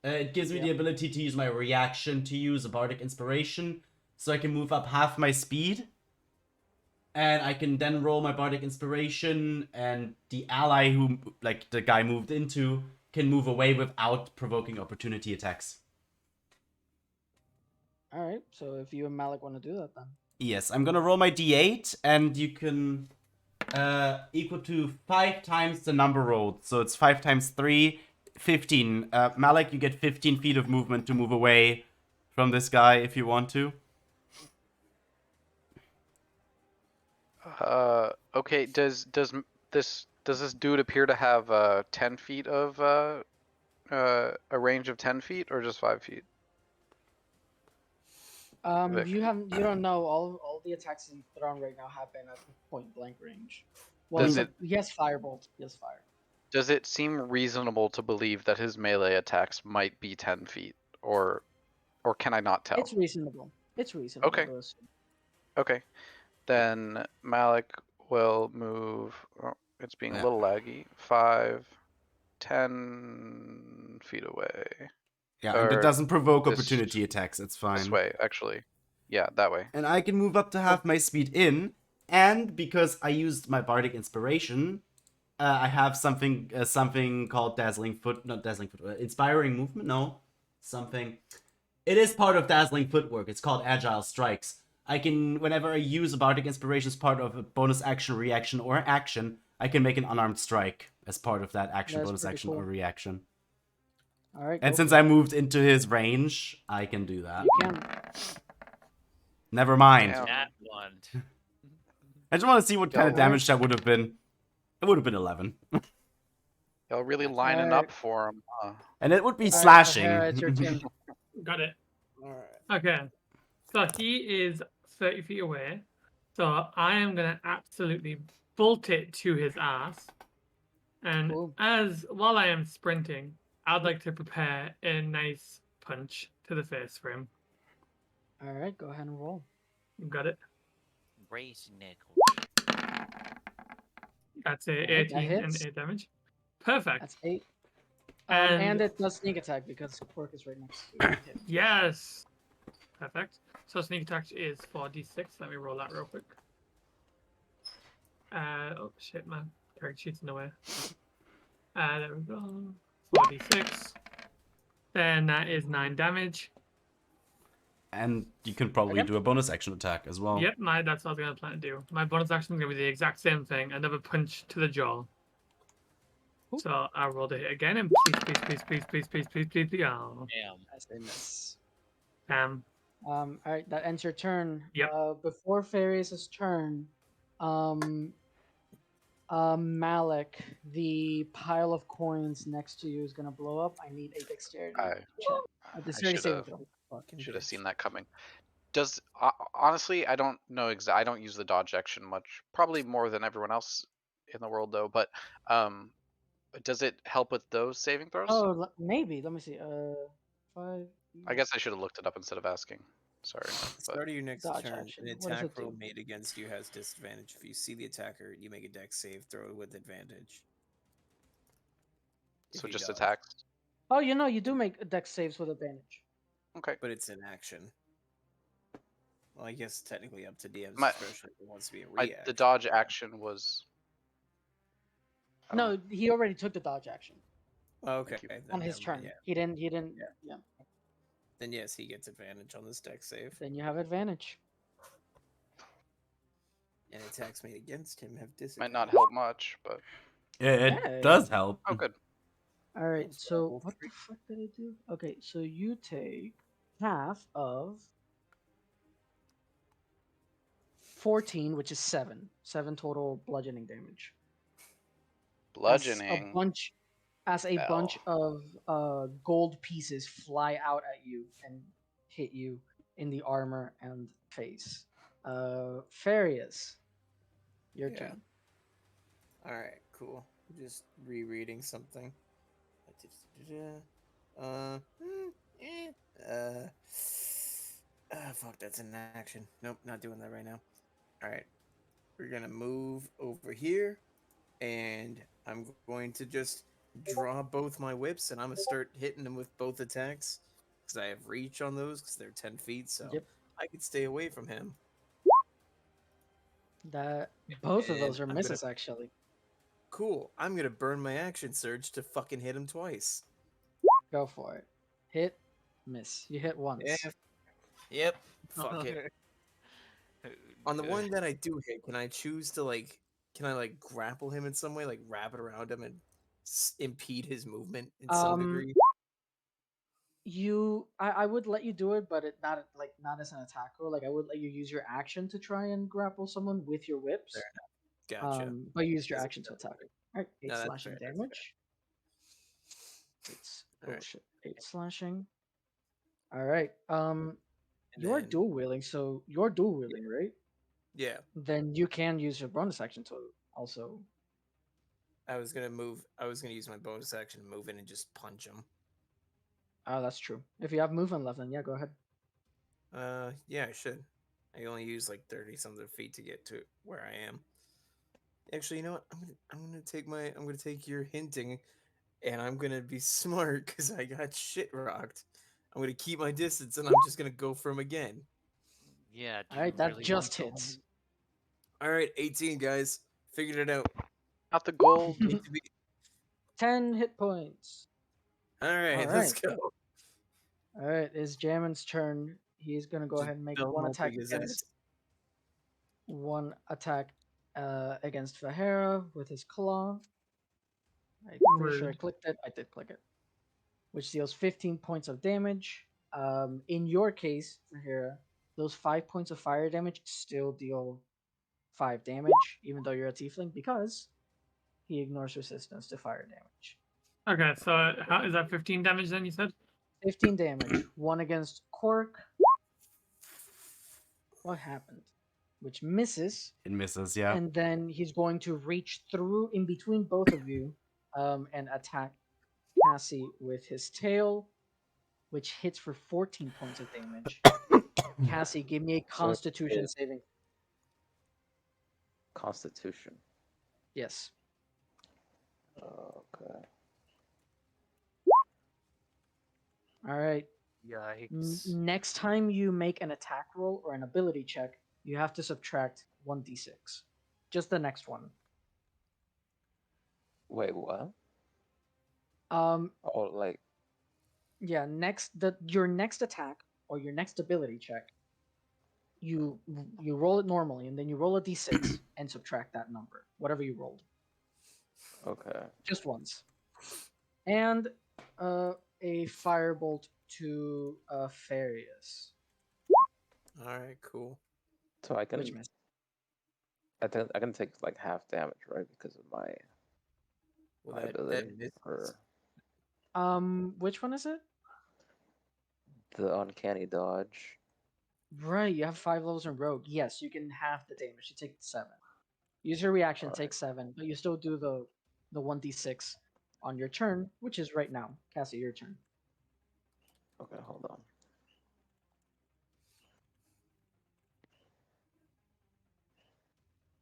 S3: It gives me the
S5: Yep.
S3: ability to use my reaction to use a Bardic Inspiration, so I can move up half my speed. And I can then roll my Bardic Inspiration, and the ally who, like, the guy moved into, can move away without provoking opportunity attacks.
S5: Alright, so if you and Malik want to do that then.
S3: Yes, I'm gonna roll my d8, and you can equal to 5 times the number rolled. So it's 5 times 3, 15. Malik, you get 15 feet of movement to move away from this guy if you want to.
S8: Okay. Does this dude appear to have 10 feet of a range of 10 feet or just 5 feet? Vic.
S5: You don't know. All the attacks he's thrown right now happen at point blank range. Well,
S8: Does
S5: he has firebolt. He has fire.
S8: Does it seem reasonable to believe that his melee attacks might be 10 feet, or can I not tell?
S5: It's reasonable. It's reasonable.
S8: Okay.
S5: to assume.
S8: Okay, then Malik will move. Oh, it's being a little laggy. 5, 10 feet away.
S3: Yeah, and it
S8: Or
S3: doesn't provoke
S8: this-
S3: opportunity attacks, it's fine.
S8: This way, actually. Yeah, that way.
S3: And I can move up to half my speed in, and because I used my Bardic Inspiration, I have something called Inspiring Movement. No, something. It is part of Dazzling Footwork. It's called Agile Strikes. I can, whenever I use a Bardic Inspiration as part of a bonus action, reaction, or action, I can make an unarmed strike as part of that action,
S5: That's
S3: bonus
S5: pretty
S3: action,
S5: cool.
S3: or reaction.
S5: All right.
S3: And
S5: go
S3: since
S5: for
S3: I
S5: it.
S3: moved into his range, I can do that.
S5: You can.
S3: Never mind.
S8: Damn.
S1: That one.
S3: I just want to see what kind of
S8: Y'all-
S3: damage that would have been. It would have been 11.
S8: Y'all really lining
S5: Alright.
S8: up for him, huh?
S3: And it would be
S5: Alright,
S3: slashing.
S5: O'Hara, it's your turn.
S4: Got it.
S2: Alright.
S4: Okay. So he is 30 feet away. So I am going to absolutely bolt it to his ass. And
S5: Cool.
S4: while I am sprinting, I'd like to prepare a nice punch to the face for him.
S5: All right, go ahead and roll.
S4: You got it.
S9: Brace nickel.
S4: That's a
S5: Alright, that
S4: 18 and
S5: hits.
S4: 8 damage. Perfect.
S5: That's 8.
S4: And-
S5: And it does sneak attack because Quirk is right next to it.
S4: Yes. Perfect. So sneak attack is 4d6. Let me roll that real quick. Oh shit, man. Character sheet's in the way. There we go. 4d6. Then that is 9 damage.
S3: And you can probably
S5: Okay.
S3: do a bonus action attack as well.
S4: Yep, that's what I was gonna plan to do. My bonus action is gonna be the exact same thing. Another punch to the jaw.
S5: Cool.
S4: So I rolled it again, and please. Oh,
S9: Damn.
S2: As they miss.
S5: All right, that ends your turn.
S4: Yep.
S5: Before Farius' turn, Malik, the pile of coins next to you is gonna blow up. I need a dexterity check. A dexterity saving throw.
S2: Fucking
S8: Should have
S2: bitch.
S8: seen that coming. Does honestly, I don't know I don't use the dodge action much. Probably more than everyone else in the world, though. But does it help with those saving throws?
S5: Oh, maybe. Let me see. 5.
S8: I guess I should have looked it up instead of asking. Sorry.
S2: At the
S8: But
S2: start of your next
S5: Dodge
S2: turn,
S5: action.
S2: an
S5: What does
S2: attack
S5: it do?
S2: roll made against you has disadvantage. If you see the attacker, you make a dex save throw with advantage. If
S8: so
S2: he
S8: just
S2: does.
S8: attacks.
S5: Oh, you do make dex saves with advantage.
S8: Okay.
S2: But it's in action. Well, I guess technically up to DMs,
S8: My-
S2: especially if it wants to be a reaction.
S8: The dodge action was. I don't
S5: No,
S8: know.
S5: he already took the dodge action
S2: Oh, okay.
S8: you.
S2: then
S5: on his
S2: never mind,
S5: turn.
S2: Yeah.
S5: He didn't.
S2: Yeah.
S5: Yeah.
S2: Then yes, he gets advantage on this dex save.
S5: Then you have advantage.
S2: And attacks made against him have disadvantage.
S8: Might not help much, but
S3: It
S5: Hey.
S3: does help.
S8: oh, good.
S5: All right.
S2: That's
S5: So
S2: level
S5: what the
S2: 3.
S5: fuck did I do? Okay, so you take half of 14, which is 7. 7 total bludgeoning damage.
S8: Bludgeoning.
S5: As a bunch of gold pieces fly out at you and hit you in the armor and face. Farius, your
S2: Yeah.
S5: turn.
S2: Alright, cool. Just rereading something. Fuck, that's an action. Nope, not doing that right now. All right, we're gonna move over here, and I'm going to just draw both my whips, and I'm gonna start hitting them with both attacks because I have reach on those because they're 10 feet, so
S5: Yep.
S2: I can stay away from him.
S5: That both of
S2: And
S5: those are
S2: I'm gonna
S5: misses actually.
S2: cool. I'm gonna burn my action surge to fucking hit him twice.
S5: Go for it. Hit, miss. You hit
S2: Yeah.
S5: once.
S2: Yep. Fuck it.
S1: Uh,
S2: On the
S1: uh,
S2: one that I do hit, can I choose to like? Can I like grapple him in some way, like wrap it around him and impede his movement in some
S5: Um,
S2: degree?
S5: I would let you do it, but it not like not as an attack roll. Like I would let you use your action to try and grapple someone with your
S2: Fair
S5: whips.
S2: enough. Gotcha.
S5: But you use your
S2: Doesn't
S5: action to
S2: doesn't
S5: attack.
S2: work.
S5: All right, eight
S2: No, that's
S5: slashing
S2: fair. That's fair.
S5: damage. It's
S2: All
S5: oh
S2: right.
S5: shit, eight slashing. All right.
S2: And
S5: You are
S2: then
S5: dual wielding, so you're dual wielding, right?
S2: yeah,
S5: Then you can use your bonus action to also.
S2: I was gonna move. I was gonna use my bonus action to move in and just punch him.
S5: Oh, that's true. If you have movement left, then yeah, go ahead.
S2: Yeah, I should. I only use like 30 something feet to get to where I am. Actually, you know what? I'm gonna take your hinting, and I'm gonna be smart because I got shit rocked. I'm gonna keep my distance, and I'm just gonna go for him again.
S1: yeah, do
S5: All
S1: you
S5: right, that
S1: really want
S5: just
S1: to go
S5: hits.
S1: home?
S2: All right, 18 guys, figured it out.
S8: Not the gold.
S2: Need to be.
S5: 10 hit points.
S2: All
S5: All
S2: right, let's
S5: right.
S2: go.
S5: All right, it's Jamin's turn. He's gonna go
S2: Just
S5: ahead and make
S2: dump
S5: one
S2: my
S5: attack
S2: big ass.
S5: against against Fahera with his claw. I'm pretty sure I
S4: Rude.
S5: clicked it. I did click it, which deals 15 points of damage. In your case, Fahera, those 5 points of fire damage still deal 5 damage, even though you're a tiefling, because he ignores resistance to fire damage.
S4: Okay, so how is that 15 damage then you said?
S5: 15 damage. One against Cork. What happened? Which misses.
S3: It misses, yeah.
S5: And then he's going to reach through in between both of you and attack Cassie with his tail, which hits for 14 points of damage. Cassie, give me a
S6: So
S5: Constitution
S6: it's
S5: saving.
S6: Constitution.
S5: Yes.
S6: Okay.
S5: All right.
S1: Yikes.
S5: Next time you make an attack roll or an ability check, you have to subtract 1d6. Just the next one.
S6: Wait, what?
S5: Um,
S6: Oh, like
S5: yeah, your next attack or your next ability check, you roll it normally and then you roll a d6 and subtract that number, whatever you rolled.
S6: okay.
S5: Just once. And a firebolt to Farius,
S2: All right, cool.
S6: So I
S5: which
S6: can
S5: missed.
S6: I think I can take like half damage, right? Because of my
S2: Well,
S6: my
S2: that
S6: ability
S2: misses.
S6: or
S5: Which one is it?
S6: the uncanny dodge.
S5: Right, you have 5 levels in rogue. Yes, you can half the damage. You take 7. Use your reaction,
S6: Alright.
S5: take 7, but you still do the 1d6 on your turn, which is right now. Cassie, your turn.
S6: Okay, hold on.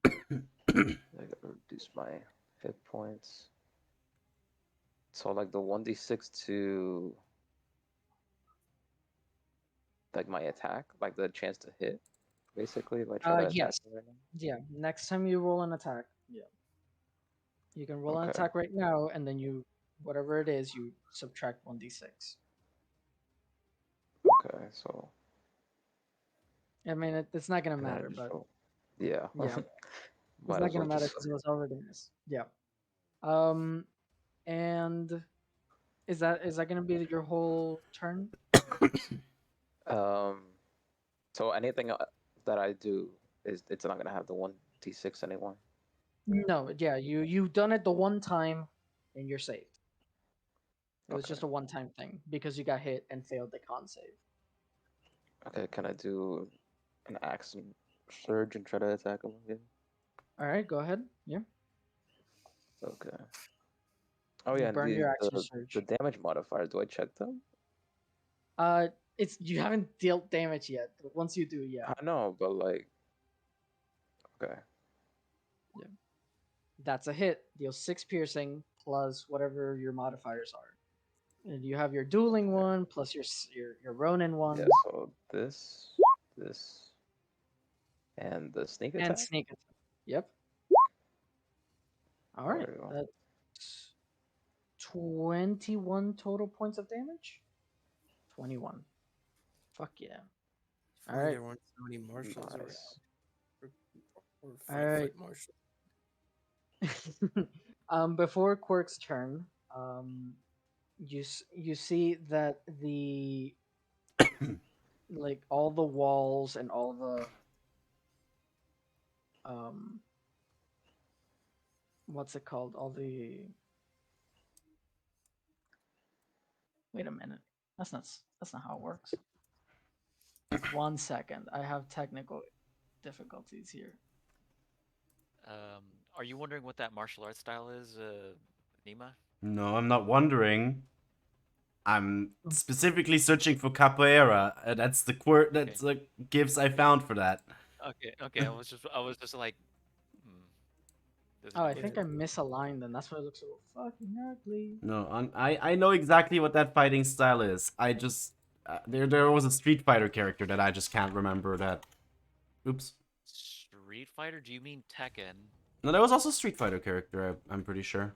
S6: I gotta reduce my hit points. So like the 1d6 to like my attack, like the chance to hit, basically, if I try to attack
S5: Yes.
S6: you right now.
S5: Yeah, next time you roll an attack, yeah. You can roll an
S6: Okay.
S5: attack right now, and then whatever it is, you subtract 1d6.
S6: Okay, so
S5: I mean, it's not gonna
S6: can I
S5: matter,
S6: just
S5: but
S6: roll? Yeah.
S5: yeah, it's
S6: Might
S5: not
S6: as well
S5: gonna matter
S6: just
S5: because it was already missed. Yeah. And is that gonna be your whole turn?
S6: um so anything that I do is it's not gonna have the 1d6 anymore.
S5: No, yeah, you've done it the one time, and you're saved. It was
S6: Okay.
S5: just a one-time thing because you got hit and failed the con save.
S6: Okay, can I do an action surge and try to attack him again?
S5: All right, go ahead. Yeah.
S6: Okay. Oh
S5: You
S6: yeah, and
S5: burned
S6: the
S5: your action
S6: the
S5: surge.
S6: the damage modifier, do I check them?
S5: Uh, It's you haven't dealt damage yet. But once you do, yeah,
S6: I know, but like, okay.
S5: that's a hit. Deal 6 piercing plus whatever your modifiers are. And you have your dueling one plus your Ronin one
S6: Yeah, so this, and the sneak
S5: and
S6: attack.
S5: sneak attack. Yep. All
S6: There
S5: right.
S6: we go.
S5: That's 21 total points of damage. 21. Fuck yeah.
S2: If
S5: All
S2: only
S5: right.
S2: there weren't so many marshals around.
S6: Nice.
S2: Or
S5: All right.
S2: marshal.
S5: Before Quirk's turn, you see that the like all the walls and all the what's it called? All the wait a minute. That's not how it works. 1 second. I have technical difficulties here.
S1: Are you wondering what that martial arts style is, Nima?
S3: No, I'm not wondering. I'm specifically searching for capoeira. That's the That's the gifts I found for that.
S1: Okay. I was just like, doesn't
S5: Oh,
S1: know
S5: I
S1: what
S5: think
S1: to
S5: I
S1: do.
S5: misaligned them. That's why it looks so fucking ugly.
S3: No, I know exactly what that fighting style is. I just there was a Street Fighter character that I just can't remember that. Oops.
S1: Street Fighter? Do you mean Tekken?
S3: No, there was also a Street Fighter character. I'm pretty sure.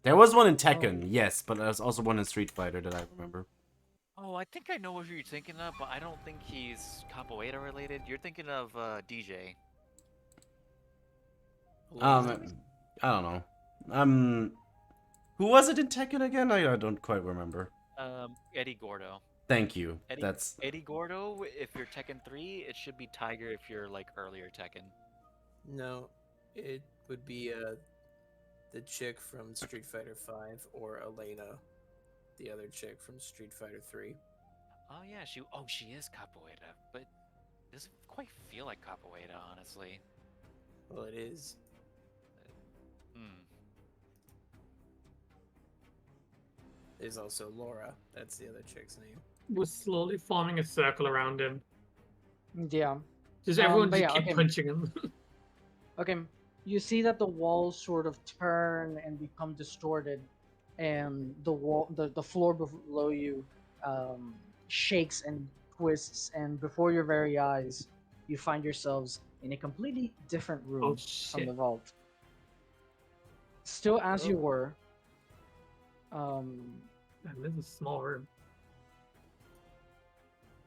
S3: There was one in Tekken, yes, but there's also one in Street Fighter that I remember.
S1: Oh, I think I know what you're thinking of, but I don't think he's capoeira related. You're thinking of DJ.
S3: I don't know. Who was it in Tekken again? I don't quite remember.
S1: Eddie Gordo.
S3: Thank you. That's
S1: Eddie Gordo. If you're Tekken 3, it should be Tiger. If you're like earlier Tekken.
S2: No, it would be the chick from Street Fighter 5 or Elena, the other chick from Street Fighter 3.
S1: Oh yeah, she is capoeira, but it doesn't quite feel like capoeira, honestly.
S2: Well, it is. There's also Laura. That's the other chick's name.
S4: We're slowly forming a circle around him.
S5: Yeah.
S4: Just everyone
S5: but
S4: just
S5: yeah,
S4: keep
S5: okay.
S4: punching him.
S5: Okay, you see that the walls sort of turn and become distorted, and the floor below you shakes and twists, and before your very eyes, you find yourselves in a completely different room from the vault. Still as you were.
S4: And this is a small room.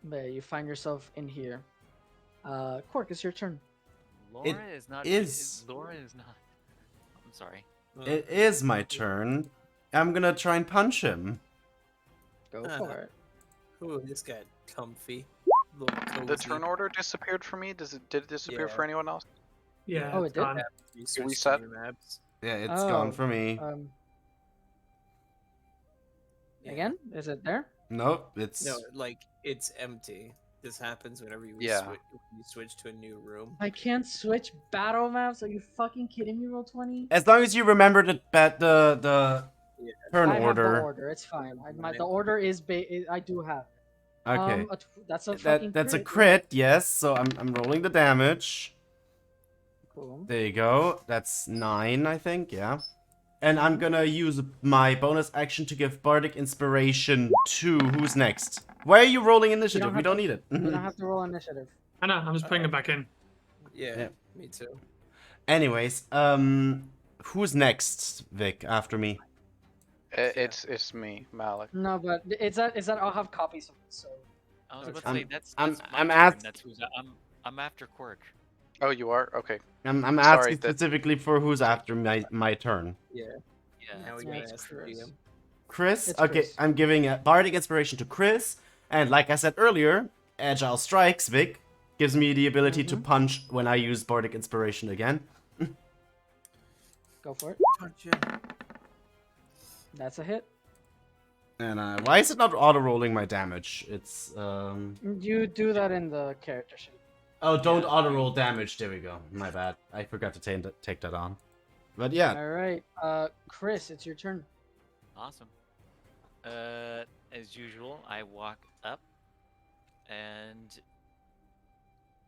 S5: But you find yourself in here. Quark, it's your turn.
S1: Laura is not. Laura is not. I'm sorry.
S3: It is my turn. I'm gonna try and punch him.
S5: Go for it.
S2: Ooh, this got comfy.
S8: The turn order disappeared for me. Did it disappear for anyone else?
S4: Yeah.
S5: Oh, it did.
S8: Reset.
S3: Yeah, it's gone for me.
S5: Again, is it there?
S3: Nope, it's
S2: No, like it's empty. This happens whenever you switch to a new room.
S5: I can't switch battle maps. Are you fucking kidding me? Roll20.
S3: as long as you remember the turn
S5: I have
S3: order.
S5: the order. It's fine. The order is I do have it.
S3: Okay.
S5: That's a fucking
S3: that's a
S5: crit.
S3: crit, yes. So I'm rolling the damage.
S5: Cool.
S3: There you go. That's 9, I think. Yeah. And I'm gonna use my bonus action to give Bardic Inspiration to who's next. Why are you rolling initiative? We don't need it.
S5: You don't have to roll initiative.
S4: I know. I'm just putting it back in.
S2: Yeah, me too.
S3: Anyways, who's next, Vic? After me.
S8: It's me, Malik.
S5: No, but it's that I'll have copies of it. So
S1: I was about to say that's
S3: I'm
S1: my turn. That's who's I'm after Quirk.
S8: Oh, you are? Okay.
S3: I'm
S8: Sorry,
S3: asking specifically for who's after my turn.
S2: Yeah.
S1: Yeah.
S2: Now we gotta ask the GM.
S3: Chris?
S5: It's
S3: Okay,
S5: Chris.
S3: I'm giving a Bardic Inspiration to Chris. And like I said earlier, Agile Strikes, Vic, gives me the ability to punch when I use Bardic Inspiration again.
S5: Go for it.
S2: Punch him.
S5: That's a hit.
S3: And why is it not auto-rolling my damage? It's,
S5: You do that in the character sheet.
S3: Oh, don't auto-roll damage. There we go. My bad. I forgot to take that on. But yeah.
S5: All right. Chris, it's your turn.
S1: Awesome. As usual, I walk up and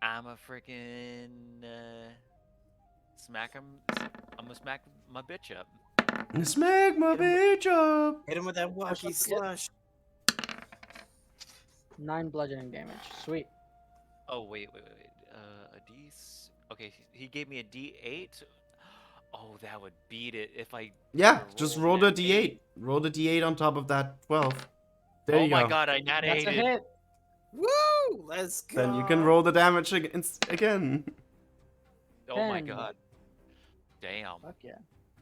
S1: I'm a freaking smack him. I'm gonna smack my bitch up.
S3: Smack my
S2: Hit him with-
S3: bitch up.
S2: Hit him with that walkie
S5: That's what
S2: slash.
S5: 9 bludgeoning damage. Sweet.
S1: Oh wait. A D. Okay, he gave me a D8. Oh, that would beat it if I.
S3: Yeah,
S1: were
S3: just
S1: rolling
S3: roll the
S1: that
S3: d8. Roll the d8 on top of that 12. There
S1: Oh
S3: you
S1: my
S3: go.
S1: god, I nat
S5: That's a
S1: 8'd.
S5: hit.
S2: Woo! Let's go.
S3: Then you can roll the damage again.
S1: Oh my
S5: 10.
S1: god. Damn.
S5: Fuck yeah.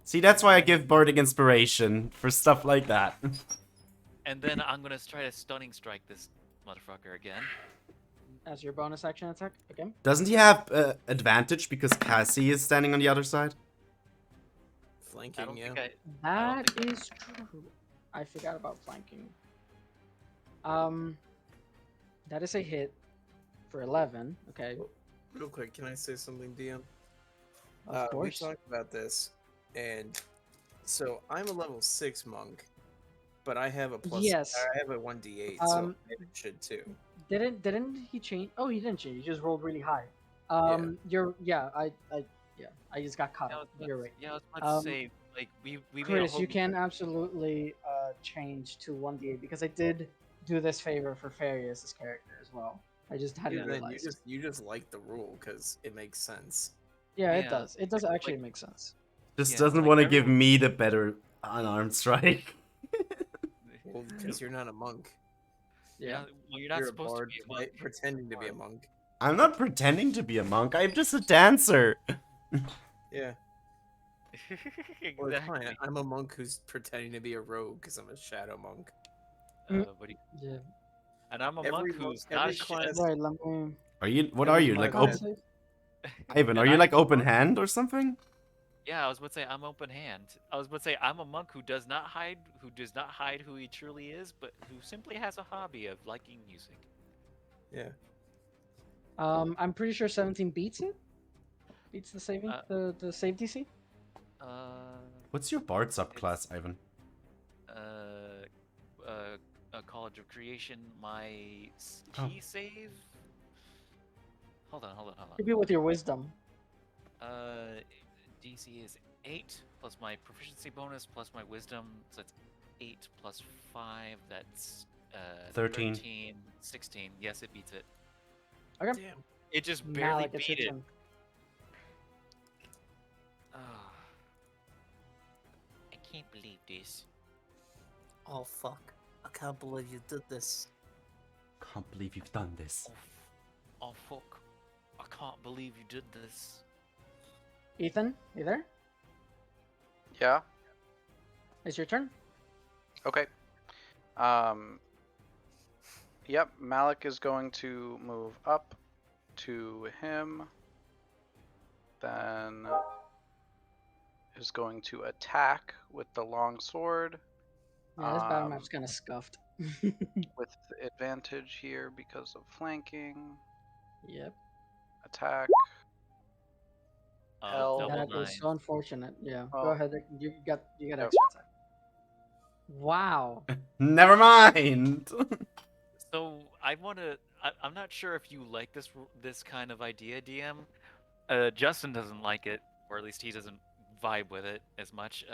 S3: See, that's why I give Bardic inspiration for stuff like that.
S1: And then I'm gonna try to stunning strike this motherfucker again.
S5: As your bonus action attack. Okay.
S3: Doesn't he have advantage because Cassie is standing on the other side?
S1: I
S2: Flanking,
S1: don't
S2: yeah.
S1: think
S5: That is true. I forgot about flanking. That is a hit for 11. Okay.
S2: Real quick, can I say something, DM?
S5: Of
S2: We
S5: course.
S2: talked about this, and so I'm a level 6 monk, but I have a plus.
S5: Yes.
S2: I have a 1d8, so
S5: Um,
S2: I should too.
S5: Didn't he change? Oh, he didn't change. He just rolled really high. I just got caught
S1: Yeah,
S5: up. You're right.
S1: Yeah, I was about to
S5: Um,
S1: say, like, we made a
S5: Chris,
S1: whole.
S5: you can absolutely change to 1d8 because I did do this favor for Farius' character as well. I just hadn't
S2: Yeah, then
S5: realized.
S2: you just like the rule because it makes sense.
S5: Yeah, it
S1: Yeah,
S5: does. It does
S1: like-
S5: actually
S1: like-
S5: make sense.
S3: Just
S1: Yeah,
S3: doesn't
S1: like
S3: want to give
S1: everyone-
S3: me the better unarmed strike.
S2: Well, because you're not a monk.
S5: Yeah.
S1: Well, you're not
S2: You're a
S1: supposed
S2: bard
S1: to be a monk.
S2: pretending to be a monk.
S3: I'm not pretending to be a monk. I'm just a dancer.
S2: Yeah. Well, it's fine.
S1: Exactly.
S2: I'm a monk who's pretending to be a rogue because I'm a shadow monk.
S1: But
S5: Yeah.
S1: and I'm a
S2: Every
S1: monk
S2: monk-
S1: who's
S2: every
S1: not a
S2: class-
S1: shit.
S5: Right, let me.
S3: Are you? What
S2: Every
S3: are you?
S2: class
S3: Like
S2: has-
S3: open?
S5: Save.
S3: Ivan, are
S1: And
S3: you
S1: I'm
S3: like
S1: a
S3: open
S1: monk.
S3: hand or something?
S1: Yeah, I was about to say I'm open hand. I was about to say I'm a monk who does not hide who he truly is, but who simply has a hobby of liking music.
S2: Yeah.
S5: I'm pretty sure 17 beats it. Beats the saving the save DC.
S3: What's your bard subclass, Ivan?
S1: A College of Creation. My
S3: Oh.
S1: key save. Hold on.
S5: Maybe with your wisdom.
S1: DC is 8 plus my proficiency bonus plus my wisdom, so it's 8 plus 5. That's
S3: 13.
S1: 16. Yes, it beats it.
S5: Okay.
S2: Damn.
S1: It just barely
S5: Malik, it's your
S1: beat it.
S5: turn.
S1: Ah.
S9: I can't believe this.
S7: Oh fuck. I can't believe you did this.
S3: Can't believe you've done this.
S1: Oh fuck! I can't believe you did this.
S5: Ethan, you there?
S8: Yeah.
S5: It's your turn.
S8: Okay. Yep, Malik is going to move up to him. Then is going to attack with the long sword
S5: Yeah, this battle
S8: Um,
S5: map's kind of scuffed.
S8: with advantage here because of flanking.
S5: Yep.
S8: Attack.
S1: Oh,
S8: Hell.
S1: double
S5: That
S1: 9.
S5: is so unfortunate. Yeah. Go
S8: Oh.
S5: ahead. You got
S8: Yep.
S5: extra attack. Wow.
S3: Never mind.
S1: So I want to. I'm not sure if you like this kind of idea, DM. Justin doesn't like it, or at least he doesn't vibe with it as much.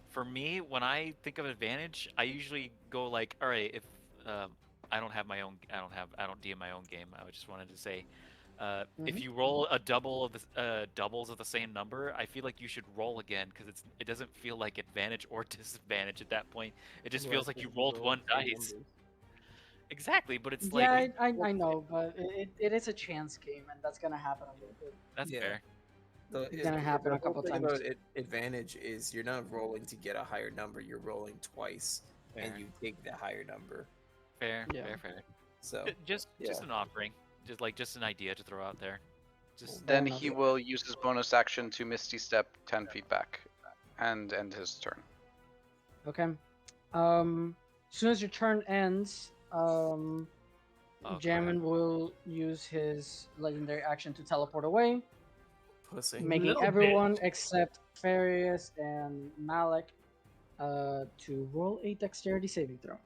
S1: For me, when I think of advantage, I usually go like, all right, if I don't have my own, I don't DM my own game. I just wanted to say, if
S5: Mhm.
S1: you roll a double of the doubles of the same number, I feel like you should roll again because it doesn't feel like advantage or disadvantage at that point. It just feels like you rolled one dice. Exactly, but it's
S5: Yeah,
S1: like
S5: I know, but it is a chance game, and that's gonna happen a little bit.
S1: that's
S2: Yeah.
S1: fair.
S5: It's gonna happen a couple
S2: The whole
S5: times.
S2: thing about advantage is you're not rolling to get a higher number. You're rolling twice,
S1: Fair.
S2: and you take the higher number.
S1: Fair,
S5: Yeah.
S1: fair.
S2: So
S1: Just
S2: yeah.
S1: an offering, just an idea to throw out there. Just
S5: Fair
S8: Then
S5: enough.
S8: he will use his bonus action to Misty Step 10 feet back and end his turn.
S5: Okay. As soon as your turn ends,
S1: go
S5: Jamin will use his legendary action to teleport away,
S2: Pussy.
S5: making
S4: Little
S5: everyone
S4: bitch.
S5: except Farius and Malik to roll a dexterity saving throw.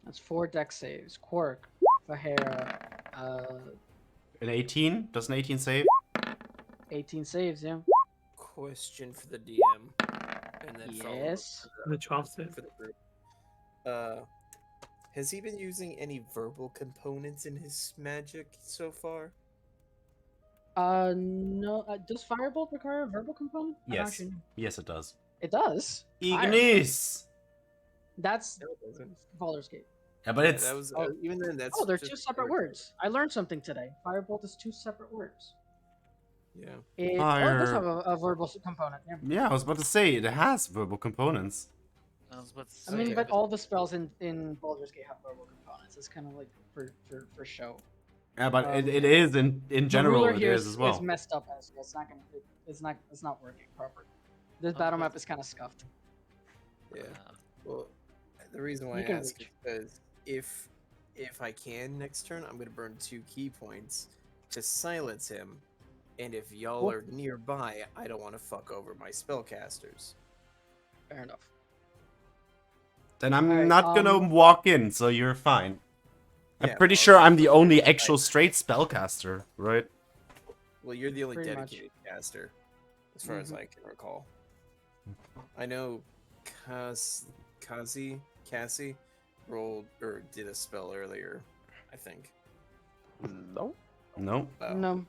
S5: That's 4 deck saves. Quirk, Fahera,
S3: An 18? Does an 18 save?
S5: 18 saves, yeah.
S2: Question for the DM, and then follow up
S5: Yes.
S4: The 12 save.
S2: for the group. Has he been using any verbal components in his magic so far?
S5: No. Does Firebolt require a verbal component? I don't
S3: Yes.
S5: actually know.
S3: Yes, it does.
S5: It does. Firebolt.
S3: Ignis!
S5: That's
S2: No, it doesn't.
S5: Baldur's Gate.
S3: Yeah, but
S2: Yeah,
S3: it's...
S2: that was
S5: Oh.
S2: even then. That's
S5: Oh, they're
S2: just
S5: 2 separate words. I learned something today. Firebolt is 2 separate words.
S2: Yeah.
S5: It does have a verbal component. Yeah.
S3: Yeah, I was about to say, it has verbal components.
S1: I was about to
S5: I mean,
S1: say,
S5: but all the spells in Baldur's Gate have verbal components. It's kind of like for show.
S3: Yeah, but
S5: Um,
S3: it is, in
S5: The
S3: general,
S5: ruler
S3: it
S5: here
S3: is as well.
S5: is messed up as well. It's not gonna. It's not working properly. This battle map is kind of scuffed.
S2: Yeah. Well, the reason why
S5: You
S2: I
S5: can
S2: ask is
S5: reach.
S2: because if I can next turn, I'm gonna burn 2 key points to silence him, and if y'all
S5: Cool.
S2: are nearby, I don't want to fuck over my spellcasters.
S5: Fair enough.
S3: Then I'm
S5: Alright,
S3: not gonna walk in, so you're fine. I'm
S2: Yeah,
S3: pretty
S2: well,
S3: sure I'm the
S2: that's
S3: only
S2: fine.
S3: actual straight spellcaster, right?
S2: Well, you're the only
S5: Pretty much.
S2: dedicated caster, as far as
S5: Mhm.
S2: I can recall. I know Cassie rolled or did a spell earlier, I think.
S6: No.
S3: No.
S2: Oh,
S5: No.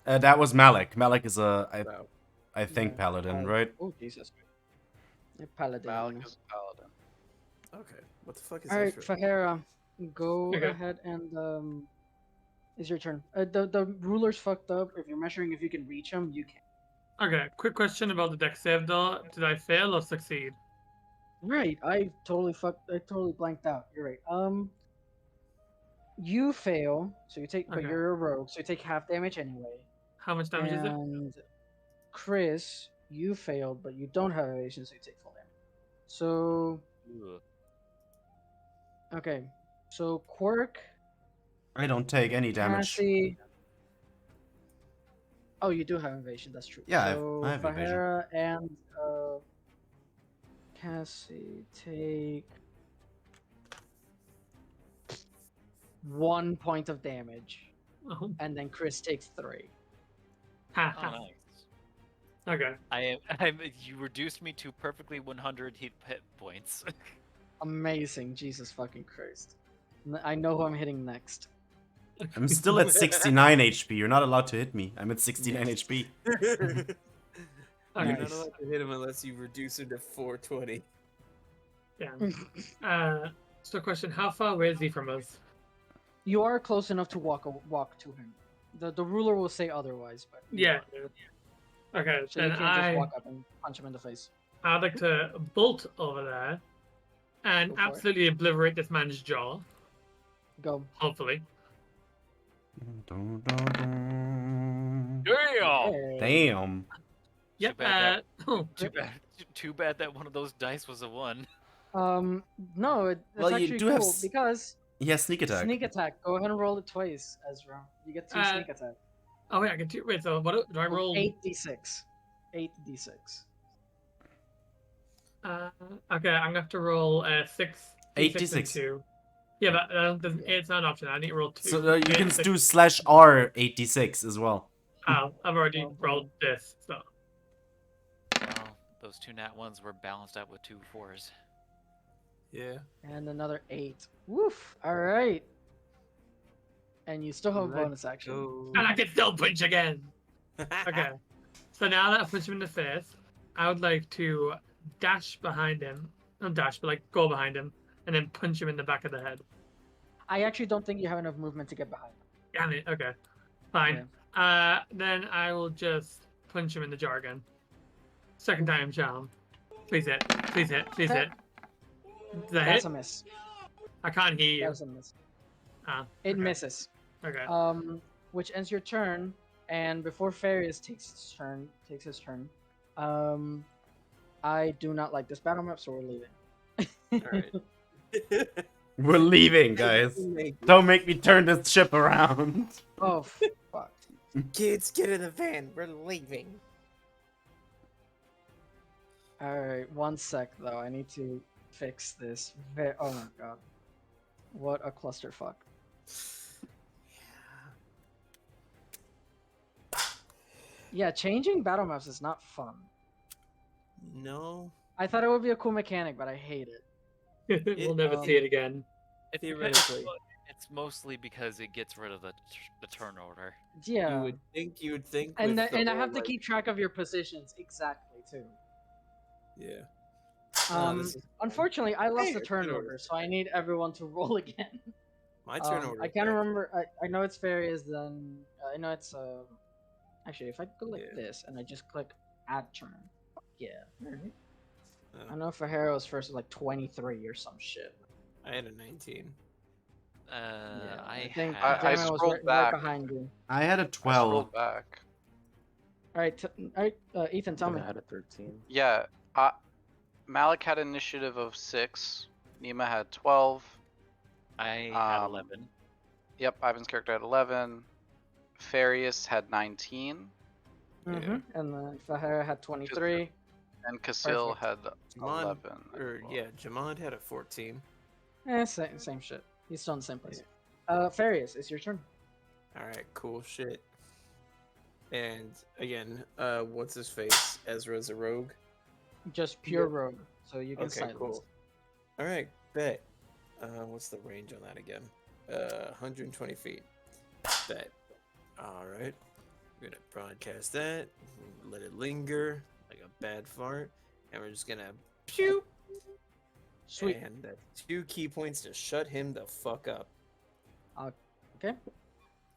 S3: That was Malik. Malik is a,
S2: wow.
S3: I think,
S5: Yeah.
S3: paladin, right?
S5: Oh Jesus. A paladin.
S8: Malik is a paladin.
S2: Okay. What the fuck is
S5: All right,
S2: that? For?
S5: Fahera, go
S4: Okay.
S5: ahead and it's your turn. The ruler's fucked up. If you're measuring if you can reach him, you can.
S4: Okay, quick question about the deck save though. Did I fail or succeed?
S5: Right, I totally blanked out. You're right. You fail, so you take, but
S4: Okay.
S5: you're a rogue, so you take half damage anyway.
S4: How much damage is it?
S5: And Chris, you failed, but you don't have evasion, so you take full damage. So
S1: ugh.
S5: okay, so Quirk,
S3: I don't take any damage.
S5: Cassie. Oh, you do have evasion. That's true.
S3: Yeah,
S5: so
S3: I have evasion.
S5: Fahera and Cassie take 1 point of damage,
S4: Oh,
S5: and then Chris takes 3.
S4: ha,
S1: Oh,
S4: ha.
S1: nice.
S4: Okay.
S1: You reduced me to perfectly 100 hit points.
S5: Amazing, Jesus fucking Christ! I know who I'm hitting next.
S3: I'm still at 69 HP. You're not allowed to hit me. I'm at 69 HP.
S2: You're
S4: Okay.
S2: not
S5: Nice.
S2: allowed to hit him unless you reduce him to 420.
S4: Yeah. So question: how far away is he from us?
S5: You are close enough to walk to him. The ruler will say otherwise, but you
S4: Yeah.
S5: are.
S4: Okay.
S5: So you
S4: Then
S5: can't just walk up and punch him in the face.
S4: I'd like to bolt over there and
S5: Go for it.
S4: absolutely obliterate this man's jaw.
S5: Go.
S4: Hopefully.
S3: Dun, dun, dun.
S1: Damn!
S5: Hey.
S3: Damn.
S4: Yep.
S1: bad
S4: Oh,
S1: Too bad that one of those dice was a 1.
S5: No, it's
S3: Well, you
S5: actually
S3: do have
S5: cool
S3: s-
S5: because
S3: He has sneak attack.
S5: sneak attack. Go ahead and roll it twice, Ezra. You get 2 sneak attack.
S4: oh wait, I can do. Wait, so what do I roll?
S5: 8d6. 8d6.
S4: Okay, I'm gonna have to roll 6.
S3: 8d6.
S4: and 2. Yeah, but it's not an option. I need to roll 2.
S3: So you can
S4: 8,
S3: do /R 86 as well.
S4: Oh, I've already
S5: Oh,
S4: rolled this. So
S1: Well, those 2 nat 1s were balanced out with 2 4s.
S2: Yeah.
S5: And another 8. Woof. Alright. And you still have a
S2: Let
S5: bonus action.
S2: Go.
S4: and I can still punch again. Okay. So now that I punch him in the face, I would like to dash behind him. Not dash, but like go behind him and then punch him in the back of the head.
S5: I actually don't think you have enough movement to get behind him.
S4: Damn it. Okay. Fine. Then I will just punch him in the jaw again. Second time charm. Please hit. Please hit. Please hit. Does that
S5: That's
S4: hit?
S5: a miss.
S4: I can't hear you.
S5: That's a miss.
S4: Ah,
S5: It
S4: okay.
S5: misses.
S4: Okay.
S5: Which ends your turn, and before Farius takes his turn, I do not like this battle map, so we're leaving.
S2: Alright.
S3: We're leaving, guys. Don't make me turn this ship around.
S5: Oh fuck!
S2: Kids, get in the van. We're leaving.
S5: All right, 1 sec though. I need to fix this. Oh my god. What a clusterfuck. Yeah, changing battle maps is not fun.
S2: No.
S5: I thought it would be a cool mechanic, but I hate it.
S4: We'll never see it
S5: Um,
S4: again.
S1: It's,
S2: Theoretically.
S1: it's mostly because it gets rid of the turn order.
S5: Yeah.
S2: You would think
S5: And
S2: with the
S5: I
S2: whole,
S5: have to
S2: like,
S5: keep track of your positions exactly too.
S2: Yeah.
S5: Um, unfortunately, I lost
S2: Hey,
S5: the
S2: it's
S5: turn
S2: turn
S5: order,
S2: order.
S5: so I need everyone to roll again.
S2: My turn order.
S5: I
S2: is
S5: can't
S2: back.
S5: remember. I know it's Farius. Then I know it's Actually, if I go like
S2: Yeah.
S5: this and I just click add turn, yeah. Alright.
S2: Oh,
S5: I know Fajero was first like 23 or some shit.
S2: I had a 19.
S5: Yeah,
S1: I
S5: think
S1: had.
S8: I
S5: Damon was
S8: scrolled
S5: right
S8: back.
S5: behind you.
S3: I had a
S8: I
S3: 12.
S8: scrolled back.
S5: All right, Ethan, tell me.
S6: I had a 13.
S8: Yeah, Malik had initiative of 6. Nima had 12.
S1: I had
S8: Um,
S1: 11.
S8: Yep, Ivan's character had 11. Farius had 19.
S5: Mm-hmm. And then Fajero had 23.
S8: And Casil
S5: Perfect.
S8: had
S2: Jamon,
S8: 11. as well.
S2: Jamon had a 14.
S5: Same shit. He's still in the same place. Farius, it's your turn.
S2: All right, cool shit. And again, what's his face? Ezra's a rogue.
S5: Just pure rogue, so you can
S2: Okay,
S5: silence.
S2: cool. All right, bet. What's the range on that again? 120 feet. Bet. All right. We're gonna broadcast that. Let it linger like a bad fart, and we're just gonna pew.
S5: Sweet.
S2: And that's 2 key points to shut him the fuck up.
S5: Okay.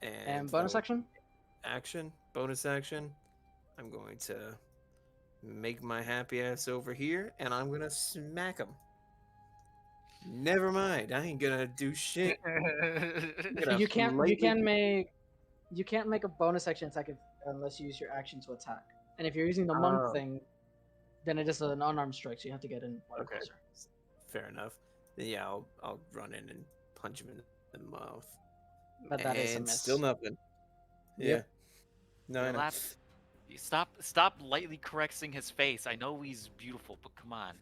S5: And bonus
S2: for
S5: action?
S2: Bonus action. I'm going to make my happy ass over here, and I'm gonna smack him. Never mind, I ain't gonna do shit.
S5: You can't make a bonus action attack unless you use your action to attack. And if you're using the monk
S2: Oh.
S5: thing, then it is an unarmed strike, so you have to get in
S2: Okay.
S5: closer.
S2: Fair enough. Then yeah, I'll run in and punch him in the mouth.
S5: But that is a
S2: And
S5: miss.
S2: still nothing. Yeah.
S5: Yep.
S2: No, I know.
S1: Stop lightly caressing his face. I know he's beautiful, but come on.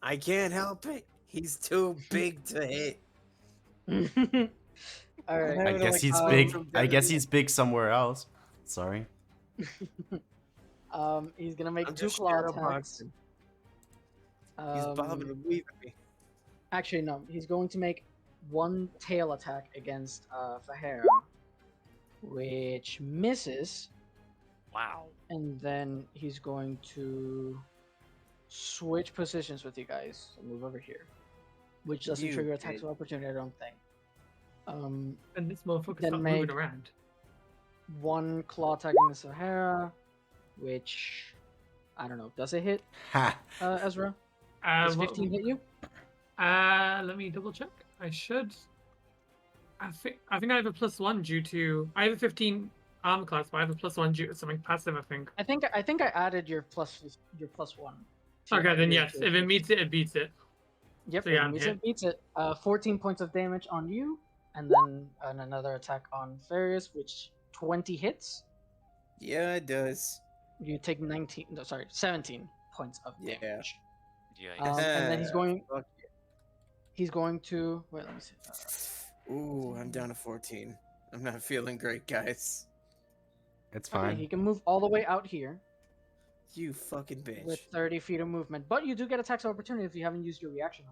S2: I can't help it. He's too big to hit.
S5: All right.
S3: I guess he's big. I guess he's big somewhere else. Sorry.
S5: He's gonna make
S2: I'm
S5: 2
S2: just
S5: claw
S2: shadow
S5: attacks.
S2: boxing. He's bobbing and weaving me.
S5: Actually, no. He's going to make 1 tail attack against Fajero, which misses.
S1: Wow.
S5: And then he's going to switch positions with you guys. So move over here, which doesn't
S2: You
S5: trigger attacks
S2: bitch.
S5: of opportunity, I don't think.
S4: And this motherfucker
S5: Then
S4: start
S5: made-
S4: moving around.
S5: 1 claw attack against Sahara, which I don't know. Does it hit,
S3: Ha!
S5: Ezra? Does 15 hit you?
S4: Let me double check. I should. I think I have a +1 due to I have a 15 armor class, but I have a +1 due to something passive. I think.
S5: I think I added your +1. to
S4: Okay, then
S5: your
S4: yes. If it
S5: ability.
S4: meets it, it beats it.
S5: Yep,
S4: So yeah,
S5: it
S4: I'm
S5: meets
S4: hit.
S5: it, beats it. 14 points of damage on you, and then another attack on Farius, which 20 hits.
S2: Yeah, it does.
S5: You take 17 points of
S2: Yeah.
S5: damage.
S1: Yeah.
S5: And then he's going.
S2: Fuck
S5: He's going to wait. Let me see.
S2: Ooh, I'm down to 14. I'm not feeling great, guys.
S3: It's
S5: Okay,
S3: fine.
S5: he can move all the way out here
S2: You fucking bitch.
S5: with 30 feet of movement, but you do get attacks of opportunity if you haven't used your reaction.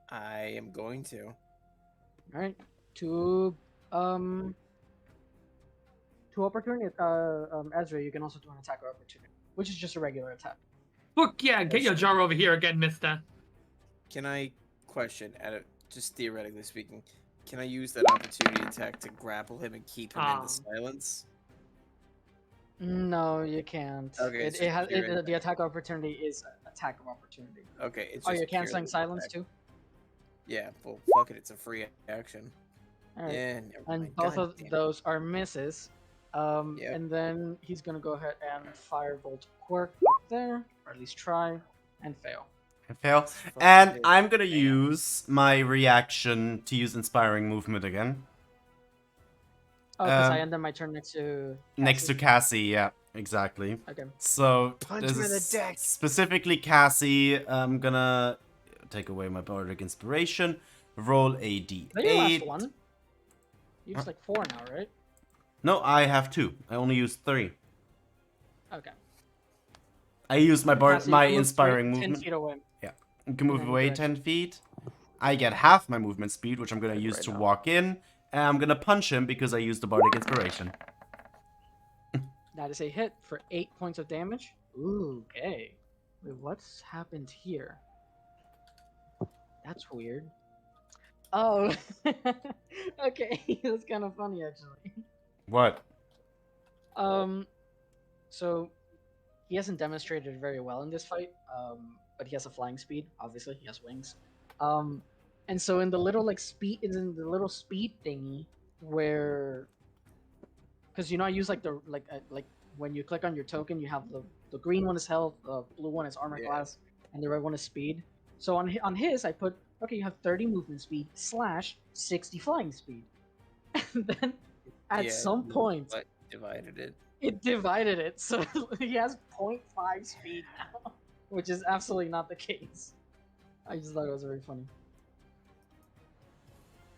S2: I am going to.
S5: All right, two opportunity. Ezra, you can also do an attack of opportunity, which is just a regular attack.
S4: Fuck yeah! Get your jar over here again, Mister.
S2: Can I question, just theoretically speaking, can I use that opportunity attack to grapple him and keep him in the silence?
S5: No, you can't.
S2: Okay, it's
S5: it
S2: just
S5: has
S2: pure
S5: the attack of opportunity is attack of opportunity.
S2: Okay, it's
S5: Oh,
S2: just
S5: you're canceling
S2: purely
S5: silence
S2: attack.
S5: too.
S2: Yeah, well, fuck it, it's a free action.
S5: All right.
S2: Yeah, never
S5: And
S2: mind.
S5: both
S2: God
S5: of
S2: damn it.
S5: those are misses.
S2: Yep.
S5: And then he's gonna go ahead and firebolt quirk up there, or at least try, and fail.
S3: I fail.
S2: Fucking
S3: And
S2: bitch.
S3: I'm gonna use my reaction to use inspiring movement again.
S5: Oh, because I
S3: Um,
S5: ended my turn next to
S3: Next to Cassie, yeah, exactly.
S5: Okay.
S3: So
S2: Punch
S3: this
S2: him in the
S3: is
S2: dick.
S3: specifically Cassie. I'm gonna take away my bardic inspiration. Roll a
S5: Is that your last
S3: d8.
S5: one? You used like 4 now, right?
S3: No, I have 2. I only used 3.
S5: Okay.
S3: I used my
S5: Cassie, you
S3: my
S5: can move
S3: inspiring
S5: 10
S3: movement.
S5: feet away.
S3: Yeah, you can move
S5: any
S3: away
S5: direction.
S3: 10 feet. I get half my movement speed, which I'm gonna use
S6: Right
S3: to
S6: now.
S3: walk in, and I'm gonna punch him because I used the bardic inspiration.
S5: That is a hit for 8 points of damage. Ooh, okay. Wait, what's happened here? That's weird. Oh, okay. That's kind of funny, actually.
S3: What?
S5: So he hasn't demonstrated it very well in this fight. But he has a flying speed. Obviously, he has wings. And so in the little speed thingy where, because I use like the like when you click on your token, you have the green one is health, the blue one is armor class, and the red one is speed. So on his, I put okay, you have 30 movement speed / 60 flying speed, and then at some point
S2: But divided it.
S5: it divided it, so he has 0.5 speed now, which is absolutely not the case. I just thought it was very funny.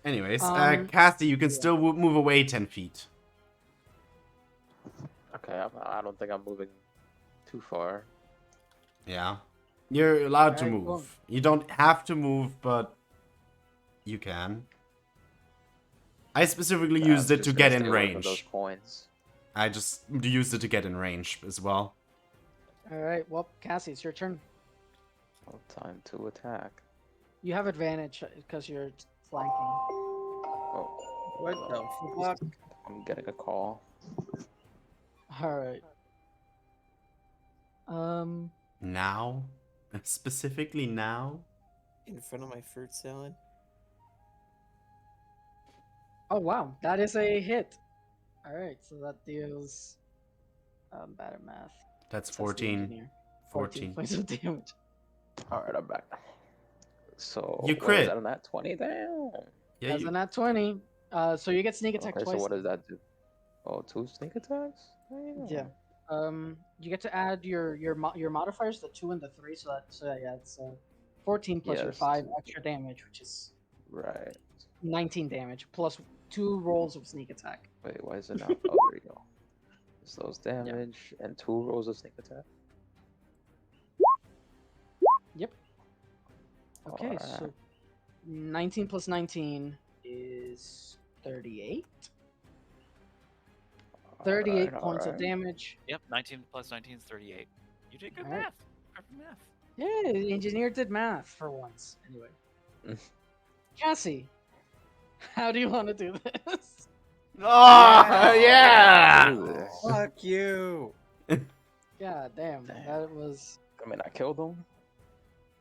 S3: Anyways,
S5: Um,
S3: Cassie, you can
S5: yeah.
S3: still move away 10 feet.
S6: Okay, I don't think I'm moving too far.
S3: Yeah. You're allowed to
S5: Alright,
S3: move.
S5: cool.
S3: You don't have to move, but you can. I specifically used
S6: I'm
S3: it to
S6: just
S3: get
S6: gonna
S3: in
S6: stay away from those
S3: range.
S6: coins.
S3: I just used it to get in range as well.
S5: All right, well, Cassie, it's your turn.
S6: No time to attack.
S5: You have advantage because you're flanking.
S6: Oh,
S2: What the fuck?
S6: I'm getting a call.
S5: All right.
S3: Now? Specifically now?
S2: In front of my fruit salad?
S5: Oh wow, that is a hit. All right, so that deals. Bad at math.
S3: That's
S5: That's the
S3: 14.
S5: engineer.
S3: 14.
S5: points of damage.
S6: Alright, I'm back. So,
S3: You
S6: what
S3: crit.
S6: is that on that 20 down?
S3: Yeah,
S5: That's
S3: you...
S5: a nat 20. So you get sneak attack
S6: Okay,
S5: twice.
S6: so what does that do? Oh, 2 sneak attacks?
S5: Yeah. You get to add your modifiers, the 2 and the 3. So yeah, it's 14 plus your
S6: Yes,
S5: 5
S6: 2.
S5: extra damage, which is
S6: Right.
S5: 19 damage plus 2 rolls of sneak attack.
S6: Wait, why is it not? Oh, there you go. It's those damage and 2 rolls of sneak attack.
S5: Yep. Okay, so
S6: Alright.
S5: 19 plus 19 is 38. 38 points of
S6: alright.
S5: damage.
S1: Yep, 19 plus 19 is 38. You did good
S5: Alright.
S1: math. Perfect math.
S5: Yeah, the engineer did math for once. Anyway. Cassie, how do you want to do this?
S3: Oh, yeah!
S6: Do this.
S2: Fuck you!
S5: God damn, that was.
S6: I mean, I killed him.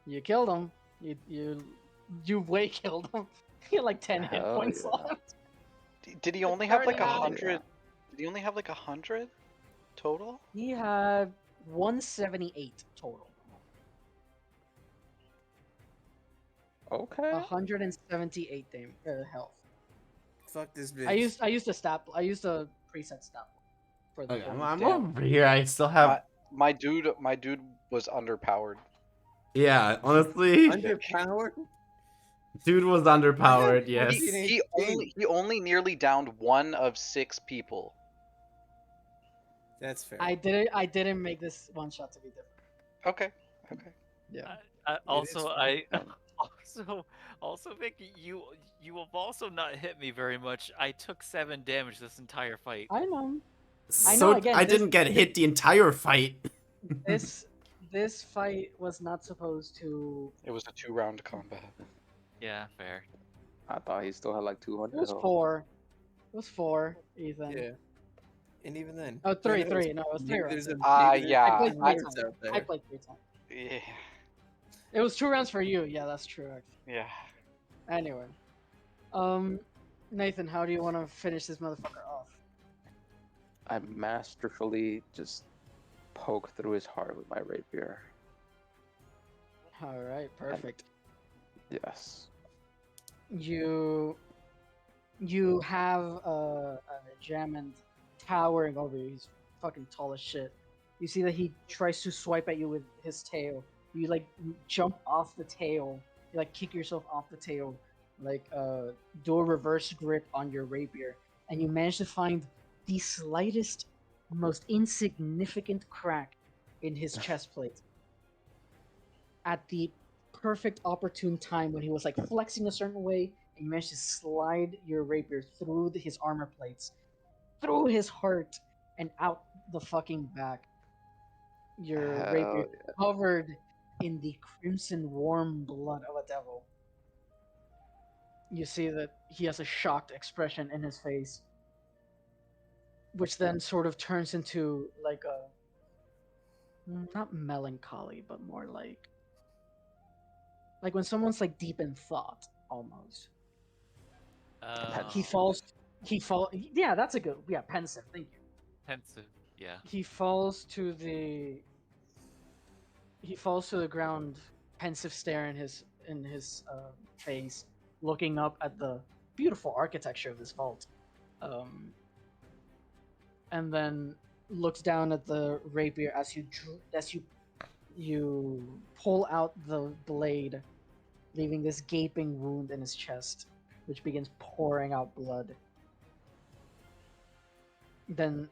S5: You killed him. You way killed him. He had like 10 hit
S6: Hell
S5: points
S6: yeah.
S5: left.
S8: Did he only have like
S5: Hell
S8: 100?
S6: yeah.
S8: Did he only have like 100 total?
S5: He had 178 total.
S6: Okay.
S5: 178 health.
S2: Fuck this bitch.
S5: I used a preset stat for the
S3: Okay,
S5: whole-
S3: I'm
S8: Damn.
S3: over here. I still have...
S8: My dude was underpowered.
S3: Yeah, honestly,
S2: Underpowered?
S3: dude was underpowered,
S2: What?
S3: yes.
S8: He only nearly downed 1 of 6 people.
S2: That's fair.
S5: I didn't make this one shot to be different.
S8: Okay. Okay.
S5: Yeah.
S1: Also,
S2: fine.
S1: also, Vic, you have also not hit me very much. I took 7 damage this entire fight.
S5: I know.
S3: So
S5: again,
S3: I
S5: this-
S3: didn't get hit the entire fight.
S5: This fight was not supposed to.
S8: It was a 2-round combat.
S1: Yeah, fair.
S6: I thought he still had like 200.
S5: It was
S6: health.
S5: 4. It was 4, Ethan.
S2: Yeah. And even then.
S5: Oh, 3.
S2: maybe there's-
S5: 3. No, it was 3
S2: maybe
S5: rounds.
S2: there's a-
S8: Ah,
S2: maybe there's
S8: yeah,
S2: some
S5: I played
S2: pirates
S5: three
S2: out there.
S5: I played 3 times.
S8: Yeah.
S5: It was 2 rounds for you. Yeah, that's true. Actually.
S8: Yeah.
S5: Anyway, Nathan, how do you want to finish this motherfucker off?
S6: I masterfully just poke through his heart with my rapier.
S5: All right, perfect.
S6: Yes.
S5: You have a Jamond towering over you. He's fucking tall as shit. You see that he tries to swipe at you with his tail. You like jump off the tail. You like kick yourself off the tail, do a reverse grip on your rapier, and you manage to find the slightest, most insignificant crack in his chest plate at the perfect opportune time when he was like flexing a certain way, and you managed to slide your rapier through his armor plates, through his heart, and out the fucking back. Your rapier
S6: Hell
S5: covered in the crimson warm blood of a devil. You see that he has a shocked expression in his face, which then sort of turns into like a not melancholy, but more like when someone's like deep in thought almost. He
S1: Oh,
S5: falls. Yeah, that's a good. Yeah, pensive. Thank you.
S1: pensive. Yeah.
S5: He falls to the. He falls to the ground, pensive stare in his face, looking up at the beautiful architecture of this vault, and then looks down at the rapier as you pull out the blade, leaving this gaping wound in his chest, which begins pouring out blood. Then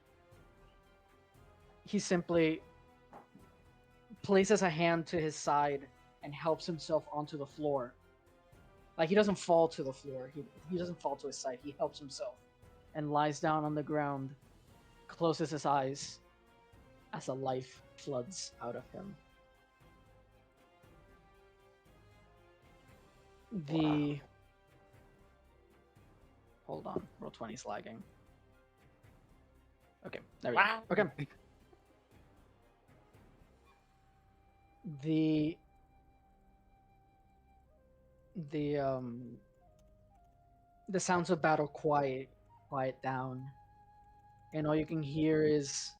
S5: he simply places a hand to his side and helps himself onto the floor. Like, he doesn't fall to the floor. He doesn't fall to his side. He helps himself and lies down on the ground, closes his eyes as the life floods out of him. Hold on, roll 20's lagging. Okay, there we go. Okay. The sounds of battle quiet down, and all you can hear is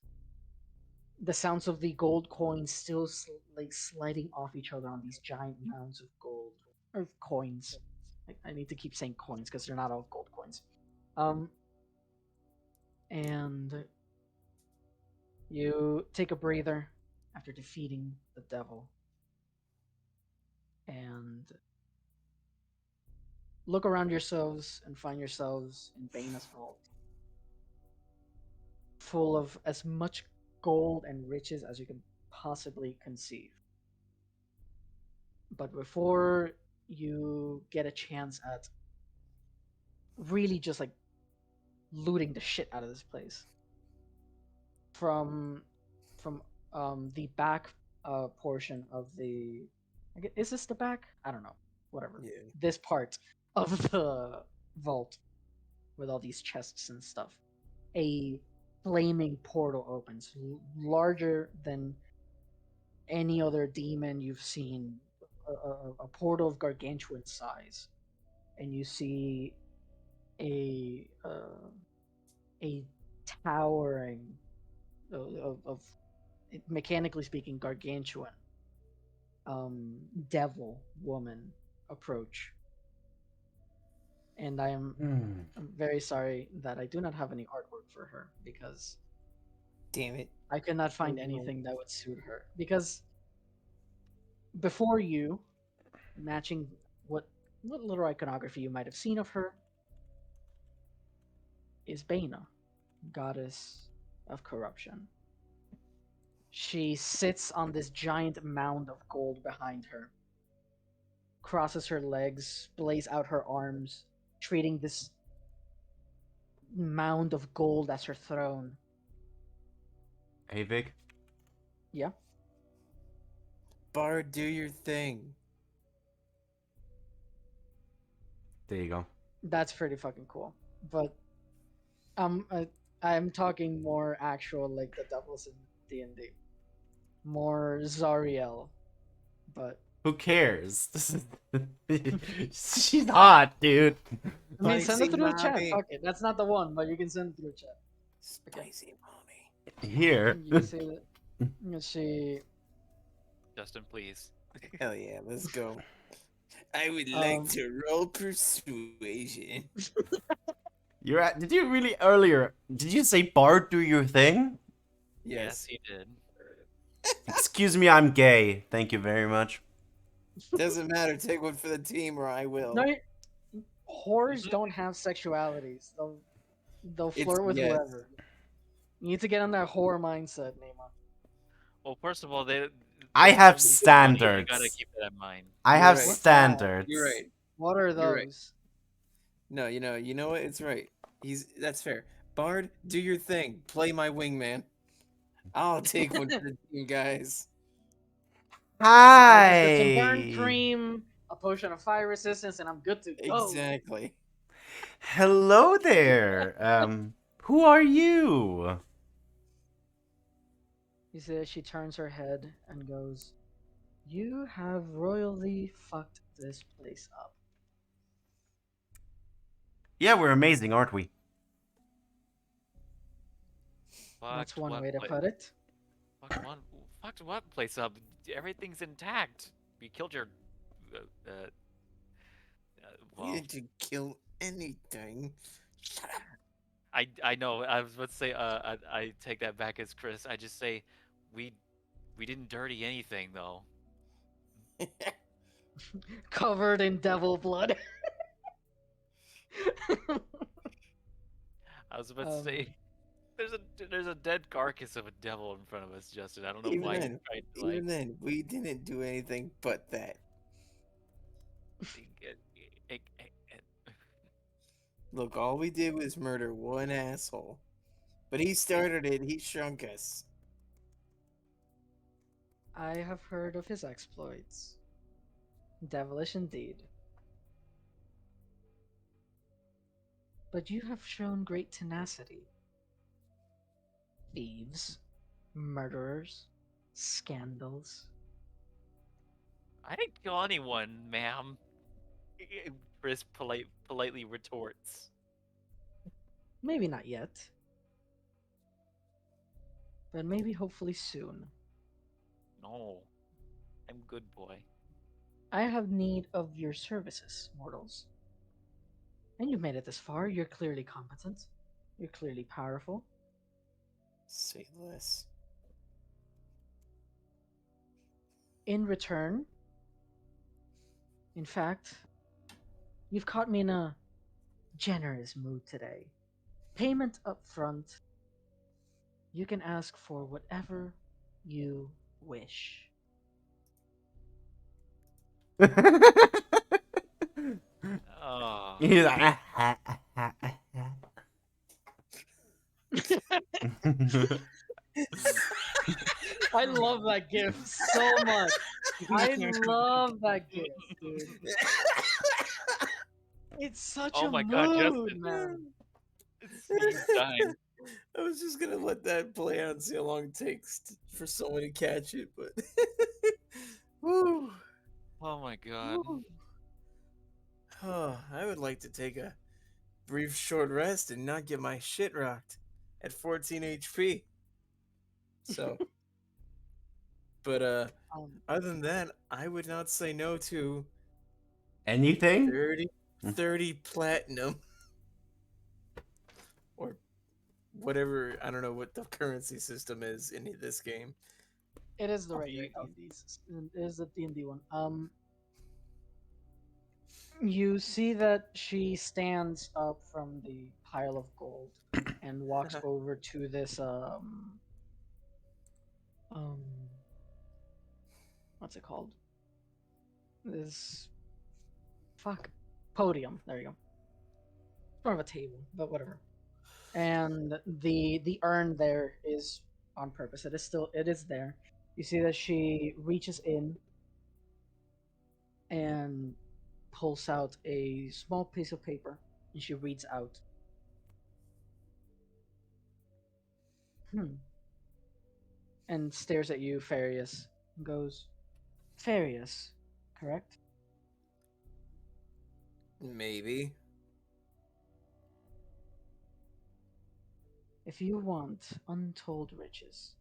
S5: the sounds of the gold coins still like sliding off each other on these giant mounds of gold or coins. I need to keep saying coins because they're not all gold coins. And you take a breather after defeating the devil and look around yourselves and find yourselves in Baina's vault, full of as much gold and riches as you can possibly conceive. But before you get a chance at really just like looting the shit out of this place, from the back portion of the, is this the back? I don't know. Whatever.
S2: Yeah.
S5: This part of the vault with all these chests and stuff, a flaming portal opens, larger than any other demon you've seen, a portal of gargantuan size, and you see a towering of mechanically speaking gargantuan devil woman approach. And I'm very sorry that I do not have any artwork for her, because
S2: Damn it.
S5: I could not find anything that would suit her. Because before you, matching what little iconography you might have seen of her, is Baina, goddess of corruption. She sits on this giant mound of gold behind her, crosses her legs, splays out her arms, treating this mound of gold as her throne.
S3: Hey, Vic.
S5: Yeah?
S2: Bard, do your thing.
S3: There you go.
S5: That's pretty fucking cool. But I'm talking more actual, like the devils in D&D. More Zariel. But
S3: Who cares? She's hot, dude.
S5: I mean, send it
S2: Spicy
S5: through the chat.
S2: mommy.
S5: Fuck it. That's not the one, but you can send it through the chat.
S2: Spicy mommy.
S3: Here.
S5: You see that? Let's see.
S1: Justin, please.
S2: Hell yeah, let's go. I would like
S5: Um,
S2: to roll persuasion.
S3: You're at. Did you really earlier? Did you say Bard do your thing?
S2: Yes.
S1: he did.
S3: Excuse me, I'm gay. Thank you very much.
S2: Doesn't matter. Take one for the team or I will.
S5: No, Whores don't have sexualities. They'll
S2: It's
S5: flirt with
S2: yes.
S5: whoever. You need to get on that whore mindset, Nema.
S1: Well, first of all, they
S3: I
S1: they're
S3: have
S1: only for money. You
S3: standards.
S1: gotta keep that in mind.
S3: I
S2: You're
S3: have
S2: right.
S5: What's that?
S3: standards.
S2: You're right.
S5: What are
S2: You're right.
S5: those?
S2: No, you know what? It's right. That's fair. Bard, do your thing. Play my wingman. I'll take one for the team, guys.
S5: I'll just get some burn
S3: Hi.
S5: cream, a potion of fire resistance, and I'm good to go.
S2: Exactly.
S3: Hello there. Who are you?
S5: You see that she turns her head and goes, "You have royally fucked this place up."
S3: Yeah, we're amazing, aren't we?
S5: That's
S1: Fucked
S5: one
S1: what
S5: way to
S1: pla-
S5: put it.
S1: Fucked what place up? Everything's intact. We killed your. Uh, uh,
S2: We
S1: well,
S2: didn't kill anything. Shut
S1: I know. I was about to say. I take that back as Chris. I just say, we didn't dirty anything though.
S2: up.
S5: Covered in devil blood.
S1: I was about to
S5: Um,
S1: say. There's a dead carcass of a devil in front of us, Justin. I don't know
S2: Even
S1: why you
S2: then,
S1: tried to like.
S2: even then, we didn't do anything but that.
S1: It- it- it- it-
S2: Look, all we did was murder one asshole. But he started it, he shrunk us.
S5: I have heard of his exploits. Devilish indeed. But you have shown great tenacity. Thieves, murderers, scandals.
S1: I didn't kill anyone, ma'am. Chris politely retorts.
S5: Maybe not yet. But maybe hopefully soon.
S1: No, I'm good boy.
S5: I have need of your services, mortals. And you've made it this far. You're clearly competent. You're clearly powerful.
S2: Say less.
S5: In return, in fact, you've caught me in a generous mood today. Payment up front. You can ask for whatever you wish.
S1: Oh,
S3: He's like,
S5: I love that gift so much. I love that gift, dude. It's such
S1: oh
S5: a
S1: my God,
S5: mood,
S1: Justin,
S5: man.
S1: he's dying.
S2: I was just gonna let that play out and see how long it takes for someone to catch it, but Woo.
S1: Oh my God.
S2: Oh, I would like to take a brief short rest and not get my shit rocked at 14 HP. So, but other than that, I would not say no to
S3: anything?
S2: 30 platinum or whatever. I don't know what the currency system is in this game.
S5: It is the
S2: Oh,
S5: regular
S2: you-
S5: D&D. It is the D&D one. You see that she stands up from the pile of gold and walks over to this what's it called? This podium. There you go. It's more of a table, but whatever. And the urn there is on purpose. It is there. You see that she reaches in and pulls out a small piece of paper and she reads out. And stares at you, Farius, and goes, "Farius, correct?"
S2: Maybe.
S5: If you want untold riches,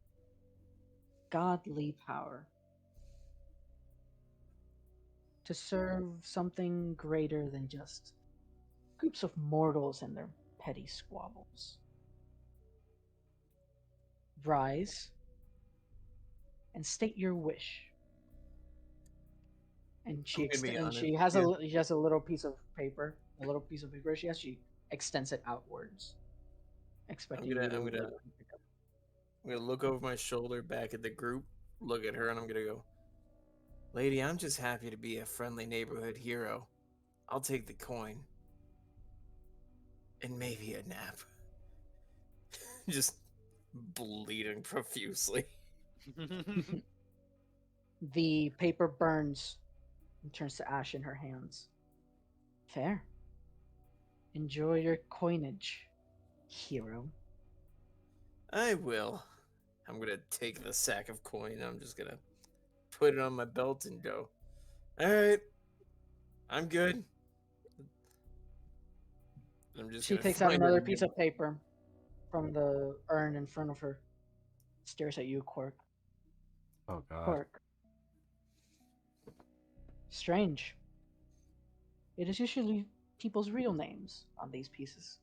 S5: godly power, to serve something greater than just groups of mortals and their petty squabbles, rise and state your wish. And she
S2: I'm gonna be
S5: and
S2: honest,
S5: she has
S2: yeah.
S5: she has a little piece of paper a little piece of paper. She extends it outwards, expecting you to
S2: I'm gonna
S5: like, pick up.
S2: I'm gonna look over my shoulder back at the group, look at her, and I'm gonna go, "Lady, I'm just happy to be a friendly neighborhood hero. I'll take the coin and maybe a nap." Just bleeding profusely.
S5: The paper burns and turns to ash in her hands. Fair. Enjoy your coinage, hero.
S2: I will. I'm gonna take the sack of coin and I'm just gonna put it on my belt and go, "Alright, I'm good." I'm just
S5: She
S2: gonna
S5: takes out
S2: throw
S5: another
S2: it
S5: piece of paper from the urn in front of her. Stares at you, Quirk.
S3: Oh god.
S5: Quirk. Strange. It is usually people's real names on these pieces.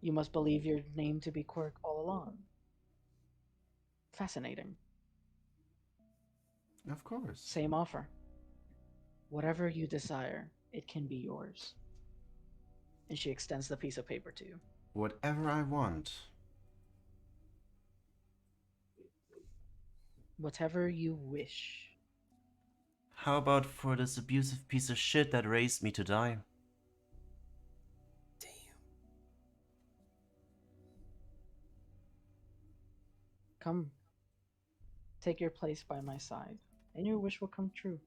S5: You must believe your name to be Quirk all along. Fascinating.
S3: Of course.
S5: Same offer. Whatever you desire, it can be yours. And she extends the piece of paper to you.
S3: Whatever I want.
S5: Whatever you wish.
S3: How about for this abusive piece of shit that raised me to die?
S2: Damn.
S5: Come. Take your place by my side, and your wish will come true.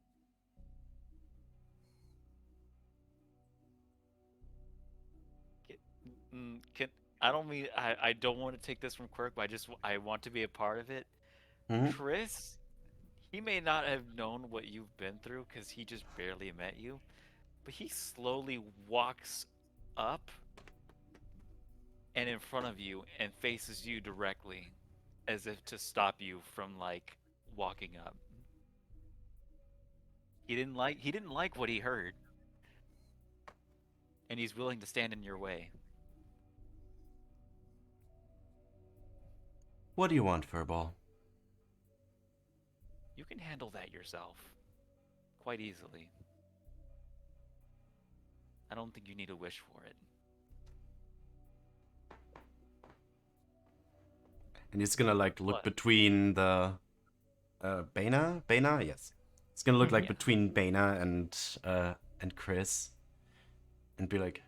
S1: Can I don't mean I don't want to take this from Quirk, but I want to be a part of it.
S3: Hmm?
S1: Chris, he may not have known what you've been through because he just barely met you, but he slowly walks up and in front of you and faces you directly, as if to stop you from like walking up. He didn't like what he heard, and he's willing to stand in your way.
S3: What do you want, Furball?
S1: You can handle that yourself quite easily. I don't think you need a wish for it.
S3: And he's gonna like look
S1: What?
S3: between the Bana? Bana? Yes. It's gonna look like
S1: Yeah.
S3: between Bana and Chris and be like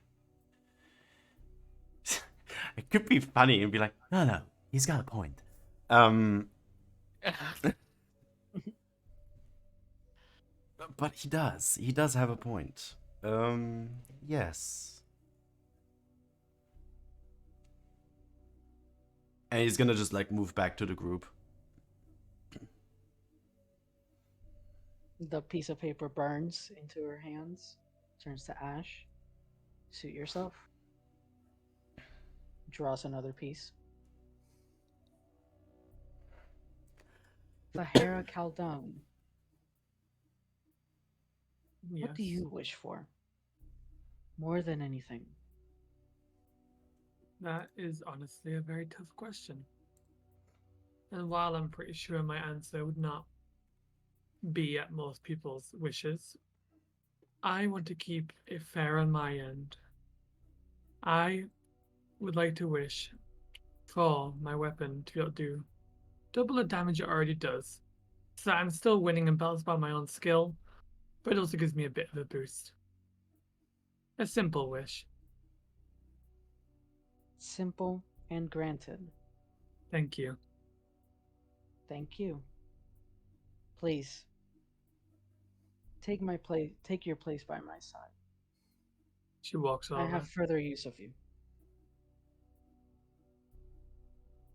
S3: it could be funny and be like, no, he's got a point. But he does. He does have a point. Yes. And he's gonna just like move back to the group.
S5: The piece of paper burns into her hands, turns to ash. Suit yourself. Draws another piece. Lahara Khaldun, what do
S4: Yes.
S5: you wish for? More than anything.
S4: That is honestly a very tough question. And while I'm pretty sure my answer would not be at most people's wishes, I want to keep it fair on my end. I would like to wish for my weapon to be able to do double the damage it already does. So I'm still winning and battles by my own skill, but it also gives me a bit of a boost. A simple wish.
S5: Simple and granted.
S4: Thank you.
S5: Thank you. Please. Take your place by my side.
S4: She walks over.
S5: I have further use of you.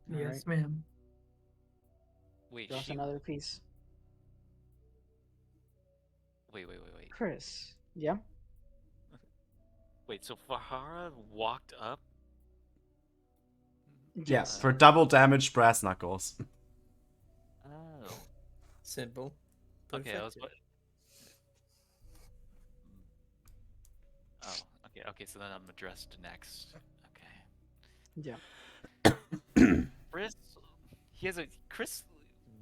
S4: Yes, ma'am.
S1: Wait,
S5: Draws
S1: she.
S5: another piece.
S1: Wait.
S5: Chris. Yeah?
S1: Wait, so Fahara walked up?
S3: Yes,
S5: Yes.
S3: for double damage brass knuckles.
S1: Oh.
S2: Simple. But
S1: Okay, I was.
S2: effective.
S1: Oh, okay, so then I'm addressed next. Okay.
S5: Yeah.
S1: Chris, he has a Chris.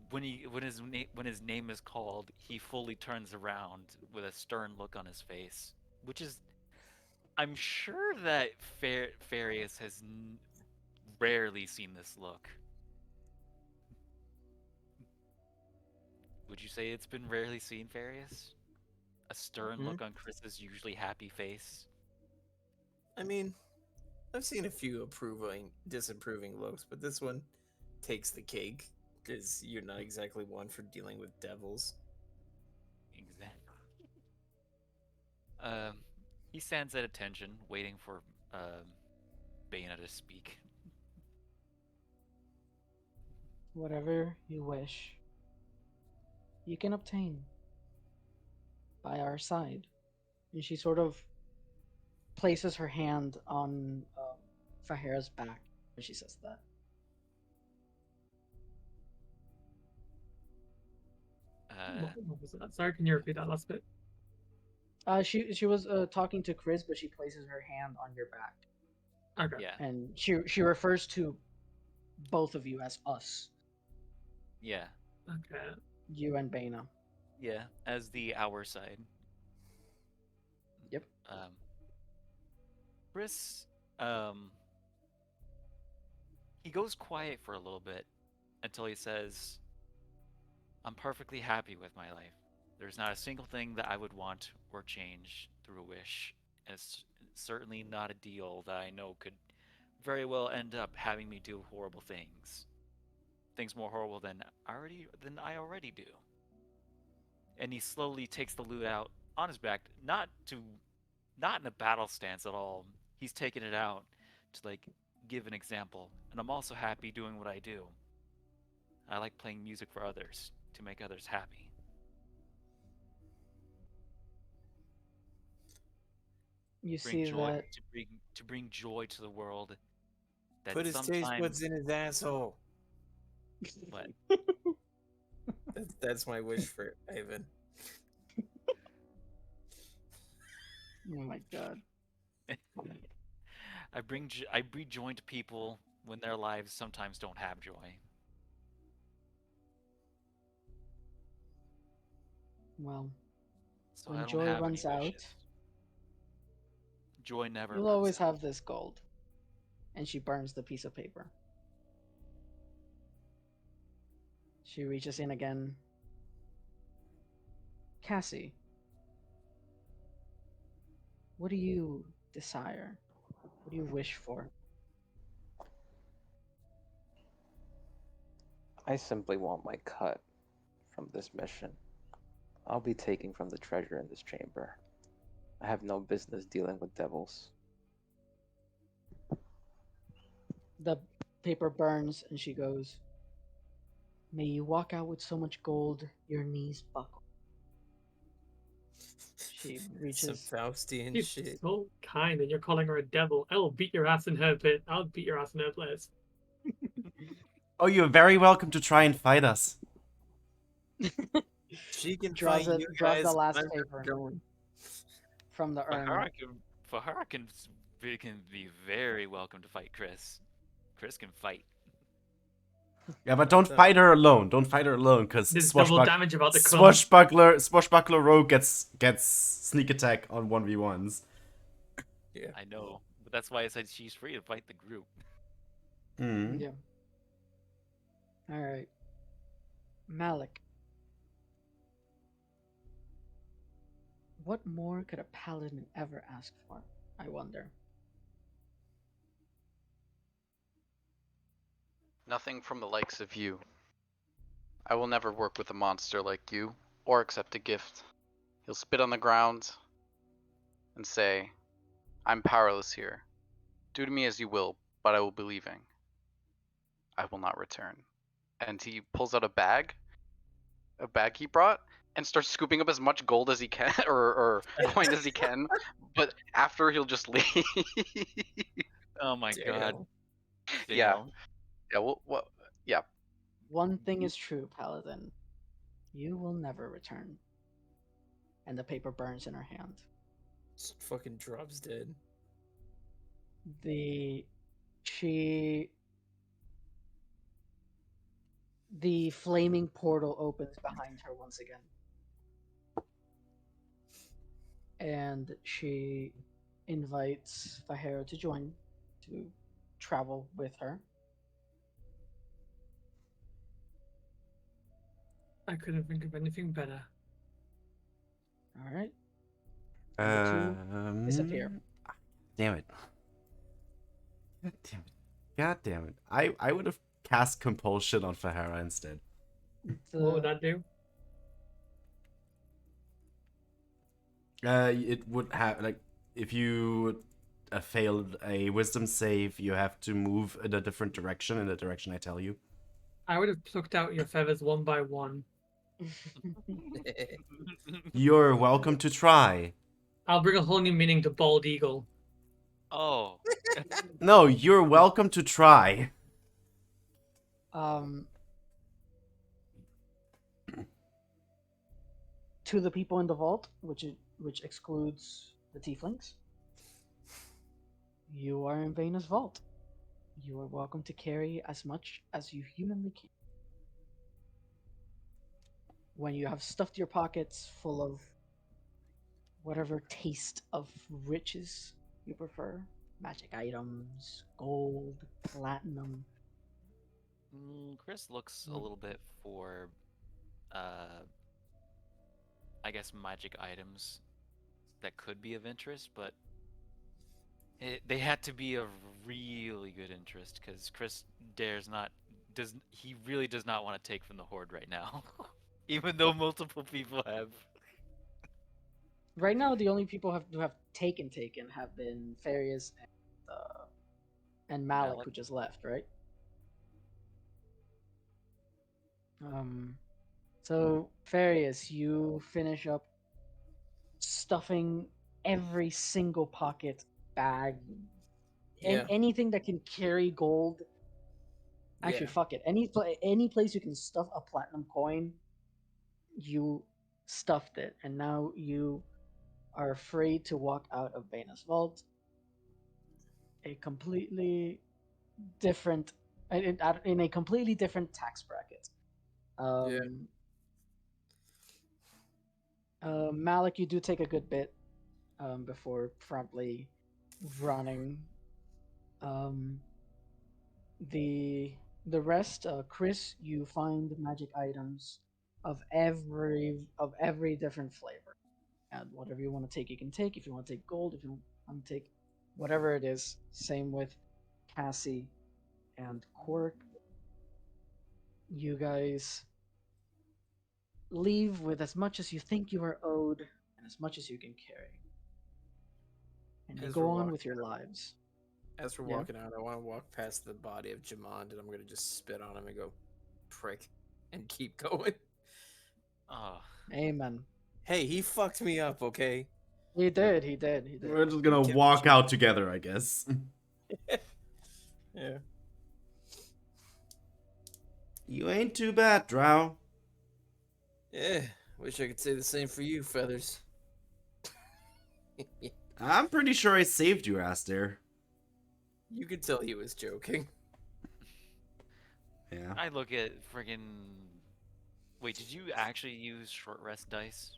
S1: When his name is called, he fully turns around with a stern look on his face. which is, I'm sure that Farius has rarely seen this look. Would you say it's been rarely seen, Farius? A stern look on Chris's usually happy face?
S2: I mean, I've seen a few disapproving looks, but this one takes the cake because you're not exactly one for dealing with devils.
S1: Exactly. Um, he stands at attention, waiting for Baina to speak.
S5: Whatever you wish, you can obtain by our side. And she sort of places her hand on Fahira's back when she says that.
S4: What was that? Sorry, can you repeat that last bit?
S5: She was talking to Chris, but she places her hand on your back,
S4: Okay.
S1: Yeah,
S5: and she refers to both of you as us,
S1: yeah,
S4: Okay.
S5: you and Baina.
S1: yeah. As the our side.
S5: Yep.
S1: Chris, um, he goes quiet for a little bit until he says, I'm perfectly happy with my life. There's not a single thing that I would want or change through a wish. And it's certainly not a deal that I know could very well end up having me do horrible things. Things more horrible than I already do. And he slowly takes the loot out on his back, not in a battle stance at all. He's taking it out to like give an example. And I'm also happy doing what I do. I like playing music for others to make others happy.
S5: You
S1: Bring
S5: see
S1: joy
S5: that
S1: to bring joy to the world. That
S2: Put his taste buds
S1: sometimes,
S2: in his asshole.
S1: but
S2: That's my wish for Ivan.
S5: oh my god.
S1: I bring joy to people when their lives sometimes don't have joy.
S5: Well,
S1: So I
S5: when
S1: don't
S5: joy
S1: have any
S5: runs out,
S1: wishes. Joy never
S5: you'll
S1: runs
S5: always
S1: out.
S5: have this gold. And she burns the piece of paper. She reaches in again. Cassie, what do you desire? What do you wish for?
S6: I simply want my cut from this mission. I'll be taking from the treasure in this chamber. I have no business dealing with devils.
S5: The paper burns and she goes, may you walk out with so much gold, your knees buckle. She
S2: Some
S5: reaches.
S2: Faustian
S4: She's
S2: shit.
S4: so kind, and you're calling her a devil. I will beat your ass in her pit. I'll beat your ass in her place.
S3: Oh, you're very welcome to try and fight us.
S2: She can
S5: Draws
S2: fight
S5: it-
S2: you
S5: draws the
S2: guys.
S5: last
S2: I'm never
S5: paper.
S2: going.
S5: From the urn.
S1: Fahara can be very welcome to fight Chris. Chris can fight.
S3: Yeah, but don't fight her alone. Don't fight her alone, because
S4: There's double damage about to come.
S3: Swashbuckler Rogue gets sneak attack on 1v1s.
S2: Yeah.
S1: I know, but that's why I said she's free to fight the group.
S3: Hmm.
S5: Yeah. Alright. Malik. What more could a paladin ever ask for? I wonder.
S8: Nothing from the likes of you. I will never work with a monster like you, or accept a gift. He'll spit on the ground and say, I'm powerless here. Do to me as you will, but I will be leaving. I will not return. And he pulls out a bag he brought, and starts scooping up as much gold as he can, or coin as he can, but after he'll just leave.
S1: Oh my god.
S2: Damn.
S8: Yeah.
S1: Damn.
S8: Yeah, well, yeah.
S5: One thing is true, paladin. You will never return. And the paper burns in her hand.
S2: Just fucking drops dead.
S5: The flaming portal opens behind her once again. and she invites Fahera to join, to travel with her.
S4: I couldn't think of anything better.
S5: All right. And the two disappear.
S3: Damn it. God damn it. God damn it. I would have cast compulsion on Fahara instead.
S4: What would that do?
S3: It would have like if you failed a wisdom save, you have to move in a different direction, in the direction I tell you.
S4: I would have plucked out your feathers one by one.
S3: You're welcome to try.
S4: I'll bring a whole new meaning to bald eagle.
S1: Oh,
S3: No, you're welcome to try.
S5: To the people in the vault, which excludes the tieflings, you are in Vena's vault. You are welcome to carry as much as you humanly can. When you have stuffed your pockets full of whatever taste of riches you prefer, magic items, gold, platinum.
S1: Chris looks a little bit for, I guess, magic items that could be of interest, but they had to be of really good interest because Chris he really does not want to take from the horde right now, even though multiple people have.
S5: Right now, the only people who have taken have been Farius and Malik,
S1: Malik?
S5: who just left, right? So Farius, you finish up stuffing every single pocket, bag, and
S2: Yeah.
S5: anything that can carry gold. Actually,
S2: Yeah.
S5: fuck it. Any place you can stuff a platinum coin, you stuffed it, and now you are free to walk out of Vena's vault. A completely different, in a completely different tax bracket. Malik, you do take a good bit before promptly running. The rest, Chris, you find magic items of every different flavor, and whatever you want to take, you can take. If you want to take gold, if you want to take whatever it is. Same with Cassie and Quirk. You guys leave with as much as you think you are owed and as much as you can carry. And you
S2: As
S5: go
S2: we're
S5: on
S2: walking
S5: with your lives.
S2: As we're
S5: Yeah.
S2: walking out, I want to walk past the body of Jamond, and I'm gonna just spit on him and go, prick, and keep going.
S1: Oh,
S5: Amen.
S2: Hey, he fucked me up, okay?
S5: He did. He did. He
S3: We're
S5: did.
S3: just gonna
S2: Give
S3: walk
S2: it-
S3: out together, I guess.
S2: Yeah.
S3: You ain't too bad, Drow.
S2: Yeah. Wish I could say the same for you, Feathers.
S3: I'm pretty sure I saved your ass there.
S2: You could tell he was joking.
S3: Yeah.
S1: I look at friggin'. Wait, did you actually use short rest dice?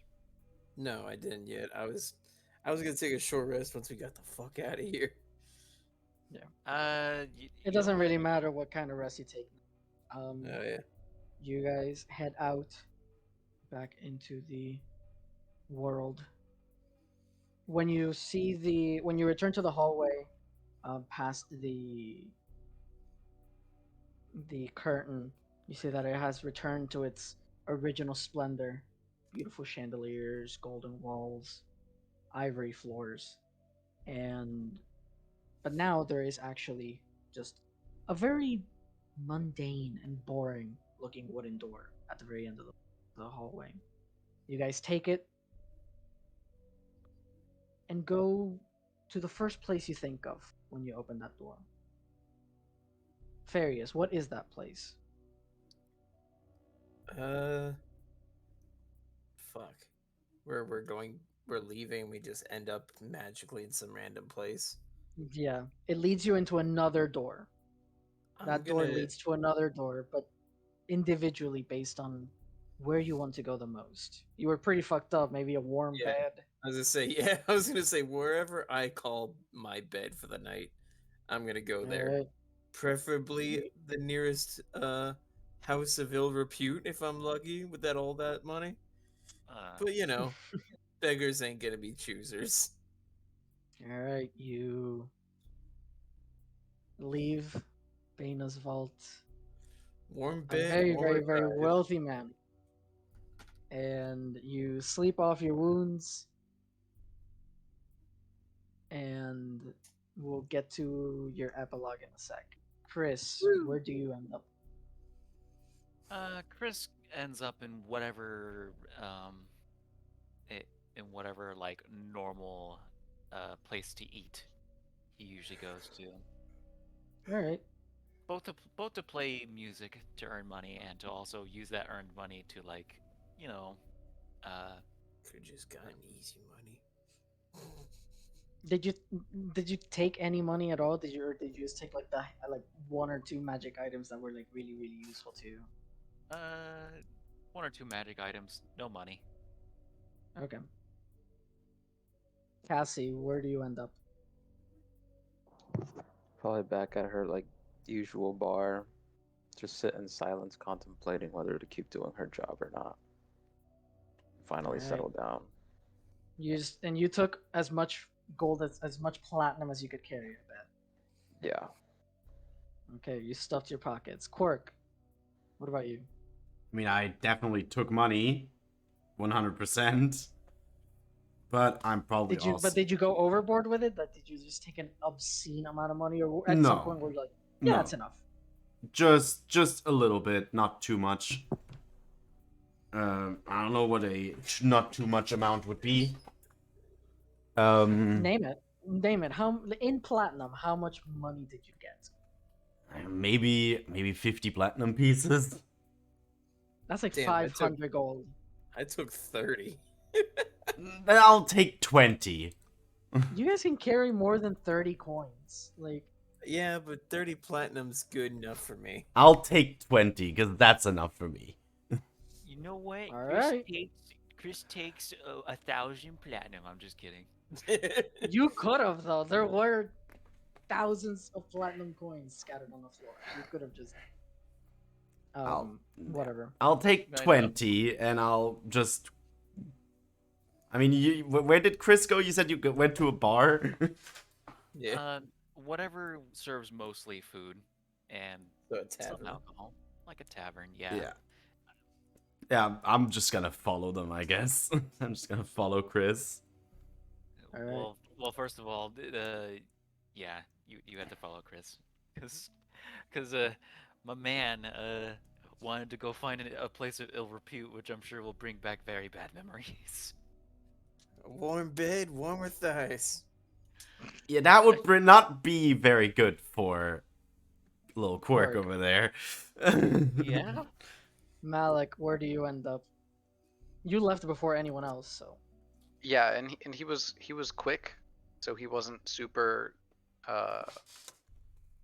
S2: No, I didn't yet. I was gonna take a short rest once we got the fuck out of here.
S5: It doesn't really matter what kind of rest you take.
S2: Oh yeah.
S5: You guys head out back into the world. When you return to the hallway, past the curtain, you see that it has returned to its original splendor. Beautiful chandeliers, golden walls, ivory floors, but now there is actually just a very mundane and boring looking wooden door at the very end of the hallway. You guys take it and go to the first place you think of when you open that door. Farius, what is that place?
S2: Fuck. We're leaving. We just end up magically in some random place.
S5: Yeah, it leads you into another door. That door
S2: gonna-
S5: leads to another door, but individually based on where you want to go the most. You were pretty fucked up. Maybe a warm
S2: Yeah.
S5: bed.
S2: I was gonna say, yeah, I was gonna say wherever I call my bed for the night, I'm gonna go there.
S5: Alright.
S2: Preferably the nearest house of ill repute if I'm lucky with all that money. But you know, beggars ain't gonna be choosers.
S5: Alright, you leave Baina's vault.
S2: Warm
S5: A
S2: bed,
S5: very,
S2: warmer
S5: very, very
S2: thighs.
S5: wealthy man. And you sleep off your wounds. And we'll get to your epilogue in a sec. Chris, where do you end up?
S1: Chris ends up in whatever in whatever like normal place to eat he usually goes to.
S5: Alright.
S1: Both to play music to earn money and to also use that earned money to like, you know,
S2: Could just gotten easy money.
S5: Did you take any money at all? Did you just take like the like one or two magic items that were like really, really useful to you?
S1: one or two magic items, no money.
S5: Okay. Cassie, where do you end up?
S6: Probably back at her like usual bar, just sit in silence, contemplating whether to keep doing her job or not. Finally
S5: Alright.
S6: settle down.
S5: You took as much gold as much platinum as you could carry, I bet.
S6: Yeah.
S5: Okay, you stuffed your pockets. Quirk, what about you?
S3: I mean, I definitely took money, 100%. But I'm probably
S5: Did you
S3: also...
S5: did you go overboard with it? Did you just take an obscene amount of money, or at some
S3: No.
S5: point were you like, yeah,
S3: No.
S5: that's enough?
S3: Just a little bit, not too much. I don't know what a not too much amount would be.
S5: Name it. Name it. How in platinum? How much money did you get?
S3: Maybe 50 platinum pieces.
S5: That's like
S2: Damn,
S5: 500 gold.
S2: I took 30.
S3: Then I'll take 20.
S5: You guys can carry more than 30 coins. Like,
S2: Yeah, but 30 platinum's good enough for me.
S3: I'll take 20 because that's enough for me.
S9: You know what?
S5: All
S9: Chris
S5: right.
S9: Chris takes 1,000 platinum. I'm just kidding.
S5: you could have though. There were thousands of platinum coins scattered on the floor. You could have just whatever.
S3: I'll take
S1: I know.
S3: 20 and I'll just... I mean, where did Chris go? You said you went to a bar?
S2: Yeah.
S1: Whatever serves mostly food and
S2: So a
S1: some
S2: tavern.
S1: alcohol, like a tavern. Yeah.
S3: Yeah, I'm just gonna follow them, I guess. I'm just gonna follow Chris.
S5: All right.
S1: Well, first of all, yeah, you had to follow Chris, because my man wanted to go find a place of ill repute, which I'm sure will bring back very bad memories.
S2: A warm bed, warmer thighs.
S3: Yeah, that would not be very good for little Quirk
S5: Quirk.
S3: over there.
S1: Yeah.
S5: Malik, where do you end up? You left before anyone else, so.
S8: Yeah, and he was quick, so he wasn't super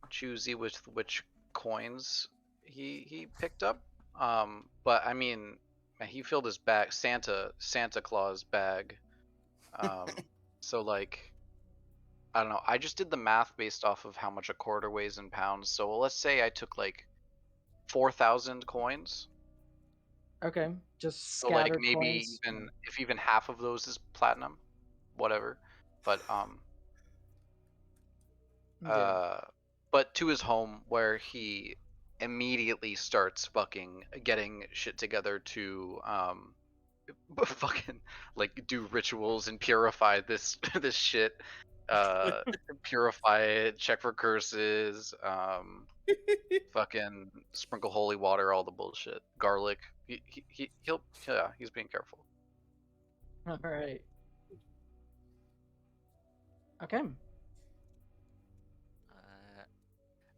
S8: choosy with which coins he picked up. But I mean, he filled his bag, Santa Claus bag. So like, I don't know. I just did the math based off of how much a quarter weighs in pounds. So let's say I took like 4,000 coins.
S5: Okay, just
S8: So
S5: scattered
S8: like maybe
S5: coins.
S8: even half of those is platinum, whatever. But
S5: Yeah.
S8: but to his home where he immediately starts fucking getting shit together to fucking like do rituals and purify this this shit, purify it, check for curses, fucking sprinkle holy water, all the bullshit, garlic. He's being careful.
S5: All right. Okay.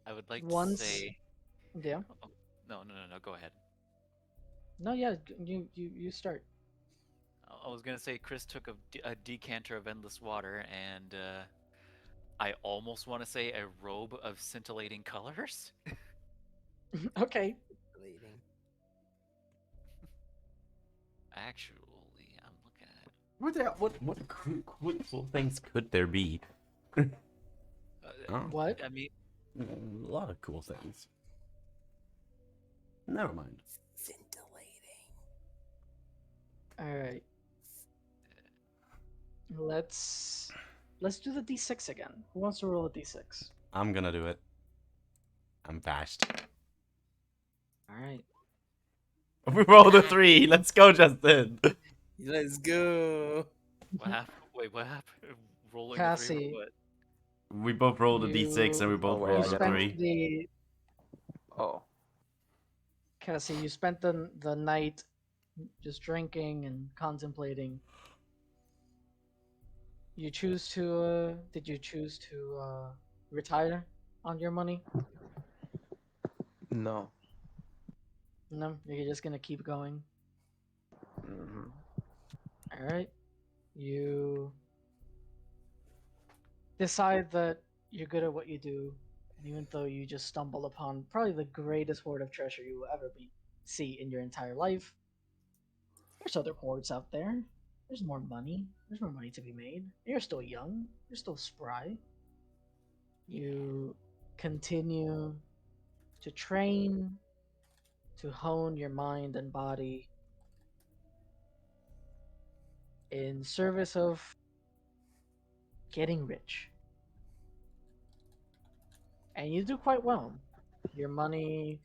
S1: I would like
S5: Once-
S1: to say.
S5: Yeah.
S1: Oh, no. Go ahead.
S5: No, yeah. You start.
S1: I was gonna say Chris took a decanter of endless water, and I almost want to say a robe of scintillating colors.
S5: Okay.
S1: Actually, I'm looking at.
S3: What cool things could there be? Oh,
S5: What?
S1: I mean,
S3: a lot of cool things. Never mind.
S2: Scintillating.
S5: All right. Let's do the d6 again. Who wants to roll a d6?
S3: I'm gonna do it. I'm fast.
S5: All right.
S3: We rolled a 3. Let's go, Justin.
S2: Let's go.
S1: what happened? Wait, what happened? Rolling a 3
S5: Cassie.
S1: for what?
S3: We both rolled a d6 and we
S5: You-
S3: both
S6: wait,
S5: You
S3: rolled
S6: I
S3: a
S6: gotta-
S5: spent
S3: 3.
S5: the
S6: Oh.
S5: Cassie. You spent the night just drinking and contemplating. You choose to. Did you choose to retire on your money?
S6: No.
S5: No, you're just gonna keep going.
S6: hmm
S5: All right. You decide that you're good at what you do, and even though you just stumbled upon probably the greatest hoard of treasure you will ever see in your entire life, there's other hoards out there. There's more money. There's more money to be made. You're still young. You're still spry. You continue to train, to hone your mind and body in service of getting rich. And you do quite well. Your money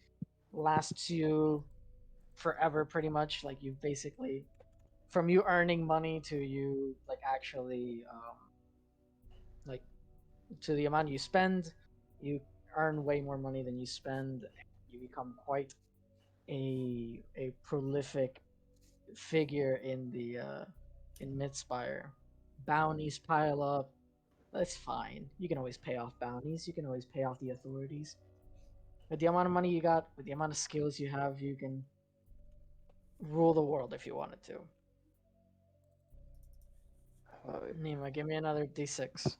S5: lasts you forever, pretty much. Like, you basically, from you earning money to you like actually like to the amount you spend, you earn way more money than you spend. You become quite a prolific figure in the in Midspire. Bounties pile up. That's fine. You can always pay off bounties. You can always pay off the authorities. With the amount of money you got, with the amount of skills you have, you can rule the world if you wanted to. Nima, give me another d6.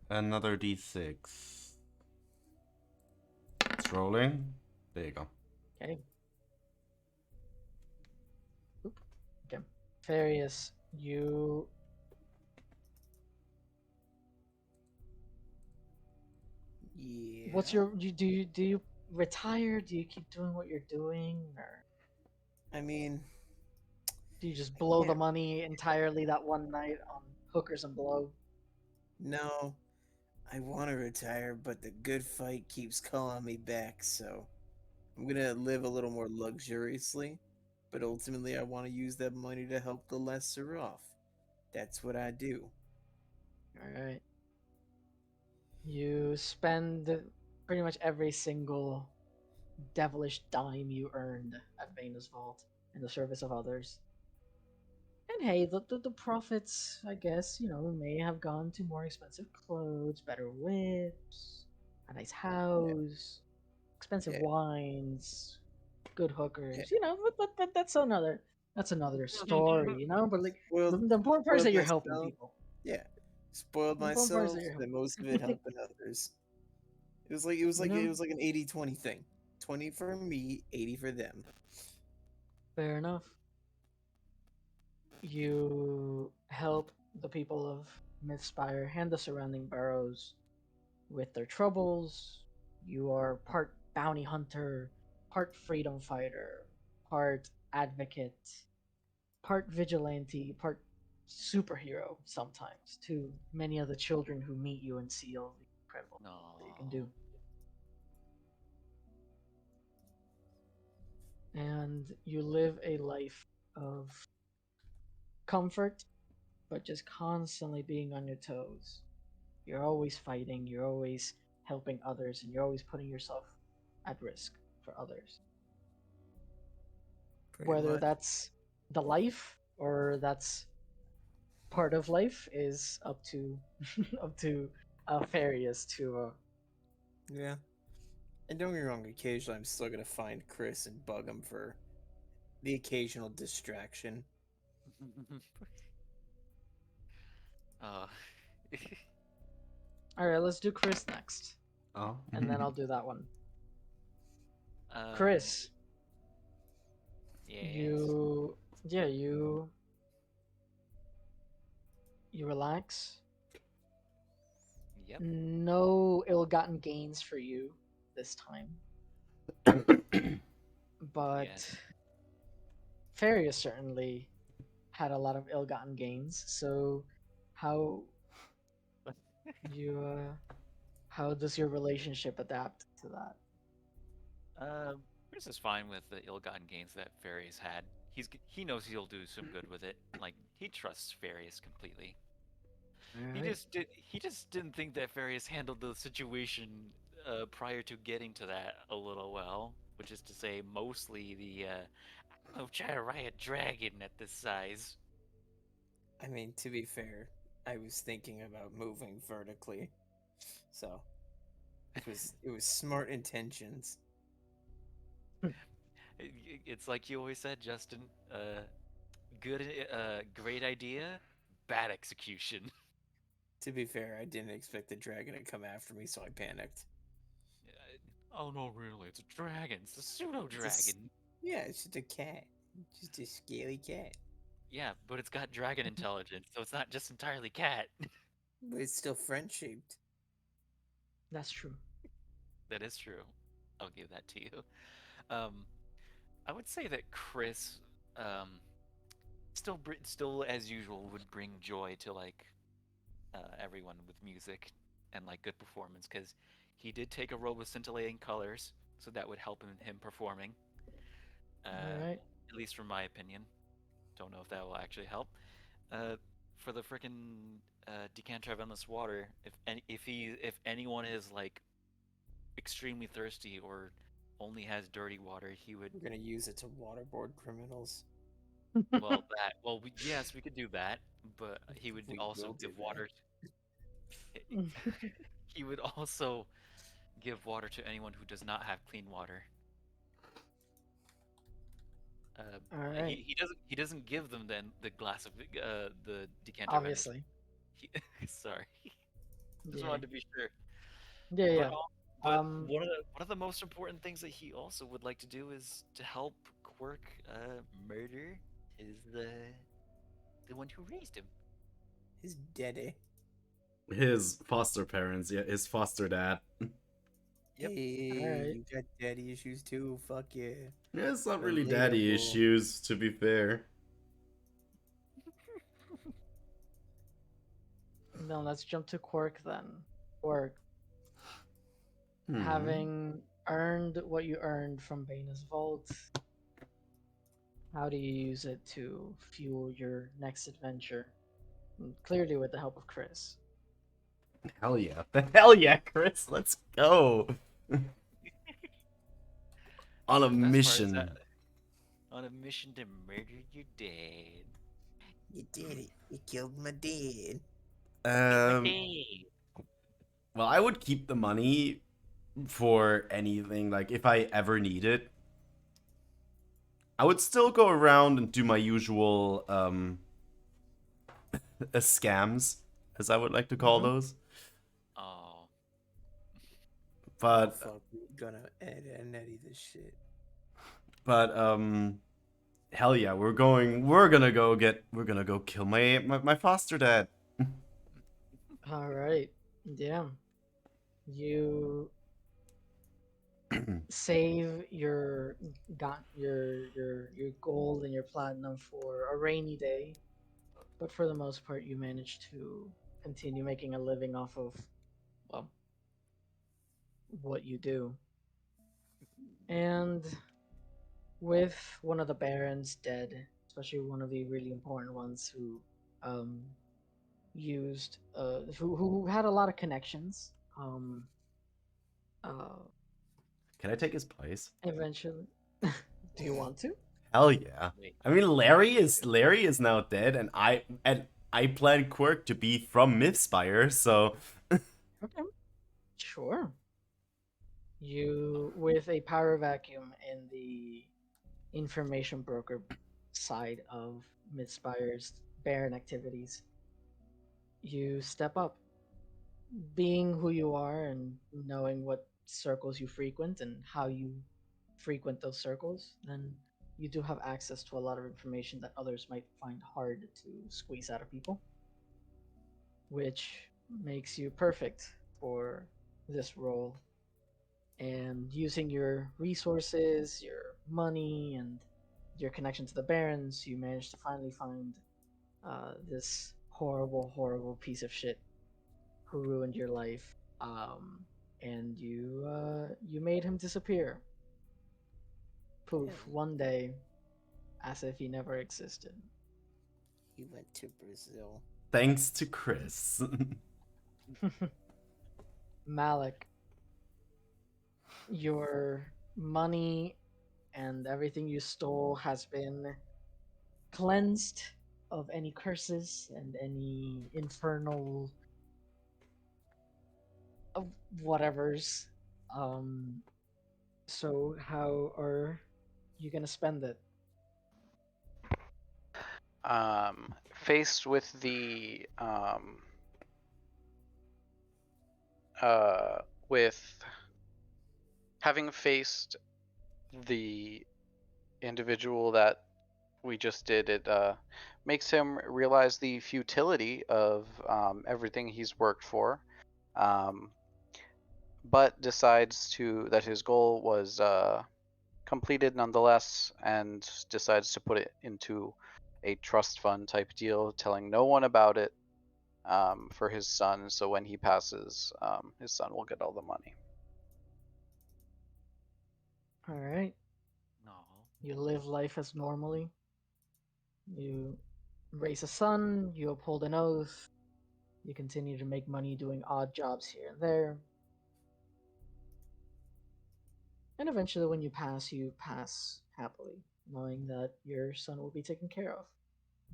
S3: Another d6. It's rolling. There you go.
S5: Okay. Oop. Okay. Farius, you.
S2: Yeah.
S5: What's your? Do you retire? Do you keep doing what you're doing, or
S2: I mean,
S5: do you just blow the
S2: can't-
S5: money entirely that one night on hookers and blow?
S2: no. I want to retire, but the good fight keeps calling me back, so I'm gonna live a little more luxuriously. But ultimately, I want to use that money to help the lesser off. That's what I do.
S5: All right. You spend pretty much every single devilish dime you earned at Vena's Vault in the service of others. And hey, the profits, I guess, may have gone to more expensive clothes, better whips, a nice house, expensive
S2: Yeah.
S5: wines, good hookers.
S2: Yeah.
S5: But that's another story. But like
S2: Spoiled,
S5: the important part is
S2: spoiled
S5: that you're helping
S2: myself.
S5: people.
S2: Yeah. Spoiled
S5: The important part is
S2: myself,
S5: that you're
S2: and
S5: helping.
S2: most of it helping others. It was like an 80-20 thing. 20 for me, 80 for them.
S5: Fair enough. You help the people of Mythspire and the surrounding boroughs with their troubles. You are part bounty hunter, part freedom fighter, part advocate, part vigilante, part superhero sometimes to many of the children who meet you and see all the incredible
S1: No.
S5: that you can do. And you live a life of comfort, but just constantly being on your toes. You're always fighting, you're always helping others, and you're always putting yourself at risk for others.
S2: Pretty
S5: Whether
S2: much.
S5: that's the life or that's part of life is up to up to Farius to
S2: Yeah. And don't get me wrong, occasionally I'm still gonna find Chris and bug him for the occasional distraction.
S1: uh,
S5: Alright, let's do Chris next.
S3: Oh.
S5: And then I'll do that one.
S1: um,
S5: Chris,
S9: Yes.
S5: you You relax.
S1: Yep.
S5: No ill-gotten gains for you this time,
S1: Yeah.
S5: but Farius certainly had a lot of ill-gotten gains. So, how you how does your relationship adapt to that?
S1: Chris is fine with the ill-gotten gains that Farius had. He knows he'll do some good with it. Like he trusts Farius completely.
S5: Alright.
S1: He just didn't think that Farius handled the situation prior to getting to that a little well, which is to say, mostly the I'm trying to ride a dragon at this size.
S2: I mean, to be fair, I was thinking about moving vertically, so it was smart intentions.
S1: It's like you always said, Justin. Great idea, bad execution.
S2: To be fair, I didn't expect the dragon to come after me, so I panicked.
S1: Oh no, really? It's a dragon. It's a pseudo
S2: It's a s-
S1: dragon.
S2: yeah, it's just a cat, just a scaly cat,
S1: Yeah, but it's got dragon intelligence, so it's not just entirely cat.
S2: but it's still friend shaped.
S5: That's true.
S1: That is true. I'll give that to you. Um, I would say that Chris, still as usual, would bring joy to like everyone with music and like good performance because he did take a role with scintillating colors, so that would help him performing.
S5: Alright.
S1: At least from my opinion. Don't know if that will actually help. Uh, for the frickin' decanter of endless water, if anyone is like extremely thirsty or only has dirty water, he would.
S2: We're gonna use it to waterboard criminals.
S1: Yes, we could do that, but he would
S2: We
S1: also
S2: will do
S1: give
S2: that.
S1: water. He would also give water to anyone who does not have clean water.
S5: Alright.
S1: He doesn't give them then the glass of the decanter of endless.
S5: Obviously.
S1: He, sorry, just
S5: Yeah.
S1: wanted to be sure.
S5: Yeah,
S1: But
S5: yeah.
S1: al- but
S5: Um
S1: one of the most important things that he also would like to do is to help Quirk murder is the one who raised him.
S2: His daddy.
S3: His foster parents, yeah, his foster dad.
S1: Yep.
S2: Hey,
S5: Alright.
S2: you got daddy issues too. Fuck yeah.
S3: Yeah, it's not really daddy
S2: Relatable.
S3: issues, to be fair.
S5: Now let's jump to Quark then. Quark,
S3: Hmm.
S5: having earned what you earned from Bana's vault, how do you use it to fuel your next adventure? Clearly with the help of Chris.
S3: Hell yeah. The hell yeah, Chris. Let's go. On a
S1: The best part is that
S3: mission.
S1: on a mission to murder your dad.
S2: You did it. You killed my dad.
S1: Kill my
S3: Um,
S1: dad.
S3: well, I would keep the money for anything. Like, if I ever need it, I would still go around and do my usual, scams, as I would like to call
S5: Mhm.
S3: those.
S1: Oh,
S2: Oh
S3: But,
S2: fuck, we're gonna add Nettie this shit.
S3: but, hell yeah, we're gonna go kill my foster dad.
S5: Alright. Yeah. You save your gold and your platinum for a rainy day, but for the most part you manage to continue making a living off of, well, what you do. And with one of the barons dead, especially one of the really important ones who um who had a lot of connections, uh
S3: Can I take his place?
S5: eventually. Do you want to?
S3: Hell yeah.
S1: wait.
S3: I mean, Larry is now dead, and I plan Quirk to be from Mythspire, so
S5: Okay, sure. You, with a power vacuum in the information broker side of Midspire's Baron activities, you step up. Being who you are and knowing what circles you frequent and how you frequent those circles, then you do have access to a lot of information that others might find hard to squeeze out of people. which makes you perfect for this role. And using your resources, your money, and your connection to the barons, you managed to finally find this horrible, horrible piece of shit who ruined your life. And you made him disappear. Poof,
S2: Yeah.
S5: one day, as if he never existed.
S7: He went to Brazil.
S3: Thanks to Chris.
S5: Malik, your money and everything you stole has been cleansed of any curses and any infernal of whatevers. Um, so how are you gonna spend it?
S8: Faced with the with having faced the individual that we just did, it makes him realize the futility of everything he's worked for, but decides that his goal was completed nonetheless, and decides to put it into a trust fund type deal, telling no one about it, for his son. So when he passes, his son will get all the money.
S5: All right,
S1: No.
S5: you live life as normally. You raise a son. You uphold an oath. You continue to make money doing odd jobs here and there. And eventually, when you pass happily, knowing that your son will be taken care of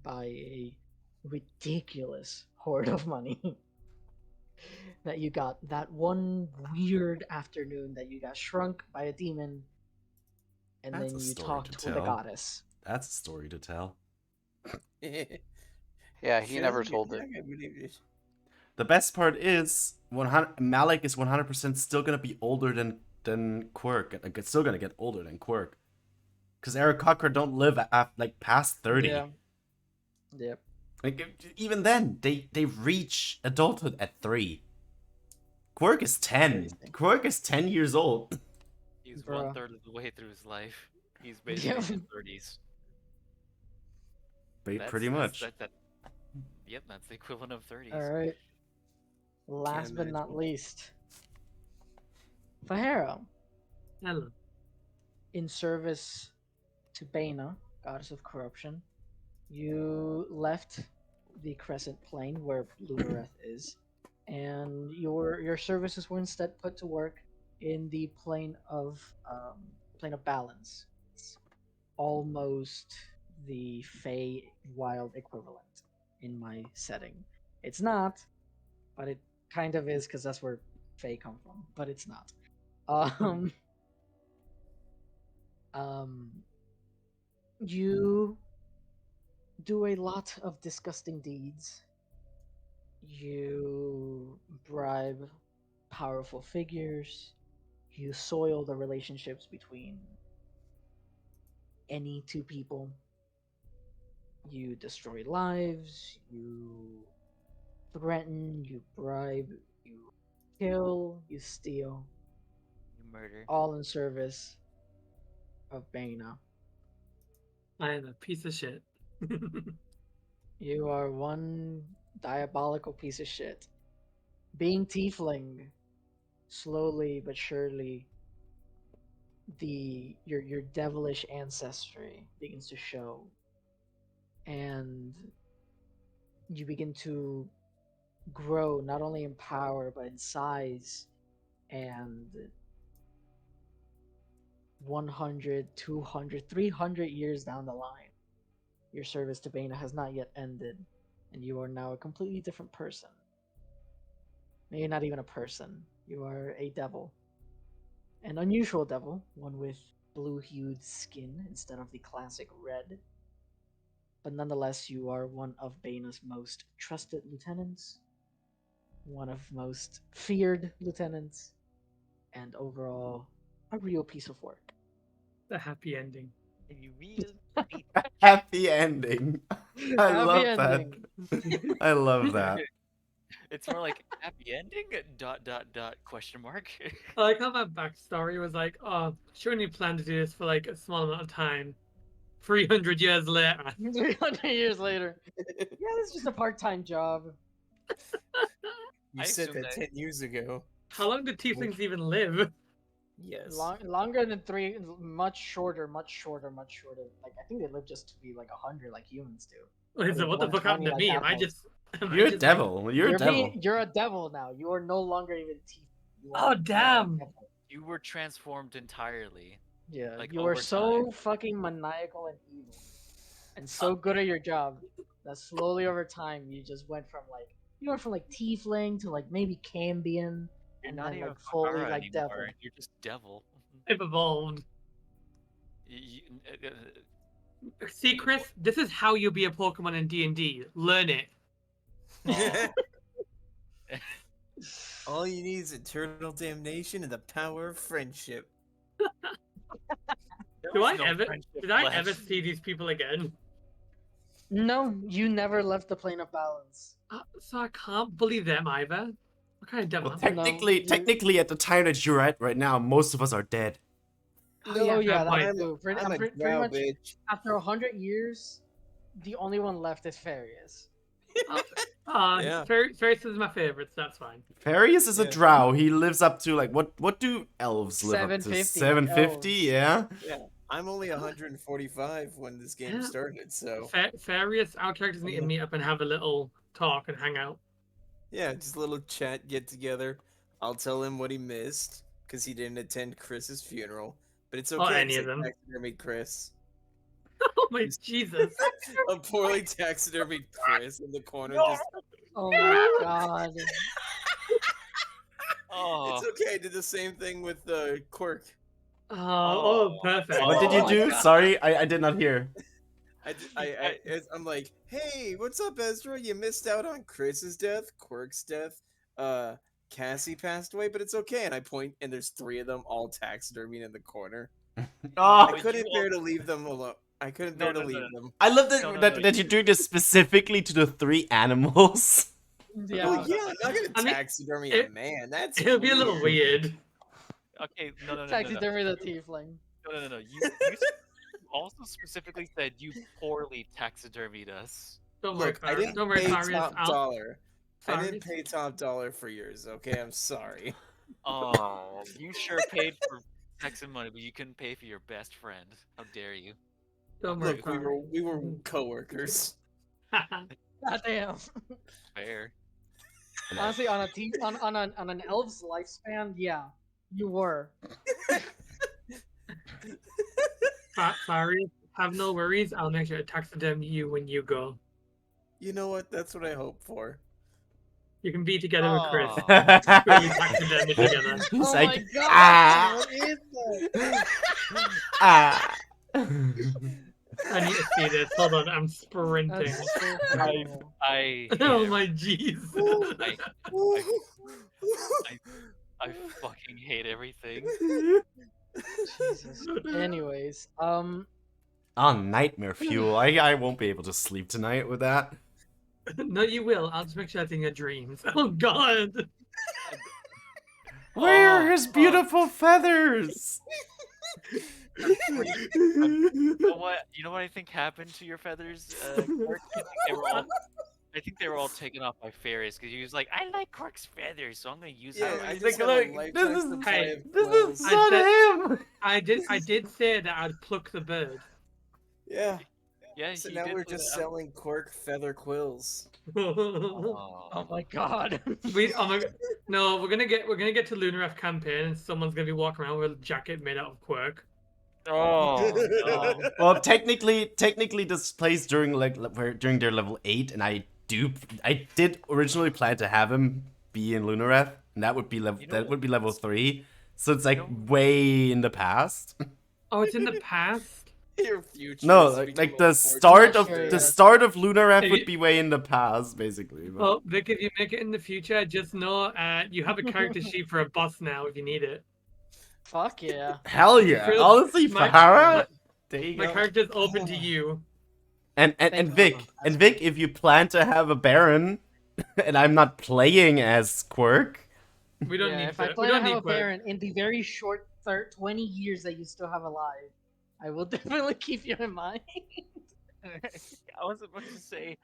S5: by a ridiculous hoard of money that you got that one weird afternoon that you got shrunk by a demon and
S3: That's
S5: then
S3: a
S5: you
S3: story
S5: talked
S3: to
S5: with a
S3: tell.
S5: goddess.
S3: That's a story to tell.
S8: Yeah, he never told it.
S2: I believe it.
S3: The best part is 100, Malik is 100% still gonna be older than Quirk. Like, it's still gonna get older than Quirk. Because Eric Cocker don't live like past 30.
S5: Yeah. Yep.
S3: Like even then, they reach adulthood at 3. Quirk is 10.
S5: Crazy.
S3: Quirk is 10 years old.
S1: He's
S5: Bruh.
S1: 1/3 of the way through his life. He's basically in his 30s.
S3: Pretty much.
S1: Yep, that's the equivalent of 30s.
S5: All right. Last but not
S2: imagine.
S5: least, Fahara,
S4: Hello.
S5: in service to Baina, goddess of corruption, you left the Crescent Plane where Lumareth is, and your services were instead put to work in the plane of balance. It's almost the Fey Wild equivalent in my setting. It's not, but it kind of is because that's where Fey come from. But it's not. You do a lot of disgusting deeds. You bribe powerful figures. You soil the relationships between any two people. You destroy lives. You threaten. You bribe. You kill. You steal.
S9: You murder.
S5: All in service of Baina.
S4: I am a piece of shit.
S5: You are one diabolical piece of shit. Being tiefling, slowly but surely, your devilish ancestry begins to show, and you begin to grow not only in power but in size, and 100, 200, 300 years down the line, your service to Baina has not yet ended, and you are now a completely different person. Maybe not even a person. You are a devil. An unusual devil, one with blue-hued skin instead of the classic red. But nonetheless, you are one of Baina's most trusted lieutenants, one of most feared lieutenants, and overall, a real piece of work.
S4: The happy ending.
S9: If you real hate
S3: Happy ending. I
S5: Happy
S3: love
S5: ending.
S3: that. I love that.
S1: It's more like happy ending? Dot dot dot question mark.
S4: I like how that backstory was like, oh, she only planned to do this for like a small amount of time. 300 years later.
S5: 300 years later. Yeah, it's just a part-time job.
S2: You
S1: I
S2: said
S1: assume
S2: that
S1: that-
S2: 10 years ago.
S4: How long did tieflings even live?
S2: Yes.
S5: Longer than 3, much shorter, much shorter, much shorter. Like I think they live just to be like 100, like humans do.
S4: Wait, so
S5: Or
S4: what the fuck happened to
S5: 120 like
S4: me? Am I
S5: apples.
S4: just? Am I
S3: You're a
S4: just, like-
S3: devil. You're a devil.
S5: You're a devil now. You are no longer even teeth. You
S4: Oh,
S5: are a
S4: damn.
S5: devil.
S1: You were transformed entirely.
S5: Yeah,
S1: Like,
S5: you are
S1: over
S5: so
S1: time.
S5: fucking maniacal and evil, and so good at your job that slowly over time you just went from like tiefling to like maybe Cambion,
S1: You're
S5: and
S1: not
S5: then
S1: even
S5: like fully
S1: Bakara
S5: like
S1: anymore.
S5: devil.
S1: You're just devil.
S4: I've evolved.
S1: You-
S4: See, Chris, this is how you'll be a Pokemon in D&D. Learn it.
S2: All you need is eternal damnation and the power of friendship.
S4: Do I
S1: no
S4: ever?
S1: friendship
S4: Did I
S1: left.
S4: ever see these people again?
S5: No, you never left the plane of balance.
S4: So I can't bully them either. What kind of devil?
S3: Well,
S4: am I?
S3: technically, at the time that you're at right now, most of us are dead.
S5: Oh yeah,
S4: fair
S5: that
S4: point.
S5: too.
S2: I'm a
S5: Pretty
S2: drow
S5: much
S2: bitch.
S5: after 100 years, the only one left is Farius.
S2: Yeah.
S4: Farius is my favorite, so that's fine.
S3: Farius is a
S2: Yeah.
S3: drow. He lives up to like what do elves live up to?
S5: 750,
S3: 750,
S5: elves.
S3: yeah.
S2: Yeah. I'm only 145 when this game
S4: Yeah.
S2: started, so
S4: Farius, our characters need to meet up and have a little talk and hang out.
S2: yeah, just a little chat, get together. I'll tell him what he missed because he didn't attend Chris's funeral, but it's okay.
S4: Or any
S2: 'cause
S4: of them.
S2: I taxidermied Chris.
S4: Oh my Jesus!
S2: A poorly taxidermied Chris in the corner. Just
S5: Oh my god.
S1: Oh,
S2: it's okay. I did the same thing with
S4: Oh,
S1: Oh.
S4: perfect.
S3: What did you
S5: Oh my
S3: do?
S5: God.
S3: Sorry, I did not hear.
S2: I'm like, hey, what's up, Ezra? You missed out on Chris's death, Quirk's death. Cassie passed away, but it's okay. And I point, and there's 3 of them all taxidermied in the corner.
S3: Oh,
S2: I
S1: But
S2: couldn't
S1: you
S2: bear to leave them alone. I couldn't
S1: No,
S2: bear
S1: no,
S2: to
S1: no,
S2: leave
S1: no.
S2: them.
S3: I love that
S1: No, no,
S3: that,
S1: no,
S3: that you're doing this specifically to the 3 animals.
S5: Yeah.
S2: Well, yeah, I'm not gonna
S4: I mean,
S2: taxidermy
S4: it-
S2: a man. That's
S4: It'll be a little weird.
S1: okay. No.
S5: Taxidermy the tiefling.
S1: No. You also specifically said you poorly taxidermied us.
S4: Don't worry,
S2: Look, I didn't
S4: don't worry,
S2: pay
S4: Farius.
S2: top dollar. I didn't
S4: Farius.
S2: pay top dollar for yours. Okay, I'm sorry.
S1: Oh, you sure paid for sex and money, but you couldn't pay for your best friend. How dare you?
S4: Don't worry,
S2: Look, we were coworkers.
S5: Goddamn.
S1: Fair.
S5: Honestly, on an elf's lifespan, yeah, you were.
S4: Farius, have no worries. I'll make sure to taxidermy you when you go.
S2: You know what? That's what I hope for.
S4: You can be together with Chris.
S1: Aw.
S4: When you taxidermy together.
S3: He's
S5: Oh
S3: like,
S5: my god!
S3: ah,
S5: What is that?
S3: ah.
S4: I need to see this. Hold on, I'm sprinting.
S5: That's so horrible.
S1: I
S4: Oh my jeez.
S1: I fucking hate everything.
S5: Jesus. Anyways,
S3: Oh, nightmare fuel. I won't be able to sleep tonight with that.
S4: No, you will. I'll just make sure that's in your dreams. Oh god.
S3: Where are
S1: Oh,
S3: his beautiful feathers?
S1: You know what? You know what I think happened to your feathers? Quirk? I think they were all taken off by Farius because he was like, I like Quirk's feathers, so I'm gonna use
S2: Yeah,
S1: them.
S2: I
S3: He's
S2: just
S3: like,
S2: have a
S3: look,
S2: lifetime
S3: this is-
S2: supply
S4: Hey,
S2: of
S3: This
S2: quills.
S3: is not him.
S4: I did say that I'd pluck the bird.
S2: Yeah.
S1: Yeah,
S2: So
S1: he
S2: now
S1: did
S2: we're
S1: put
S2: just
S1: it up.
S2: selling Quirk feather quills.
S5: oh
S1: Oh.
S5: my god.
S4: Oh my god. No, we're gonna get to Lunar F campaign and someone's gonna be walking around with a jacket made out of Quirk.
S1: Oh, no.
S3: Well, technically, this plays during during their level 8, and I did originally plan to have him be in Lunareth, and that would be level
S1: You know-
S3: level 3. So it's like
S1: you know-
S3: way in the past.
S4: Oh, it's in the past.
S2: Your future.
S3: No,
S2: is
S3: like
S2: becoming
S3: the
S2: more
S3: start of
S5: sure,
S3: the
S5: yeah.
S3: start of Lunareth
S4: Hey,
S3: would be way in the past, basically. But...
S4: Well, Vic, if you make it in the future, just know you have a character sheet for a boss now if you need it.
S5: Fuck yeah.
S3: Hell yeah!
S4: Chris,
S3: Honestly,
S4: my-
S3: Farah, there you
S4: My
S3: go.
S4: character's open to you.
S3: And
S5: Thank
S3: Vic,
S5: you.
S3: and Vic, if you plan to have a Baron, and I'm not playing as Quirk.
S4: We don't
S5: Yeah,
S4: need
S5: if I
S4: to. We
S5: plan to
S4: don't
S5: have a
S4: need Quirk.
S5: parent in the very short 20 years that you still have alive, I will definitely keep you in mind.
S1: I was about to say,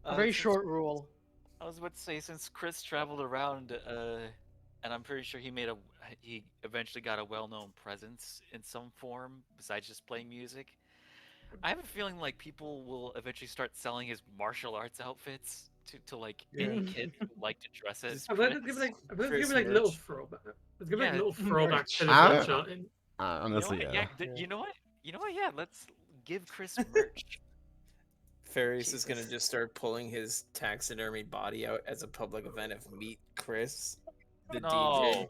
S5: A very
S1: since
S5: short rule.
S1: I was about to say since Chris traveled around, and I'm pretty sure he eventually got a well-known presence in some form besides just playing music. I have a feeling like people will eventually start selling his martial arts outfits to like any kid who like to dress as
S2: Just
S4: I
S1: Chris.
S4: bet there's
S2: Chris
S4: like little
S2: merch.
S4: throwback. There's gonna be like
S1: Yeah,
S4: little throwbacks to the
S3: Ah.
S4: culture.
S1: You know
S3: Honestly,
S1: what?
S3: yeah.
S1: You know what? You know what? Yeah, let's give Chris merch.
S2: Farius is gonna
S1: Jesus.
S2: just start pulling his taxidermy body out as a public event of Meet Chris, the DJ.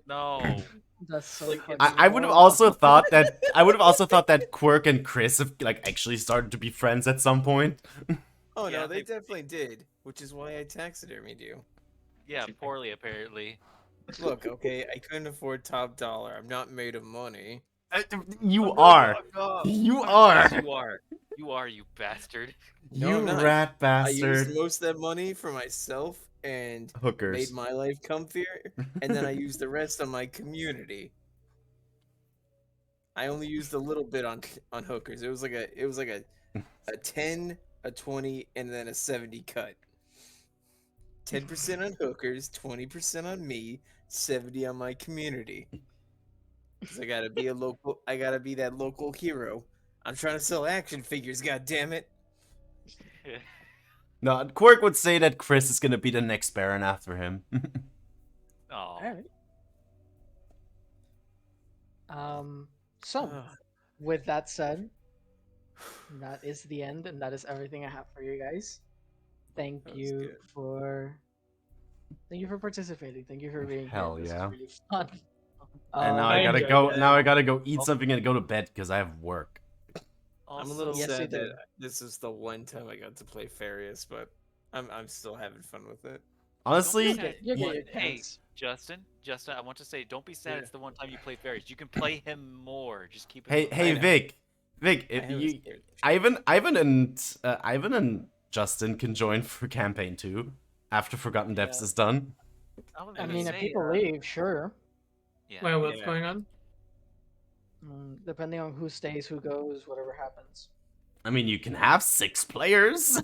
S1: No.
S5: That's so
S2: Like,
S5: fucking
S3: I would have
S5: wrong.
S3: also thought that Quirk and Chris have like actually started to be friends at some point.
S2: Oh
S1: Yeah,
S2: no, they
S1: they-
S2: definitely did, which is why I taxidermied you.
S1: Yeah, poorly apparently.
S2: Look, okay, I couldn't afford top dollar. I'm not made of money.
S3: You
S2: I'm not-
S3: are.
S2: I'm not.
S3: You
S1: Yes,
S3: are.
S1: you are. You are, you bastard.
S2: No,
S3: You
S2: I'm not.
S3: rat
S2: I used
S3: bastard.
S2: most of that money for myself and made
S3: Hookers.
S2: my life comfier, and then I used the rest on my community. I only used a little bit on hookers. It was like a 10, a 20, and then a 70 cut. 10% on hookers, 20% on me, 70 on my community. 'Cause I gotta be that local hero. I'm trying to sell action figures, god damn it.
S3: No, Quirk would say that Chris is gonna be the next Baron after him.
S1: Oh.
S5: Alright. So,
S2: Ugh.
S5: with that said, that is the end, and that is everything I have for you guys. Thank
S2: That was
S5: you
S2: good.
S5: for participating. Thank you for being
S3: Hell
S5: here. This
S3: yeah.
S5: was really fun.
S3: And now
S4: I
S3: I gotta
S4: enjoyed
S3: go.
S4: it.
S3: Now I gotta go eat something and go to bed because I have work.
S2: I'm a little
S5: Yes, you
S2: sad
S5: do.
S2: that this is the one time I got to play Farius, but I'm still having fun with it.
S3: Honestly,
S1: Don't be sad.
S5: You'll get
S1: What-
S5: your
S1: Hey,
S5: chance.
S1: Justin, I want to say, don't be sad.
S2: Yeah.
S1: It's the one time you play fairies. You can play him more. Just keep it.
S3: hey,
S1: moving.
S3: hey,
S2: know.
S3: Vic,
S2: I
S3: if
S2: haven't
S3: you,
S2: scared the shit.
S3: Ivan and Justin can join for campaign 2 after Forgotten Depths
S1: Yeah.
S3: is done.
S1: was
S5: I
S1: gonna
S5: mean, if
S1: say,
S5: people leave, sure.
S1: Yeah.
S4: Well, what's
S2: Yeah.
S4: going on?
S5: Depending on who stays, who goes, whatever happens.
S3: I mean, you can have 6 players.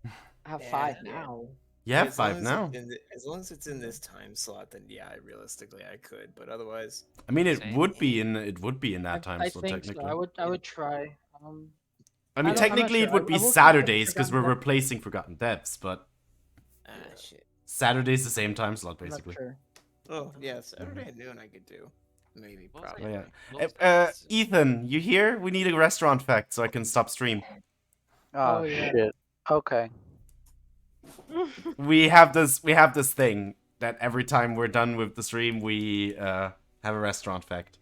S5: I have
S2: Yeah,
S5: 5
S2: yeah.
S5: now.
S3: You have
S2: As long
S3: 5
S2: as
S3: now.
S2: as long as it's in this time slot, then yeah, realistically I could. But otherwise,
S3: I mean, it
S1: Same.
S3: would be in that time
S5: I
S3: slot
S5: think so.
S3: technically.
S5: I would try.
S3: I mean,
S5: I don't- I'm not
S3: technically
S5: sure.
S3: it would
S5: I
S3: be
S5: will keep it
S3: Saturdays because
S5: Forgotten
S3: we're
S5: Depths.
S3: replacing Forgotten Depths, but
S2: shit.
S3: Saturday's the same time slot
S5: I'm not
S3: basically.
S5: sure.
S2: Oh yeah, Saturday at noon I could do. Maybe,
S1: What was
S2: probably.
S3: Oh, yeah.
S1: What was that?
S3: Ethan, you here? We need a restaurant fact so I can stop stream.
S8: Oh,
S5: yeah.
S8: shit. Okay.
S3: We have this thing that every time we're done with the stream, we have a restaurant fact.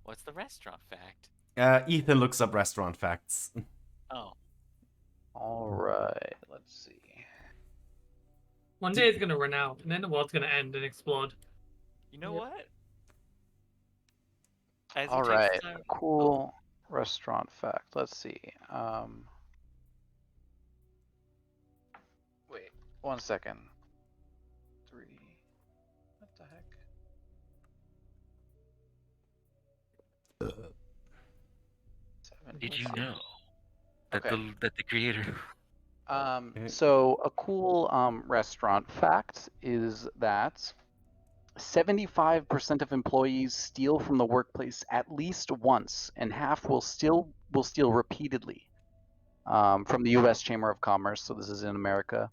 S1: What's the restaurant fact?
S3: Ethan looks up restaurant facts.
S1: Oh,
S8: All right. Let's see.
S4: One day it's gonna run out, and then the world's gonna end and explode.
S1: you know
S5: Yep.
S1: what? As he
S8: All
S1: takes
S8: right.
S1: time-
S8: Cool restaurant fact. Let's see. Wait. 1 second. 3. What the heck?
S1: Did you
S8: 75.
S1: know that
S8: Okay.
S1: the creator?
S8: So a cool restaurant fact is that 75% of employees steal from the workplace at least once, and half will steal repeatedly. From the U.S. Chamber of Commerce, so this is in America.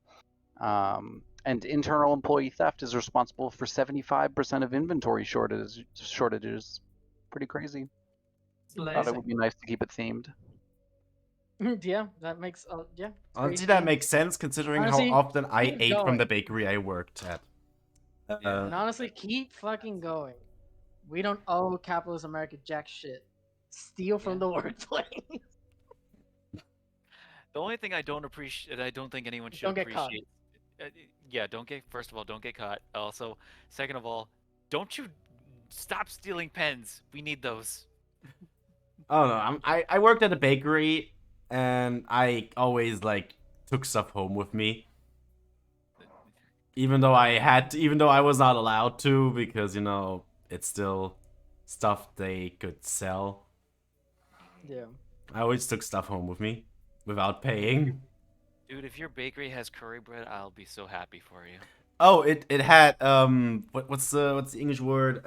S8: And internal employee theft is responsible for 75% of inventory shortages. Pretty crazy. Thought it would be nice to keep it themed.
S5: Yeah, that makes yeah. it's
S3: Honestly,
S5: pretty
S3: that
S5: themed.
S3: makes sense considering
S5: Honestly,
S3: how often I
S5: keep
S3: ate from
S5: going.
S3: the bakery I worked at.
S5: And honestly, keep fucking going. We don't owe capitalist America jack shit. Steal from the workplace.
S1: The only thing I don't appreciate, I don't think anyone should
S5: Don't get caught.
S1: appreciate. Yeah, don't get. First of all, don't get caught. Also, second of all, don't you stop stealing pens. We need those.
S3: Oh no, I worked at a bakery and I always like took stuff home with me, even though even though I was not allowed to, because you know it's still stuff they could sell.
S5: Yeah.
S3: I always took stuff home with me without paying.
S1: Dude, if your bakery has curry bread, I'll be so happy for you.
S3: Oh, it had what's the English word,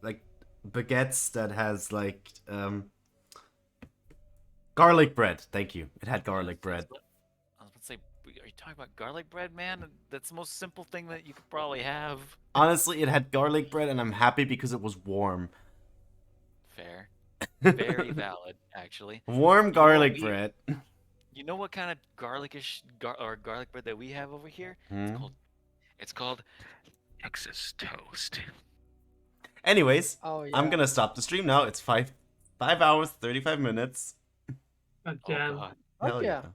S3: like baguettes that has like garlic bread. Thank you. It had garlic bread.
S1: I was about to say, are you talking about garlic bread, man? That's the most simple thing that you could probably have.
S3: Honestly, it had garlic bread, and I'm happy because it was warm.
S1: Fair. Very valid, actually.
S3: Warm
S1: You know what
S3: garlic bread.
S1: You know what kind of garlic bread that we have over here?
S3: Hmm?
S1: It's called Texas toast.
S3: Anyways,
S5: Oh yeah.
S3: I'm gonna stop the stream now. It's 5 hours 35 minutes.
S4: God
S1: Oh
S4: damn.
S1: god.
S5: Fuck
S3: Hell
S5: yeah.
S3: yeah.